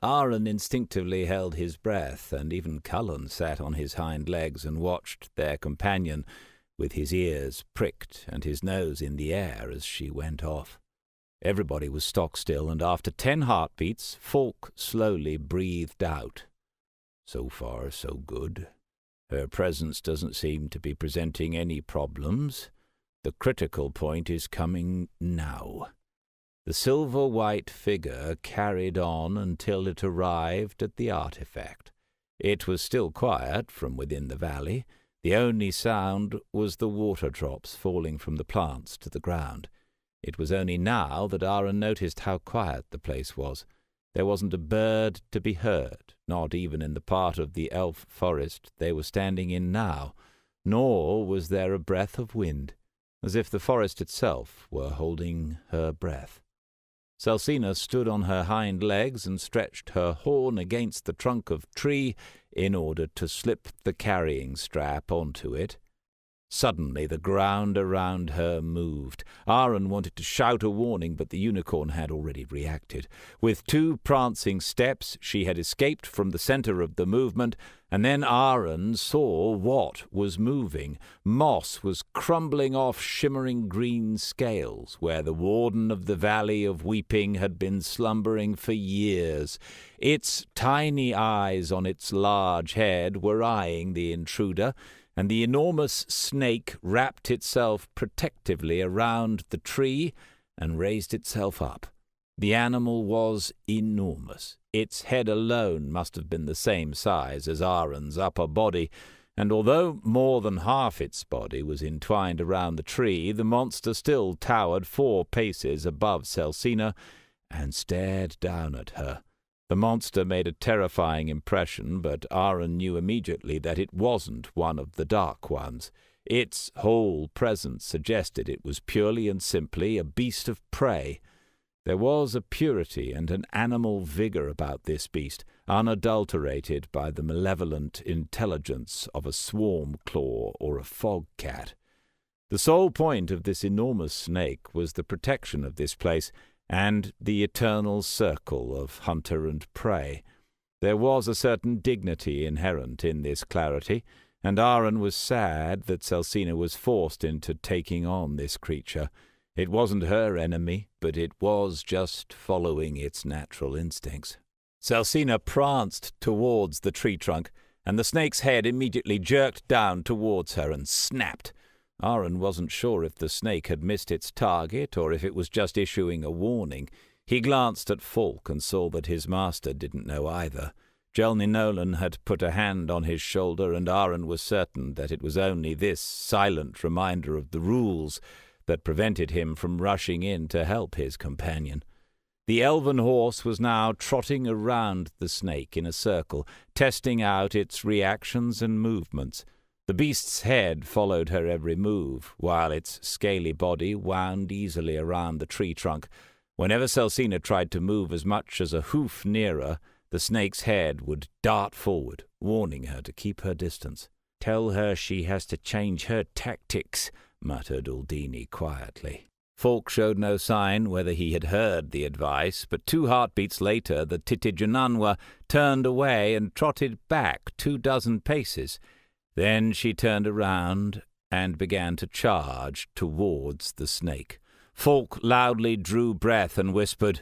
Aaron instinctively held his breath, and even Cullen sat on his hind legs and watched their companion, with his ears pricked and his nose in the air as she went off. Everybody was stock still, and after 10 heartbeats, Falk slowly breathed out. "So far, so good. Her presence doesn't seem to be presenting any problems. The critical point is coming now." The silver-white figure carried on until it arrived at the artifact. It was still quiet from within the valley. The only sound was the water drops falling from the plants to the ground. It was only now that Aaron noticed how quiet the place was. There wasn't a bird to be heard, not even in the part of the elf forest they were standing in now, nor was there a breath of wind, as if the forest itself were holding her breath. Celsina stood on her hind legs and stretched her horn against the trunk of tree in order to slip the carrying strap onto it. Suddenly the ground around her moved. Aaron wanted to shout a warning, but the unicorn had already reacted. With 2 prancing steps she had escaped from the center of the movement, and then Aaron saw what was moving. Moss was crumbling off shimmering green scales, where the warden of the Valley of Weeping had been slumbering for years. Its tiny eyes on its large head were eyeing the intruder, and the enormous snake wrapped itself protectively around the tree and raised itself up. The animal was enormous. Its head alone must have been the same size as Aaron's upper body, and although more than half its body was entwined around the tree, the monster still towered 4 paces above Celsina and stared down at her. The monster made a terrifying impression, but Aaron knew immediately that it wasn't one of the Dark Ones. Its whole presence suggested it was purely and simply a beast of prey. There was a purity and an animal vigor about this beast, unadulterated by the malevolent intelligence of a swarm claw or a fog cat. The sole point of this enormous snake was the protection of this place, and the eternal circle of hunter and prey. There was a certain dignity inherent in this clarity, and Aaron was sad that Celsina was forced into taking on this creature. It wasn't her enemy, but it was just following its natural instincts. Celsina pranced towards the tree trunk, and the snake's head immediately jerked down towards her and snapped. Aaron wasn't sure if the snake had missed its target or if it was just issuing a warning. He glanced at Falk and saw that his master didn't know either. Jelny Nolan had put a hand on his shoulder, and Aaron was certain that it was only this silent reminder of the rules that prevented him from rushing in to help his companion. The elven horse was now trotting around the snake in a circle, testing out its reactions and movements. The beast's head followed her every move, while its scaly body wound easily around the tree trunk. Whenever Celsina tried to move as much as a hoof nearer, the snake's head would dart forward, warning her to keep her distance. "Tell her she has to change her tactics," muttered Uldini quietly. Falk showed no sign whether he had heard the advice, but 2 heartbeats later the Titijananwa turned away and trotted back 24 paces. Then she turned around and began to charge towards the snake. Falk loudly drew breath and whispered,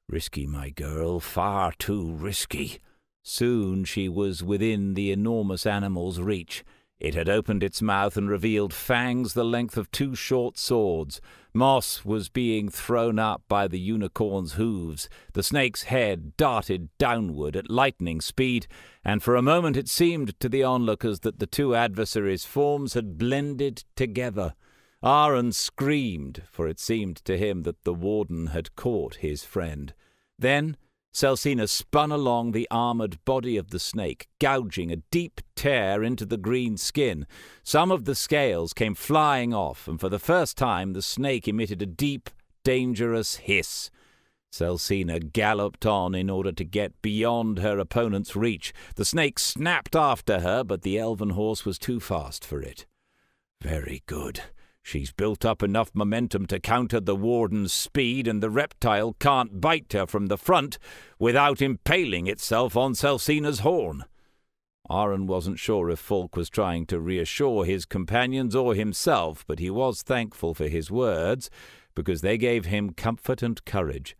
"Risky, my girl, far too risky." Soon she was within the enormous animal's reach. It had opened its mouth and revealed fangs the length of 2 short swords. Moss was being thrown up by the unicorn's hooves. The snake's head darted downward at lightning speed, and for a moment it seemed to the onlookers that the 2 adversaries' forms had blended together. Aaron screamed, for it seemed to him that the warden had caught his friend. Then Celsina spun along the armored body of the snake, gouging a deep tear into the green skin. Some of the scales came flying off, and for the first time the snake emitted a deep, dangerous hiss. Celsina galloped on in order to get beyond her opponent's reach. The snake snapped after her, but the elven horse was too fast for it. "Very good. She's built up enough momentum to counter the warden's speed, and the reptile can't bite her from the front without impaling itself on Celsina's horn." Aaron wasn't sure if Falk was trying to reassure his companions or himself, but he was thankful for his words, because they gave him comfort and courage.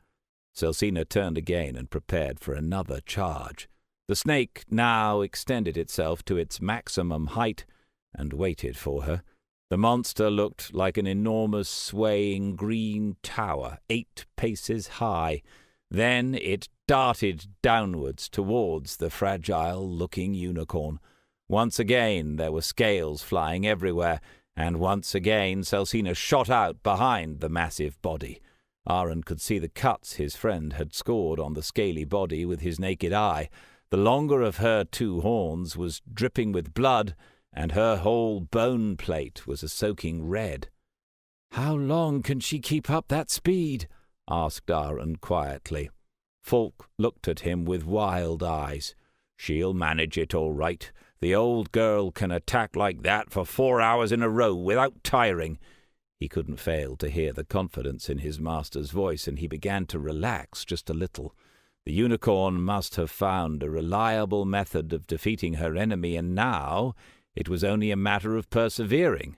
Celsina turned again and prepared for another charge. The snake now extended itself to its maximum height and waited for her. The monster looked like an enormous swaying green tower, 8 paces high. Then it darted downwards towards the fragile-looking unicorn. Once again there were scales flying everywhere, and once again Celsina shot out behind the massive body. Aaron could see the cuts his friend had scored on the scaly body with his naked eye. The longer of her 2 horns was dripping with blood, and her whole bone plate was a soaking red. "How long can she keep up that speed?" asked Aaron quietly. Falk looked at him with wild eyes. "She'll manage it all right. The old girl can attack like that for 4 hours in a row without tiring." He couldn't fail to hear the confidence in his master's voice, and he began to relax just a little. The unicorn must have found a reliable method of defeating her enemy, and now it was only a matter of persevering.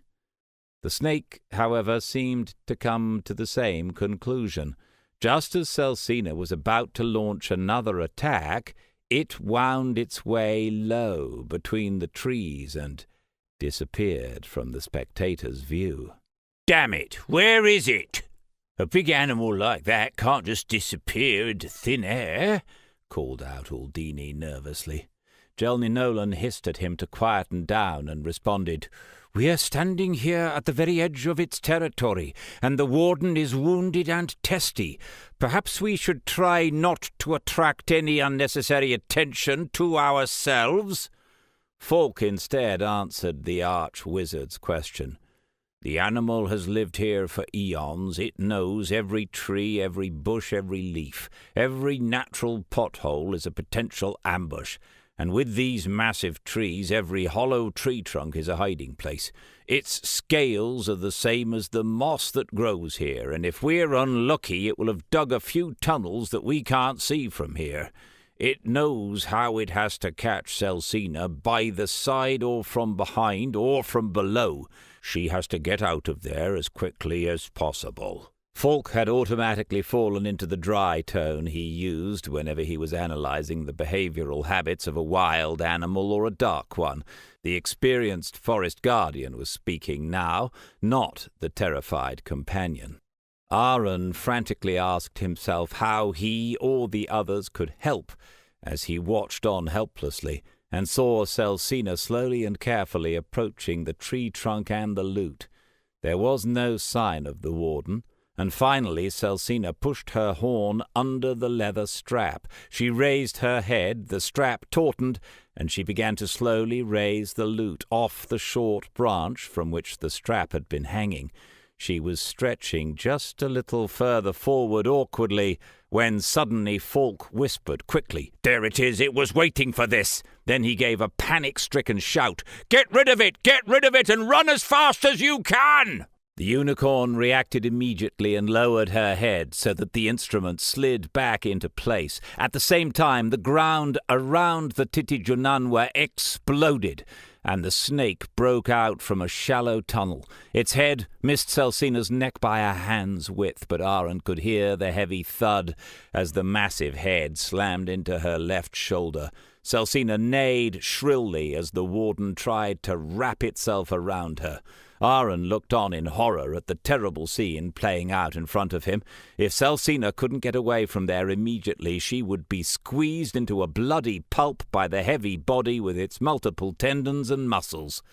The snake, however, seemed to come to the same conclusion. Just as Celsina was about to launch another attack, it wound its way low between the trees and disappeared from the spectator's view. "Damn it, where is it? A big animal like that can't just disappear into thin air," called out Aldini nervously. Jelny Nolan hissed at him to quieten down and responded, "We are standing here at the very edge of its territory, and the warden is wounded and testy. Perhaps we should try not to attract any unnecessary attention to ourselves." Falk instead answered the arch-wizard's question. "The animal has lived here for eons. It knows every tree, every bush, every leaf. Every natural pothole is a potential ambush. And with these massive trees, every hollow tree trunk is a hiding place. Its scales are the same as the moss that grows here, and if we're unlucky, it will have dug a few tunnels that we can't see from here. It knows how it has to catch Celsina, by the side or from behind or from below. She has to get out of there as quickly as possible." Falk had automatically fallen into the dry tone he used whenever he was analyzing the behavioral habits of a wild animal or a dark one. The experienced forest guardian was speaking now, not the terrified companion. Aaron frantically asked himself how he or the others could help as he watched on helplessly and saw Celsina slowly and carefully approaching the tree trunk and the loot. There was no sign of the warden, and finally Celsina pushed her horn under the leather strap. She raised her head, the strap tautened, and she began to slowly raise the loot off the short branch from which the strap had been hanging. She was stretching just a little further forward awkwardly when suddenly Falk whispered quickly, "There it is, it was waiting for this." Then he gave a panic-stricken shout, Get rid of it, and run as fast as you can!" The unicorn reacted immediately and lowered her head so that the instrument slid back into place. At the same time, the ground around the Titijunanwa exploded, and the snake broke out from a shallow tunnel. Its head missed Celsina's neck by a hand's width, but Aaron could hear the heavy thud as the massive head slammed into her left shoulder. Celsina neighed shrilly as the warden tried to wrap itself around her. Aaron looked on in horror at the terrible scene playing out in front of him. If Celsina couldn't get away from there immediately, she would be squeezed into a bloody pulp by the heavy body with its multiple tendons and muscles.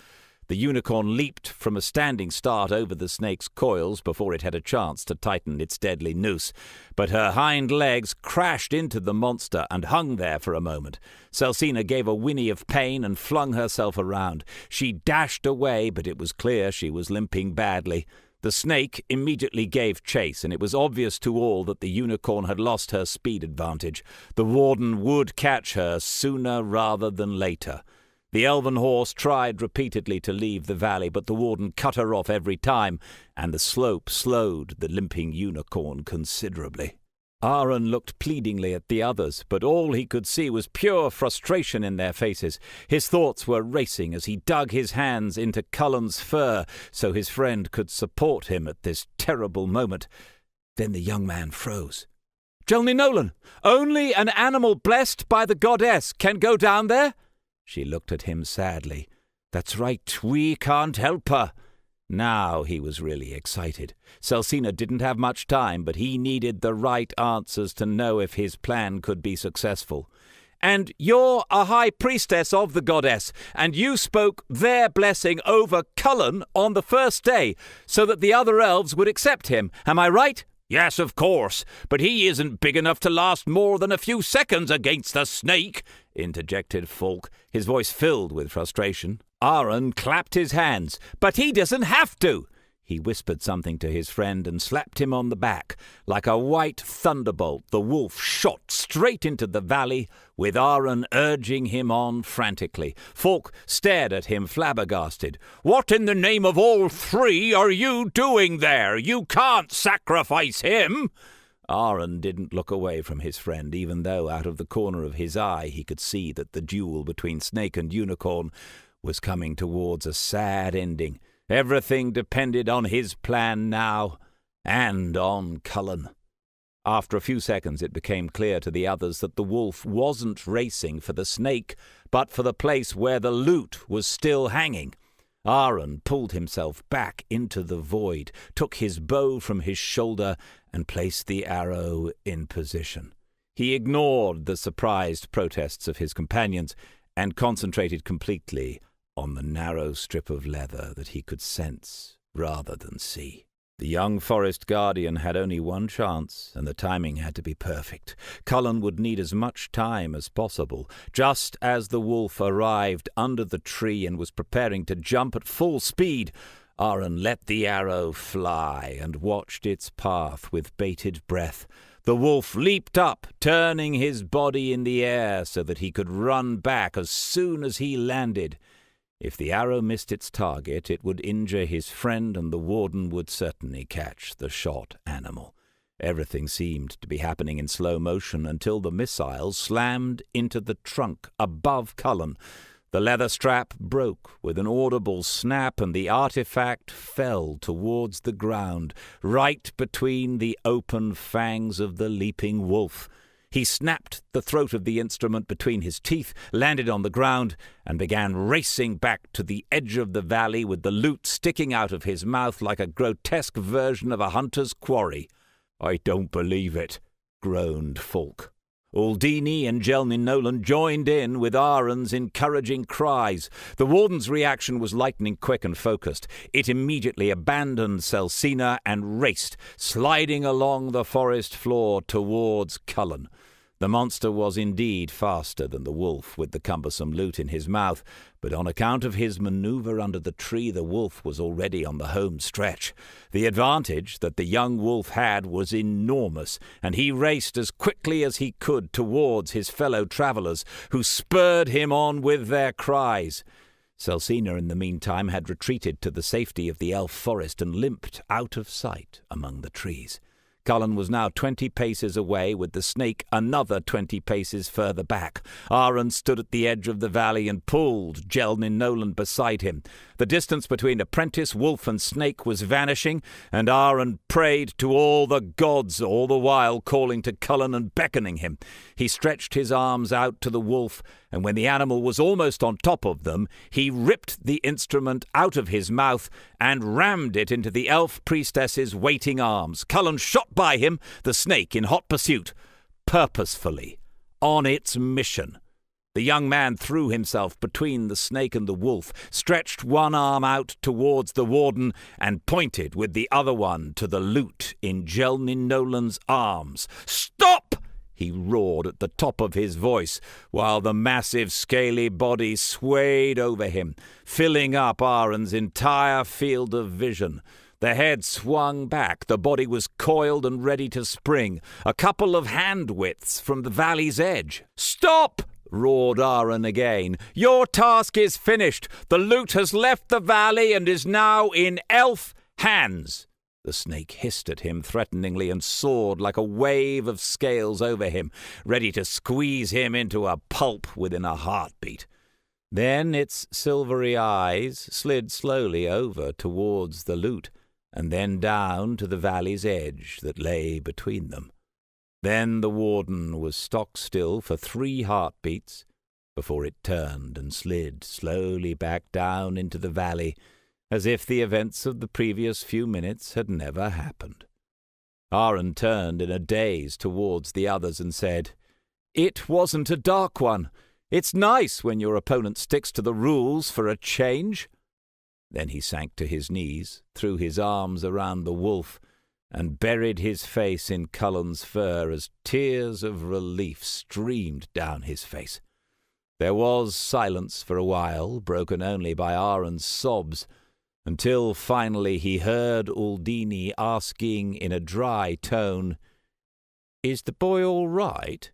The unicorn leaped from a standing start over the snake's coils before it had a chance to tighten its deadly noose, but her hind legs crashed into the monster and hung there for a moment. Celsina gave a whinny of pain and flung herself around. She dashed away, but it was clear she was limping badly. The snake immediately gave chase, and it was obvious to all that the unicorn had lost her speed advantage. The warden would catch her sooner rather than later. The elven horse tried repeatedly to leave the valley, but the warden cut her off every time, and the slope slowed the limping unicorn considerably. Aaron looked pleadingly at the others, but all he could see was pure frustration in their faces. His thoughts were racing as he dug his hands into Cullen's fur so his friend could support him at this terrible moment. Then the young man froze. "Jelny Nolan, only an animal blessed by the goddess can go down there?" She looked at him sadly. "That's right, we can't help her." Now he was really excited. Celsina didn't have much time, but he needed the right answers to know if his plan could be successful. "And you're a high priestess of the goddess, and you spoke their blessing over Cullen on the first day, so that the other elves would accept him. Am I right?" "Yes, of course, but he isn't big enough to last more than a few seconds against the snake," interjected Falk, his voice filled with frustration. Aaron clapped his hands. "But he doesn't have to!" He whispered something to his friend and slapped him on the back. Like a white thunderbolt, the wolf shot straight into the valley, with Aaron urging him on frantically. Falk stared at him flabbergasted. "What in the name of all three are you doing there? You can't sacrifice him!" Aaron didn't look away from his friend, even though out of the corner of his eye he could see that the duel between snake and unicorn was coming towards a sad ending. Everything depended on his plan now, and on Cullen. After a few seconds it became clear to the others that the wolf wasn't racing for the snake, but for the place where the loot was still hanging. Aaron pulled himself back into the void, took his bow from his shoulder, and placed the arrow in position. He ignored the surprised protests of his companions and concentrated completely on the narrow strip of leather that he could sense rather than see. The young forest guardian had only one chance, and the timing had to be perfect. Cullen would need as much time as possible. Just as the wolf arrived under the tree and was preparing to jump at full speed, Aaron let the arrow fly and watched its path with bated breath. The wolf leaped up, turning his body in the air so that he could run back as soon as he landed. If the arrow missed its target, it would injure his friend, and the warden would certainly catch the shot animal. Everything seemed to be happening in slow motion until the missile slammed into the trunk above Cullen. The leather strap broke with an audible snap, and the artifact fell towards the ground, right between the open fangs of the leaping wolf. He snapped the throat of the instrument between his teeth, landed on the ground, and began racing back to the edge of the valley with the loot sticking out of his mouth like a grotesque version of a hunter's quarry. "I don't believe it," groaned Falk. Aldini and Jelnin Nolan joined in with Aaron's encouraging cries. The warden's reaction was lightning quick and focused. It immediately abandoned Celsina and raced, sliding along the forest floor towards Cullen. The monster was indeed faster than the wolf with the cumbersome loot in his mouth, but on account of his maneuver under the tree, the wolf was already on the home stretch. The advantage that the young wolf had was enormous, and he raced as quickly as he could towards his fellow travellers, who spurred him on with their cries. Celsina, in the meantime, had retreated to the safety of the elf forest and limped out of sight among the trees. Cullen was now 20 paces away, with the snake another 20 paces further back. Aaron stood at the edge of the valley and pulled Jelnin Nolan beside him. The distance between Apprentice, wolf, and snake was vanishing, and Aaron prayed to all the gods, all the while calling to Cullen and beckoning him. He stretched his arms out to the wolf, and when the animal was almost on top of them, he ripped the instrument out of his mouth and rammed it into the elf priestess's waiting arms. Cullen shot by him, the snake in hot pursuit, purposefully, on its mission. The young man threw himself between the snake and the wolf, stretched one arm out towards the warden, and pointed with the other one to the loot in Jelnin Nolan's arms. "Stop!" he roared at the top of his voice, while the massive scaly body swayed over him, filling up Aaron's entire field of vision. The head swung back, the body was coiled and ready to spring, a couple of hand widths from the valley's edge. "Stop!" roared Aaron again. "Your task is finished. The loot has left the valley and is now in elf hands." The snake hissed at him threateningly and soared like a wave of scales over him, ready to squeeze him into a pulp within a heartbeat. Then its silvery eyes slid slowly over towards the loot, and then down to the valley's edge that lay between them. Then the warden was stock still for 3 heartbeats before it turned and slid slowly back down into the valley as if the events of the previous few minutes had never happened. Aaron turned in a daze towards the others and said, "It wasn't a dark one. It's nice when your opponent sticks to the rules for a change." Then he sank to his knees, threw his arms around the wolf, and buried his face in Cullen's fur as tears of relief streamed down his face. There was silence for a while, broken only by Aaron's sobs, until finally he heard Uldini asking in a dry tone, "Is the boy all right?"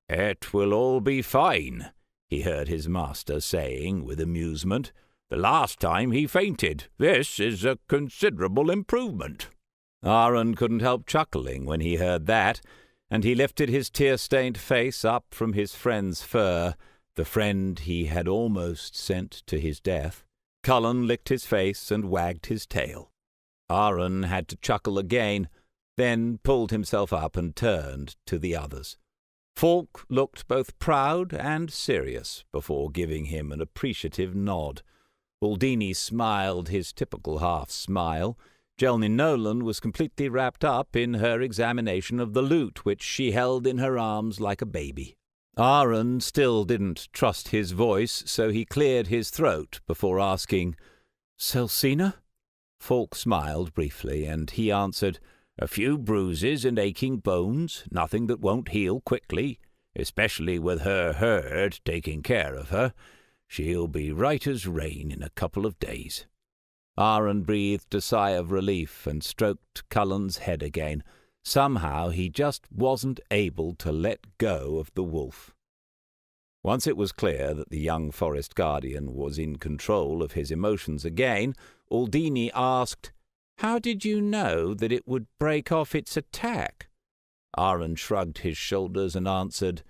"It will all be fine," he heard his master saying with amusement. "The last time he fainted. This is a considerable improvement." Aaron couldn't help chuckling when he heard that, and he lifted his tear-stained face up from his friend's fur, the friend he had almost sent to his death. Cullen licked his face and wagged his tail. Aaron had to chuckle again, then pulled himself up and turned to the others. Falk looked both proud and serious before giving him an appreciative nod. Uldini smiled his typical half-smile. Jelny Nolan was completely wrapped up in her examination of the loot, which she held in her arms like a baby. Aaron still didn't trust his voice, so he cleared his throat before asking, "Celsina?" Falk smiled briefly, and he answered, "A few bruises and aching bones, nothing that won't heal quickly, especially with her herd taking care of her. She'll be right as rain in a couple of days." Aaron breathed a sigh of relief and stroked Cullen's head again. Somehow he just wasn't able to let go of the wolf. Once it was clear that the young forest guardian was in control of his emotions again, Uldini asked, "How did you know that it would break off its attack?" Aaron shrugged his shoulders and answered,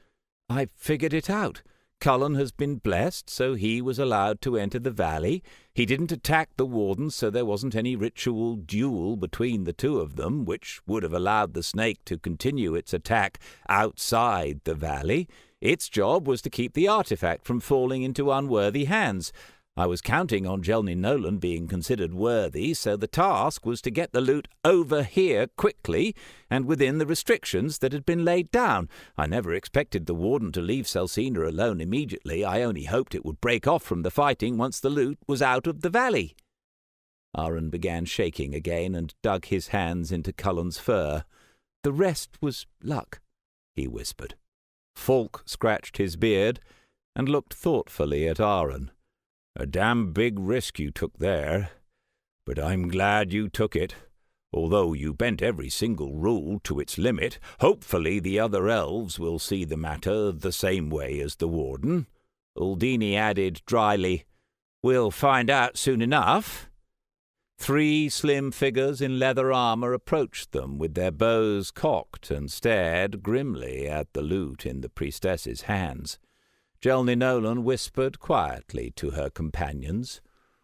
"I figured it out. Cullen has been blessed, so he was allowed to enter the valley. He didn't attack the wardens, so there wasn't any ritual duel between the two of them, which would have allowed the snake to continue its attack outside the valley. Its job was to keep the artifact from falling into unworthy hands. I was counting on Jelny Nolan being considered worthy, so the task was to get the loot over here quickly and within the restrictions that had been laid down. I never expected the warden to leave Celsina alone immediately. I only hoped it would break off from the fighting once the loot was out of the valley." Aaron began shaking again and dug his hands into Cullen's fur. "The rest was luck," he whispered. Falk scratched his beard and looked thoughtfully at Aaron. "A damn big risk you took there, but I'm glad you took it. Although you bent every single rule to its limit, hopefully the other elves will see the matter the same way as the warden." Uldini added dryly, "We'll find out soon enough." 3 slim figures in leather armor approached them with their bows cocked and stared grimly at the loot in the priestess's hands. Jelny Nolan whispered quietly to her companions,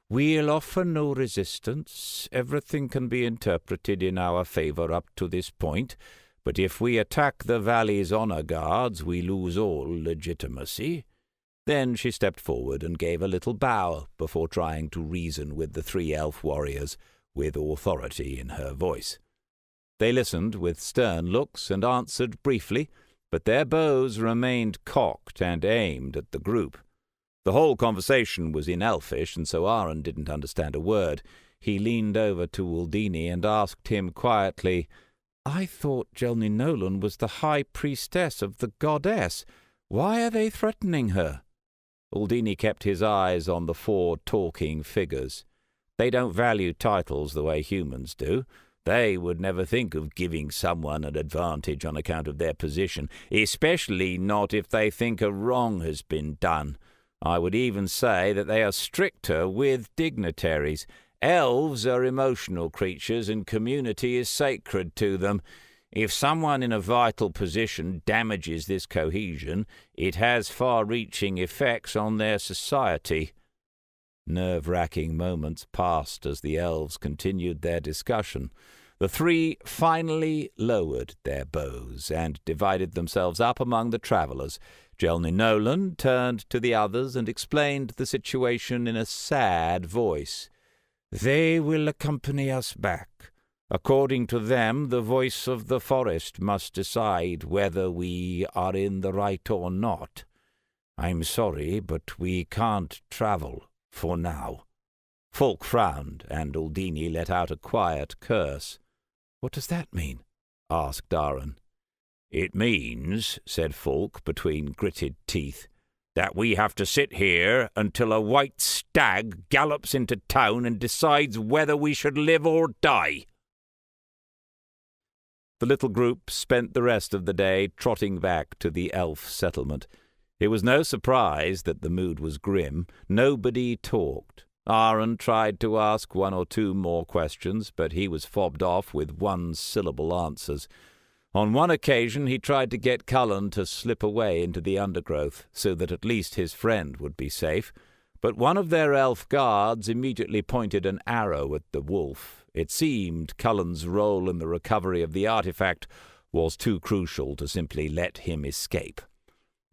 "We'll offer no resistance. Everything can be interpreted in our favor up to this point, but if we attack the valley's honor guards, we lose all legitimacy." Then she stepped forward and gave a little bow before trying to reason with the 3 elf warriors, with authority in her voice. They listened with stern looks and answered briefly, but their bows remained cocked and aimed at the group. The whole conversation was in Elfish, and so Aaron didn't understand a word. He leaned over to Uldini and asked him quietly, "I thought Jelny Nolan was the high priestess of the goddess. Why are they threatening her?" Uldini kept his eyes on the 4 talking figures. "They don't value titles the way humans do. They would never think of giving someone an advantage on account of their position, especially not if they think a wrong has been done. I would even say that they are stricter with dignitaries. Elves are emotional creatures and community is sacred to them. If someone in a vital position damages this cohesion, it has far-reaching effects on their society." Nerve-wracking moments passed as the elves continued their discussion. The 3 finally lowered their bows and divided themselves up among the travellers. Jelny Nolan turned to the others and explained the situation in a sad voice. They will accompany us back. According to them, the voice of the forest must decide whether we are in the right or not. I'm sorry, but we can't travel, for now." Fulk frowned, and Aldini let out a quiet curse. "What does that mean?" asked Aaron. "It means," said Fulk between gritted teeth, "that we have to sit here until a white stag gallops into town and decides whether we should live or die." The little group spent the rest of the day trotting back to the elf settlement. It was no surprise that the mood was grim. Nobody talked. Aaron tried to ask one or two more questions, but he was fobbed off with one-syllable answers. On one occasion he tried to get Cullen to slip away into the undergrowth, so that at least his friend would be safe, but one of their elf guards immediately pointed an arrow at the wolf. It seemed Cullen's role in the recovery of the artifact was too crucial to simply let him escape.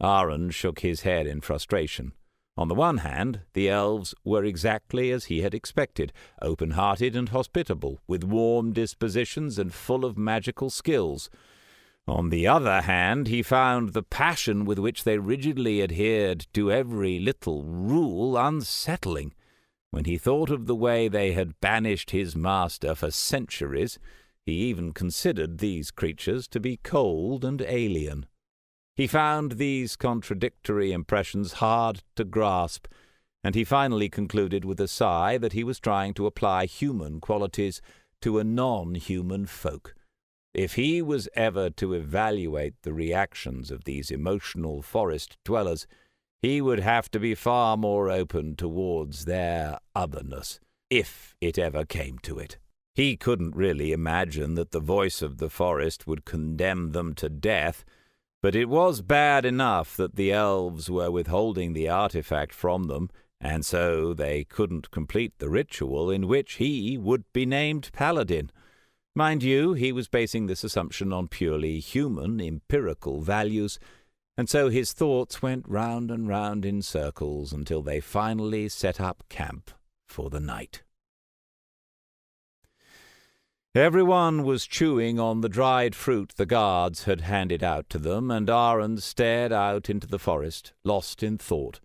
Aaron shook his head in frustration. On the one hand, the elves were exactly as he had expected, open-hearted and hospitable, with warm dispositions and full of magical skills. On the other hand, he found the passion with which they rigidly adhered to every little rule unsettling. When he thought of the way they had banished his master for centuries, he even considered these creatures to be cold and alien. He found these contradictory impressions hard to grasp, and he finally concluded with a sigh that he was trying to apply human qualities to a non-human folk. If he was ever to evaluate the reactions of these emotional forest dwellers, he would have to be far more open towards their otherness, if it ever came to it. He couldn't really imagine that the voice of the forest would condemn them to death, but it was bad enough that the elves were withholding the artifact from them, and so they couldn't complete the ritual in which he would be named Paladin. Mind you, he was basing this assumption on purely human, empirical values, and so his thoughts went round and round in circles until they finally set up camp for the night. Everyone was chewing on the dried fruit the guards had handed out to them, and Aaron stared out into the forest, lost in thought.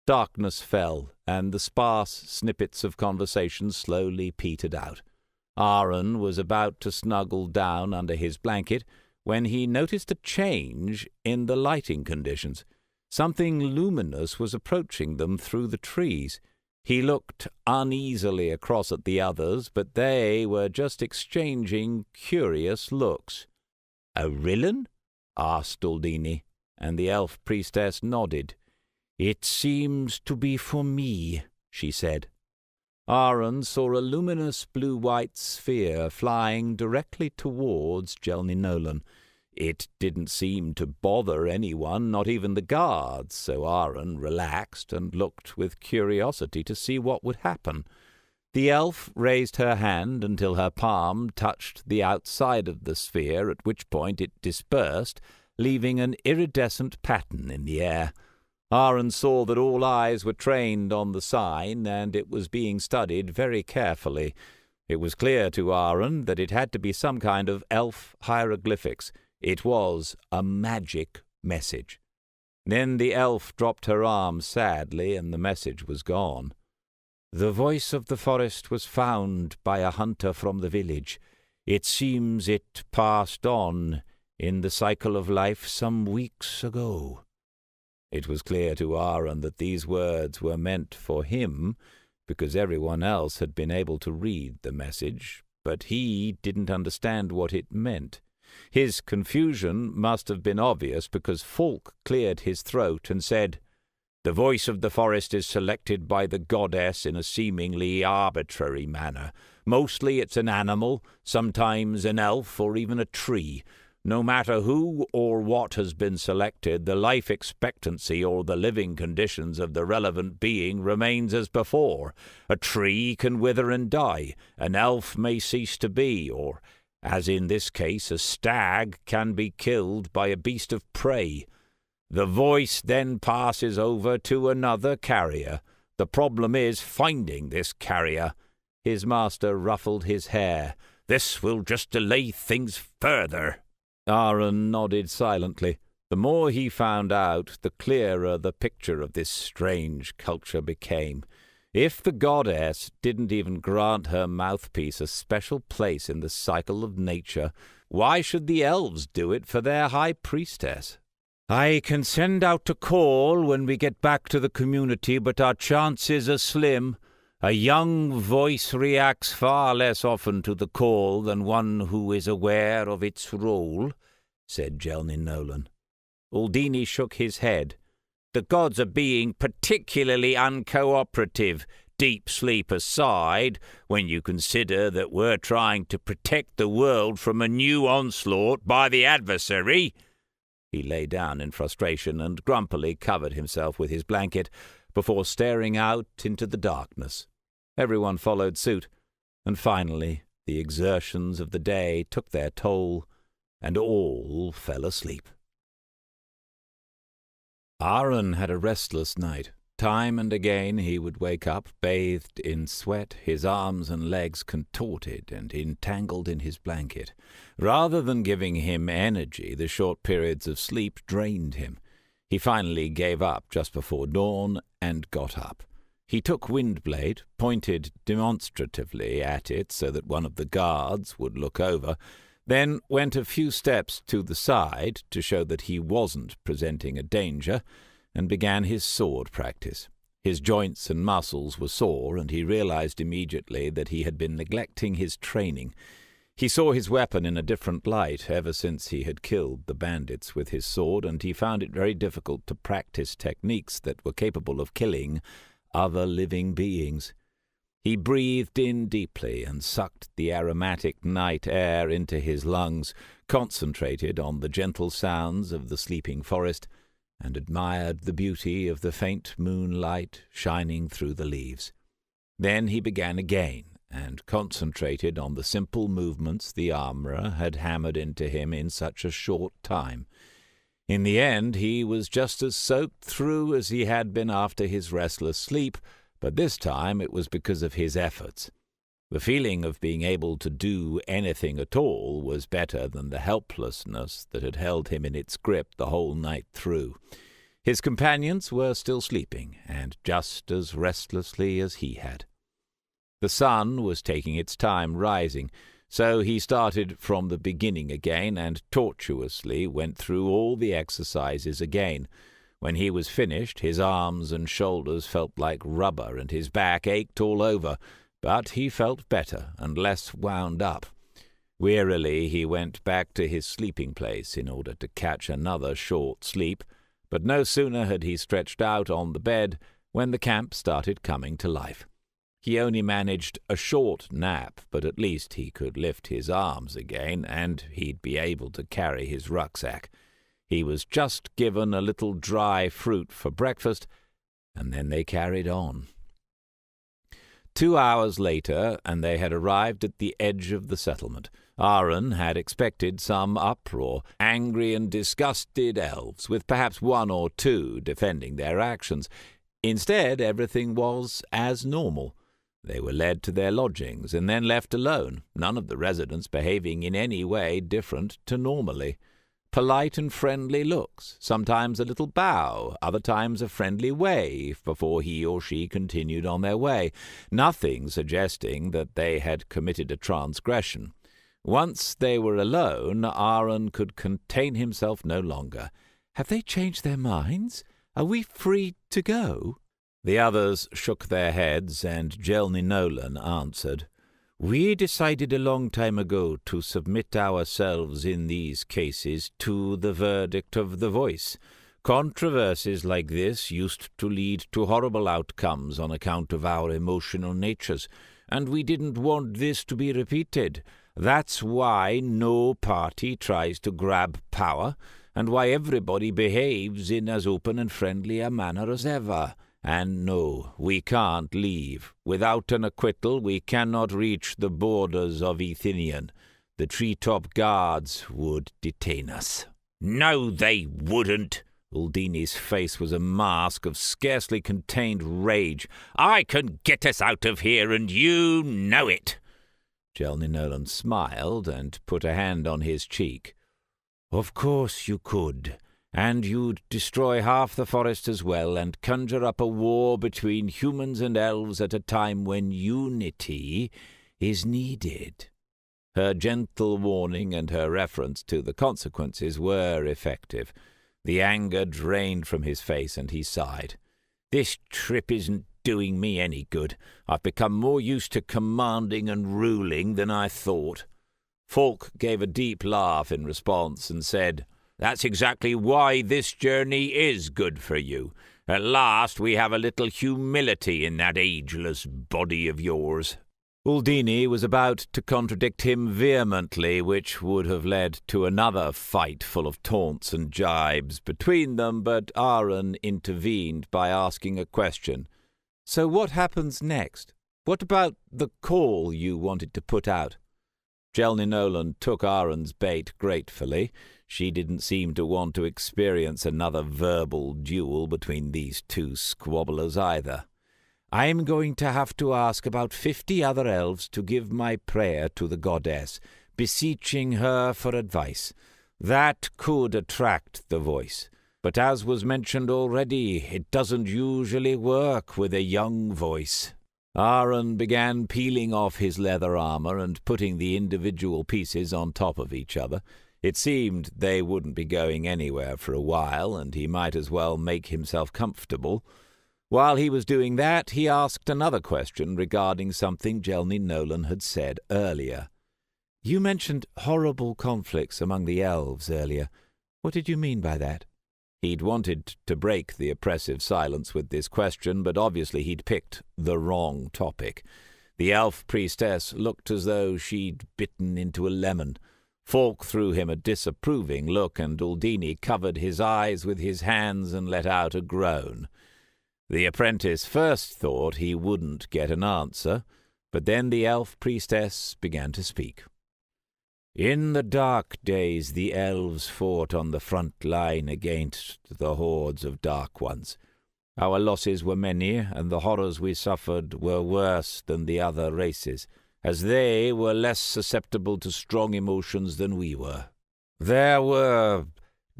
Darkness fell, and the sparse snippets of conversation slowly petered out. Aaron was about to snuggle down under his blanket when he noticed a change in the lighting conditions. Something luminous was approaching them through the trees. He looked uneasily across at the others, but they were just exchanging curious looks. "A Rillen?" asked Aldini, and the elf priestess nodded. "It seems to be for me," she said. Aaron saw a luminous blue-white sphere flying directly towards Jelny Nolan. It didn't seem to bother anyone, not even the guards, so Aaron relaxed and looked with curiosity to see what would happen. The elf raised her hand until her palm touched the outside of the sphere, at which point it dispersed, leaving an iridescent pattern in the air. Aaron saw that all eyes were trained on the sign, and it was being studied very carefully. It was clear to Aaron that it had to be some kind of elf hieroglyphics. It was a magic message. Then the elf dropped her arm sadly, and the message was gone. "The voice of the forest was found by a hunter from the village. It seems it passed on in the cycle of life some weeks ago." It was clear to Aaron that these words were meant for him, because everyone else had been able to read the message, but he didn't understand what it meant. His confusion must have been obvious, because Fulk cleared his throat and said, "The voice of the forest is selected by the goddess in a seemingly arbitrary manner. Mostly it's an animal, sometimes an elf or even a tree. No matter who or what has been selected, the life expectancy or the living conditions of the relevant being remains as before. A tree can wither and die, an elf may cease to be, or, as in this case, a stag can be killed by a beast of prey. The voice then passes over to another carrier. The problem is finding this carrier. His master ruffled his hair. "This will just delay things further." Aaron nodded silently. The more he found out, the clearer the picture of this strange culture became. If the goddess didn't even grant her mouthpiece a special place in the cycle of nature, why should the elves do it for their high priestess? "I can send out a call when we get back to the community, but our chances are slim. A young voice reacts far less often to the call than one who is aware of its role," said Jelny Nolan. Aldini shook his head. "The gods are being particularly uncooperative, deep sleep aside, when you consider that we're trying to protect the world from a new onslaught by the adversary." He lay down in frustration and grumpily covered himself with his blanket before staring out into the darkness. Everyone followed suit, and finally the exertions of the day took their toll, and all fell asleep. Aaron had a restless night. Time and again he would wake up, bathed in sweat, his arms and legs contorted and entangled in his blanket. Rather than giving him energy, the short periods of sleep drained him. He finally gave up just before dawn and got up. He took Windblade, pointed demonstratively at it so that one of the guards would look over, then went a few steps to the side to show that he wasn't presenting a danger, and began his sword practice. His joints and muscles were sore, and he realized immediately that he had been neglecting his training. He saw his weapon in a different light ever since he had killed the bandits with his sword, and he found it very difficult to practice techniques that were capable of killing other living beings. He breathed in deeply and sucked the aromatic night air into his lungs, concentrated on the gentle sounds of the sleeping forest, and admired the beauty of the faint moonlight shining through the leaves. Then he began again, and concentrated on the simple movements the armourer had hammered into him in such a short time. In the end he was just as soaked through as he had been after his restless sleep, but this time it was because of his efforts. The feeling of being able to do anything at all was better than the helplessness that had held him in its grip the whole night through. His companions were still sleeping, and just as restlessly as he had. The sun was taking its time rising, so he started from the beginning again and tortuously went through all the exercises again. When he was finished, his arms and shoulders felt like rubber and his back ached all over, but he felt better and less wound up. Wearily he went back to his sleeping place in order to catch another short sleep, but no sooner had he stretched out on the bed when the camp started coming to life. He only managed a short nap, but at least he could lift his arms again, and he'd be able to carry his rucksack. He was just given a little dry fruit for breakfast, and then they carried on. 2 hours later, and they had arrived at the edge of the settlement. Aaron had expected some uproar, angry and disgusted elves, with perhaps one or two defending their actions. Instead, everything was as normal. They were led to their lodgings and then left alone, none of the residents behaving in any way different to normally. Polite and friendly looks, sometimes a little bow, other times a friendly wave before he or she continued on their way, nothing suggesting that they had committed a transgression. Once they were alone, Aaron could contain himself no longer. "Have they changed their minds? Are we free to go?" The others shook their heads, and Jelny Nolan answered, "We decided a long time ago to submit ourselves in these cases to the verdict of the voice. Controversies like this used to lead to horrible outcomes on account of our emotional natures, and we didn't want this to be repeated. That's why no party tries to grab power, and why everybody behaves in as open and friendly a manner as ever. And no, we can't leave. Without an acquittal, we cannot reach the borders of Ethinian. The treetop guards would detain us." "No, they wouldn't," Uldini's face was a mask of scarcely contained rage. "I can get us out of here, and you know it." Jelny Nolan smiled and put a hand on his cheek. "Of course you could, and you'd destroy half the forest as well, and conjure up a war between humans and elves at a time when unity is needed." Her gentle warning and her reference to the consequences were effective. The anger drained from his face, and he sighed. "This trip isn't doing me any good. I've become more used to commanding and ruling than I thought." Falk gave a deep laugh in response and said, "That's exactly why this journey is good for you. At last we have a little humility in that ageless body of yours." Uldini was about to contradict him vehemently, which would have led to another fight full of taunts and jibes between them, but Aaron intervened by asking a question. "So what happens next? What about the call you wanted to put out?" Jelny Nolan took Aaron's bait gratefully. She didn't seem to want to experience another verbal duel between these two squabblers either. "I'm going to have to ask about 50 other elves to give my prayer to the goddess, beseeching her for advice. That could attract the voice. But as was mentioned already, it doesn't usually work with a young voice." Aaron began peeling off his leather armor and putting the individual pieces on top of each other. It seemed they wouldn't be going anywhere for a while, and he might as well make himself comfortable. While he was doing that, he asked another question regarding something Jelny Nolan had said earlier. "You mentioned horrible conflicts among the elves earlier. What did you mean by that?" He'd wanted to break the oppressive silence with this question, but obviously he'd picked the wrong topic. The elf priestess looked as though she'd bitten into a lemon. Falk threw him a disapproving look, and Uldini covered his eyes with his hands and let out a groan. The apprentice first thought he wouldn't get an answer, but then the elf priestess began to speak. "In the dark days the elves fought on the front line against the hordes of Dark Ones. Our losses were many, and the horrors we suffered were worse than the other races, as they were less susceptible to strong emotions than we were. There were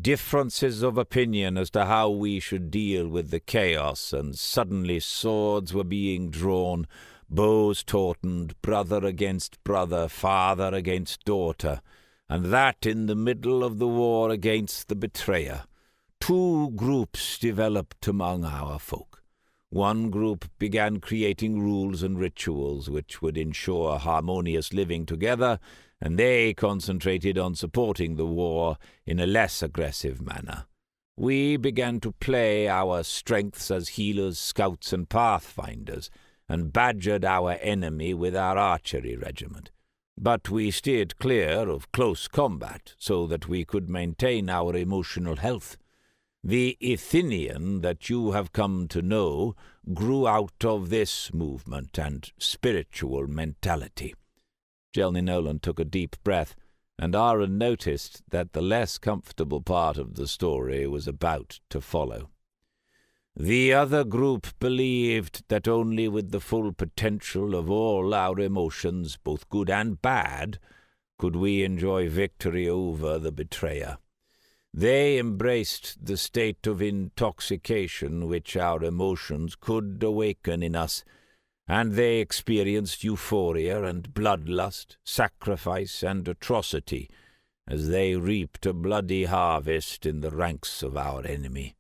differences of opinion as to how we should deal with the chaos, and suddenly swords were being drawn, bows tautened, brother against brother, father against daughter, and that in the middle of the war against the betrayer. Two groups developed among our folk. One group began creating rules and rituals which would ensure harmonious living together, and they concentrated on supporting the war in a less aggressive manner. We began to play our strengths as healers, scouts, and pathfinders, and badgered our enemy with our archery regiment. But we steered clear of close combat so that we could maintain our emotional health. The Athenian that you have come to know grew out of this movement and spiritual mentality." Jelny Nolan took a deep breath, and Aaron noticed that the less comfortable part of the story was about to follow. "The other group believed that only with the full potential of all our emotions, both good and bad, could we enjoy victory over the betrayer. They embraced the state of intoxication which our emotions could awaken in us, and they experienced euphoria and bloodlust, sacrifice and atrocity, as they reaped a bloody harvest in the ranks of our enemy.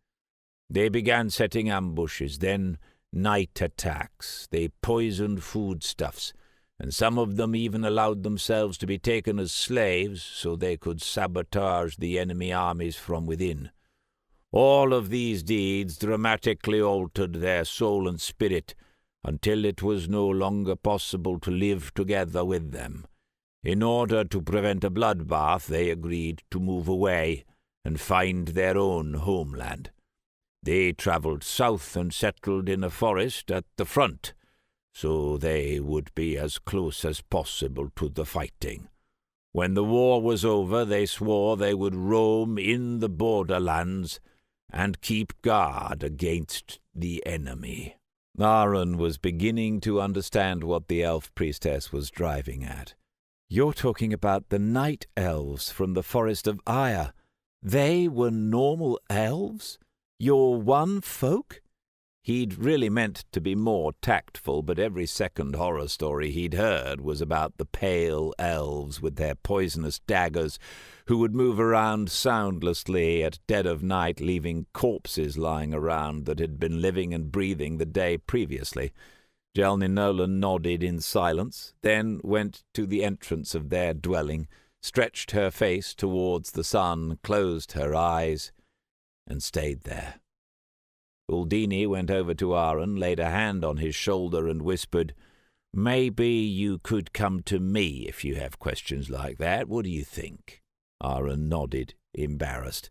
They began setting ambushes, then night attacks. They poisoned foodstuffs, and some of them even allowed themselves to be taken as slaves so they could sabotage the enemy armies from within. All of these deeds dramatically altered their soul and spirit until it was no longer possible to live together with them. In order to prevent a bloodbath, they agreed to move away and find their own homeland. They traveled south and settled in a forest at the front, so they would be as close as possible to the fighting. When the war was over, they swore they would roam in the borderlands and keep guard against the enemy." Aaron was beginning to understand what the elf priestess was driving at. "You're talking about the night elves from the forest of Ire. They were normal elves? Your one folk?" He'd really meant to be more tactful, but every second horror story he'd heard was about the pale elves with their poisonous daggers, who would move around soundlessly at dead of night, leaving corpses lying around that had been living and breathing the day previously. Jelny Nolan nodded in silence, then went to the entrance of their dwelling, stretched her face towards the sun, closed her eyes, and stayed there. Uldini went over to Aaron, laid a hand on his shoulder, and whispered, "Maybe you could come to me if you have questions like that. What do you think?" Aaron nodded, embarrassed.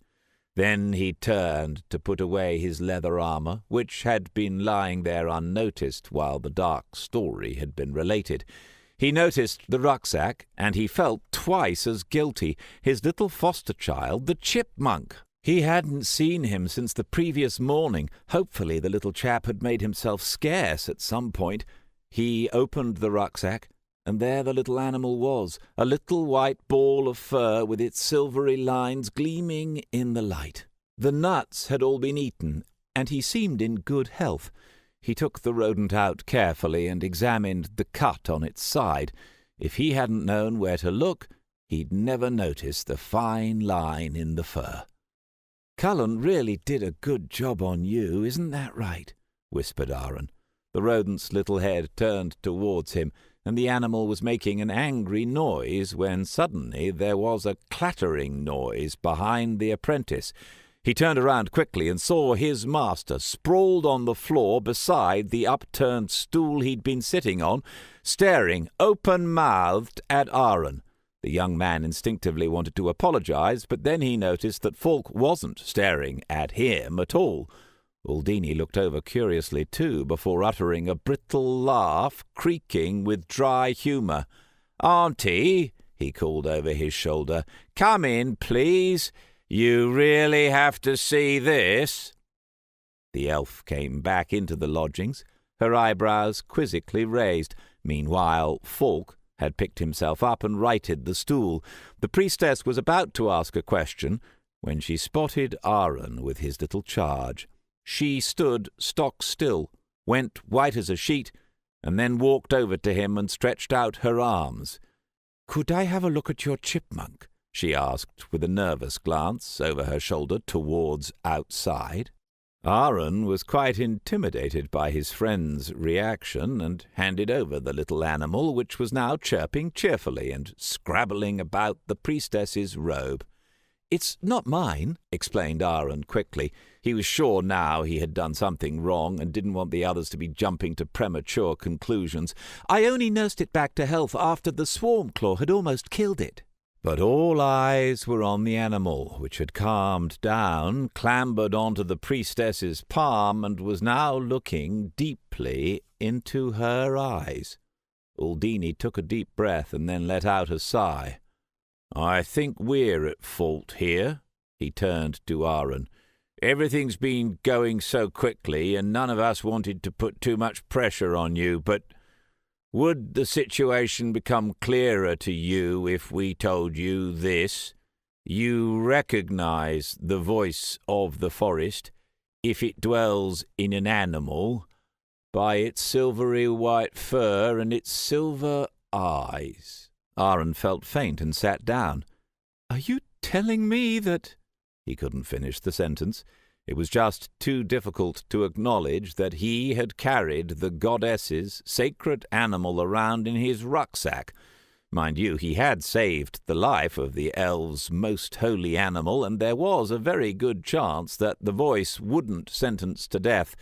Then he turned to put away his leather armor, which had been lying there unnoticed while the dark story had been related. He noticed the rucksack, and he felt twice as guilty. His little foster child, the chipmunk. He hadn't seen him since the previous morning. Hopefully the little chap had made himself scarce at some point. He opened the rucksack, and there the little animal was, a little white ball of fur with its silvery lines gleaming in the light. The nuts had all been eaten, and he seemed in good health. He took the rodent out carefully and examined the cut on its side. If he hadn't known where to look, he'd never noticed the fine line in the fur. "Cullen really did a good job on you, isn't that right?" whispered Aaron. The rodent's little head turned towards him, and the animal was making an angry noise when suddenly there was a clattering noise behind the apprentice. He turned around quickly and saw his master sprawled on the floor beside the upturned stool he'd been sitting on, staring open-mouthed at Aaron. The young man instinctively wanted to apologize, but then he noticed that Falk wasn't staring at him at all. Uldini looked over curiously too, before uttering a brittle laugh, creaking with dry humour. "Auntie," he called over his shoulder, "come in, please. You really have to see this." The elf came back into the lodgings, her eyebrows quizzically raised. Meanwhile, Falk had picked himself up and righted the stool. The priestess was about to ask a question when she spotted Aaron with his little charge. She stood stock still, went white as a sheet, and then walked over to him and stretched out her arms. "Could I have a look at your chipmunk?" she asked with a nervous glance over her shoulder towards outside. Aaron was quite intimidated by his friend's reaction and handed over the little animal, which was now chirping cheerfully and scrabbling about the priestess's robe. "It's not mine," explained Aaron quickly. He was sure now he had done something wrong and didn't want the others to be jumping to premature conclusions. "I only nursed it back to health after the swarm claw had almost killed it." But all eyes were on the animal, which had calmed down, clambered onto the priestess's palm, and was now looking deeply into her eyes. Uldini took a deep breath and then let out a sigh. "I think we're at fault here," he turned to Aaron. "Everything's been going so quickly, and none of us wanted to put too much pressure on you, but would the situation become clearer to you if we told you this? You recognize the voice of the forest, if it dwells in an animal, by its silvery white fur and its silver eyes." Aaron felt faint and sat down. "Are you telling me that—" He couldn't finish the sentence. It was just too difficult to acknowledge that he had carried the goddess's sacred animal around in his rucksack. Mind you, he had saved the life of the elves' most holy animal, and there was a very good chance that the voice wouldn't sentence to death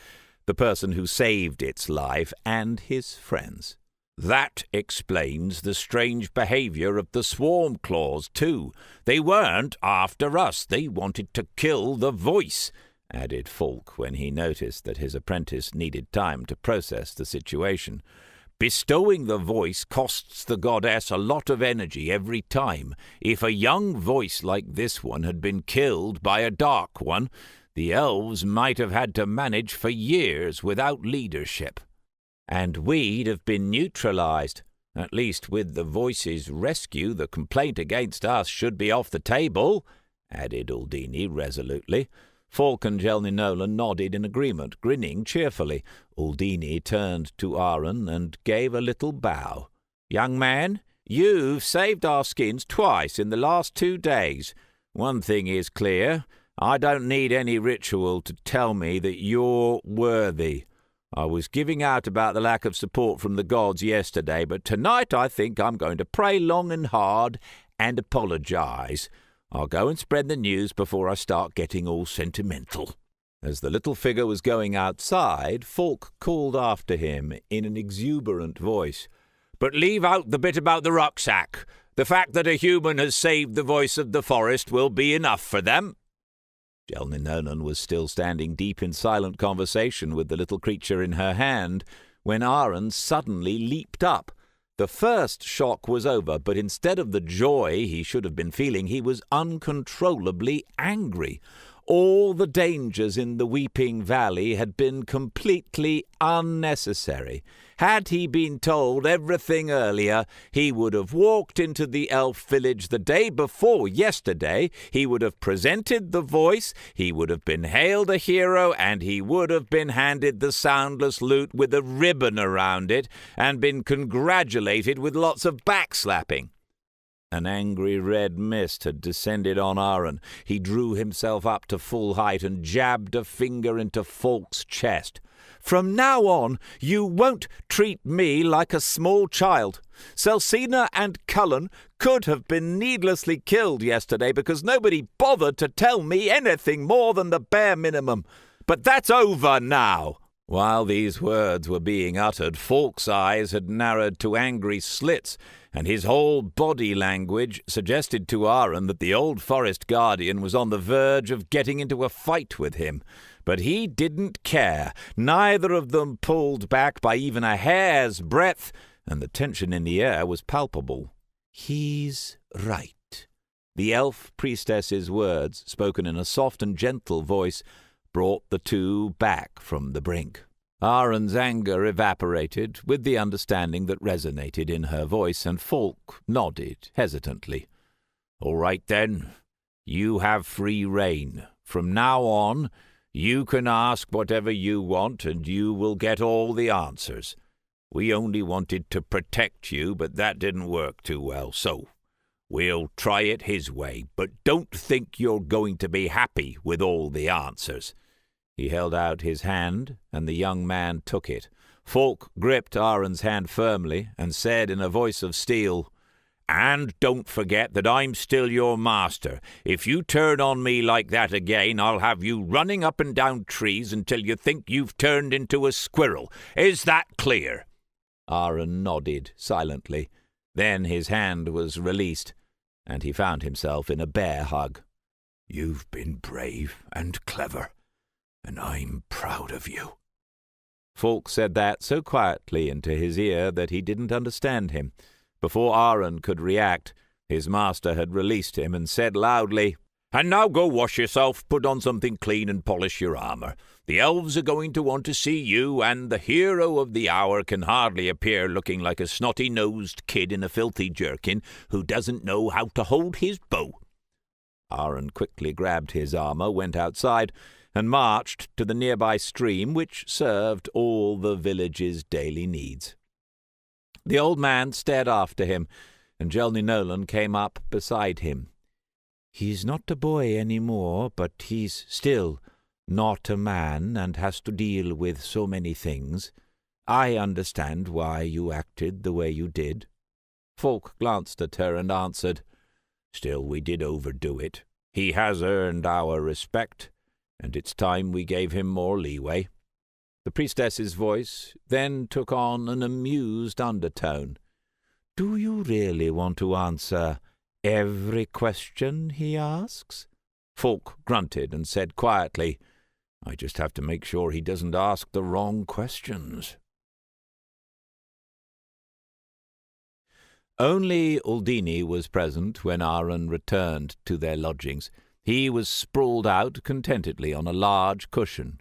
the person who saved its life and his friends. "That explains the strange behavior of the swarm claws, too. They weren't after us. They wanted to kill the voice," added Falk when he noticed that his apprentice needed time to process the situation. "Bestowing the voice costs the goddess a lot of energy every time. If a young voice like this one had been killed by a dark one, The elves might have had to manage for years without leadership. And we'd have been neutralized. At least with the Voice's rescue, the complaint against us should be off the table, added Uldini resolutely. Falk and Jelny Nolan nodded in agreement, grinning cheerfully. Uldini turned to Aaron and gave a little bow. "Young man, you've saved our skins twice in the last 2 days. One thing is clear. I don't need any ritual to tell me that you're worthy. I was giving out about the lack of support from the gods yesterday, but tonight I think I'm going to pray long and hard and apologize. I'll go and spread the news before I start getting all sentimental." As the little figure was going outside, Falk called after him in an exuberant voice, "But leave out the bit about the rucksack. The fact that a human has saved the voice of the forest will be enough for them." Jelny Nolan was still standing deep in silent conversation with the little creature in her hand, when Aaron suddenly leaped up. The first shock was over, but instead of the joy he should have been feeling, he was uncontrollably angry. All the dangers in the Weeping Valley had been completely unnecessary. Had he been told everything earlier, he would have walked into the elf village the day before yesterday, he would have presented the voice, he would have been hailed a hero, and he would have been handed the soundless lute with a ribbon around it, and been congratulated with lots of backslapping. An angry red mist had descended on Aaron. He drew himself up to full height and jabbed a finger into Falk's chest. "From now on, you won't treat me like a small child. Celsina and Cullen could have been needlessly killed yesterday because nobody bothered to tell me anything more than the bare minimum. But that's over now." While these words were being uttered, Falk's eyes had narrowed to angry slits, and his whole body language suggested to Aaron that the old forest guardian was on the verge of getting into a fight with him. But he didn't care. Neither of them pulled back by even a hair's breadth, and the tension in the air was palpable. "He's right." The elf priestess's words, spoken in a soft and gentle voice, brought the two back from the brink. Aaron's anger evaporated with the understanding that resonated in her voice, and Falk nodded hesitantly. "All right, then. You have free rein. From now on, you can ask whatever you want, and you will get all the answers. We only wanted to protect you, but that didn't work too well, so we'll try it his way. But don't think you're going to be happy with all the answers." He held out his hand, and the young man took it. Falk gripped Aaron's hand firmly and said in a voice of steel, "And don't forget that I'm still your master. If you turn on me like that again, I'll have you running up and down trees until you think you've turned into a squirrel. Is that clear?" Aaron nodded silently. Then his hand was released, and he found himself in a bear hug. "You've been brave and clever, and I'm proud of you." Falk said that so quietly into his ear that he didn't understand him. Before Aaron could react, his master had released him and said loudly, "And now go wash yourself, put on something clean and polish your armor. The elves are going to want to see you, and the hero of the hour can hardly appear looking like a snotty-nosed kid in a filthy jerkin who doesn't know how to hold his bow." Aaron quickly grabbed his armor, went outside, and marched to the nearby stream which served all the village's daily needs. The old man stared after him, and Jelny Nolan came up beside him. "He's not a boy any more, but he's still not a man and has to deal with so many things. I understand why you acted the way you did." Falk glanced at her and answered, "Still, we did overdo it. He has earned our respect, and it's time we gave him more leeway." The priestess's voice then took on an amused undertone. "Do you really want to answer every question he asks?" Falk grunted and said quietly, "I just have to make sure he doesn't ask the wrong questions." Only Uldini was present when Aaron returned to their lodgings. He was sprawled out contentedly on a large cushion.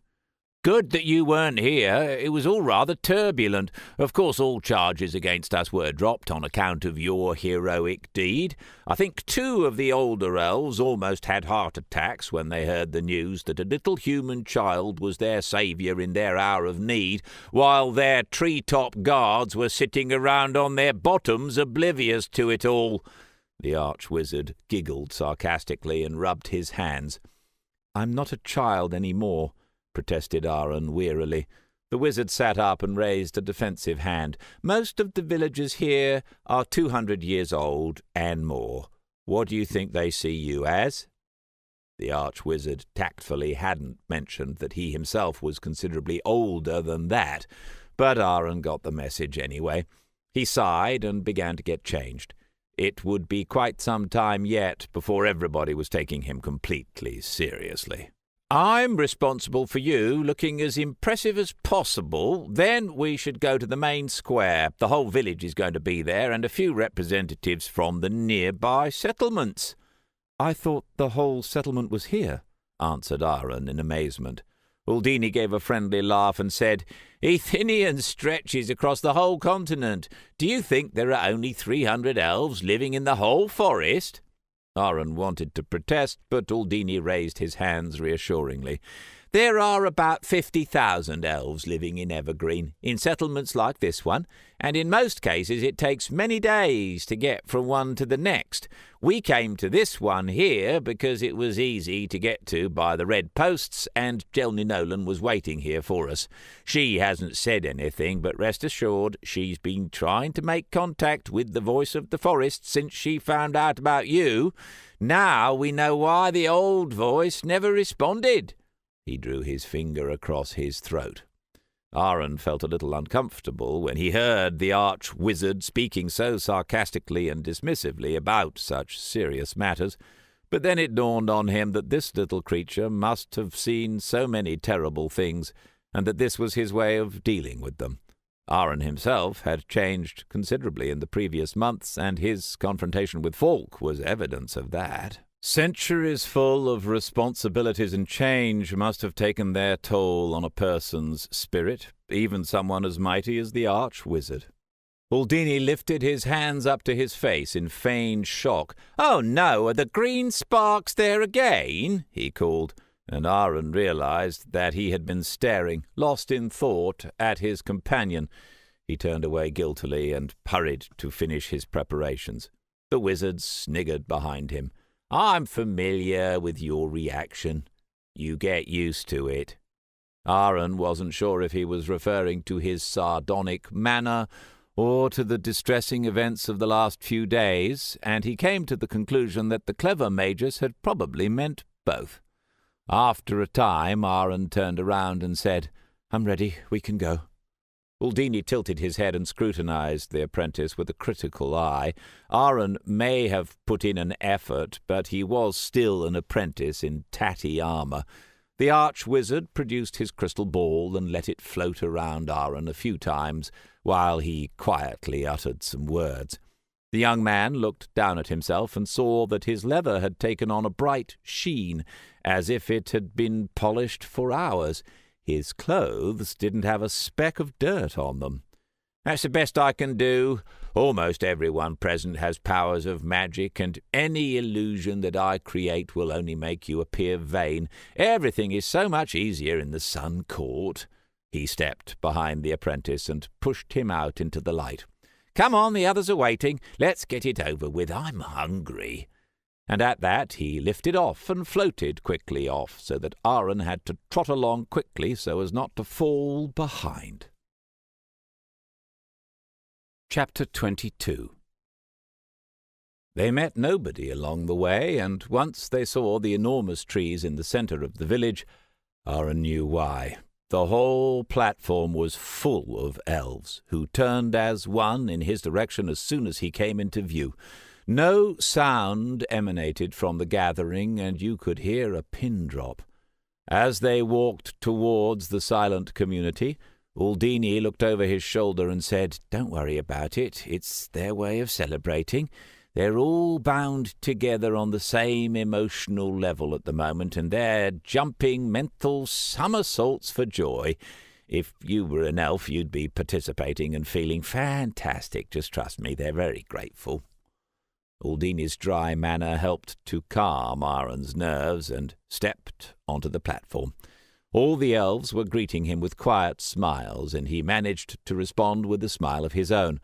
"Good that you weren't here. It was all rather turbulent. Of course, all charges against us were dropped on account of your heroic deed. I think 2 of the older elves almost had heart attacks when they heard the news that a little human child was their saviour in their hour of need, while their tree-top guards were sitting around on their bottoms oblivious to it all." The arch-wizard giggled sarcastically and rubbed his hands. "I'm not a child any more," protested Aaron wearily. The wizard sat up and raised a defensive hand. "Most of the villagers here are 200 years old and more. What do you think they see you as?" The arch-wizard tactfully hadn't mentioned that he himself was considerably older than that, but Aaron got the message anyway. He sighed and began to get changed. It would be quite some time yet before everybody was taking him completely seriously. "I'm responsible for you looking as impressive as possible. Then we should go to the main square. The whole village is going to be there, and a few representatives from the nearby settlements." "I thought the whole settlement was here," answered Aaron in amazement. Uldini gave a friendly laugh and said, "Athenian stretches across the whole continent. Do you think there are only 300 elves living in the whole forest?" Aaron wanted to protest, but Uldini raised his hands reassuringly. "There are about 50,000 elves living in Evergreen, in settlements like this one, and in most cases it takes many days to get from one to the next. We came to this one here because it was easy to get to by the red posts, and Jelny Nolan was waiting here for us. She hasn't said anything, but rest assured she's been trying to make contact with the voice of the forest since she found out about you. Now we know why the old voice never responded." He drew his finger across his throat. Aaron felt a little uncomfortable when he heard the arch-wizard speaking so sarcastically and dismissively about such serious matters, but then it dawned on him that this little creature must have seen so many terrible things, and that this was his way of dealing with them. Aaron himself had changed considerably in the previous months, and his confrontation with Falk was evidence of that. Centuries full of responsibilities and change must have taken their toll on a person's spirit, even someone as mighty as the arch-wizard. Uldini lifted his hands up to his face in feigned shock. "Oh no, are the green sparks there again?" he called, and Aaron realized that he had been staring, lost in thought, at his companion. He turned away guiltily and hurried to finish his preparations. The wizard sniggered behind him. "I'm familiar with your reaction. You get used to it." Aaron wasn't sure if he was referring to his sardonic manner or to the distressing events of the last few days, and he came to the conclusion that the clever magus had probably meant both. After a time, Aaron turned around and said, "I'm ready. We can go." Uldini tilted his head and scrutinized the apprentice with a critical eye. Aaron may have put in an effort, but he was still an apprentice in tatty armour. The arch-wizard produced his crystal ball and let it float around Aaron a few times, while he quietly uttered some words. The young man looked down at himself and saw that his leather had taken on a bright sheen, as if it had been polished for hours. His clothes didn't have a speck of dirt on them. "That's the best I can do. Almost everyone present has powers of magic, and any illusion that I create will only make you appear vain. Everything is so much easier in the Sun Court." He stepped behind the apprentice and pushed him out into the light. "Come on, the others are waiting. Let's get it over with. I'm hungry." And at that he lifted off and floated quickly off, so that Aaron had to trot along quickly so as not to fall behind. Chapter 22. They met nobody along the way, and once they saw the enormous trees in the centre of the village, Aaron knew why. The whole platform was full of elves, who turned as one in his direction as soon as he came into view. No sound emanated from the gathering, and you could hear a pin drop. As they walked towards the silent community, Uldini looked over his shoulder and said, "Don't worry about it. It's their way of celebrating. They're all bound together on the same emotional level at the moment, and they're jumping mental somersaults for joy. If you were an elf, you'd be participating and feeling fantastic. Just trust me, they're very grateful." Aldini's dry manner helped to calm Aaron's nerves, and stepped onto the platform. All the elves were greeting him with quiet smiles, and he managed to respond with a smile of his own.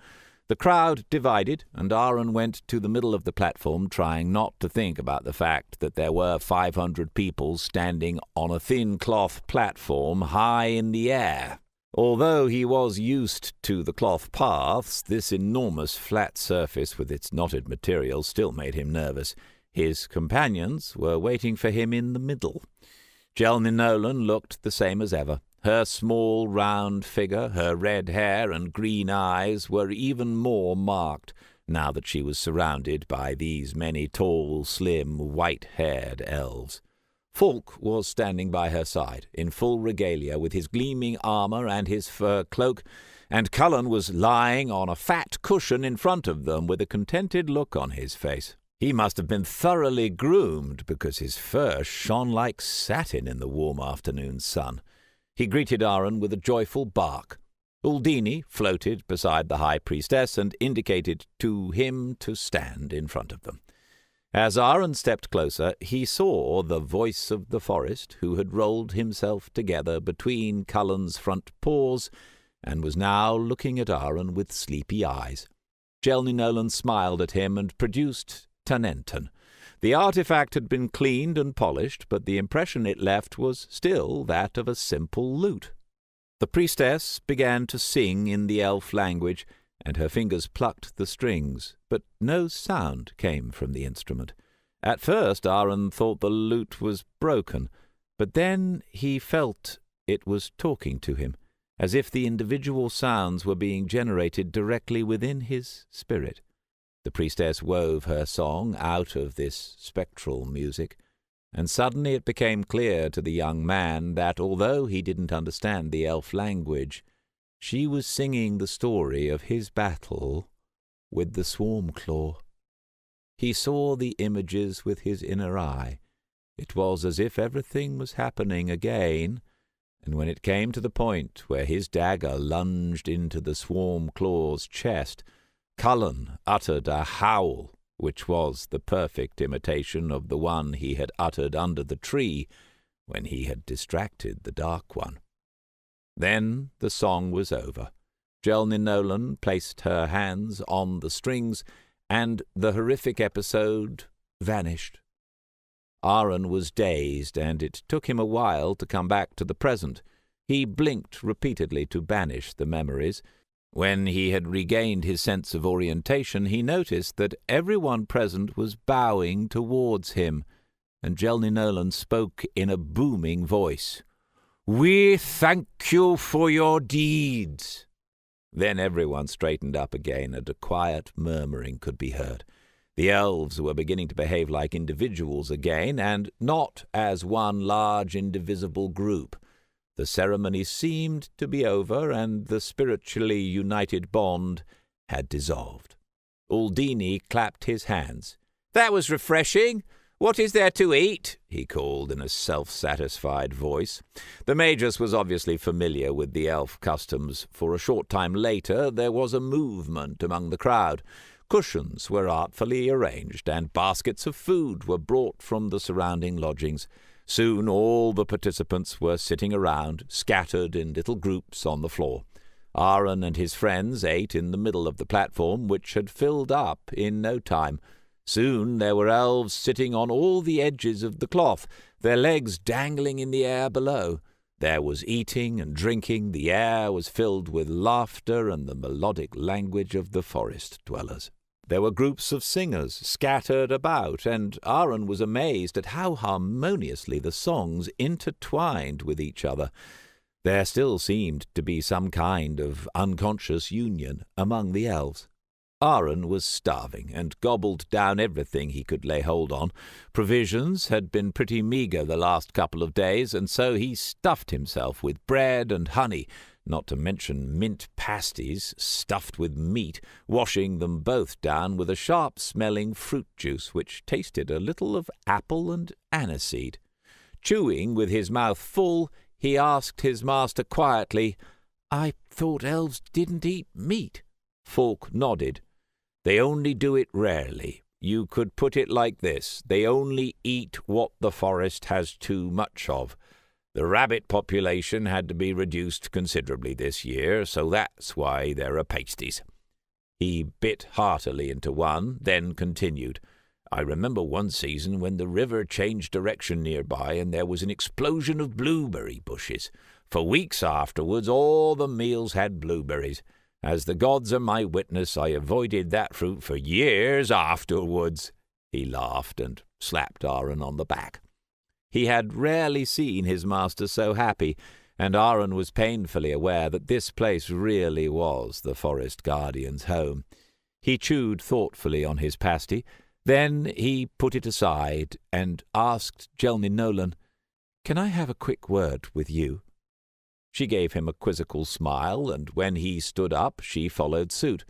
The crowd divided, and Aaron went to the middle of the platform, trying not to think about the fact that there were 500 people standing on a thin cloth platform high in the air. Although he was used to the cloth paths, this enormous flat surface with its knotted material still made him nervous. His companions were waiting for him in the middle. Jelny Nolan looked the same as ever. Her small, round figure, her red hair and green eyes were even more marked now that she was surrounded by these many tall, slim, white-haired elves. Falk was standing by her side, in full regalia, with his gleaming armour and his fur cloak, and Cullen was lying on a fat cushion in front of them with a contented look on his face. He must have been thoroughly groomed, because his fur shone like satin in the warm afternoon sun. He greeted Aaron with a joyful bark. Aldini floated beside the high priestess and indicated to him to stand in front of them. As Aaron stepped closer, he saw the voice of the forest, who had rolled himself together between Cullen's front paws and was now looking at Aaron with sleepy eyes. Jelny Nolan smiled at him and produced Tanenton. The artifact had been cleaned and polished, but the impression it left was still that of a simple lute. The priestess began to sing in the elf language, and her fingers plucked the strings, but no sound came from the instrument. At first Aaron thought the lute was broken, but then he felt it was talking to him, as if the individual sounds were being generated directly within his spirit. The priestess wove her song out of this spectral music, and suddenly it became clear to the young man that, although he didn't understand the elf language, she was singing the story of his battle with the Swarmclaw. He saw the images with his inner eye. It was as if everything was happening again, and when it came to the point where his dagger lunged into the Swarmclaw's chest, Cullen uttered a howl, which was the perfect imitation of the one he had uttered under the tree when he had distracted the Dark One. Then the song was over. Jelny Nolan placed her hands on the strings, and the horrific episode vanished. Aaron was dazed, and it took him a while to come back to the present. He blinked repeatedly to banish the memories. When he had regained his sense of orientation, he noticed that everyone present was bowing towards him, and Jelny Nolan spoke in a booming voice. "We thank you for your deeds." Then everyone straightened up again, and a quiet murmuring could be heard. The elves were beginning to behave like individuals again, and not as one large indivisible group. The ceremony seemed to be over, and the spiritually united bond had dissolved. Aldini clapped his hands. "That was refreshing. What is there to eat?" he called in a self-satisfied voice. The Magus was obviously familiar with the elf customs, for a short time later there was a movement among the crowd. Cushions were artfully arranged, and baskets of food were brought from the surrounding lodgings. Soon all the participants were sitting around, scattered in little groups on the floor. Aaron and his friends ate in the middle of the platform, which had filled up in no time. Soon there were elves sitting on all the edges of the cloth, their legs dangling in the air below. There was eating and drinking. The air was filled with laughter and the melodic language of the forest dwellers. There were groups of singers scattered about, and Aaron was amazed at how harmoniously the songs intertwined with each other. There still seemed to be some kind of unconscious union among the elves. Aaron was starving, and gobbled down everything he could lay hold on. Provisions had been pretty meagre the last couple of days, and so he stuffed himself with bread and honey, not to mention mint pasties stuffed with meat, washing them both down with a sharp-smelling fruit juice which tasted a little of apple and aniseed. Chewing with his mouth full, he asked his master quietly, "I thought elves didn't eat meat?" Falk nodded. "They only do it rarely. You could put it like this. They only eat what the forest has too much of. The rabbit population had to be reduced considerably this year, so that's why there are pasties." He bit heartily into one, then continued, "I remember one season when the river changed direction nearby and there was an explosion of blueberry bushes. For weeks afterwards all the meals had blueberries. As the gods are my witness, I avoided that fruit for years afterwards." He laughed and slapped Aaron on the back. He had rarely seen his master so happy, and Aaron was painfully aware that this place really was the forest guardian's home. He chewed thoughtfully on his pasty. Then he put it aside and asked Jelny Nolan, "Can I have a quick word with you?" She gave him a quizzical smile, and when he stood up, she followed suit.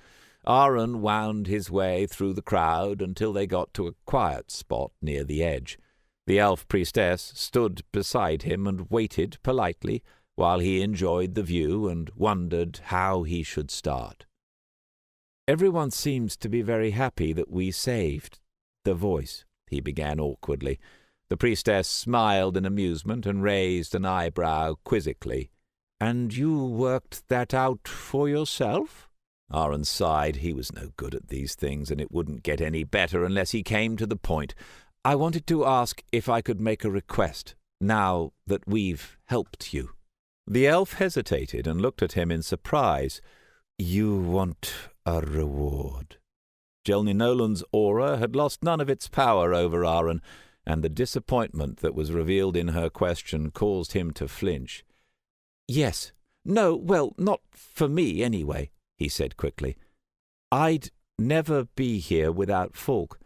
Aaron wound his way through the crowd until they got to a quiet spot near the edge. The elf priestess stood beside him and waited politely while he enjoyed the view and wondered how he should start. "Everyone seems to be very happy that we saved the voice," he began awkwardly. The priestess smiled in amusement and raised an eyebrow quizzically. "And you worked that out for yourself?" Aaron sighed. He was no good at these things, and it wouldn't get any better unless he came to the point. "I wanted to ask if I could make a request, now that we've helped you." The elf hesitated and looked at him in surprise. "You want a reward?" Jelny Nolan's aura had lost none of its power over Aaron, and the disappointment that was revealed in her question caused him to flinch. "Yes. No, well, not for me, anyway," he said quickly. "I'd never be here without Falk.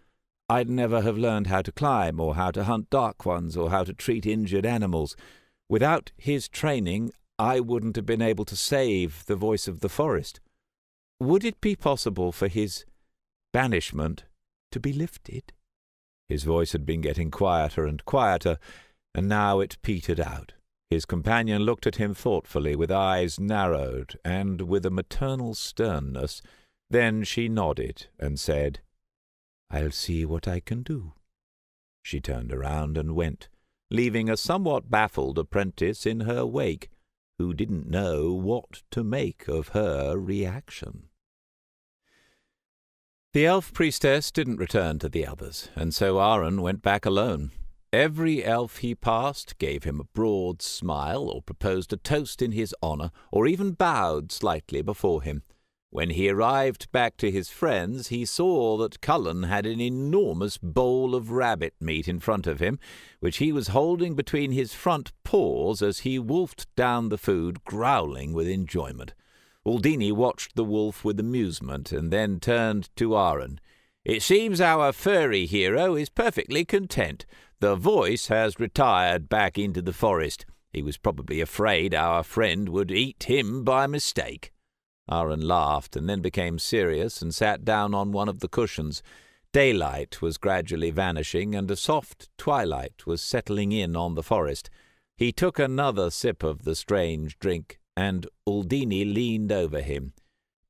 I'd never have learned how to climb, or how to hunt dark ones, or how to treat injured animals. Without his training, I wouldn't have been able to save the voice of the forest. Would it be possible for his banishment to be lifted?" His voice had been getting quieter and quieter, and now it petered out. His companion looked at him thoughtfully, with eyes narrowed and with a maternal sternness. Then she nodded and said, "I'll see what I can do." She turned around and went, leaving a somewhat baffled apprentice in her wake, who didn't know what to make of her reaction. The elf priestess didn't return to the others, and so Aaron went back alone. Every elf he passed gave him a broad smile, or proposed a toast in his honour, or even bowed slightly before him. When he arrived back to his friends, he saw that Cullen had an enormous bowl of rabbit meat in front of him, which he was holding between his front paws as he wolfed down the food, growling with enjoyment. Uldini watched the wolf with amusement, and then turned to Aaron. "It seems our furry hero is perfectly content. The voice has retired back into the forest. He was probably afraid our friend would eat him by mistake." Aaron laughed and then became serious and sat down on one of the cushions. Daylight was gradually vanishing, and a soft twilight was settling in on the forest. He took another sip of the strange drink, and Uldini leaned over him.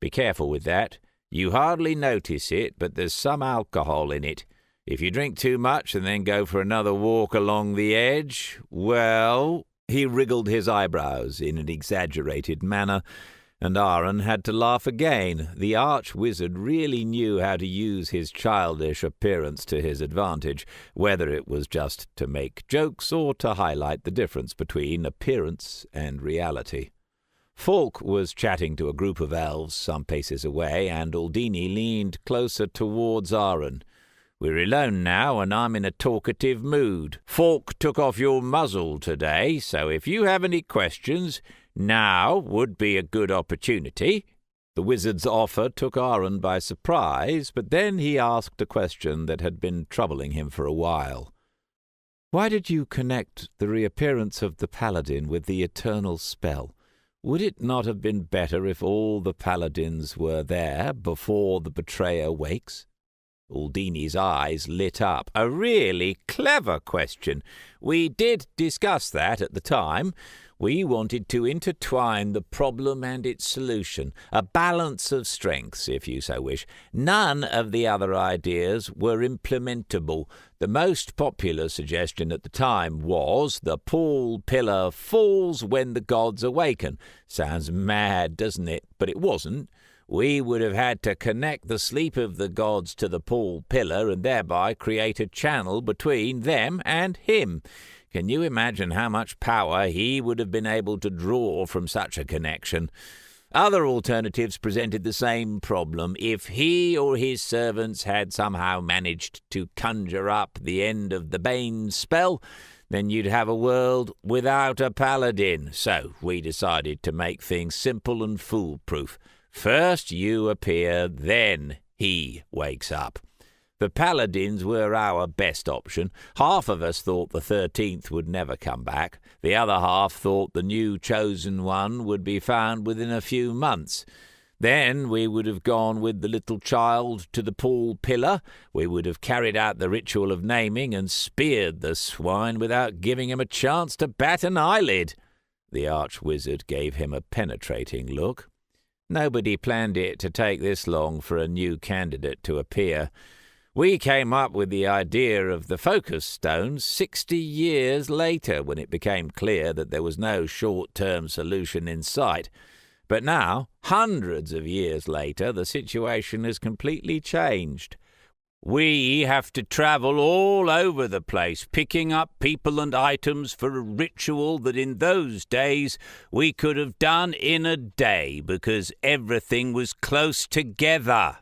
"Be careful with that. You hardly notice it, but there's some alcohol in it. If you drink too much and then go for another walk along the edge, well—" He wriggled his eyebrows in an exaggerated manner, and Aaron had to laugh again. The arch-wizard really knew how to use his childish appearance to his advantage, whether it was just to make jokes or to highlight the difference between appearance and reality. Falk was chatting to a group of elves some paces away, and Uldini leaned closer towards Aaron. "We're alone now, and I'm in a talkative mood. Falk took off your muzzle today, so if you have any questions, now would be a good opportunity." The wizard's offer took Aaron by surprise, but then he asked a question that had been troubling him for a while. "Why did you connect the reappearance of the paladin with the eternal spell? Would it not have been better if all the paladins were there before the betrayer wakes? Aldini's eyes lit up. A really clever question. We did discuss that at the time. We wanted to intertwine the problem and its solution, a balance of strengths, if you so wish. None of the other ideas were implementable. The most popular suggestion at the time was the Paul Pillar falls when the gods awaken. Sounds mad, doesn't it? But it wasn't. We would have had to connect the sleep of the gods to the Paul Pillar and thereby create a channel between them and him. Can you imagine how much power he would have been able to draw from such a connection? Other alternatives presented the same problem. If he or his servants had somehow managed to conjure up the end of the Bane spell, then you'd have a world without a paladin. So we decided to make things simple and foolproof. First you appear, then he wakes up. The paladins were our best option. Half of us thought the 13th would never come back. The other half thought the new chosen one would be found within a few months. Then we would have gone with the little child to the Paul Pillar. We would have carried out the ritual of naming and speared the swine without giving him a chance to bat an eyelid. The arch-wizard gave him a penetrating look. Nobody planned it to take this long for a new candidate to appear. We came up with the idea of the focus stones 60 years later when it became clear that there was no short-term solution in sight. But now, hundreds of years later, the situation has completely changed. We have to travel all over the place, picking up people and items for a ritual that in those days we could have done in a day because everything was close together.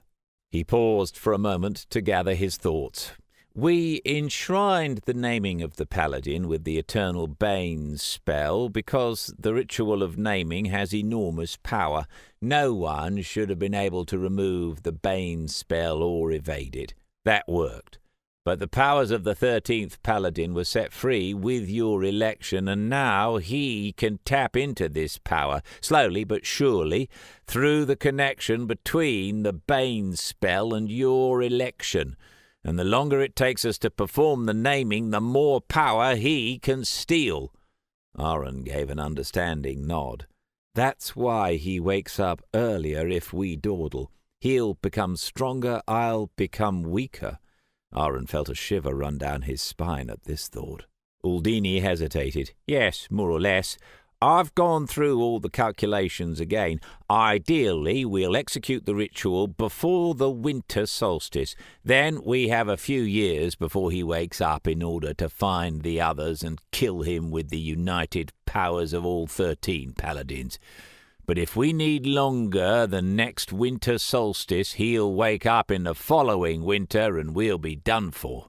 He paused for a moment to gather his thoughts. We enshrined the naming of the paladin with the Eternal Bane spell because the ritual of naming has enormous power. No one should have been able to remove the Bane spell or evade it. That worked. But the powers of the 13th paladin were set free with your election, and now he can tap into this power, slowly but surely, through the connection between the Bane spell and your election. And the longer it takes us to perform the naming, the more power he can steal. Aaron gave an understanding nod. That's why he wakes up earlier if we dawdle. He'll become stronger, I'll become weaker. Aaron felt a shiver run down his spine at this thought. Aldini hesitated. Yes, more or less. I've gone through all the calculations again. Ideally, we'll execute the ritual before the winter solstice. Then we have a few years before he wakes up in order to find the others and kill him with the united powers of all 13 paladins. But if we need longer than next winter solstice, he'll wake up in the following winter and we'll be done for.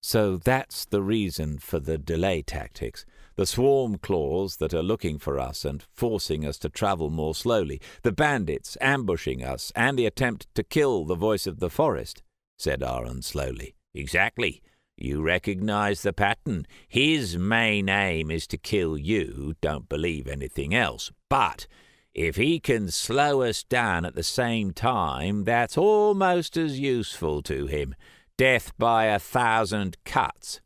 So that's the reason for the delay tactics. The swarm claws that are looking for us and forcing us to travel more slowly. The bandits ambushing us and the attempt to kill the voice of the forest, said Aaron slowly. Exactly. You recognize the pattern. His main aim is to kill you. Don't believe anything else. But if he can slow us down at the same time, that's almost as useful to him. Death by 1,000 cuts.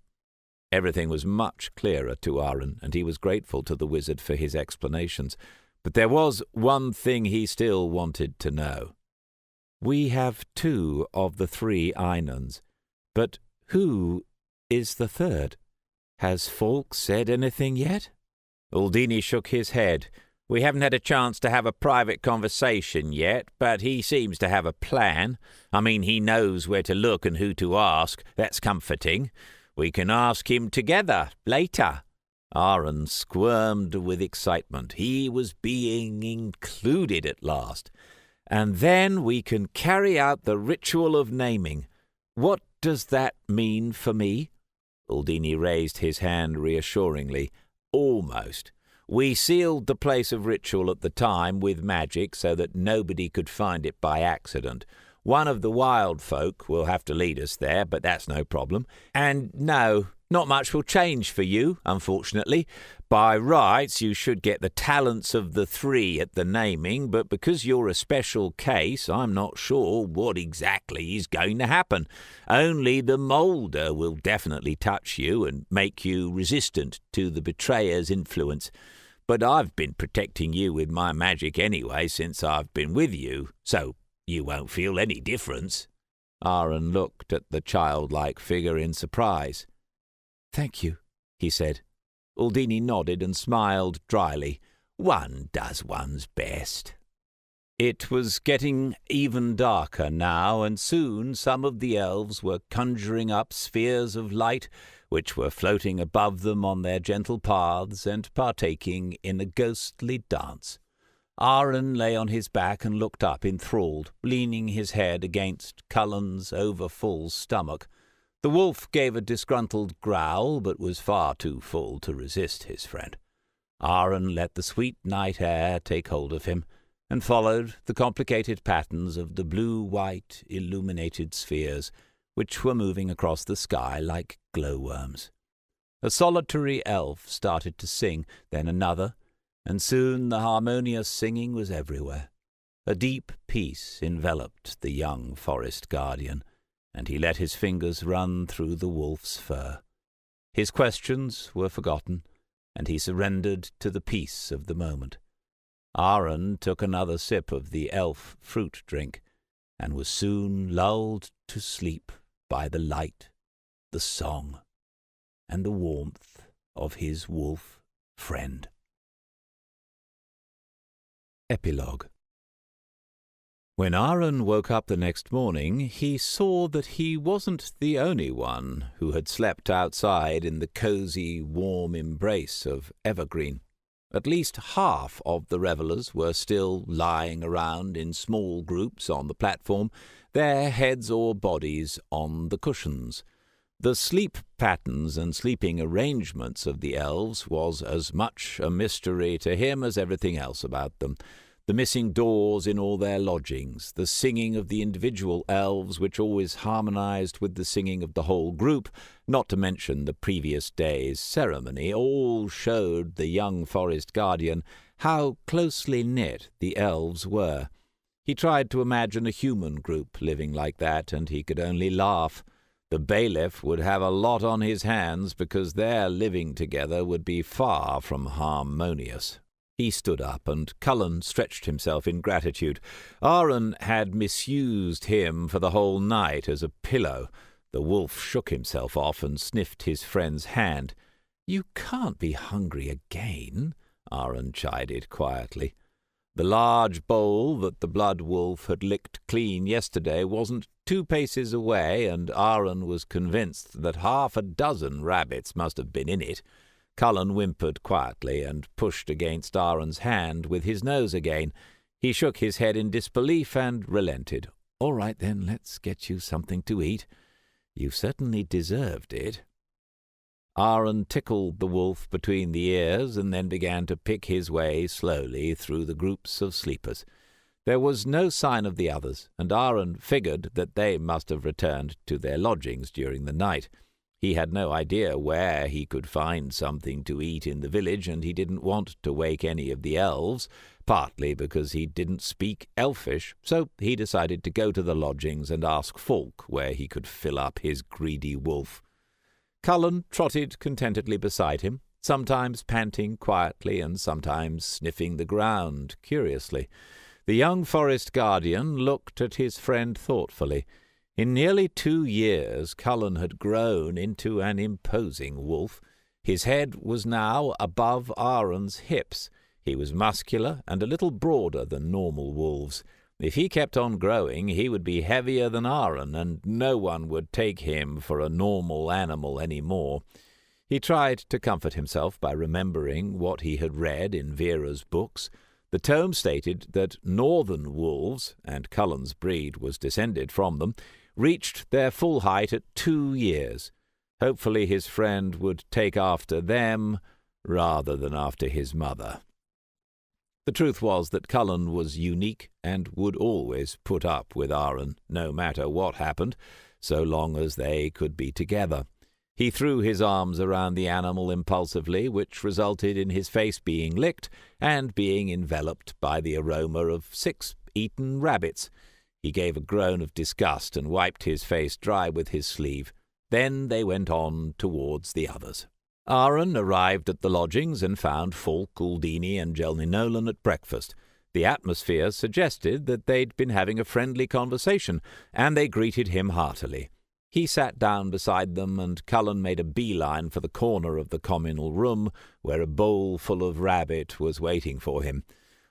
Everything was much clearer to Aaron, and he was grateful to the wizard for his explanations. But there was one thing he still wanted to know. We have 2 of the 3 Einons, but who is the third? Has Falk said anything yet? Aldini shook his head. We haven't had a chance to have a private conversation yet, but he seems to have a plan. I mean, he knows where to look and who to ask. That's comforting. We can ask him together later. Aaron squirmed with excitement. He was being included at last. And then we can carry out the ritual of naming. What does that mean for me? Aldini raised his hand reassuringly. Almost. We sealed the place of ritual at the time with magic so that nobody could find it by accident. One of the wild folk will have to lead us there, but that's no problem. And no, not much will change for you, unfortunately. By rights, you should get the talents of the three at the naming, but because you're a special case, I'm not sure what exactly is going to happen. Only the moulder will definitely touch you and make you resistant to the betrayer's influence. But I've been protecting you with my magic anyway since I've been with you, so you won't feel any difference." Aaron looked at the childlike figure in surprise. "Thank you," he said. Aldini nodded and smiled dryly. "One does one's best." It was getting even darker now, and soon some of the elves were conjuring up spheres of light, which were floating above them on their gentle paths and partaking in a ghostly dance. Aaron lay on his back and looked up enthralled, leaning his head against Cullen's over-full stomach. The wolf gave a disgruntled growl, but was far too full to resist his friend. Aaron let the sweet night air take hold of him, and followed the complicated patterns of the blue-white illuminated spheres, which were moving across the sky like glowworms. A solitary elf started to sing, then another, and soon the harmonious singing was everywhere. A deep peace enveloped the young forest guardian, and he let his fingers run through the wolf's fur. His questions were forgotten, and he surrendered to the peace of the moment. Aaron took another sip of the elf fruit drink, and was soon lulled to sleep by the light, the song, and the warmth of his wolf friend. Epilogue. When Aaron woke up the next morning, he saw that he wasn't the only one who had slept outside in the cosy, warm embrace of evergreen. At least half of the revellers were still lying around in small groups on the platform, their heads or bodies on the cushions. The sleep patterns and sleeping arrangements of the elves was as much a mystery to him as everything else about them. The missing doors in all their lodgings, the singing of the individual elves, which always harmonized with the singing of the whole group, not to mention the previous day's ceremony, all showed the young forest guardian how closely knit the elves were. He tried to imagine a human group living like that, and he could only laugh. The bailiff would have a lot on his hands because their living together would be far from harmonious. He stood up, and Cullen stretched himself in gratitude. Aaron had misused him for the whole night as a pillow. The wolf shook himself off and sniffed his friend's hand. "You can't be hungry again," Aaron chided quietly. The large bowl that the blood wolf had licked clean yesterday wasn't 2 paces away, and Aaron was convinced that 6 rabbits must have been in it. Cullen whimpered quietly and pushed against Aaron's hand with his nose again. He shook his head in disbelief and relented. "All right, then, let's get you something to eat. You've certainly deserved it." Aaron tickled the wolf between the ears and then began to pick his way slowly through the groups of sleepers. There was no sign of the others, and Aaron figured that they must have returned to their lodgings during the night. He had no idea where he could find something to eat in the village, and he didn't want to wake any of the elves, partly because he didn't speak elfish, so he decided to go to the lodgings and ask folk where he could fill up his greedy wolf. Cullen trotted contentedly beside him, sometimes panting quietly and sometimes sniffing the ground curiously. The young forest guardian looked at his friend thoughtfully. In nearly 2 years, Cullen had grown into an imposing wolf. His head was now above Aaron's hips. He was muscular and a little broader than normal wolves. If he kept on growing, he would be heavier than Aaron, and no one would take him for a normal animal any more. He tried to comfort himself by remembering what he had read in Vera's books. The tome stated that northern wolves, and Cullen's breed was descended from them, reached their full height at 2 years. Hopefully his friend would take after them rather than after his mother. The truth was that Cullen was unique and would always put up with Aaron, no matter what happened, so long as they could be together. He threw his arms around the animal impulsively, which resulted in his face being licked and being enveloped by the aroma of 6 eaten rabbits. He gave a groan of disgust and wiped his face dry with his sleeve. Then they went on towards the others. Aaron arrived at the lodgings and found Fulk, Uldini, and Jelny Nolan at breakfast. The atmosphere suggested that they'd been having a friendly conversation, and they greeted him heartily. He sat down beside them, and Cullen made a beeline for the corner of the communal room, where a bowl full of rabbit was waiting for him.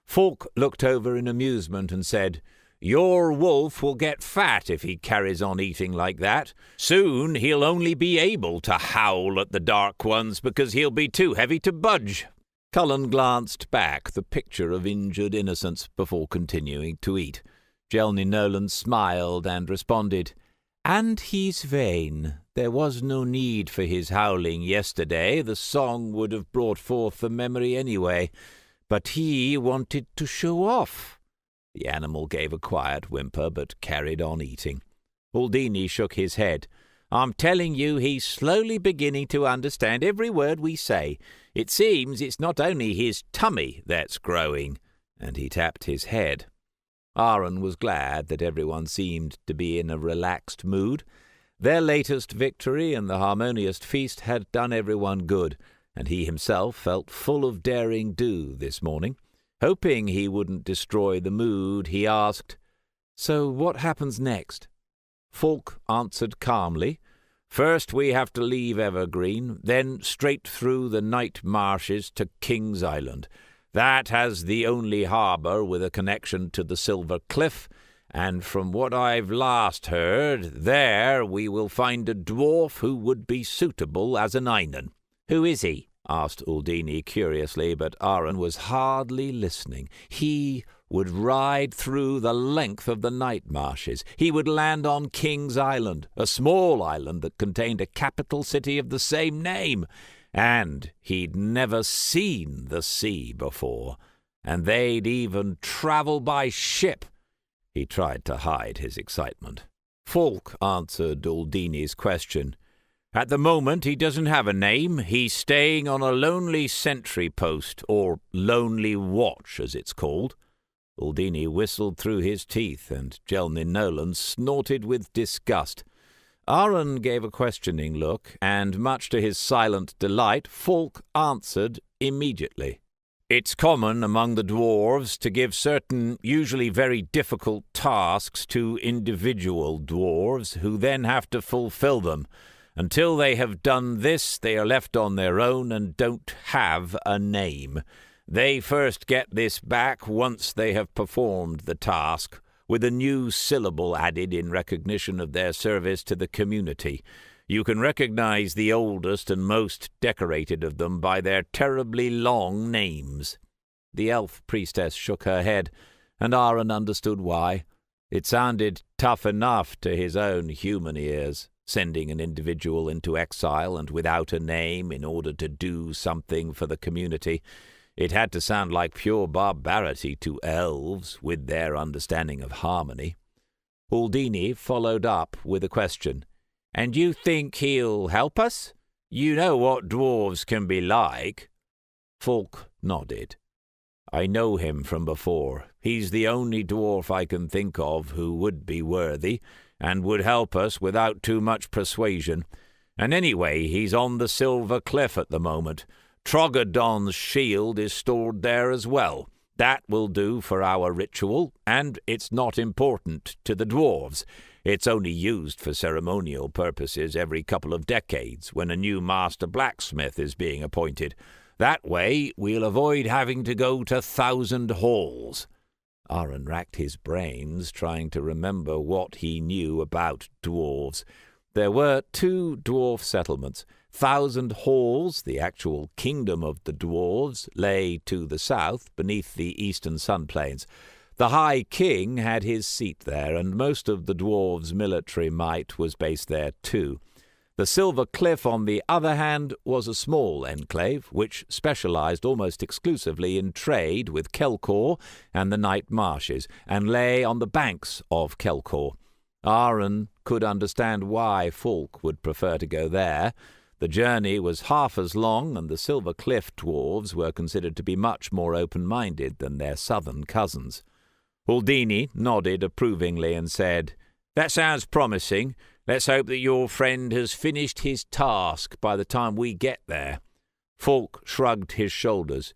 Fulk looked over in amusement and said, "Your wolf will get fat if he carries on eating like that. Soon he'll only be able to howl at the dark ones because he'll be too heavy to budge." Cullen glanced back, the picture of injured innocence, before continuing to eat. Jelny Nolan smiled and responded, "And he's vain. There was no need for his howling yesterday. The song would have brought forth the memory anyway. But he wanted to show off." The animal gave a quiet whimper, but carried on eating. Uldini shook his head. "I'm telling you, he's slowly beginning to understand every word we say. It seems it's not only his tummy that's growing." And he tapped his head. Aaron was glad that everyone seemed to be in a relaxed mood. Their latest victory and the harmonious feast had done everyone good, and he himself felt full of daring do this morning. Hoping he wouldn't destroy the mood, he asked, "So what happens next?" Fulk answered calmly, "First we have to leave Evergreen, then straight through the night marshes to King's Island. That has the only harbour with a connection to the Silver Cliff, and from what I've last heard, there we will find a dwarf who would be suitable as an Einan." "Who is he?" asked Uldini curiously, but Aaron was hardly listening. He would ride through the length of the night marshes. He would land on King's Island, a small island that contained a capital city of the same name. And he'd never seen the sea before, and they'd even travel by ship. He tried to hide his excitement. Fulk answered Uldini's question. "At the moment he doesn't have a name. He's staying on a lonely sentry post, or lonely watch as it's called." Uldini whistled through his teeth, and Jelny Nolan snorted with disgust. Aaron gave a questioning look, and much to his silent delight, Fulk answered immediately. "It's common among the dwarves to give certain, usually very difficult tasks to individual dwarves, who then have to fulfill them. Until they have done this, they are left on their own and don't have a name. They first get this back once they have performed the task, with a new syllable added in recognition of their service to the community. You can recognize the oldest and most decorated of them by their terribly long names." The elf priestess shook her head, and Aaron understood why. It sounded tough enough to his own human ears, sending an individual into exile and without a name in order to do something for the community. It had to sound like pure barbarity to elves, with their understanding of harmony. Uldini followed up with a question. "And you think he'll help us? You know what dwarves can be like." Fulk nodded. "I know him from before. He's the only dwarf I can think of who would be worthy, and would help us without too much persuasion. And anyway, he's on the Silver Cliff at the moment. Trogodon's shield is stored there as well. That will do for our ritual, and it's not important to the dwarves. It's only used for ceremonial purposes every couple of decades when a new master blacksmith is being appointed. That way we'll avoid having to go to Thousand Halls." Aaron racked his brains, trying to remember what he knew about dwarves. There were 2 dwarf settlements. Thousand Halls, the actual kingdom of the dwarves, lay to the south, beneath the eastern sun plains. The High King had his seat there, and most of the dwarves' military might was based there too. The Silver Cliff, on the other hand, was a small enclave, which specialized almost exclusively in trade with Kelkor and the Night Marshes, and lay on the banks of Kelkor. Aaron could understand why Fulk would prefer to go there. The journey was half as long, and the Silver Cliff dwarves were considered to be much more open-minded than their southern cousins. Aldini nodded approvingly and said, "That sounds promising. Let's hope that your friend has finished his task by the time we get there." Falk shrugged his shoulders.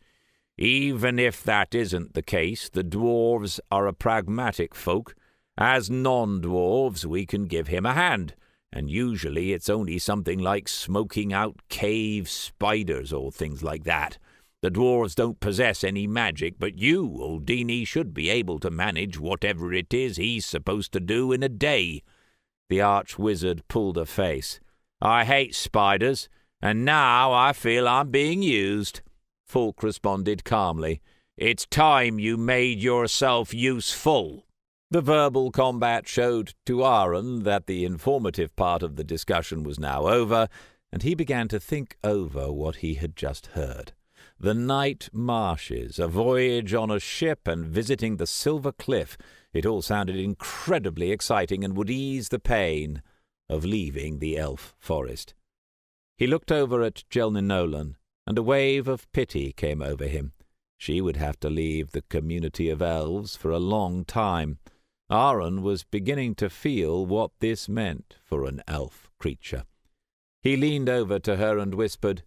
"Even if that isn't the case, the dwarves are a pragmatic folk. As non-dwarves, we can give him a hand, and usually it's only something like smoking out cave spiders or things like that. The dwarves don't possess any magic, but you, Aldini, should be able to manage whatever it is he's supposed to do in a day." The arch-wizard pulled a face. "I hate spiders, and now I feel I'm being used." Falk responded calmly, "It's time you made yourself useful." The verbal combat showed to Aaron that the informative part of the discussion was now over, and he began to think over what he had just heard. The night marshes, a voyage on a ship, and visiting the Silver Cliff. It all sounded incredibly exciting and would ease the pain of leaving the elf forest. He looked over at Jelninolan, and a wave of pity came over him. She would have to leave the community of elves for a long time. Aaron was beginning to feel what this meant for an elf creature. He leaned over to her and whispered,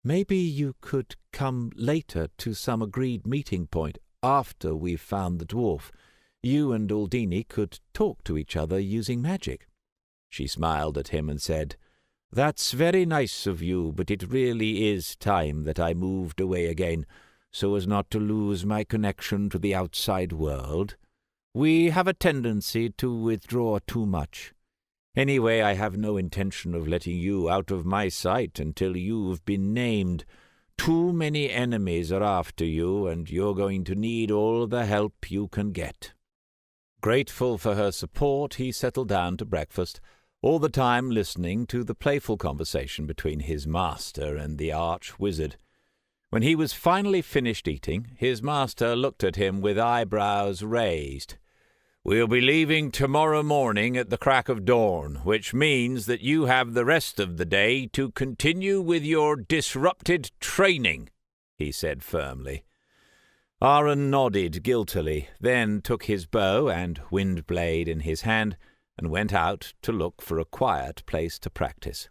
"Maybe you could come later to some agreed meeting point after we've found the dwarf. You and Aldini could talk to each other using magic." She smiled at him and said, "That's very nice of you, but it really is time that I moved away again, so as not to lose my connection to the outside world. We have a tendency to withdraw too much. Anyway, I have no intention of letting you out of my sight until you've been named. Too many enemies are after you, and you're going to need all the help you can get." Grateful for her support, he settled down to breakfast, all the time listening to the playful conversation between his master and the arch-wizard. When he was finally finished eating, his master looked at him with eyebrows raised. "We'll be leaving tomorrow morning at the crack of dawn, which means that you have the rest of the day to continue with your disrupted training," he said firmly. Aaron nodded guiltily, then took his bow and wind-blade in his hand and went out to look for a quiet place to practice.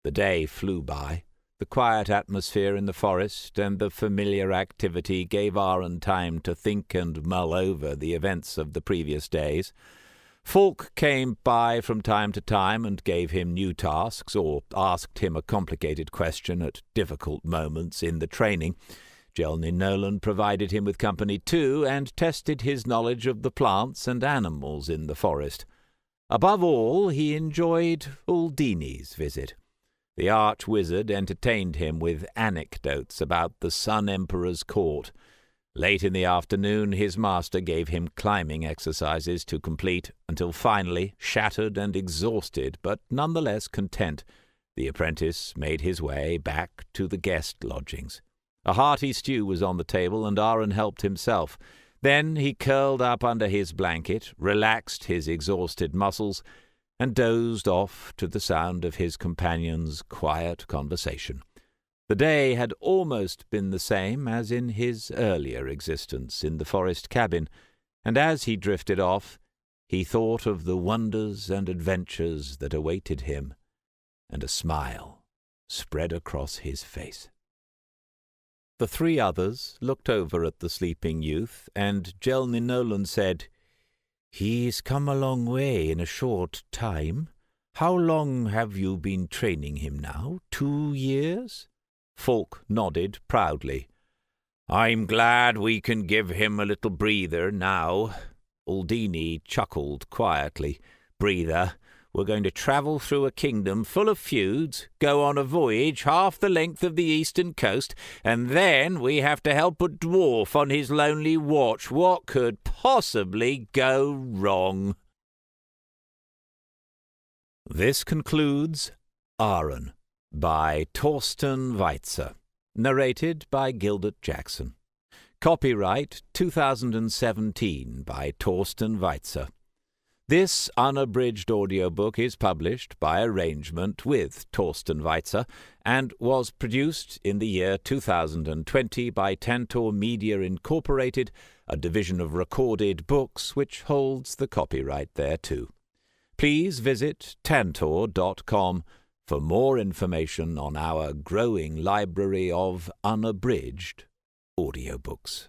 The day flew by. The quiet atmosphere in the forest and the familiar activity gave Aaron time to think and mull over the events of the previous days. Falk came by from time to time and gave him new tasks or asked him a complicated question at difficult moments in the training. Jelninolan provided him with company too and tested his knowledge of the plants and animals in the forest. Above all, he enjoyed Aldini's visit. The arch-wizard entertained him with anecdotes about the Sun Emperor's court. Late in the afternoon, his master gave him climbing exercises to complete, until finally, shattered and exhausted, but nonetheless content, the apprentice made his way back to the guest lodgings. A hearty stew was on the table, and Aaron helped himself. Then he curled up under his blanket, relaxed his exhausted muscles, and dozed off to the sound of his companion's quiet conversation. The day had almost been the same as in his earlier existence in the forest cabin, and as he drifted off, he thought of the wonders and adventures that awaited him, and a smile spread across his face. The three others looked over at the sleeping youth, and Jelninolan said, "He's come a long way in a short time. How long have you been training him now? 2 years?" Falk nodded proudly. "I'm glad we can give him a little breather now." Aldini chuckled quietly. "Breather? We're going to travel through a kingdom full of feuds, go on a voyage half the length of the eastern coast, and then we have to help a dwarf on his lonely watch. What could possibly go wrong?" This concludes Aaron by Torsten Weitzer, narrated by Gildert Jackson. Copyright 2017 by Torsten Weitzer. This unabridged audiobook is published by arrangement with Torsten Weitzer and was produced in the year 2020 by Tantor Media Incorporated, a division of Recorded Books which holds the copyright thereto. Please visit tantor.com for more information on our growing library of unabridged audiobooks.